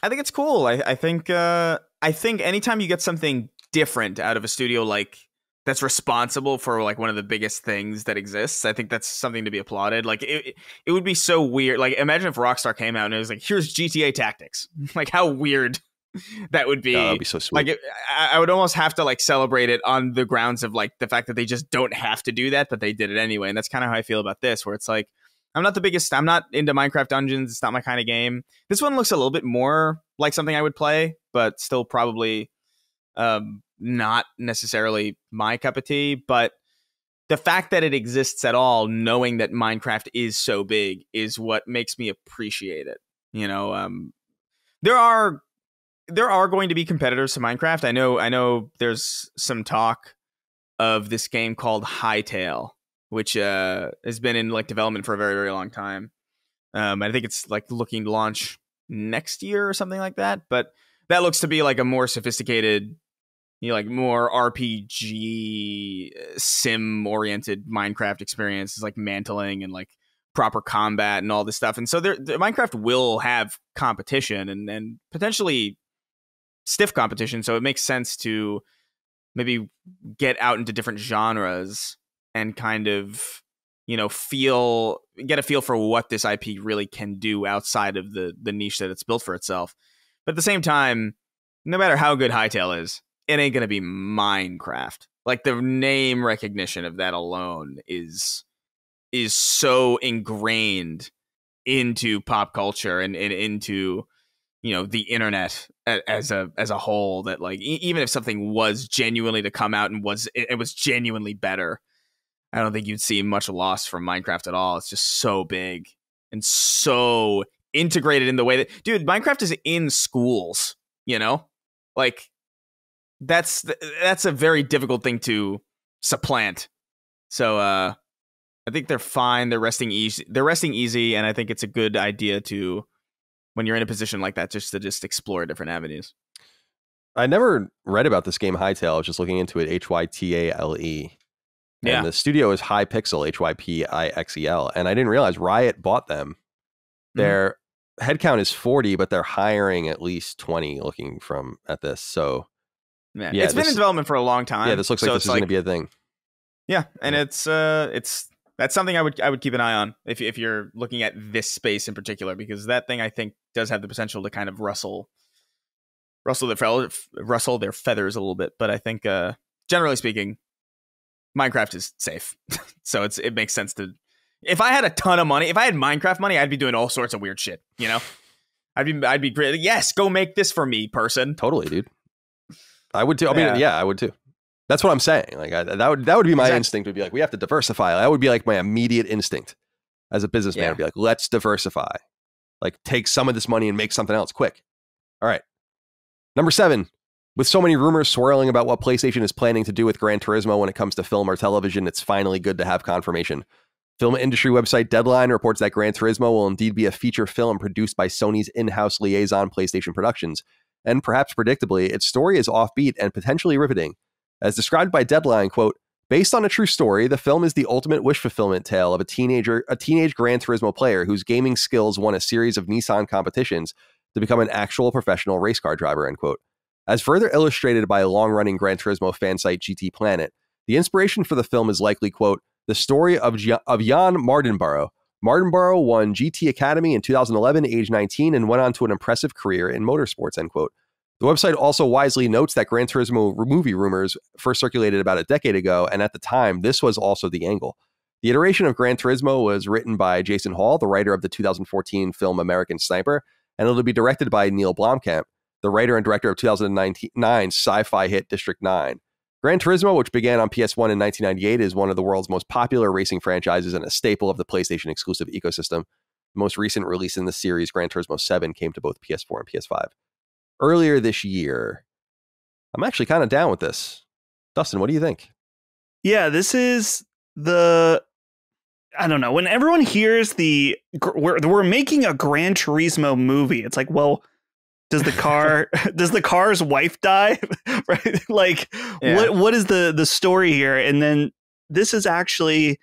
S2: I think it's cool. I think anytime you get something different out of a studio like that's responsible for like one of the biggest things that exists, I think that's something to be applauded. Like it would be so weird. Like imagine if Rockstar came out and it was like, here's GTA Tactics. Like how weird that would be.
S1: Oh, that'd be so sweet.
S2: Like I would almost have to like celebrate it on the grounds of like the fact that they just don't have to do that, but they did it anyway. And that's kind of how I feel about this, where it's like, I'm not into Minecraft Dungeons. It's not my kind of game. This one looks a little bit more like something I would play, but still probably not necessarily my cup of tea. But the fact that it exists at all, knowing that Minecraft is so big, is what makes me appreciate it. There are going to be competitors to Minecraft. I know there's some talk of this game called Hytale, which has been in like development for a very, very long time. I think it's like looking to launch next year or something like that. But that looks to be like a more sophisticated, like more RPG sim-oriented Minecraft experience. It's like mantling and like proper combat and all this stuff. And so Minecraft will have competition and potentially stiff competition. So it makes sense to maybe get out into different genres and kind of, get a feel for what this IP really can do outside of the niche that it's built for itself. But at the same time, no matter how good Hytale is, it ain't going to be Minecraft. Like the name recognition of that alone is so ingrained into pop culture and into, the internet as a whole, that like even if something was genuinely to come out and it was genuinely better, I don't think you'd see much loss from Minecraft at all. It's just so big and so integrated in the way that, dude, Minecraft is in schools, like that's a very difficult thing to supplant. So I think they're fine. They're resting easy. And I think it's a good idea to, when you're in a position like that, just explore different avenues.
S1: I never read about this game Hytale. I was just looking into it. Hytale.
S2: Yeah.
S1: And the studio is Hypixel, Hypixel, and I didn't realize Riot bought them. Their headcount is 40, but they're hiring at least 20 looking at this. So
S2: yeah, it's been in development for a long time.
S1: Yeah, this looks like this is going to be a thing.
S2: Yeah, and that's something I would keep an eye on if you're looking at this space in particular, because that thing I think does have the potential to kind of rustle their feathers a little bit. But I think generally speaking, Minecraft is safe, so it makes sense to. If I had a ton of money, if I had Minecraft money, I'd be doing all sorts of weird shit. You know, I'd be great. Yes, go make this for me, person.
S1: Totally, dude. I would too. I mean, yeah, I would too. That's what I'm saying. Like that would be my instinct. Would be like, we have to diversify. That would be like my immediate instinct as a businessman.
S2: Yeah.
S1: Would be like, let's diversify. Like, take some of this money and make something else quick. All right. Number 7. With so many rumors swirling about what PlayStation is planning to do with Gran Turismo when it comes to film or television, it's finally good to have confirmation. Film industry website Deadline reports that Gran Turismo will indeed be a feature film produced by Sony's in-house liaison PlayStation Productions. And perhaps predictably, its story is offbeat and potentially riveting. As described by Deadline, quote, based on a true story, the film is the ultimate wish fulfillment tale of a teenage Gran Turismo player whose gaming skills won a series of Nissan competitions to become an actual professional race car driver, end quote. As further illustrated by a long-running Gran Turismo fan site GT Planet, the inspiration for the film is likely, quote, the story of Jan Mardenborough. Mardenborough won GT Academy in 2011, age 19, and went on to an impressive career in motorsports, end quote. The website also wisely notes that Gran Turismo movie rumors first circulated about a decade ago, and at the time, this was also the angle. The iteration of Gran Turismo was written by Jason Hall, the writer of the 2014 film American Sniper, and it'll be directed by Neil Blomkamp, the writer and director of 2009 sci-fi hit District 9. Gran Turismo, which began on PS1 in 1998, is one of the world's most popular racing franchises and a staple of the PlayStation exclusive ecosystem. The most recent release in the series, Gran Turismo 7, came to both PS4 and PS5 earlier this year. I'm actually kind of down with this. Dustin, what do you think?
S3: Yeah, this is I don't know. When everyone hears we're making a Gran Turismo movie, it's like, well, does the car's wife die? Right? Like, yeah. What is the story here? And then this is actually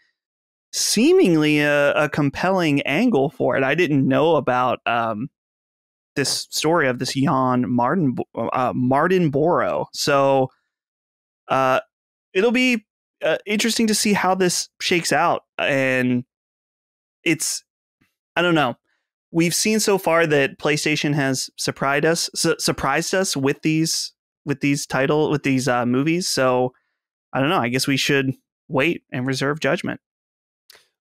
S3: seemingly a compelling angle for it. I didn't know about this story of this Jan Mardenborough. So it'll be interesting to see how this shakes out. And I don't know. We've seen so far that PlayStation has surprised us with these movies. So I don't know. I guess we should wait and reserve judgment.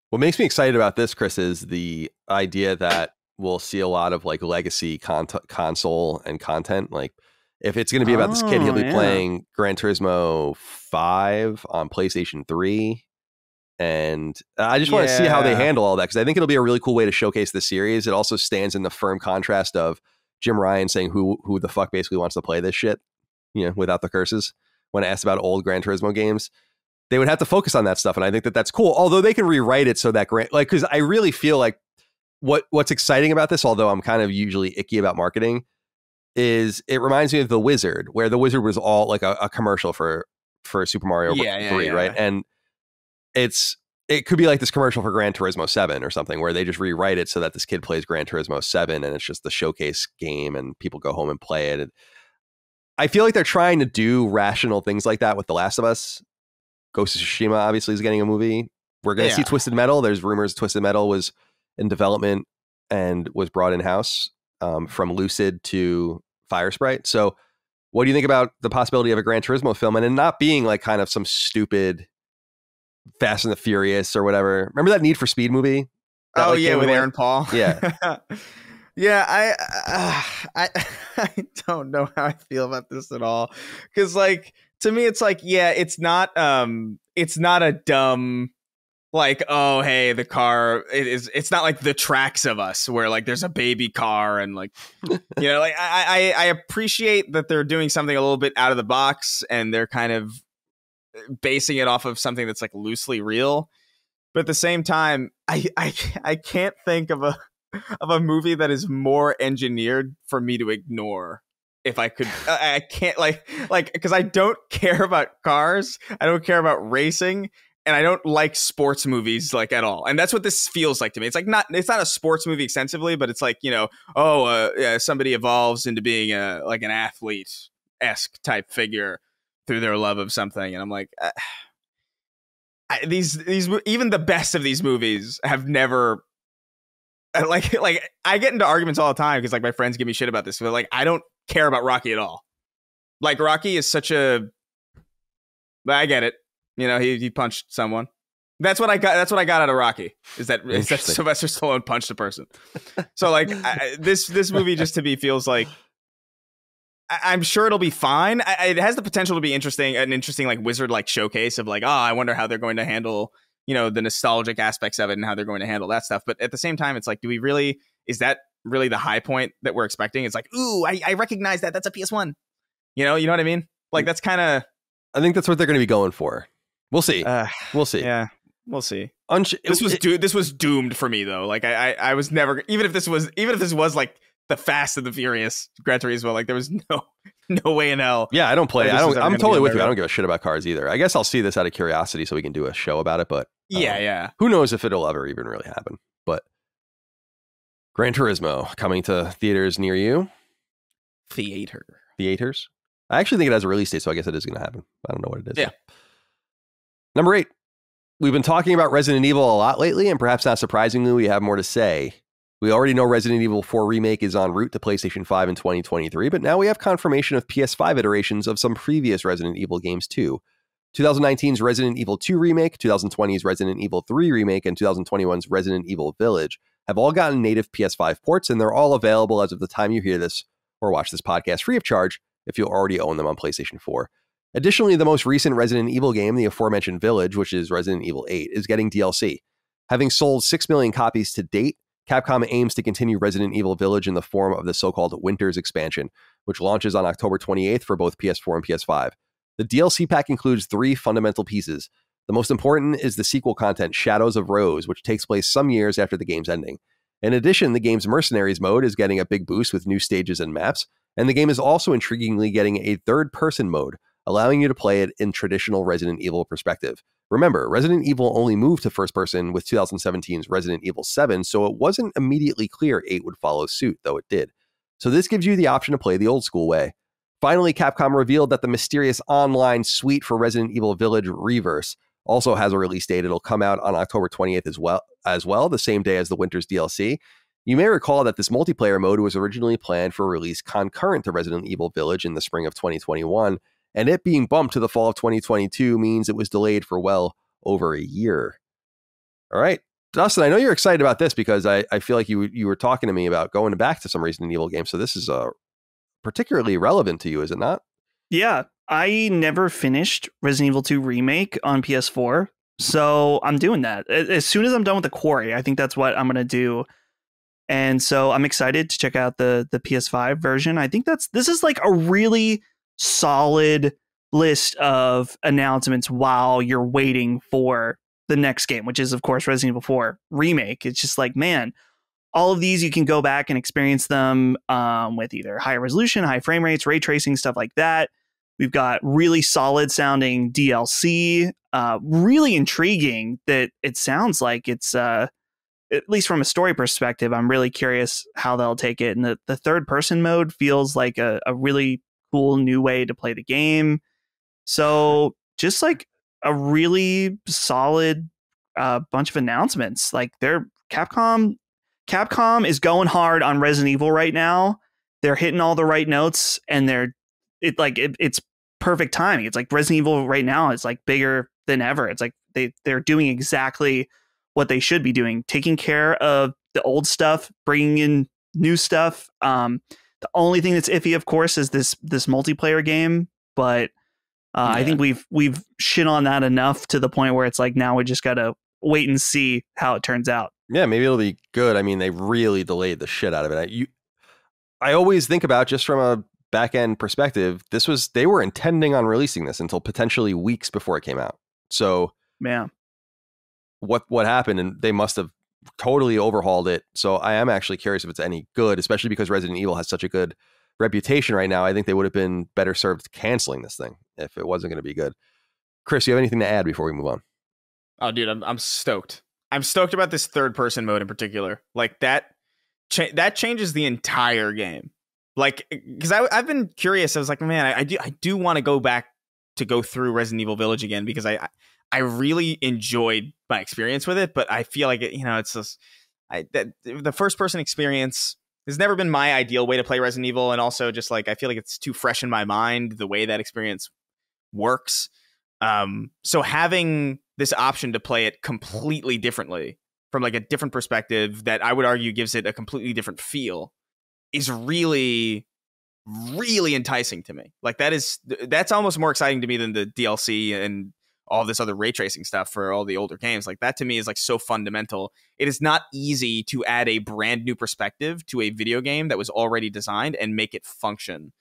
S1: What makes me excited about this, Chris, is the idea that we'll see a lot of like legacy console and content. Like, if it's going to be about this kid, he'll be playing Gran Turismo 5 on PlayStation 3. And I just want to see how they handle all that, because I think it'll be a really cool way to showcase the series. It also stands in the firm contrast of Jim Ryan saying who the fuck basically wants to play this shit, you know, without the curses. When asked about old Gran Turismo games, they would have to focus on that stuff, and I think that's cool. Although they can rewrite it so that because I really feel like what's exciting about this, although I'm kind of usually icky about marketing, is it reminds me of The Wizard, where The Wizard was all like a commercial for Super Mario 3, right? And it could be like this commercial for Gran Turismo 7 or something, where they just rewrite it so that this kid plays Gran Turismo 7 and it's just the showcase game and people go home and play it. And I feel like they're trying to do rational things like that with The Last of Us. Ghost of Tsushima obviously is getting a movie. We're going to see Twisted Metal. There's rumors Twisted Metal was in development and was brought in-house from Lucid to Firesprite. So what do you think about the possibility of a Gran Turismo film and it not being like kind of some stupid Fast and the Furious or whatever? Remember that Need for Speed movie? That,
S2: with Aaron Paul.
S1: Yeah.
S2: Yeah, I don't know how I feel about this at all, because like to me it's like, it's not a dumb like, oh hey, the car, it's not like The Tracks of Us where like there's a baby car and like you know, like I appreciate that they're doing something a little bit out of the box and they're kind of basing it off of something that's like loosely real, but at the same time I can't think of a movie that is more engineered for me to ignore. If I could, I can't like because I don't care about cars, I don't care about racing, and I don't like sports movies like at all. And that's what this feels like to me. It's not a sports movie extensively, but it's like, somebody evolves into being like an athlete-esque type figure through their love of something. And I'm like, these even the best of these movies have never like I get into arguments all the time because like my friends give me shit about this, but like I don't care about Rocky at all. Like Rocky is such a, I get it. He punched someone. That's what I got. That's what I got out of Rocky. Is that Sylvester Stallone punched a person. So like this movie just to me feels like I'm sure it'll be fine. It has the potential to be an interesting like wizard like showcase of like, I wonder how they're going to handle the nostalgic aspects of it and how they're going to handle that stuff. But at the same time, it's like, is that really the high point that we're expecting? It's like, ooh, I recognize that. That's a PS1. You know what I mean? Like that's kind of. I
S1: think that's what they're going to be going for. We'll see. We'll see.
S2: Yeah, we'll see. This was doomed for me though. Like I was never, even if this was like the Fast and the Furious Gran Turismo, like there was no way in hell.
S1: Yeah, I don't play. I'm totally with you. I don't give a shit about cars either. I guess I'll see this out of curiosity so we can do a show about it. But
S2: yeah.
S1: Who knows if it'll ever even really happen? But Gran Turismo coming to theaters near you. Theaters. I actually think it has a release date, so I guess it is going to happen. I don't know what it is.
S2: Yeah.
S1: Number 8. We've been talking about Resident Evil a lot lately, and perhaps not surprisingly, we have more to say. We already know Resident Evil 4 Remake is en route to PlayStation 5 in 2023, but now we have confirmation of PS5 iterations of some previous Resident Evil games too. 2019's Resident Evil 2 Remake, 2020's Resident Evil 3 Remake, and 2021's Resident Evil Village have all gotten native PS5 ports, and they're all available as of the time you hear this or watch this podcast free of charge if you already own them on PlayStation 4. Additionally, the most recent Resident Evil game, the aforementioned Village, which is Resident Evil 8, is getting DLC. Having sold 6 million copies to date, Capcom aims to continue Resident Evil Village in the form of the so-called Winters expansion, which launches on October 28th for both PS4 and PS5. The DLC pack includes 3 fundamental pieces. The most important is the sequel content, Shadows of Rose, which takes place some years after the game's ending. In addition, the game's Mercenaries mode is getting a big boost with new stages and maps, and the game is also intriguingly getting a third-person mode, allowing you to play it in traditional Resident Evil perspective. Remember, Resident Evil only moved to first person with 2017's Resident Evil 7, so it wasn't immediately clear 8 would follow suit, though it did. So this gives you the option to play the old school way. Finally, Capcom revealed that the mysterious online suite for Resident Evil Village Reverse also has a release date. It'll come out on October 20th as well, the same day as the Winters DLC. You may recall that this multiplayer mode was originally planned for release concurrent to Resident Evil Village in the spring of 2021, and it being bumped to the fall of 2022 means it was delayed for well over a year. All right, Dustin, I know you're excited about this because I feel like you were talking to me about going back to some Resident Evil games, so this is particularly relevant to you, is it not?
S3: Yeah, I never finished Resident Evil 2 Remake on PS4, so I'm doing that. As soon as I'm done with the Quarry, I think that's what I'm going to do. And so I'm excited to check out the PS5 version. I think this is like a really solid list of announcements while you're waiting for the next game, which is, of course, Resident Evil 4 Remake. It's just like, man, all of these, you can go back and experience them with either high resolution, high frame rates, ray tracing, stuff like that. We've got really solid sounding DLC, really intriguing that it sounds like it's, at least from a story perspective, I'm really curious how they'll take it. And the third person mode feels like a really cool new way to play the game. So just like a really solid bunch of announcements. Like Capcom is going hard on Resident Evil right now. They're hitting all the right notes, and it's perfect timing. It's like Resident Evil right now is like bigger than ever. It's like they're doing exactly what they should be doing, taking care of the old stuff, bringing in new stuff. The only thing that's iffy, of course, is this multiplayer game, but I think we've shit on that enough to the point where it's like now we just gotta wait and see how it turns out.
S1: Yeah, maybe it'll be good. I mean, they really delayed the shit out of it. I always think about, just from a back end perspective, they were intending on releasing this until potentially weeks before it came out. So
S3: yeah,
S1: what happened? And they must have totally overhauled it. So I am actually curious if it's any good, especially because Resident Evil has such a good reputation right now. I think they would have been better served canceling this thing if it wasn't going to be good. Chris, you have anything to add before we move on?
S2: Oh, dude, I'm stoked. I'm stoked about this third person mode in particular. Like that changes the entire game. Like, because I've been curious. I was like, man, I do want to go through Resident Evil Village again, because I really enjoyed my experience with it, but I feel like it's just the first person experience has never been my ideal way to play Resident Evil, and also just like I feel like it's too fresh in my mind the way that experience works. So having this option to play it completely differently from like a different perspective that I would argue gives it a completely different feel is really, really enticing to me. Like that's almost more exciting to me than the DLC and all this other ray tracing stuff for all the older games. Like that to me is like so fundamental. It is not easy to add a brand new perspective to a video game that was already designed and make it function.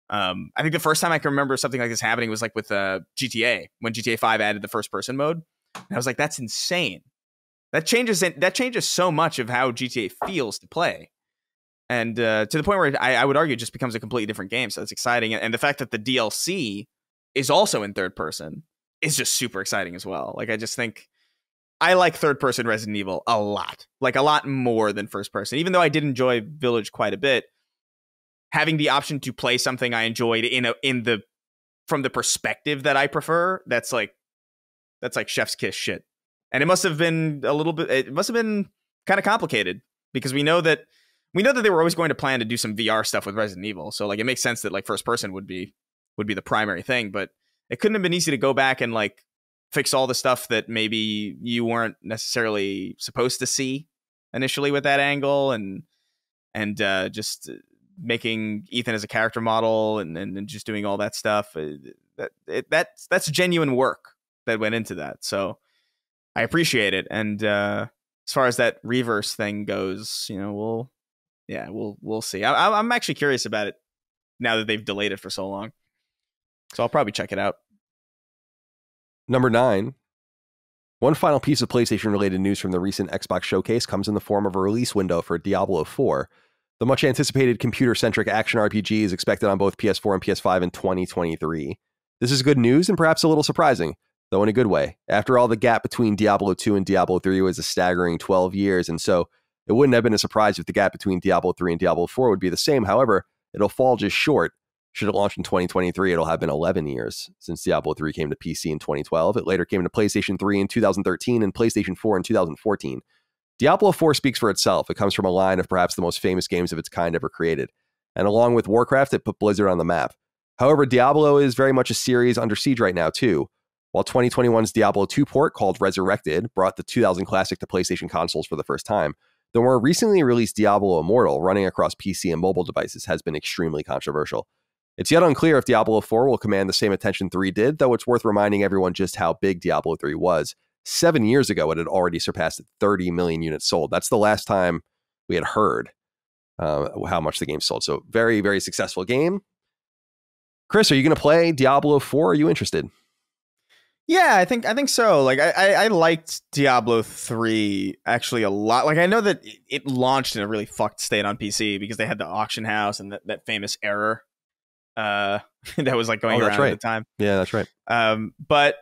S2: I think the first time I can remember something like this happening was like with GTA, when GTA 5 added the first person mode. And I was like, that's insane. That changes so much of how GTA feels to play. And to the point where I would argue it just becomes a completely different game. So it's exciting. And the fact that the DLC is also in third person is just super exciting as well. Like, I just think I like third person Resident Evil a lot, like a lot more than first person, even though I did enjoy Village quite a bit. Having the option to play something I enjoyed from the perspective that I prefer, that's like chef's kiss shit. And it must have been kind of complicated, because we know that they were always going to plan to do some VR stuff with Resident Evil. So like it makes sense that like first person would be the primary thing, but it couldn't have been easy to go back and like fix all the stuff that maybe you weren't necessarily supposed to see initially with that angle, and just making Ethan as a character model and just doing all that stuff. That's genuine work that went into that. So I appreciate it. And as far as that reverse thing goes, we'll see. I'm actually curious about it now that they've delayed it for so long. So I'll probably check it out.
S1: Number 9. One final piece of PlayStation-related news from the recent Xbox showcase comes in the form of a release window for Diablo IV. The much-anticipated computer-centric action RPG is expected on both PS4 and PS5 in 2023. This is good news and perhaps a little surprising, though in a good way. After all, the gap between Diablo 2 and Diablo 3 was a staggering 12 years, and so it wouldn't have been a surprise if the gap between Diablo 3 and Diablo 4 would be the same. However, it'll fall just short. Should it launch in 2023, it'll have been 11 years since Diablo 3 came to PC in 2012. It later came to PlayStation 3 in 2013 and PlayStation 4 in 2014. Diablo 4 speaks for itself. It comes from a line of perhaps the most famous games of its kind ever created. And along with Warcraft, it put Blizzard on the map. However, Diablo is very much a series under siege right now, too. While 2021's Diablo 2 port, called Resurrected, brought the 2000 classic to PlayStation consoles for the first time, the more recently released Diablo Immortal, running across PC and mobile devices, has been extremely controversial. It's yet unclear if Diablo 4 will command the same attention 3 did, though it's worth reminding everyone just how big Diablo 3 was. 7 years ago, it had already surpassed 30 million units sold. That's the last time we had heard how much the game sold. So very, very successful game. Chris, are you going to play Diablo 4? Are you interested?
S2: Yeah, I think so. Like I liked Diablo 3 actually a lot. Like I know that it launched in a really fucked state on PC because they had the auction house and that famous error that was like going around at the time.
S1: Yeah, that's right.
S2: But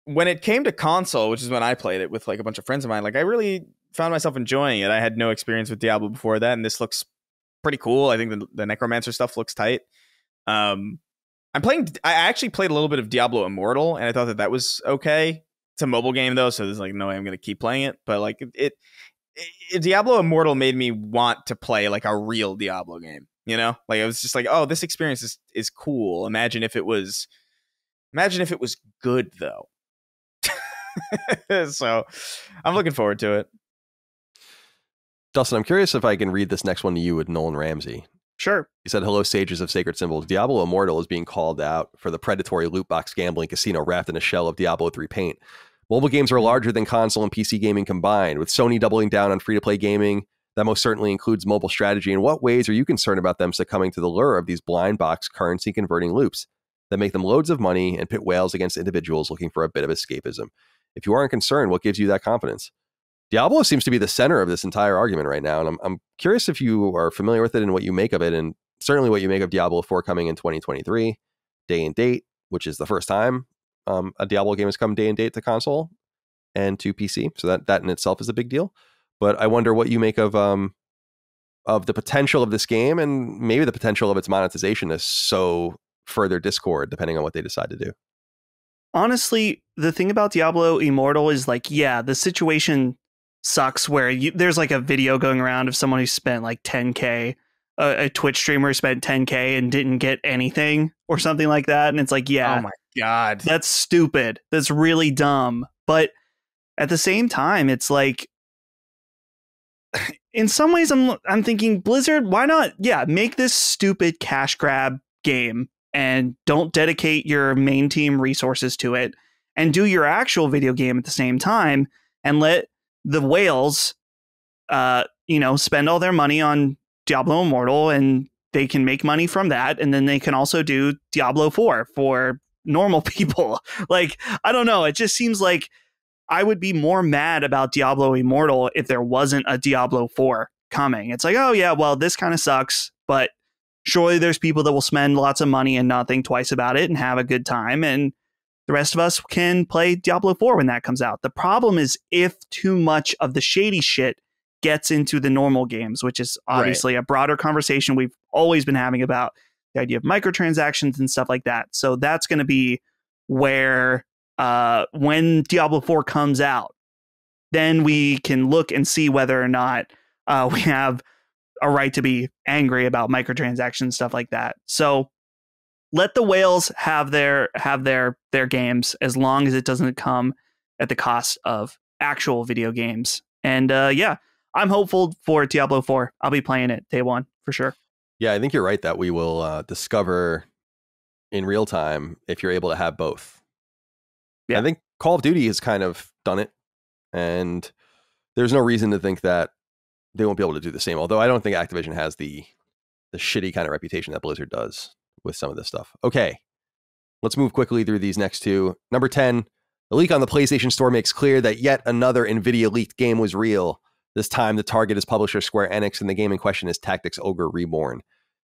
S2: when it came to console, which is when I played it with like a bunch of friends of mine, like I really found myself enjoying it. I had no experience with Diablo before that, and this looks pretty cool. I think the Necromancer stuff looks tight. I actually played a little bit of Diablo Immortal, and I thought that was okay. It's a mobile game though, so there's like no way I'm going to keep playing it. But like Diablo Immortal made me want to play like a real Diablo game. Like I was just like, oh, this experience is cool. Imagine if it was good though. So I'm looking forward to it.
S1: Dustin, I'm curious if I can read this next one to you with Nolan Ramsey.
S3: Sure.
S1: He said, hello, sages of sacred symbols. Diablo Immortal is being called out for the predatory loot box gambling casino wrapped in a shell of Diablo 3 paint. Mobile games are larger than console and PC gaming combined. With Sony doubling down on free-to-play gaming, that most certainly includes mobile strategy. In what ways are you concerned about them succumbing to the lure of these blind box currency converting loops that make them loads of money and pit whales against individuals looking for a bit of escapism? If you aren't concerned, what gives you that confidence? Diablo seems to be the center of this entire argument right now, and I'm curious if you are familiar with it and what you make of it, and certainly what you make of Diablo 4 coming in 2023, day and date, which is the first time a Diablo game has come day and date to console. and to PC. So that in itself is a big deal. But I wonder what you make of the potential of this game and maybe the potential of its monetization to sow further discord, depending on what they decide to do.
S3: Honestly, the thing about Diablo Immortal is like, yeah, the situation sucks where there's like a video going around of someone who spent like 10K, a Twitch streamer spent 10K and didn't get anything or something like that. And it's like, yeah,
S2: oh my God,
S3: that's stupid. That's really dumb. But at the same time, it's like, in some ways, I'm thinking, Blizzard, why not? Yeah, make this stupid cash grab game and don't dedicate your main team resources to it, and do your actual video game at the same time, and let the whales, spend all their money on Diablo Immortal, and they can make money from that, and then they can also do Diablo 4 for normal people. Like, I don't know. It just seems like I would be more mad about Diablo Immortal if there wasn't a Diablo 4 coming. It's like, oh yeah, well, this kind of sucks, but surely there's people that will spend lots of money and not think twice about it and have a good time, and the rest of us can play Diablo 4 when that comes out. The problem is if too much of the shady shit gets into the normal games, which is obviously a broader conversation we've always been having about the idea of microtransactions and stuff like that. So that's going to be where when Diablo 4 comes out, then we can look and see whether or not we have a right to be angry about microtransactions, stuff like that. So let the whales have their games, as long as it doesn't come at the cost of actual video games. And I'm hopeful for Diablo 4. I'll be playing it day one for sure.
S1: Yeah, I think you're right that we will discover in real time if you're able to have both. Yeah. I think Call of Duty has kind of done it, and there's no reason to think that they won't be able to do the same. Although I don't think Activision has the shitty kind of reputation that Blizzard does with some of this stuff. Okay, let's move quickly through these next two. Number 10, a leak on the PlayStation Store makes clear that yet another NVIDIA leaked game was real. This time, the target is publisher Square Enix, and the game in question is Tactics Ogre Reborn.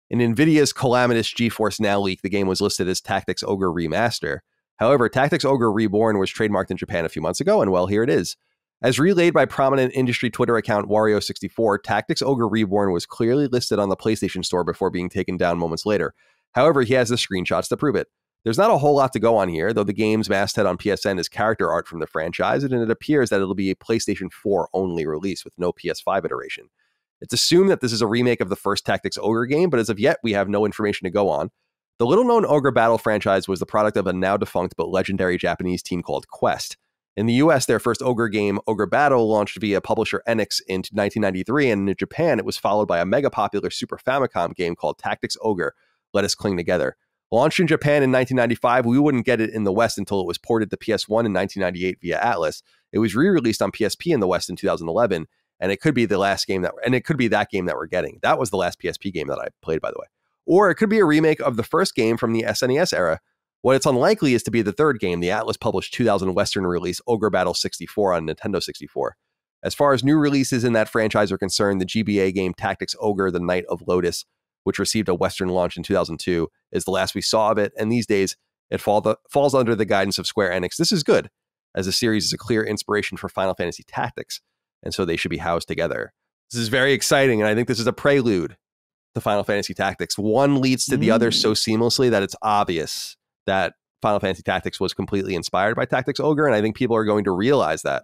S1: In NVIDIA's calamitous GeForce Now leak, the game was listed as Tactics Ogre Remaster. However, Tactics Ogre Reborn was trademarked in Japan a few months ago, and well, here it is. As relayed by prominent industry Twitter account Wario64, Tactics Ogre Reborn was clearly listed on the PlayStation Store before being taken down moments later. However, he has the screenshots to prove it. There's not a whole lot to go on here, though the game's masthead on PSN is character art from the franchise, and it appears that it'll be a PlayStation 4 only release with no PS5 iteration. It's assumed that this is a remake of the first Tactics Ogre game, but as of yet, we have no information to go on. The little-known Ogre Battle franchise was the product of a now-defunct but legendary Japanese team called Quest. In the US, their first Ogre game, Ogre Battle, launched via publisher Enix in 1993, and in Japan, it was followed by a mega-popular Super Famicom game called Tactics Ogre, Let Us Cling Together. Launched in Japan in 1995, we wouldn't get it in the West until it was ported to PS1 in 1998 via Atlas. It was re-released on PSP in the West in 2011, and it could be that game that we're getting. That was the last PSP game that I played, by the way. Or it could be a remake of the first game from the SNES era. What it's unlikely is to be the third game, the Atlas-published 2000 Western release Ogre Battle 64 on Nintendo 64. As far as new releases in that franchise are concerned, the GBA game Tactics Ogre: The Night of Lotus, which received a Western launch in 2002, is the last we saw of it, and these days it falls under the guidance of Square Enix. This is good, as the series is a clear inspiration for Final Fantasy Tactics, and so they should be housed together. This is very exciting, and I think this is a prelude to Final Fantasy Tactics. One leads to the other so seamlessly that it's obvious that Final Fantasy Tactics was completely inspired by Tactics Ogre, and I think people are going to realize that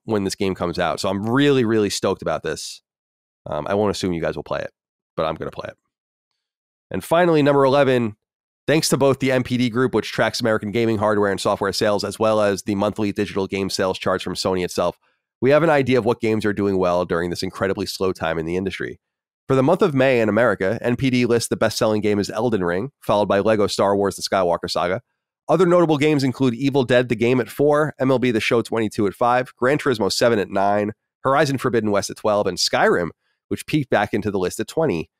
S1: when this game comes out. So I'm really, really stoked about this. I won't assume you guys will play it, but I'm going to play it. And finally, number 11, thanks to both the NPD Group, which tracks American gaming hardware and software sales, as well as the monthly digital game sales charts from Sony itself, we have an idea of what games are doing well during this incredibly slow time in the industry. For the month of May in America, NPD lists the best-selling game as Elden Ring, followed by Lego Star Wars The Skywalker Saga. Other notable games include Evil Dead the Game at 4, MLB The Show 22 at 5, Gran Turismo 7 at 9, Horizon Forbidden West at 12, and Skyrim, which peaked back into the list at 20.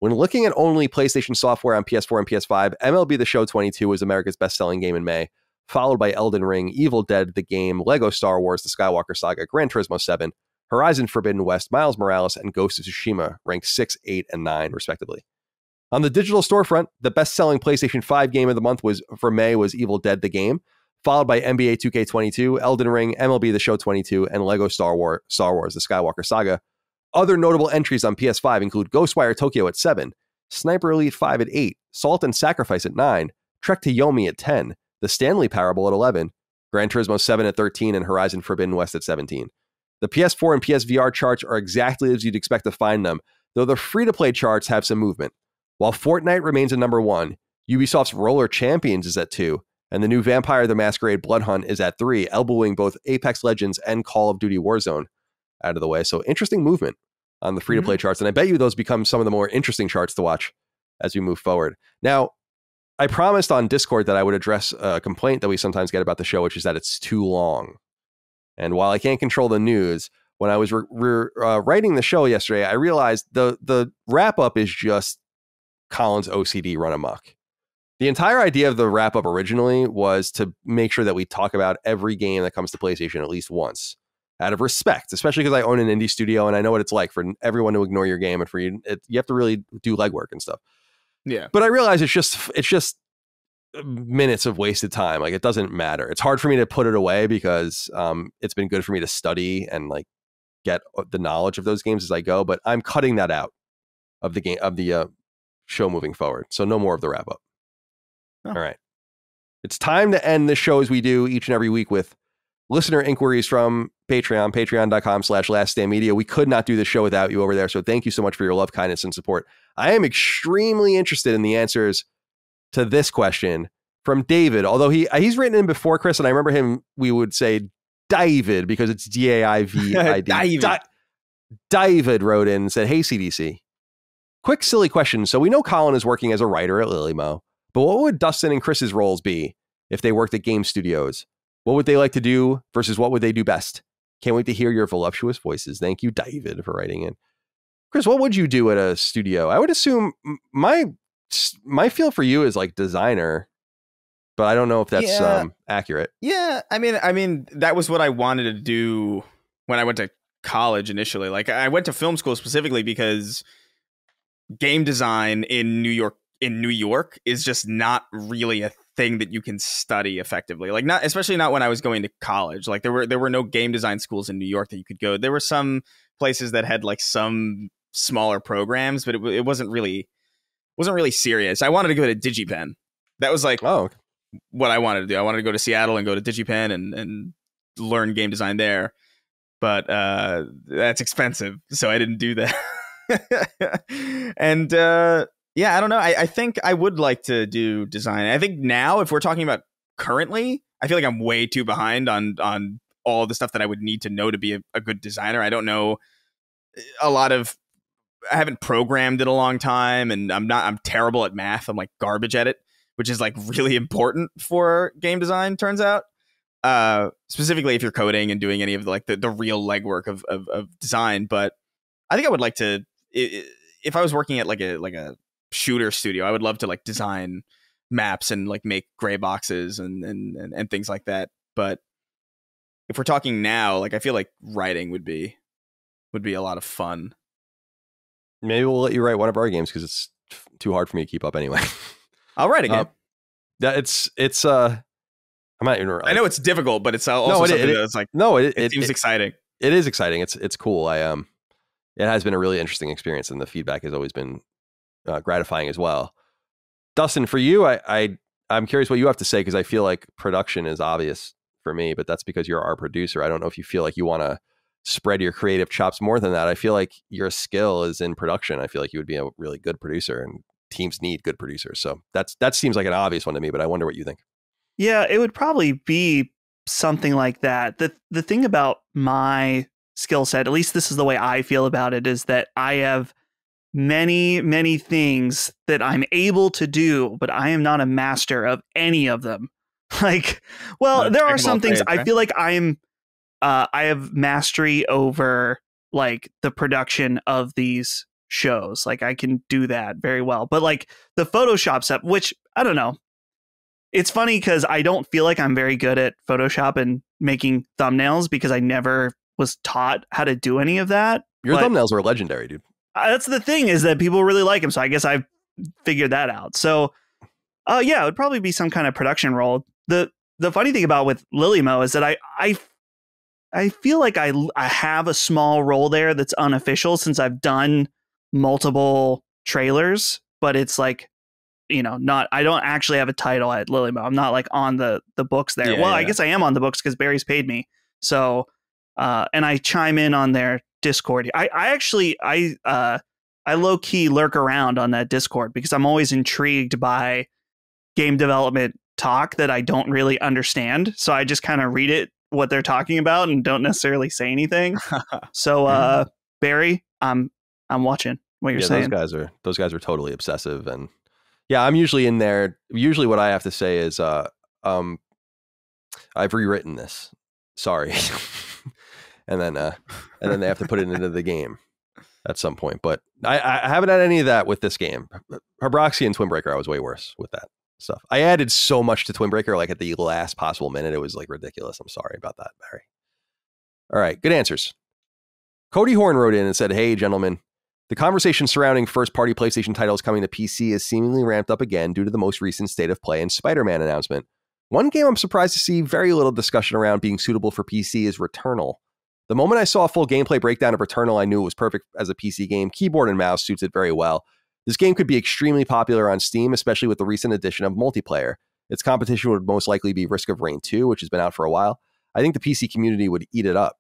S1: When looking at only PlayStation software on PS4 and PS5, MLB The Show 22 was America's best-selling game in May, followed by Elden Ring, Evil Dead the Game, Lego Star Wars The Skywalker Saga, Gran Turismo 7, Horizon Forbidden West, Miles Morales, and Ghost of Tsushima ranked 6, 8, and 9, respectively. On the digital storefront, the best-selling PlayStation 5 game of the month for May was Evil Dead the Game, followed by NBA 2K22, Elden Ring, MLB The Show 22, and Lego Star Wars: The Skywalker Saga. Other notable entries on PS5 include Ghostwire Tokyo at 7, Sniper Elite 5 at 8, Salt and Sacrifice at 9, Trek to Yomi at 10, The Stanley Parable at 11, Gran Turismo 7 at 13, and Horizon Forbidden West at 17. The PS4 and PSVR charts are exactly as you'd expect to find them, though the free-to-play charts have some movement. While Fortnite remains at number 1, Ubisoft's Roller Champions is at 2, and the new Vampire the Masquerade Blood Hunt is at 3, elbowing both Apex Legends and Call of Duty Warzone out of the way. So interesting movement on the free-to-play charts, and I bet you those become some of the more interesting charts to watch as we move forward. Now, I promised on Discord that I would address a complaint that we sometimes get about the show, which is that it's too long. And while I can't control the news, when I was writing the show yesterday, I realized the wrap-up is just Colin's OCD run amok. The entire idea of the wrap-up originally was to make sure that we talk about every game that comes to PlayStation at least once, out of respect, especially because I own an indie studio and I know what it's like for everyone to ignore your game and for you have to really do legwork and stuff.
S2: Yeah.
S1: But I realize it's just minutes of wasted time. Like, it doesn't matter. It's hard for me to put it away because it's been good for me to study and like get the knowledge of those games as I go. But I'm cutting that out of the game, of the show moving forward. So no more of the wrap up. Oh. All right. It's time to end the show as we do each and every week with listener inquiries from Patreon, patreon.com/laststandmedia. We could not do the show without you over there. So thank you so much for your love, kindness, and support. I am extremely interested in the answers to this question from David, although he's written in before, Chris, and I remember we would say David because it's D-A-I-V-I-D. David wrote in and said, "Hey, CDC, quick silly question. So we know Colin is working as a writer at Lilymo, but what would Dustin and Chris's roles be if they worked at game studios? What would they like to do versus what would they do best? Can't wait to hear your voluptuous voices." Thank you, David, for writing in. Chris, what would you do at a studio? I would assume my feel for you is like designer, but I don't know if that's accurate.
S2: Yeah, I mean that was what I wanted to do when I went to college initially. Like, I went to film school specifically because game design in New York is just not really a thing that you can study effectively. Like, especially not when I was going to college. Like, there were no game design schools in New York that you could go. There were some places that had like some smaller programs, but it wasn't really serious. I wanted to go to DigiPen. That was like what I wanted to do. I wanted to go to Seattle and go to DigiPen and learn game design there. But that's expensive, so I didn't do that. And yeah, I don't know. I think I would like to do design. I think now, if we're talking about currently, I feel like I'm way too behind on all the stuff that I would need to know to be a good designer. I don't know a lot of. I haven't programmed in a long time, and I'm terrible at math. I'm like garbage at it, which is like really important for game design, turns out. Specifically if you're coding and doing any of the real legwork of design. But I think I would like to, if I was working at like a shooter studio, I would love to like design maps and like make gray boxes and things like that. But if we're talking now, like, I feel like writing would be a lot of fun.
S1: Maybe we'll let you write one of our games because it's too hard for me to keep up anyway.
S2: I'll write a game.
S1: It's I'm not even.
S2: I know it's difficult, but it's also something that's like it seems exciting.
S1: It is exciting. It's cool. It has been a really interesting experience, and the feedback has always been gratifying as well. Dustin, for you, I'm curious what you have to say because I feel like production is obvious for me, but that's because you're our producer. I don't know if you feel like you want to spread your creative chops more than that. I feel like your skill is in production. I feel like you would be a really good producer, and teams need good producers. So that seems like an obvious one to me, but I wonder what you think.
S3: Yeah, it would probably be something like that. The thing about my skill set, at least this is the way I feel about it, is that I have many, many things that I'm able to do, but I am not a master of any of them. Like, well, there are some things I feel like I have mastery over, like the production of these shows. Like, I can do that very well. But like the Photoshop stuff, which I don't know. It's funny because I don't feel like I'm very good at Photoshop and making thumbnails because I never was taught how to do any of that.
S1: Your thumbnails are legendary, dude.
S3: That's the thing, is that people really like them. So I guess I've figured that out. So yeah, it would probably be some kind of production role. The the funny thing about with Lilimo is that I feel like I have a small role there that's unofficial since I've done multiple trailers, but it's like, not, I don't actually have a title at Lilimo. I'm not like on the books there.
S2: Yeah,
S3: well,
S2: yeah.
S3: I guess I am on the books because Barry's paid me. So, and I chime in on their Discord. I low key lurk around on that Discord because I'm always intrigued by game development talk that I don't really understand. So I just kind of read it, what they're talking about, and don't necessarily say anything. So, Barry, I'm watching what you're saying.
S1: Those guys are totally obsessive, and yeah, I'm usually in there. Usually, what I have to say is, I've rewritten this. Sorry, and then they have to put it into the game at some point. But I haven't had any of that with this game. Herbroxy and Twinbreaker, I was way worse with that stuff. I added so much to Twinbreaker, like at the last possible minute. It was like ridiculous. I'm sorry about that, Barry. All right, good answers. Cody Horn wrote in and said, "Hey, gentlemen. The conversation surrounding first-party PlayStation titles coming to PC is seemingly ramped up again due to the most recent State of Play and Spider-Man announcement. One game I'm surprised to see very little discussion around being suitable for PC is Returnal. The moment I saw a full gameplay breakdown of Returnal, I knew it was perfect as a PC game. Keyboard and mouse suits it very well. This game could be extremely popular on Steam, especially with the recent addition of multiplayer. Its competition would most likely be Risk of Rain 2, which has been out for a while. I think the PC community would eat it up."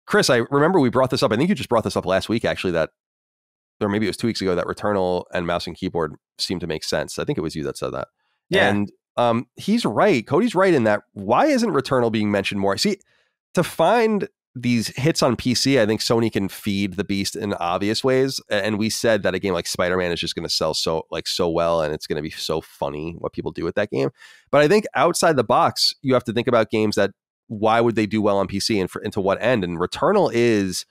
S1: Chris, I remember we brought this up. I think you just brought this up last week, actually, or maybe it was 2 weeks ago, that Returnal and mouse and keyboard seemed to make sense. I think it was you that said that.
S2: Yeah.
S1: And he's right. Cody's right in that. Why isn't Returnal being mentioned more? See, to find these hits on PC, I think Sony can feed the beast in obvious ways. And we said that a game like Spider-Man is just going to sell so well, and it's going to be so funny what people do with that game. But I think outside the box, you have to think about games that, why would they do well on PC and to what end? And Returnal is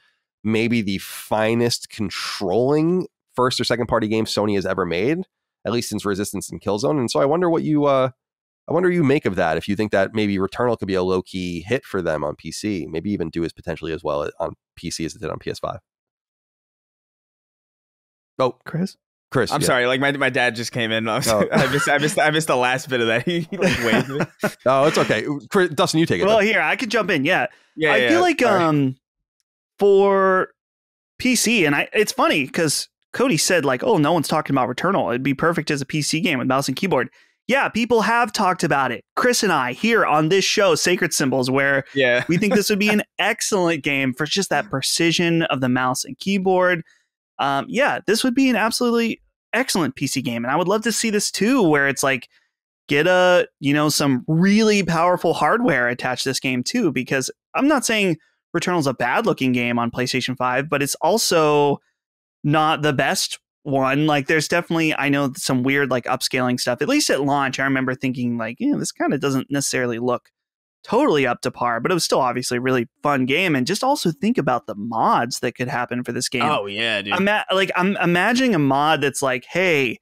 S1: maybe the finest controlling first or second party game Sony has ever made, at least since Resistance and Killzone. And so I wonder what you make of that. If you think that maybe Returnal could be a low key hit for them on PC, maybe even do as potentially as well on PC as it did on PS5. Oh,
S3: Chris,
S2: I'm sorry. Like my dad just came in. I missed the last bit of that. He like waved me.
S1: Oh, it's okay. Chris, Dustin, you take it.
S3: Well, here I could jump in. Yeah. I feel like
S2: sorry.
S3: For PC, and it's funny because Cody said like, "Oh, no one's talking about Returnal. It'd be perfect as a PC game with mouse and keyboard." Yeah, people have talked about it. Chris and I here on this show, Sacred Symbols, where we think this would be an excellent game for just that precision of the mouse and keyboard. This would be an absolutely excellent PC game. And I would love to see this too, where it's like, get some really powerful hardware attached to this game too, because I'm not saying Returnal's a bad looking game on PlayStation 5, but it's also not the best one. Like there's definitely, I know some weird like upscaling stuff, at least at launch. I remember thinking like, this kind of doesn't necessarily look totally up to par, but it was still obviously a really fun game. And just also think about the mods that could happen for this game.
S2: Oh yeah, dude.
S3: I'm imagining a mod that's like, hey,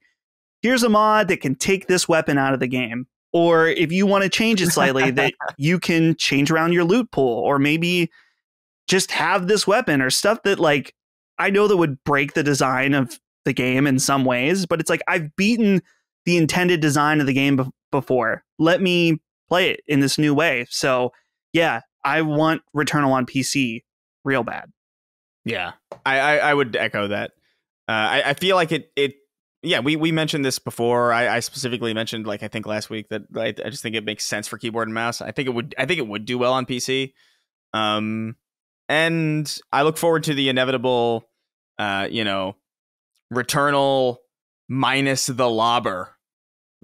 S3: here's a mod that can take this weapon out of the game. Or if you want to change it slightly, that you can change around your loot pool, or maybe just have this weapon or stuff that like, I know that would break the design of the game in some ways, but it's like, I've beaten the intended design of the game before. Let me play it in this new way. So yeah, I want Returnal on PC real bad.
S2: Yeah, I would echo that. I feel like it. Yeah, we mentioned this before. I specifically mentioned, like, I think last week that I just think it makes sense for keyboard and mouse. I think it would do well on PC. And I look forward to the inevitable, Returnal minus the lobber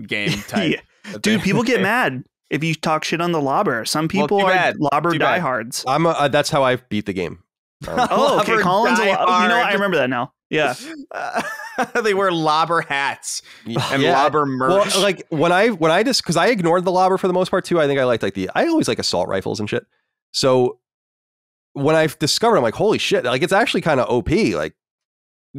S2: game type.
S3: Yeah. Dude, people get mad if you talk shit on the lobber. Some people are lobber diehards.
S1: That's how I beat the game.
S3: Okay, Colin's I remember that now. Yeah.
S2: They wear lobber hats and lobber merch.
S1: Well, like when I just, because I ignored the lobber for the most part too. I think I liked I always like assault rifles and shit. So when I discovered, I'm like, holy shit, like it's actually kind of OP. Like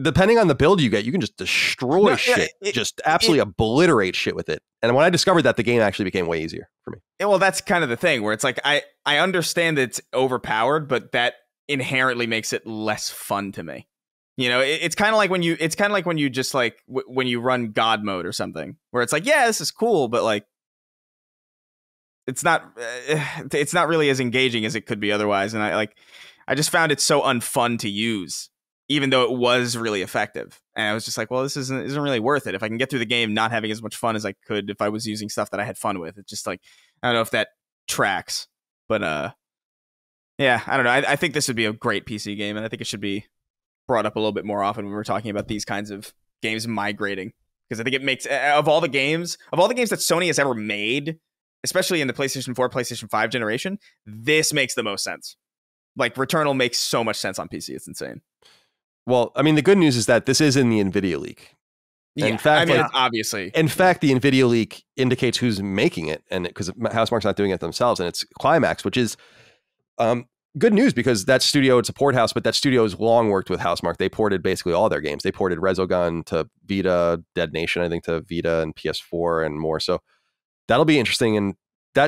S1: depending on the build you get, you can just destroy shit, just absolutely obliterate shit with it. And when I discovered that, the game actually became way easier for me.
S2: Well, that's kind of the thing where it's like, I understand that it's overpowered, but that inherently makes it less fun to me. It's kind of like when you just like when you run God mode or something, where it's like, yeah, this is cool, but like it's not really as engaging as it could be otherwise. And I just found it so unfun to use, even though it was really effective. And I was just like, well, this isn't really worth it. If I can get through the game not having as much fun as I could if I was using stuff that I had fun with. It's just like, I don't know if that tracks. But yeah, I don't know. I think this would be a great PC game, and I think it should be brought up a little bit more often when we're talking about these kinds of games migrating. Because I think it makes, of all the games that Sony has ever made, especially in the PlayStation 4, PlayStation 5 generation, this makes the most sense. Like, Returnal makes so much sense on PC. It's insane.
S1: Well, I mean, the good news is that this is in the NVIDIA leak.
S2: Yeah,
S1: in fact,
S2: obviously.
S1: In fact, the NVIDIA leak indicates who's making it, and because Housemarque's not doing it themselves, and it's Climax, which is good news because that studio, it's a port house, but that studio has long worked with Housemarque. They ported basically all their games. They ported Resogun to Vita, Dead Nation, I think, to Vita and PS4 and more. So that'll be interesting. And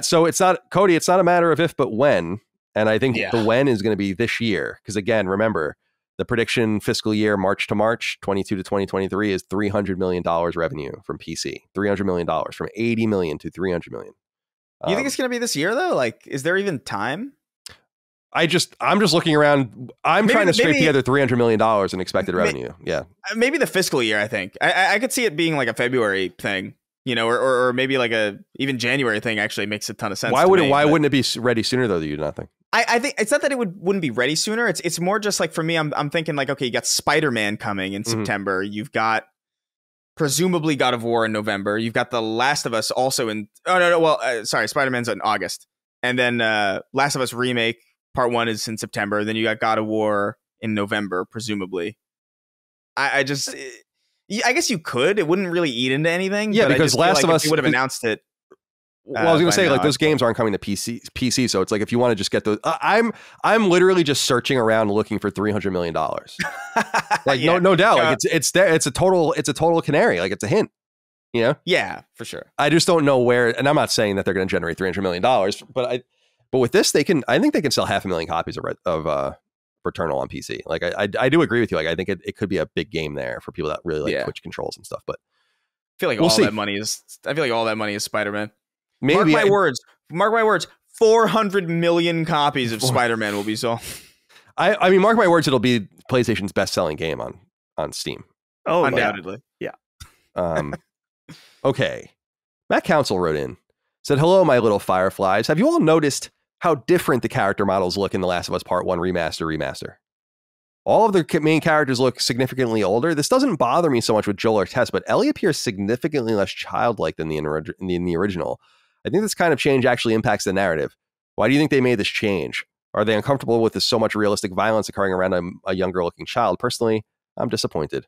S1: so it's not, Cody, it's not a matter of if, but when. And I think the when is going to be this year. Because again, remember, the prediction fiscal year, March to March, 22 to 2023, is $300 million revenue from PC. $300 million, from 80 million to 300 million.
S2: You think it's going to be this year, though? Like, is there even time?
S1: I'm just looking around. I'm trying to scrape together $300 million in expected revenue. Yeah.
S2: Maybe the fiscal year, I think. I could see it being like a February thing, you know, or maybe like even January thing actually makes a ton of sense.
S1: Why wouldn't it be ready sooner, though, do you not think?
S2: I think it's not that it wouldn't be ready sooner. It's more just like, for me, I'm thinking like, okay, you got Spider-Man coming in September. You've got presumably God of War in November. You've got The Last of Us also in, sorry, Spider-Man's in August. And then Last of Us Remake Part 1 is in September. Then you got God of War in November, presumably. I guess you could. It wouldn't really eat into anything.
S1: Yeah, because Last of Us
S2: would have announced it.
S1: Well, I was going to say, like, those games aren't coming to PC, so it's like if you want to just get those, I'm literally just searching around looking for $300 million. Like, yeah, no doubt, like it's there. It's a total canary. Like, it's a hint. You know? Yeah,
S2: for sure.
S1: I just don't know where, and I'm not saying that they're going to generate $300 million, but with this, I think they can sell 500,000 copies of Returnal on PC. Like, I do agree with you. Like, I think it could be a big game there for people that really like Twitch controls and stuff. But
S2: I feel like all that money is Spider-Man.
S1: Maybe
S2: Mark my words. 400 million copies of Spider-Man will be sold.
S1: I mean, mark my words, it'll be PlayStation's best-selling game on Steam.
S2: Oh, undoubtedly.
S3: Yeah.
S1: Okay. Matt Council wrote in, said, "Hello, my little fireflies. Have you all noticed how different the character models look in The Last of Us Part 1 remaster? All of the main characters look significantly older. This doesn't bother me so much with Joel or Tess, but Ellie appears significantly less childlike than in the original. I think this kind of change actually impacts the narrative. Why do you think they made this change? Are they uncomfortable with this so much realistic violence occurring around a younger looking child? Personally, I'm disappointed.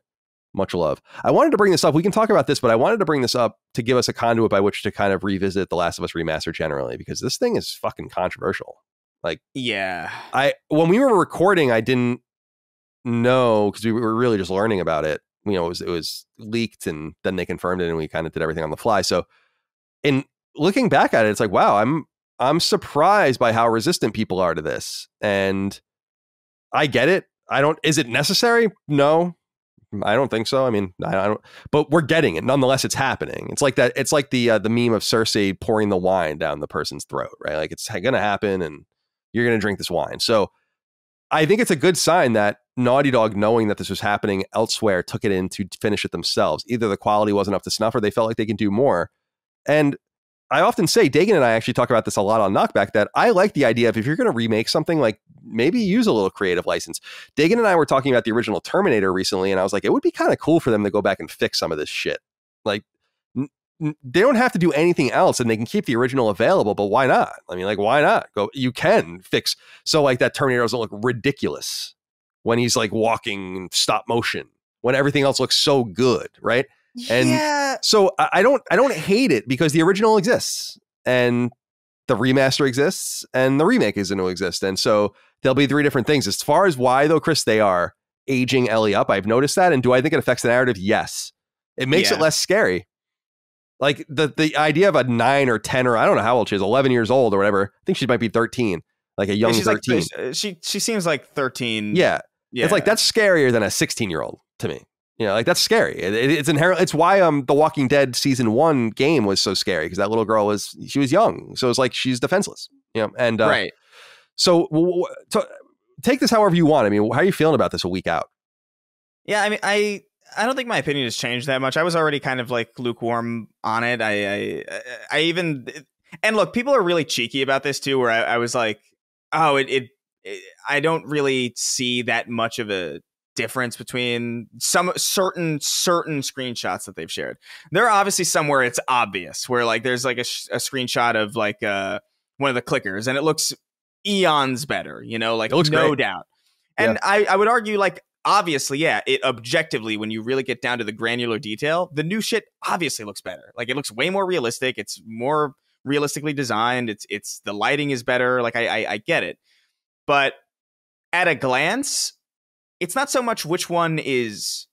S1: Much love." I wanted to bring this up. We can talk about this, but I wanted to bring this up to give us a conduit by which to kind of revisit The Last of Us Remastered generally, because this thing is fucking controversial. Like,
S2: yeah,
S1: when we were recording, I didn't know, because we were really just learning about it. You know, it was leaked, and then they confirmed it, and we kind of did everything on the fly. So, in looking back at it, it's like, wow, I'm surprised by how resistant people are to this, and I get it. Is it necessary? No. I don't think so. I mean, I don't, but we're getting it. Nonetheless, it's happening. It's like that. It's like the meme of Cersei pouring the wine down the person's throat, right? Like, it's going to happen, and you're going to drink this wine. So I think it's a good sign that Naughty Dog, knowing that this was happening elsewhere, took it in to finish it themselves. Either the quality wasn't up to snuff, or they felt like they can do more. And I often say, Dagan and I actually talk about this a lot on Knockback, that I like the idea of, if you're going to remake something, like, maybe use a little creative license. Dagan and I were talking about the original Terminator recently, and I was like, it would be kind of cool for them to go back and fix some of this shit. Like, they don't have to do anything else, and they can keep the original available, but why not? I mean, like, why not? You can fix, so like that Terminator doesn't look ridiculous when he's like walking stop motion, when everything else looks so good, right? And so I don't hate it, because the original exists, and the remaster exists, and the remake is going to exist. And so there'll be three different things. As far as why, though, Chris, they are aging Ellie up, I've noticed that. And do I think it affects the narrative? Yes. It makes it less scary. Like the idea of a 9 or 10, or I don't know how old she is, 11 years old or whatever. I think she might be 13, like a young 13.
S2: Like, she seems like 13.
S1: Yeah. It's like, that's scarier than a 16-year-old to me. You know, like that's scary. It's inherent. It's why the Walking Dead season 1 game was so scary, because that little girl she was young, so it's like she's defenseless. You know, and
S2: right.
S1: So take this however you want. I mean, how are you feeling about this a week out?
S2: Yeah, I mean, I don't think my opinion has changed that much. I was already kind of like lukewarm on it. I even, and look, people are really cheeky about this too, where I was like, oh, I don't really see that much of a difference between some certain screenshots that they've shared. There are obviously some where it's obvious, where like there's like a screenshot of like one of the clickers, and it looks eons better, you know, like no doubt. And yeah. I would argue, like, obviously, yeah, it objectively, when you really get down to the granular detail, the new shit obviously looks better. Like, it looks way more realistic. It's more realistically designed. It's the lighting is better. Like, I get it. But at a glance, it's not so much which one is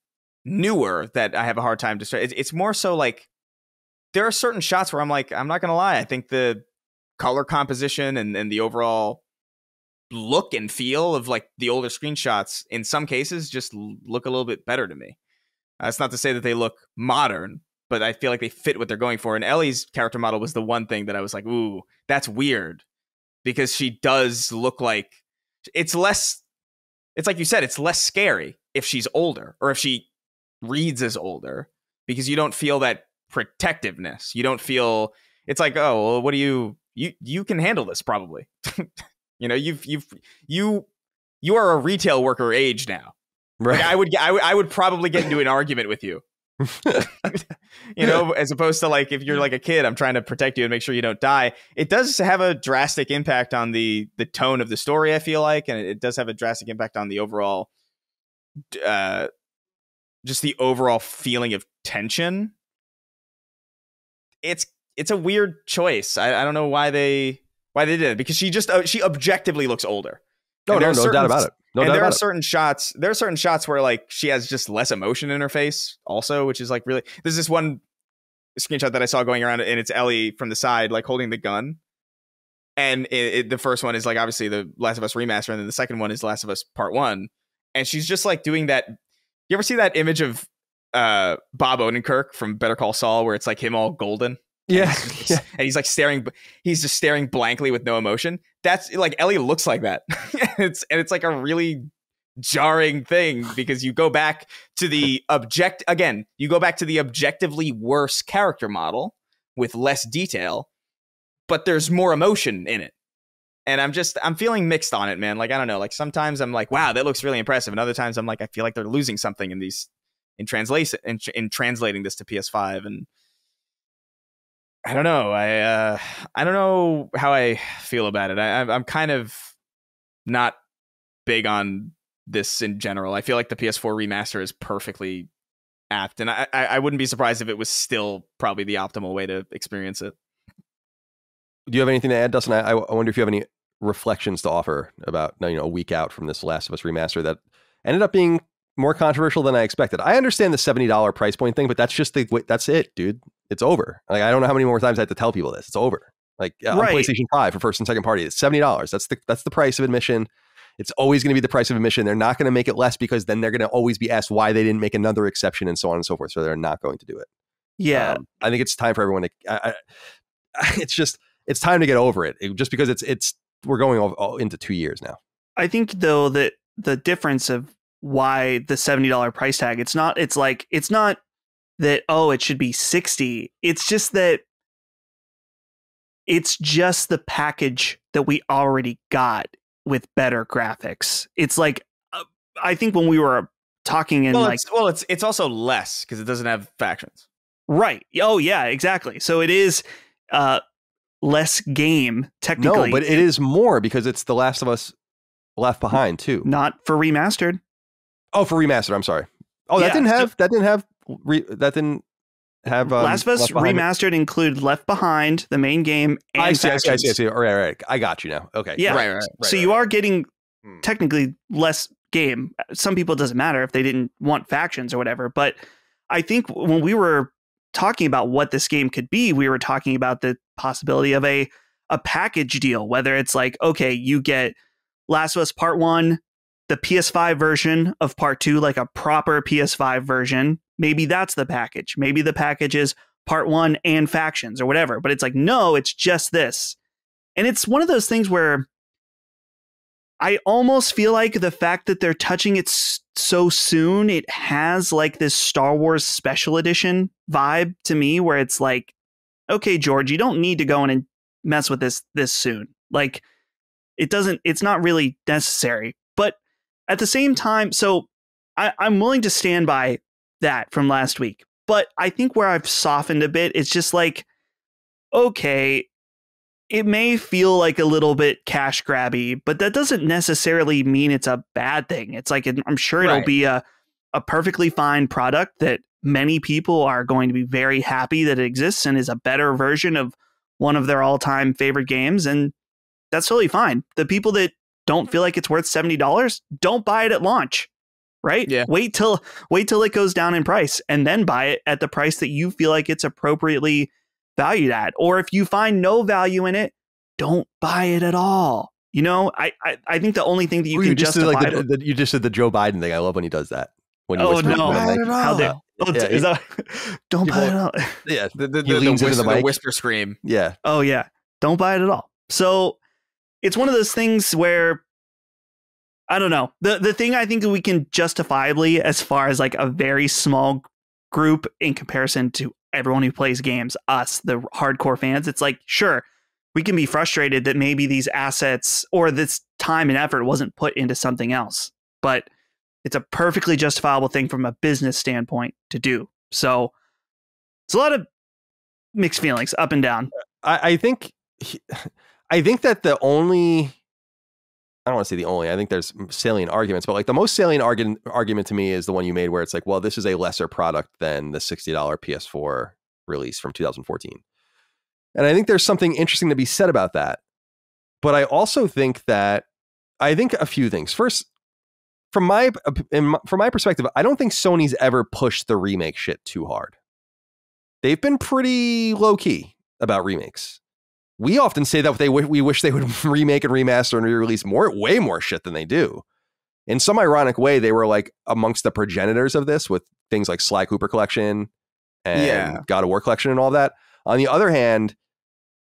S2: newer that I have a hard time to. It's more so like there are certain shots where I'm like, I'm not gonna lie, I think the color composition and the overall look and feel of like the older screenshots in some cases just look a little bit better to me. It's not to say that they look modern, but I feel like they fit what they're going for. And Ellie's character model was the one thing that I was like, ooh, that's weird, because she does look like it's like you said, it's less scary if she's older, or if she reads as older, because you don't feel that protectiveness. You don't feel, it's like, oh, well, what do you can handle this probably. You know, you are a retail worker age now. Right. Like I would probably get into an argument with you. You know, as opposed to like if you're like a kid, I'm trying to protect you and make sure you don't die. It does have a drastic impact on the tone of the story, I feel like, and it does have a drastic impact on the overall just the overall feeling of tension. It's a weird choice. I don't know why they did it, because she objectively looks older. No doubt about it. There are certain shots where like she has just less emotion in her face also, which is like really, there's this one screenshot that I saw going around, and it's Ellie from the side, like holding the gun. And the first one is like obviously the Last of Us remaster, and then the second one is Last of Us Part 1. And she's just like doing that. You ever see that image of Bob Odenkirk from Better Call Saul, where it's like him all golden?
S1: Yeah.
S2: And he's like he's just staring blankly with no emotion. That's like Ellie looks like that. It's like a really jarring thing, because you go back to the objectively worse character model with less detail, but there's more emotion in it. And I'm feeling mixed on it, man. Like, I don't know, like sometimes I'm like, wow, that looks really impressive. And other times I'm like, I feel like they're losing something in translating this to PS5. And I don't know. I don't know how I feel about it. I'm kind of not big on this in general. I feel like the PS4 remaster is perfectly apt, and I wouldn't be surprised if it was still probably the optimal way to experience it.
S1: Do you have anything to add, Dustin? I wonder if you have any reflections to offer about, you know, a week out from this Last of Us remaster that ended up being more controversial than I expected. I understand the $70 price point thing, but that's it, dude. It's over. Like, I don't know how many more times I have to tell people this. It's over. Like, on PlayStation 5 for first and second party, it's $70. That's the price of admission. It's always going to be the price of admission. They're not going to make it less, because then they're going to always be asked why they didn't make another exception and so on and so forth. So they're not going to do it.
S3: Yeah.
S1: I think it's time for everyone to, it's time to get over it, just because we're going into 2 years now. I
S3: think though that the difference of why the $70 price tag, it's not that, oh, it should be 60. It's just that it's just the package that we already got with better graphics. It's like, I think when we were talking in
S2: it's also less because it doesn't have factions.
S3: Right. Oh yeah, exactly. So it is less game technically.
S1: No, but it is more because it's The Last of Us Left Behind too.
S3: Not for remastered.
S1: Oh, for remastered. I'm sorry. Oh, that didn't have
S3: Last of Us remastered include Left Behind, the main game, and
S1: I see. All right. I got you now. Okay.
S3: Yeah. Right. So you are getting technically less game. Some people, it doesn't matter if they didn't want factions or whatever. But I think when we were talking about what this game could be, we were talking about the possibility of a package deal, whether it's like, okay, you get Last of Us Part 1 the PS5 version of part 2, like a proper PS5 version, maybe that's the package. Maybe the package is part 1 and factions or whatever. But it's like, no, it's just this. And it's one of those things where I almost feel like the fact that they're touching it so soon, it has like this Star Wars special edition vibe to me, where it's like, okay, George, you don't need to go in and mess with this soon. Like, it's not really necessary. But at the same time, so I'm willing to stand by that from last week. But I think where I've softened a bit, it's just like, okay, it may feel like a little bit cash grabby, but that doesn't necessarily mean it's a bad thing. It's like, I'm sure it'll be a perfectly fine product that many people are going to be very happy that it exists and is a better version of one of their all-time favorite games. And that's totally fine. The people that don't feel like it's worth $70, don't buy it at launch, right?
S2: Yeah.
S3: Wait till it goes down in price and then buy it at the price that you feel like it's appropriately valued at. Or if you find no value in it, don't buy it at all. You know, I think the only thing that you can justify...
S1: You just did the Joe Biden thing. I love when he does that. When
S3: no. How dare... is that... Don't buy it at all.
S1: Yeah.
S2: The whisper scream.
S1: Yeah.
S3: Oh, yeah. Don't buy it at all. So it's one of those things where, I don't know. The thing I think that we can justifiably, as far as like a very small group in comparison to everyone who plays games, us, the hardcore fans, it's like, sure, we can be frustrated that maybe these assets or this time and effort wasn't put into something else. But it's a perfectly justifiable thing from a business standpoint to do. So it's a lot of mixed feelings, up and down.
S1: I think that the only, I don't want to say the only, I think there's salient arguments, but like the most salient argument to me is the one you made where it's like, well, this is a lesser product than the $60 PS4 release from 2014. And I think there's something interesting to be said about that. But I also think a few things. First, from my perspective, I don't think Sony's ever pushed the remake shit too hard. They've been pretty low key about remakes. We often say that we wish they would remake and remaster and re-release way more shit than they do. In some ironic way, they were like amongst the progenitors of this with things like Sly Cooper Collection and God of War Collection and all that. On the other hand,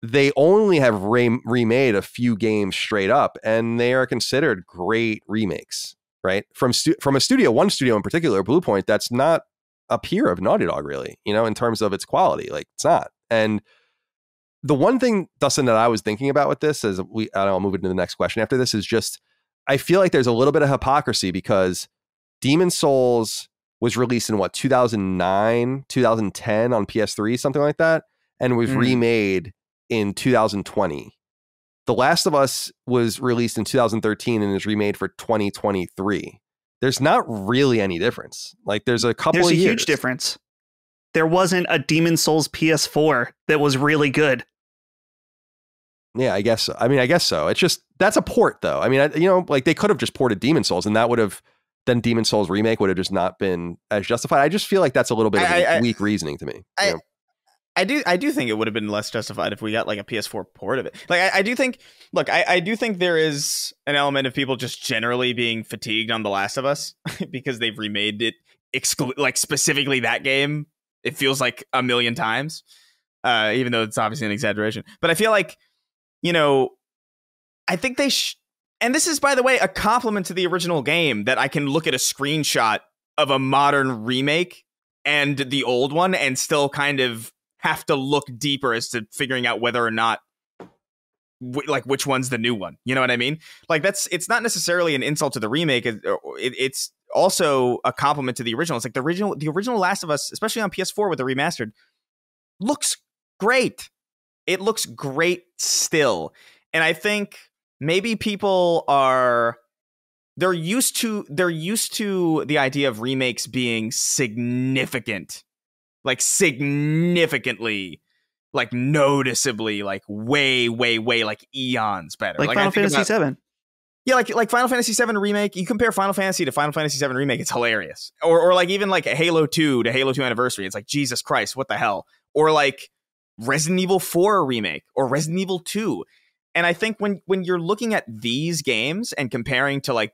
S1: they only have remade a few games straight up, and they are considered great remakes, right? From one studio in particular, Blue Point, that's not a peer of Naughty Dog, really, you know, in terms of its quality. Like, it's not. And the one thing, Dustin, that I was thinking about with this, I'll move into the next question after this, is just, I feel like there's a little bit of hypocrisy because Demon's Souls was released in 2009, 2010 on PS3, something like that, and was remade in 2020. The Last of Us was released in 2013 and is remade for 2023. There's not really any difference. Like, there's a couple of years. There's a huge
S3: difference. There wasn't a Demon's Souls PS4 that was really good.
S1: Yeah, I guess so. I guess so. It's just, that's a port though. I mean, like they could have just ported Demon's Souls and that would have, then Demon's Souls remake would have just not been as justified. I just feel like that's a little bit of weak reasoning to me.
S2: I do think it would have been less justified if we got like a PS4 port of it. Like I do think there is an element of people just generally being fatigued on The Last of Us because they've remade it like specifically that game. It feels like a million times, even though it's obviously an exaggeration. But I feel like, I think they and this is, by the way, a compliment to the original game that I can look at a screenshot of a modern remake and the old one and still kind of have to look deeper as to figuring out whether or not like which one's the new one. You know what I mean? Like it's not necessarily an insult to the remake. It's also a compliment to the original. It's like the original Last of Us, especially on PS4 with the remastered, looks great. It looks great still. And I think maybe people they're used to the idea of remakes being significant. Like significantly, like noticeably, like way, like eons better.
S3: Like Final Fantasy VII.
S2: Yeah, like Final Fantasy VII Remake. You compare Final Fantasy to Final Fantasy VII Remake, it's hilarious. Or like even like a Halo 2 to Halo 2 Anniversary. It's like, Jesus Christ, what the hell? Or like Resident Evil 4 Remake or Resident Evil 2. And I think when you're looking at these games and comparing to like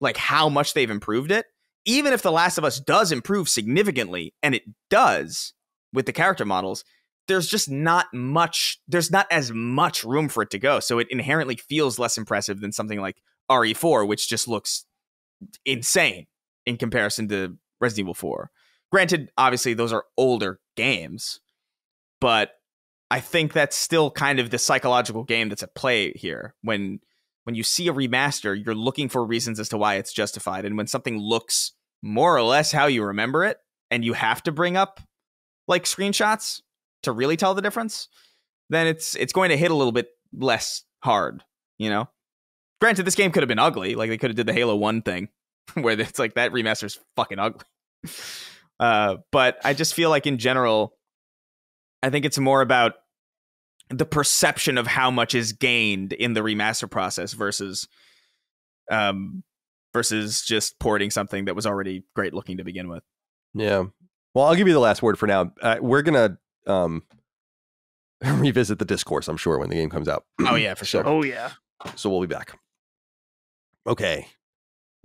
S2: like how much they've improved it, even if The Last of Us does improve significantly, and it does with the character models, there's just not as much room for it to go. So it inherently feels less impressive than something like RE4, which just looks insane in comparison to Resident Evil 4. Granted, obviously those are older games, but I think that's still kind of the psychological game that's at play here. When you see a remaster, you're looking for reasons as to why it's justified. And when something looks more or less how you remember it, and you have to bring up like screenshots to really tell the difference, then it's going to hit a little bit less hard, you know? Granted, this game could have been ugly. Like, they could have did the Halo 1 thing where it's like, that remaster's fucking ugly. But I just feel like in general, I think it's more about the perception of how much is gained in the remaster process versus just porting something that was already great looking to begin with.
S1: Yeah. Well, I'll give you the last word for now. We're going to revisit the discourse, I'm sure, when the game comes out.
S2: Oh, yeah, for sure.
S3: Oh, yeah.
S1: So we'll be back. Okay.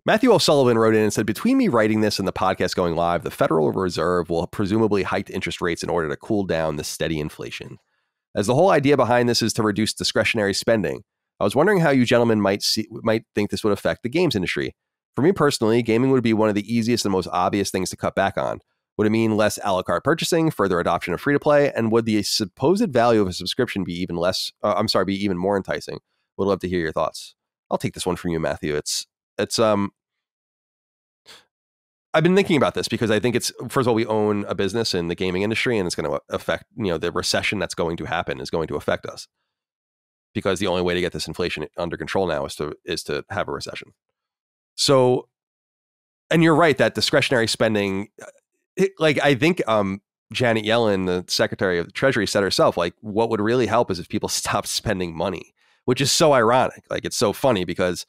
S1: Matthew O'Sullivan wrote in and said, between me writing this and the podcast going live, the Federal Reserve will presumably hike interest rates in order to cool down the steady inflation. As the whole idea behind this is to reduce discretionary spending, I was wondering how you gentlemen might think this would affect the games industry. For me personally, gaming would be one of the easiest and most obvious things to cut back on. Would it mean less a la carte purchasing, further adoption of free-to-play, and would the supposed value of a subscription be even more enticing? Would love to hear your thoughts. I'll take this one from you, Matthew. I've been thinking about this because I think it's, first of all, we own a business in the gaming industry, and it's going to affect, the recession that's going to happen is going to affect us, because the only way to get this inflation under control now is to have a recession. So, and you're right that discretionary spending, I think Janet Yellen, the Secretary of the Treasury, said herself, like, what would really help is if people stopped spending money, which is so ironic. Like, it's so funny because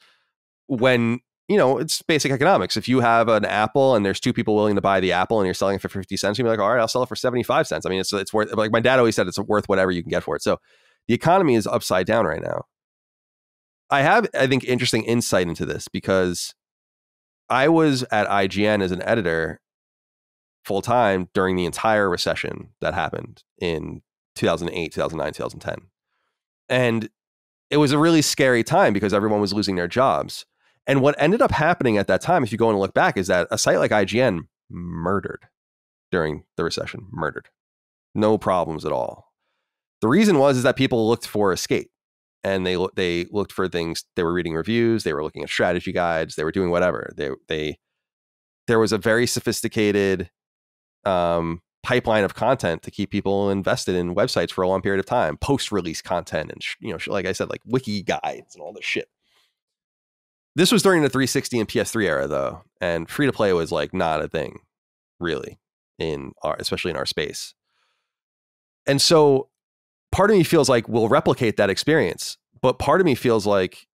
S1: when, it's basic economics. If you have an apple and there's two people willing to buy the apple and you're selling it for 50 cents, you'd be like, all right, I'll sell it for 75 cents. I mean, it's worth, like my dad always said, it's worth whatever you can get for it. So the economy is upside down right now. I have, I think, interesting insight into this because I was at IGN as an editor full time during the entire recession that happened in 2008, 2009, 2010. And it was a really scary time because everyone was losing their jobs. And what ended up happening at that time, if you go and look back, is that a site like IGN murdered during the recession. Murdered. No problems at all. The reason is that people looked for escape. And they looked for things. They were reading reviews. They were looking at strategy guides. They were doing whatever. There was a very sophisticated pipeline of content to keep people invested in websites for a long period of time. Post-release content and like I said, like wiki guides and all this shit. This was during the 360 and PS3 era, though, and free to play was like not a thing, really, especially in our space. And so part of me feels like we'll replicate that experience, but part of me feels like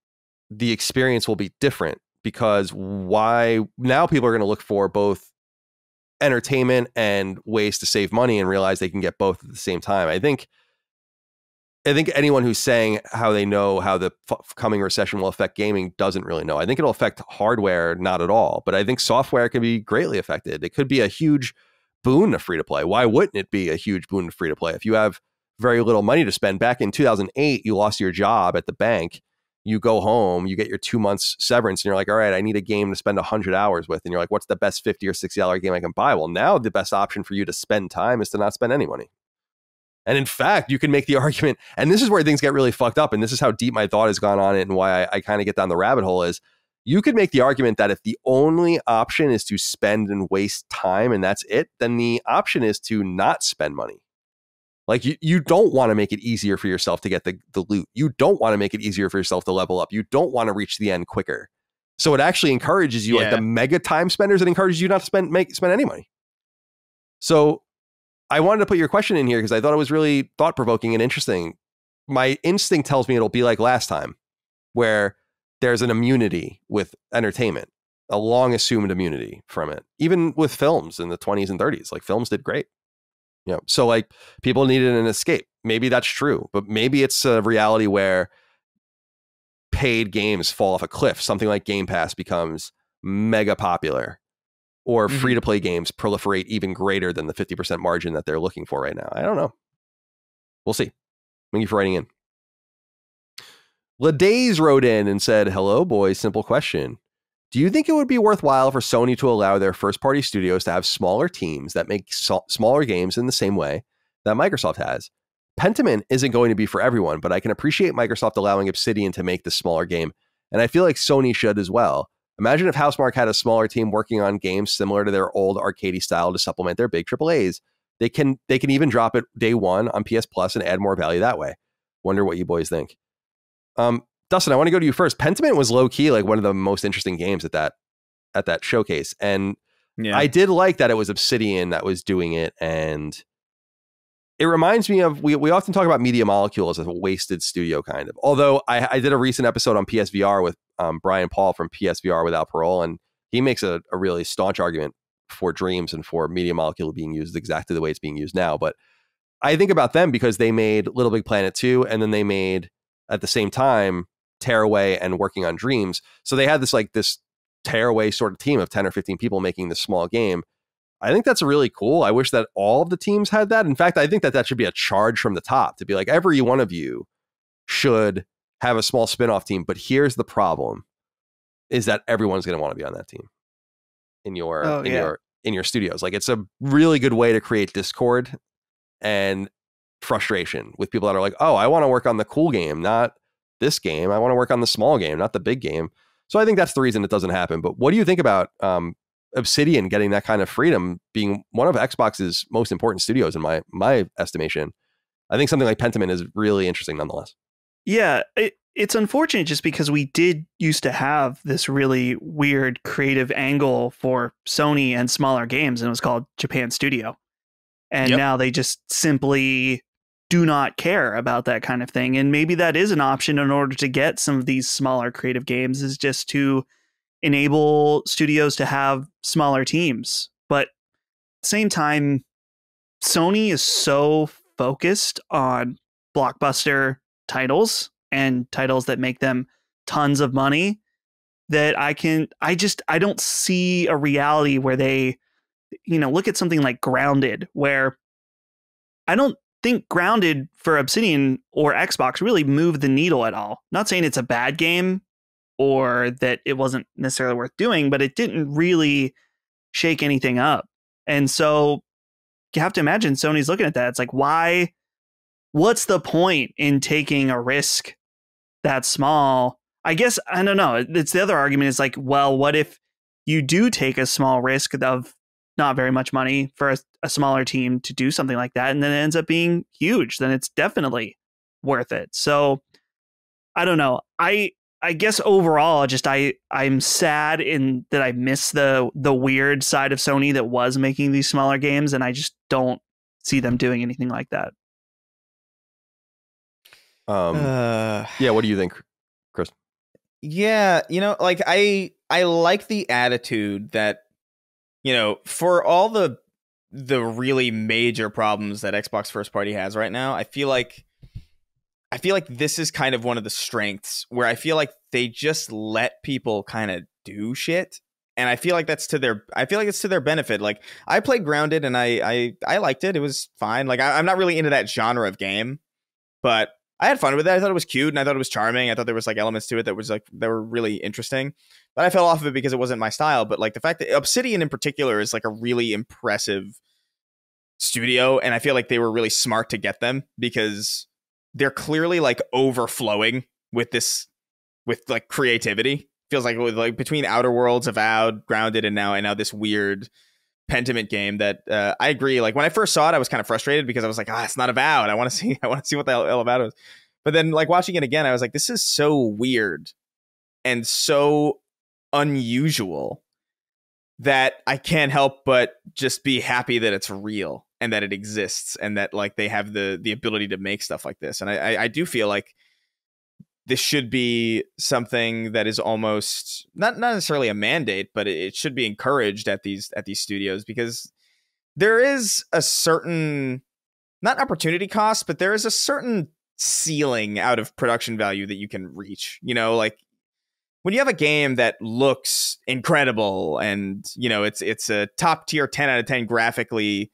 S1: the experience will be different because now people are going to look for both entertainment and ways to save money and realize they can get both at the same time. I think anyone who's saying how they know how the coming recession will affect gaming doesn't really know. I think it'll affect hardware, not at all, but I think software can be greatly affected. It could be a huge boon to free to play. Why wouldn't it be a huge boon to free to play? If you have very little money to spend, back in 2008, you lost your job at the bank. You go home, you get your 2 months severance, and you're like, all right, I need a game to spend 100 hours with. And you're like, what's the best $50 or $60 game I can buy? Well, now the best option for you to spend time is to not spend any money. And in fact, you can make the argument, and this is where things get really fucked up, and this is how deep my thought has gone on it and why I kind of get down the rabbit hole is, you could make the argument that if the only option is to spend and waste time and that's it, then the option is to not spend money. Like you don't want to make it easier for yourself to get the loot. You don't want to make it easier for yourself to level up. You don't want to reach the end quicker. So it actually encourages you, like the mega time spenders, it encourages you not to spend any money. So I wanted to put your question in here because I thought it was really thought-provoking and interesting. My instinct tells me it'll be like last time, where there's an immunity with entertainment, a long assumed immunity from it. Even with films in the 20s and 30s, like films did great. So like people needed an escape. Maybe that's true, but maybe it's a reality where paid games fall off a cliff. Something like Game Pass becomes mega popular or free-to-play games proliferate even greater than the 50% margin that they're looking for right now. I don't know. We'll see. Thank you for writing in. Ladaze wrote in and said, hello, boys. Simple question. Do you think it would be worthwhile for Sony to allow their first-party studios to have smaller teams that make smaller games in the same way that Microsoft has? Pentiment isn't going to be for everyone, but I can appreciate Microsoft allowing Obsidian to make this smaller game, and I feel like Sony should as well. Imagine if Housemarque had a smaller team working on games similar to their old arcadey style to supplement their big AAAs. They can even drop it day one on PS Plus and add more value that way. Wonder what you boys think. Dustin, I want to go to you first. Pentiment was low key like one of the most interesting games at that showcase, and I did like that it was Obsidian that was doing it, and it reminds me of we often talk about Media Molecule as a wasted studio kind of. Although I did a recent episode on PSVR with Brian Paul from PSVR Without Parole, and he makes a really staunch argument for Dreams and for Media Molecule being used exactly the way it's being used now. But I think about them because they made Little Big Planet 2, and then they made at the same time Tearaway and working on Dreams. So they had this Tearaway sort of team of 10 or 15 people making this small game. I think that's really cool. I wish that all of the teams had that. In fact, I think that should be a charge from the top to be like, every one of you should have a small spin-off team. But here's the problem is that everyone's going to want to be on that team in your studios. Like, it's a really good way to create discord and frustration with people that are like, oh, I want to work on the cool game, not this game. I want to work on the small game, not the big game. So I think that's the reason it doesn't happen. But what do you think about Obsidian getting that kind of freedom, being one of Xbox's most important studios in my estimation? I think something like Pentiment is really interesting nonetheless.
S3: Yeah, it's unfortunate just because we did used to have this really weird creative angle for Sony and smaller games, and it was called Japan Studio. And now they just simply do not care about that kind of thing. And maybe that is an option in order to get some of these smaller creative games, is just to enable studios to have smaller teams. But at the same time, Sony is so focused on blockbuster titles and titles that make them tons of money that I don't see a reality where they, look at something like Grounded, where I don't think Grounded for Obsidian or Xbox really moved the needle at all. Not saying it's a bad game or that it wasn't necessarily worth doing, but it didn't really shake anything up. And so you have to imagine Sony's looking at that. It's like, what's the point in taking a risk that small? I guess, I don't know. It's the other argument is like, well, what if you do take a small risk of not very much money for a smaller team to do something like that, and then it ends up being huge? Then it's definitely worth it. So I don't know. I guess overall, just I'm sad in that I miss the weird side of Sony that was making these smaller games, and I just don't see them doing anything like that.
S1: Yeah, what do you think, Chris?
S2: Yeah, like I like the attitude that, for all the really major problems that Xbox first party has right now, I feel like this is kind of one of the strengths where I feel like they just let people kind of do shit. And I feel like it's to their benefit. Like, I played Grounded and I liked it. It was fine. Like, I'm not really into that genre of game, but I had fun with it. I thought it was cute and I thought it was charming. I thought there was like elements to it that were really interesting, but I fell off of it because it wasn't my style. But like the fact that Obsidian in particular is like a really impressive studio, and I feel like they were really smart to get them because they're clearly like overflowing with like creativity. Feels like between Outer Worlds, Avowed, Grounded, and now this weird Pentiment game that I agree. Like, when I first saw it, I was kind of frustrated because I was like, it's not Avowed. I want to see what the hell Avowed is. But then, like, watching it again, I was like, this is so weird and so unusual that I can't help but just be happy that it's real and that it exists and that like they have the ability to make stuff like this. And I do feel like this should be something that is almost not necessarily a mandate, but it should be encouraged at these studios, because there is a certain, not opportunity cost, but there is a certain ceiling out of production value that you can reach. Like, when you have a game that looks incredible and, you know, it's a top tier 10 out of 10 graphically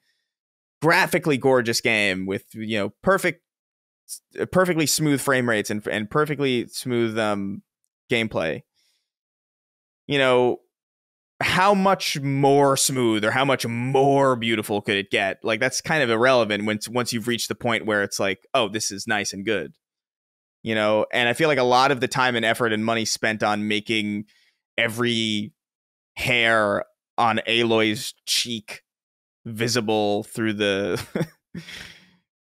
S2: gorgeous game with, you know, perfectly smooth frame rates and perfectly smooth gameplay, you know, how much more smooth or how much more beautiful could it get? Like, that's kind of irrelevant once you've reached the point where it's like, oh, this is nice and good, you know? And I feel like a lot of the time and effort and money spent on making every hair on Aloy's cheek visible through the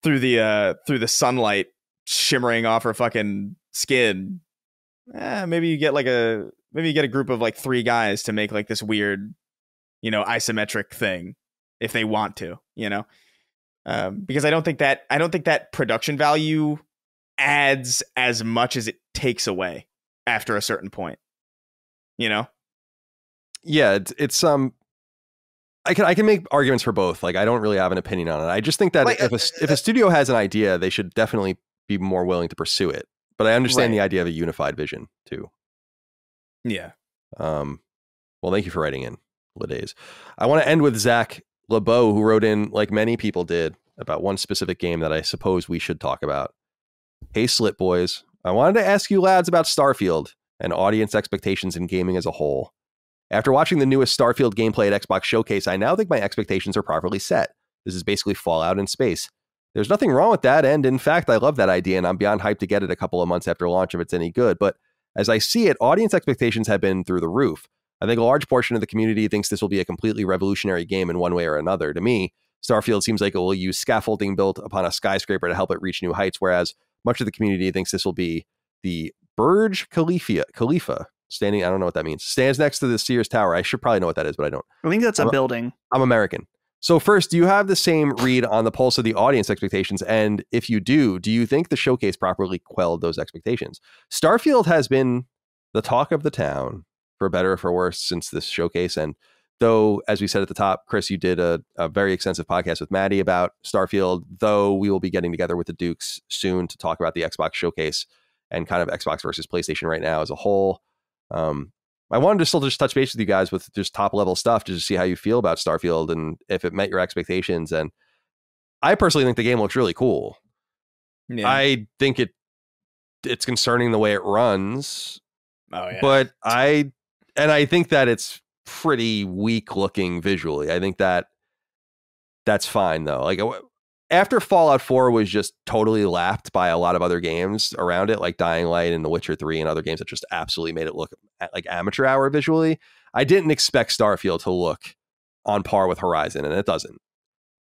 S2: through the sunlight shimmering off her fucking skin. Maybe you get a group of like 3 guys to make like this weird, you know, isometric thing if they want to, you know, because I don't think that production value adds as much as it takes away after a certain point, you know?
S1: Yeah, it's I can make arguments for both. Like, I don't really have an opinion on it. I just think that like, if a studio has an idea, they should definitely be more willing to pursue it. But I understand the idea of a unified vision too.
S2: Yeah.
S1: Well, thank you for writing in, Ladays. I want to end with Zach LeBeau, who wrote in, like many people did, about one specific game that I suppose we should talk about. Hey, Slit Boys. I wanted to ask you lads about Starfield and audience expectations in gaming as a whole. After watching the newest Starfield gameplay at Xbox Showcase, I now think my expectations are properly set. This is basically Fallout in space. There's nothing wrong with that, and in fact, I love that idea, and I'm beyond hyped to get it a couple of months after launch if it's any good, but as I see it, audience expectations have been through the roof. I think a large portion of the community thinks this will be a completely revolutionary game in one way or another. To me, Starfield seems like it will use scaffolding built upon a skyscraper to help it reach new heights, whereas much of the community thinks this will be the Burj Khalifa standing, I don't know what that means, stands next to the Sears Tower. I should probably know what that is, but I don't.
S3: I think that's a building.
S1: I'm American. So first, do you have the same read on the pulse of the audience expectations? And if you do you think the showcase properly quelled those expectations? Starfield has been the talk of the town, for better or for worse, since this showcase. And though, as we said at the top, Chris, you did a very extensive podcast with Maddie about Starfield, though we will be getting together with the Dukes soon to talk about the Xbox showcase and kind of Xbox versus PlayStation right now as a whole. I wanted to still just touch base with you guys with just top level stuff just to see how you feel about Starfield and if it met your expectations. And I personally think the game looks really cool. Yeah. I think it's concerning the way it runs.
S2: Oh yeah.
S1: But I think that it's pretty weak looking visually. I think that's fine though. Like after Fallout 4 was just totally lapped by a lot of other games around it, like Dying Light and The Witcher 3 and other games that just absolutely made it look like amateur hour visually, I didn't expect Starfield to look on par with Horizon, and it doesn't.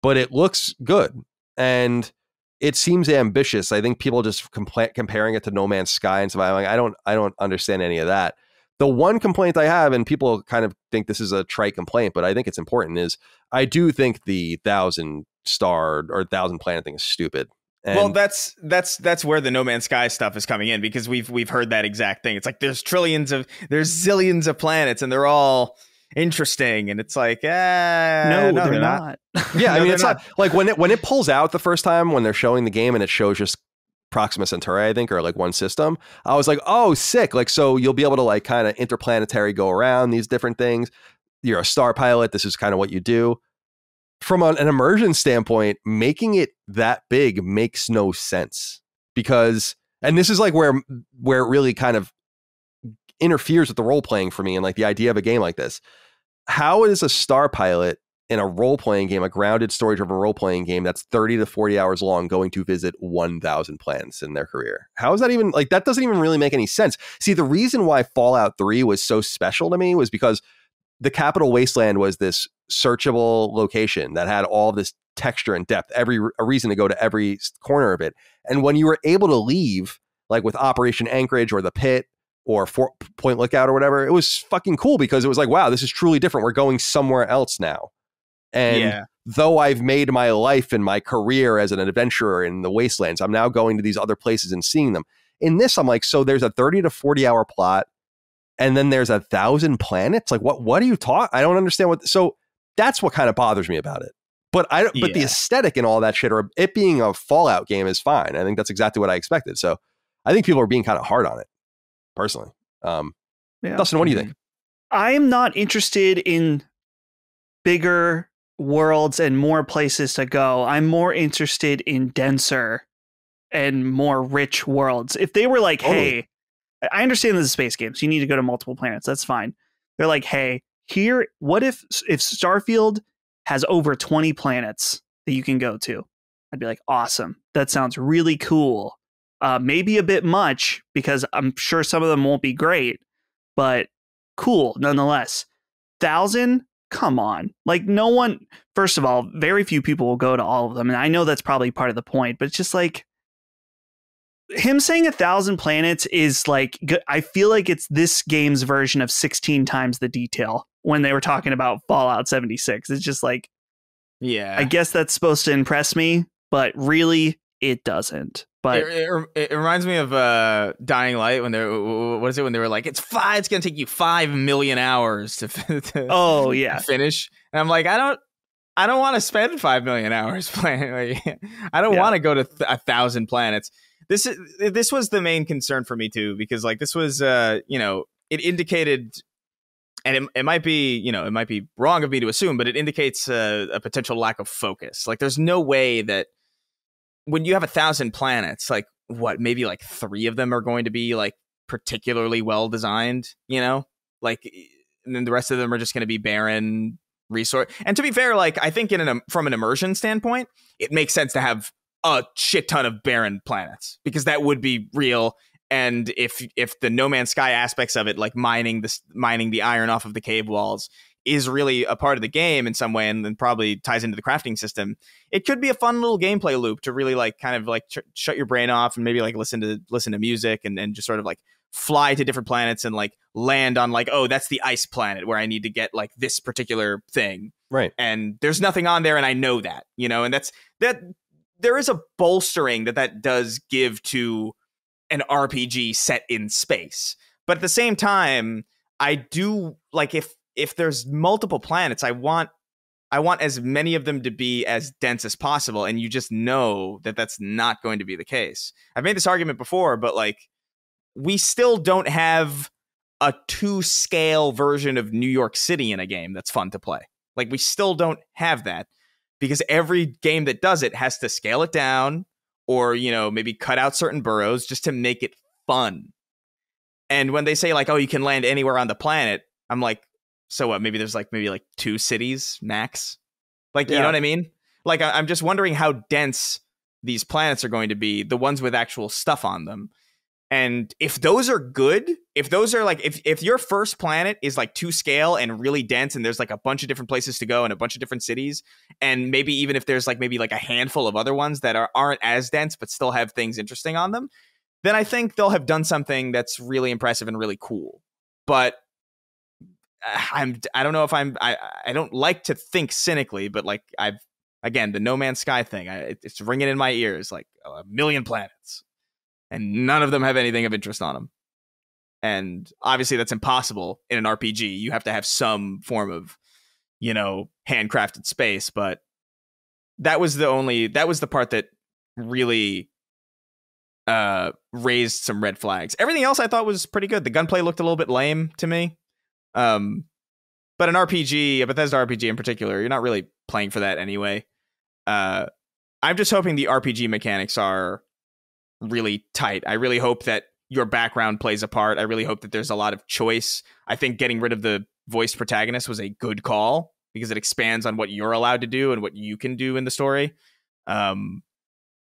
S1: But it looks good, and it seems ambitious. I think people just comparing it to No Man's Sky and surviving. I don't understand any of that. The one complaint I have, and people kind of think this is a trite complaint, but I think it's important, is I do think the 1,000-star or 1,000-planet thing is stupid. And
S2: well, that's where the No Man's Sky stuff is coming in, because we've heard that exact thing. It's like there's zillions of planets and they're all interesting, and it's like
S3: no, they're not.
S1: Yeah, I mean, it's not like when it pulls out the first time when they're showing the game and it shows just Proxima Centauri, I think, or like one system. I was like, oh, sick! Like, so you'll be able to like kind of interplanetary go around these different things. You're a star pilot. This is kind of what you do. From an immersion standpoint, making it that big makes no sense, because, and this is like where it really kind of interferes with the role playing for me and like the idea of a game like this. How is a star pilot in a role playing game, a grounded story driven role playing game that's 30 to 40 hours long, going to visit 1,000 planets in their career? How is that even like, that doesn't even really make any sense. See, the reason why Fallout 3 was so special to me was because the Capital Wasteland was this searchable location that had all this texture and depth, a reason to go to every corner of it. And when you were able to leave, like with Operation Anchorage or the Pit or Point Lookout or whatever, it was fucking cool, because it was like, wow, this is truly different. We're going somewhere else now. And though I've made my life and my career as an adventurer in the Wastelands, I'm now going to these other places and seeing them. In this, I'm like, so there's a 30 to 40 hour plot, and then there's 1,000 planets. Like, what are you talking? I don't understand what. So that's what kind of bothers me about it. But but the aesthetic and all that shit, or it being a Fallout game, is fine. I think that's exactly what I expected. So I think people are being kind of hard on it, personally.
S3: Yeah.
S1: Dustin, what do you think?
S3: I'm not interested in bigger worlds and more places to go. I'm more interested in denser and more rich worlds. If they were like, hey, I understand this is space games. You need to go to multiple planets. That's fine. They're like, hey, here, what if Starfield has over 20 planets that you can go to? I'd be like, awesome. That sounds really cool. Maybe a bit much because I'm sure some of them won't be great, but cool nonetheless. 1,000? Come on. Like, no one, first of all, very few people will go to all of them. And I know that's probably part of the point, but it's just like, him saying 1,000 planets is like, I feel like it's this game's version of 16 times the detail when they were talking about Fallout 76. It's just like,
S2: yeah,
S3: I guess that's supposed to impress me, but really it doesn't. But
S2: it reminds me of Dying Light when they're, what is it, when they were like, it's going to take you 5 million hours to finish. And I'm like, I don't want to spend 5 million hours playing. Like, I don't want to go to 1,000 planets. This was the main concern for me too, because like this was it indicated, and it might be, it might be wrong of me to assume, but it indicates a potential lack of focus. Like there's no way that when you have 1,000 planets, like maybe like 3 of them are going to be like particularly well designed, like, and then the rest of them are just going to be barren resource. And to be fair, like I think from an immersion standpoint, it makes sense to have a shit ton of barren planets because that would be real. And if the No Man's Sky aspects of it, like mining the iron off of the cave walls, is really a part of the game in some way, and then probably ties into the crafting system, it could be a fun little gameplay loop to really like kind of like shut your brain off and maybe like listen to music and just sort of like fly to different planets and like land on like, oh, that's the ice planet where I need to get like this particular thing.
S1: Right.
S2: And there's nothing on there and I know that, and that's that. There is a bolstering that does give to an RPG set in space. But at the same time, I do like if there's multiple planets, I want as many of them to be as dense as possible. And you just know that that's not going to be the case. I've made this argument before, but like we still don't have a 2-scale version of New York City in a game that's fun to play. Like we still don't have that. Because every game that does it has to scale it down or, maybe cut out certain boroughs just to make it fun. And when they say like, oh, you can land anywhere on the planet, I'm like, so what? Maybe there's like 2 cities max. Like, you know what I mean? Like, I'm just wondering how dense these planets are going to be, the ones with actual stuff on them. And if those are good, if those are like, if your first planet is like 2 scale and really dense and there's like a bunch of different places to go and a bunch of different cities, and maybe even if there's like maybe like a handful of other ones that aren't as dense but still have things interesting on them, then I think they'll have done something that's really impressive and really cool. But I don't know if I don't like to think cynically, but like again, the No Man's Sky thing, it's ringing in my ears like 1 million planets. And none of them have anything of interest on them. And obviously that's impossible in an RPG. You have to have some form of, handcrafted space. But that was the part that really raised some red flags. Everything else I thought was pretty good. The gunplay looked a little bit lame to me. But an RPG, a Bethesda RPG in particular, you're not really playing for that anyway. I'm just hoping the RPG mechanics are really tight. I really hope that your background plays a part. I really hope that there's a lot of choice. I think getting rid of the voiced protagonist was a good call because it expands on what you're allowed to do and what you can do in the story. And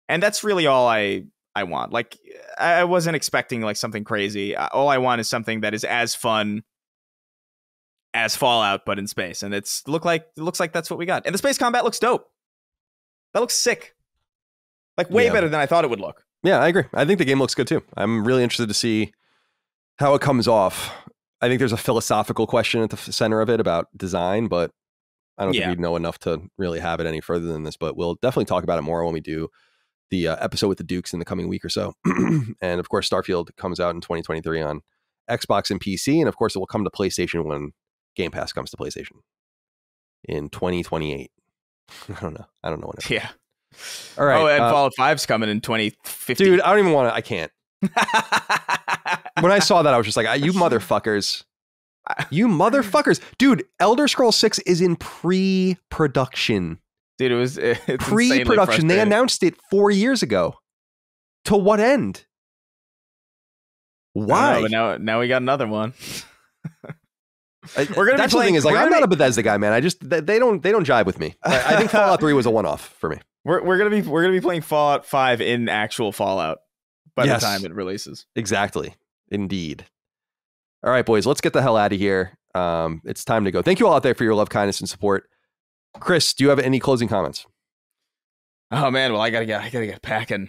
S2: that's really all I want. Like, I wasn't expecting like something crazy. All I want is something that is as fun as Fallout, but in space. And it looks like that's what we got. And the space combat looks dope. That looks sick. Like way better than I thought it would look.
S1: Yeah, I agree. I think the game looks good too. I'm really interested to see how it comes off. I think there's a philosophical question at the center of it about design, but I don't think we know enough to really have it any further than this. But we'll definitely talk about it more when we do the episode with the Dukes in the coming week or so. And of course, Starfield comes out in 2023 on Xbox and PC. And of course, it will come to PlayStation when Game Pass comes to PlayStation in 2028. I don't know when.
S2: Yeah.
S1: All right.
S2: Oh, and Fallout 5's coming in 2050.
S1: Dude, I don't even want to. I can't. When I saw that, I was just like, you motherfuckers. You motherfuckers. Dude, Elder Scrolls 6 is in pre-production.
S2: Dude, it's
S1: pre-production. They announced it 4 years ago. To what end? Why?
S2: But now we got another one.
S1: That's the thing is, like, I'm not a Bethesda guy, man. I just they don't jive with me. I think Fallout 3 was a one-off for me.
S2: We're gonna be playing Fallout 5 in actual Fallout by the time it releases.
S1: Exactly. Indeed. All right, boys, let's get the hell out of here. It's time to go. Thank you all out there for your love, kindness, and support. Chris, do you have any closing comments?
S2: Oh man, well I gotta get packing.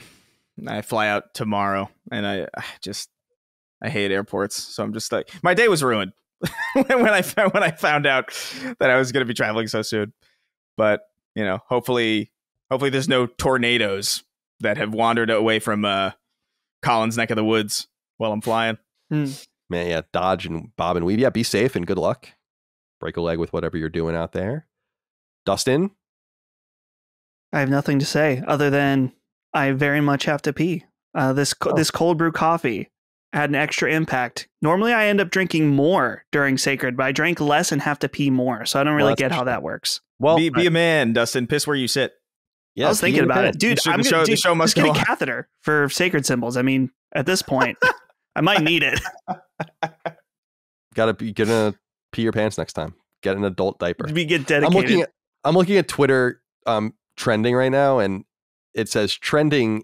S2: I fly out tomorrow, and I hate airports, so I'm just like, my day was ruined when I found out that I was gonna be traveling so soon. But you know, hopefully there's no tornadoes that have wandered away from Colin's neck of the woods while I'm flying.
S1: Man, yeah, dodge and bob and weave. Yeah, be safe and good luck. Break a leg with whatever you're doing out there. Dustin?
S3: I have nothing to say other than I very much have to pee. This cold brew coffee had an extra impact. Normally I end up drinking more during Sacred, but I drank less and have to pee more. So I don't really get how that works.
S2: Well, be a man, Dustin. Piss where you sit.
S3: Yeah, I was thinking about it. Dude,
S2: the show must
S3: get
S2: go
S3: a catheter for Sacred Symbols. I mean, at this point, I might need it.
S1: You're gonna pee your pants next time. Get an adult diaper.
S3: We get dedicated.
S1: I'm looking at Twitter trending right now, and it says trending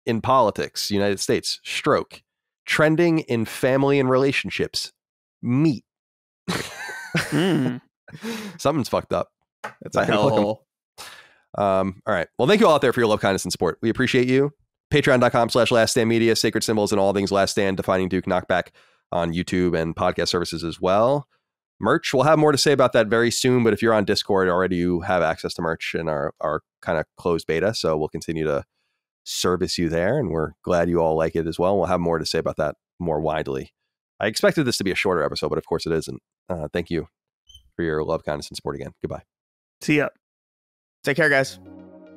S1: in politics, United States, stroke. Trending in family and relationships, meat. Something's fucked up.
S2: It's a hellhole.
S1: All right. Well, thank you all out there for your love, kindness, and support. We appreciate you. Patreon.com/LastStandMedia, Sacred Symbols and all things Last Stand, Defining Duke, Knockback on YouTube and podcast services as well. Merch, we'll have more to say about that very soon, but if you're on Discord already, you have access to merch in our kind of closed beta, so we'll continue to service you there, and we're glad you all like it as well. We'll have more to say about that more widely. I expected this to be a shorter episode, but of course it isn't. Thank you for your love, kindness, and support again. Goodbye.
S3: See ya.
S2: Take care, guys.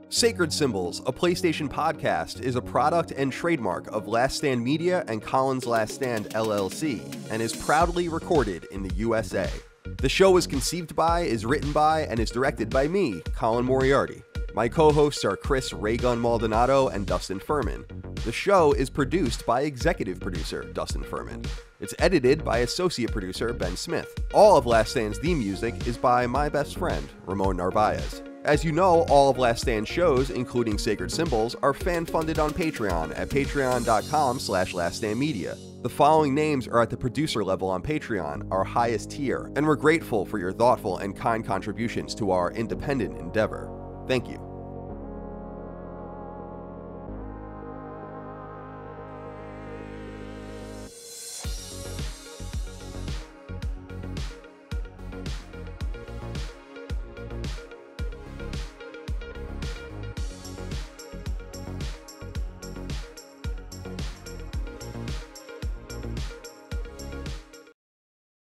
S1: Sacred Symbols, a PlayStation podcast, is a product and trademark of Last Stand Media and Colin's Last Stand LLC, and is proudly recorded in the USA. The show is conceived by, is written by, and is directed by me, Colin Moriarty. My co-hosts are Chris Raygun Maldonado and Dustin Furman. The show is produced by executive producer Dustin Furman. It's edited by associate producer Ben Smith. All of Last Stand's theme music is by my best friend, Ramon Narvaez. As you know, all of Last Stand shows, including Sacred Symbols, are fan-funded on Patreon at patreon.com/laststandmedia. The following names are at the producer level on Patreon, our highest tier, and we're grateful for your thoughtful and kind contributions to our independent endeavor. Thank you.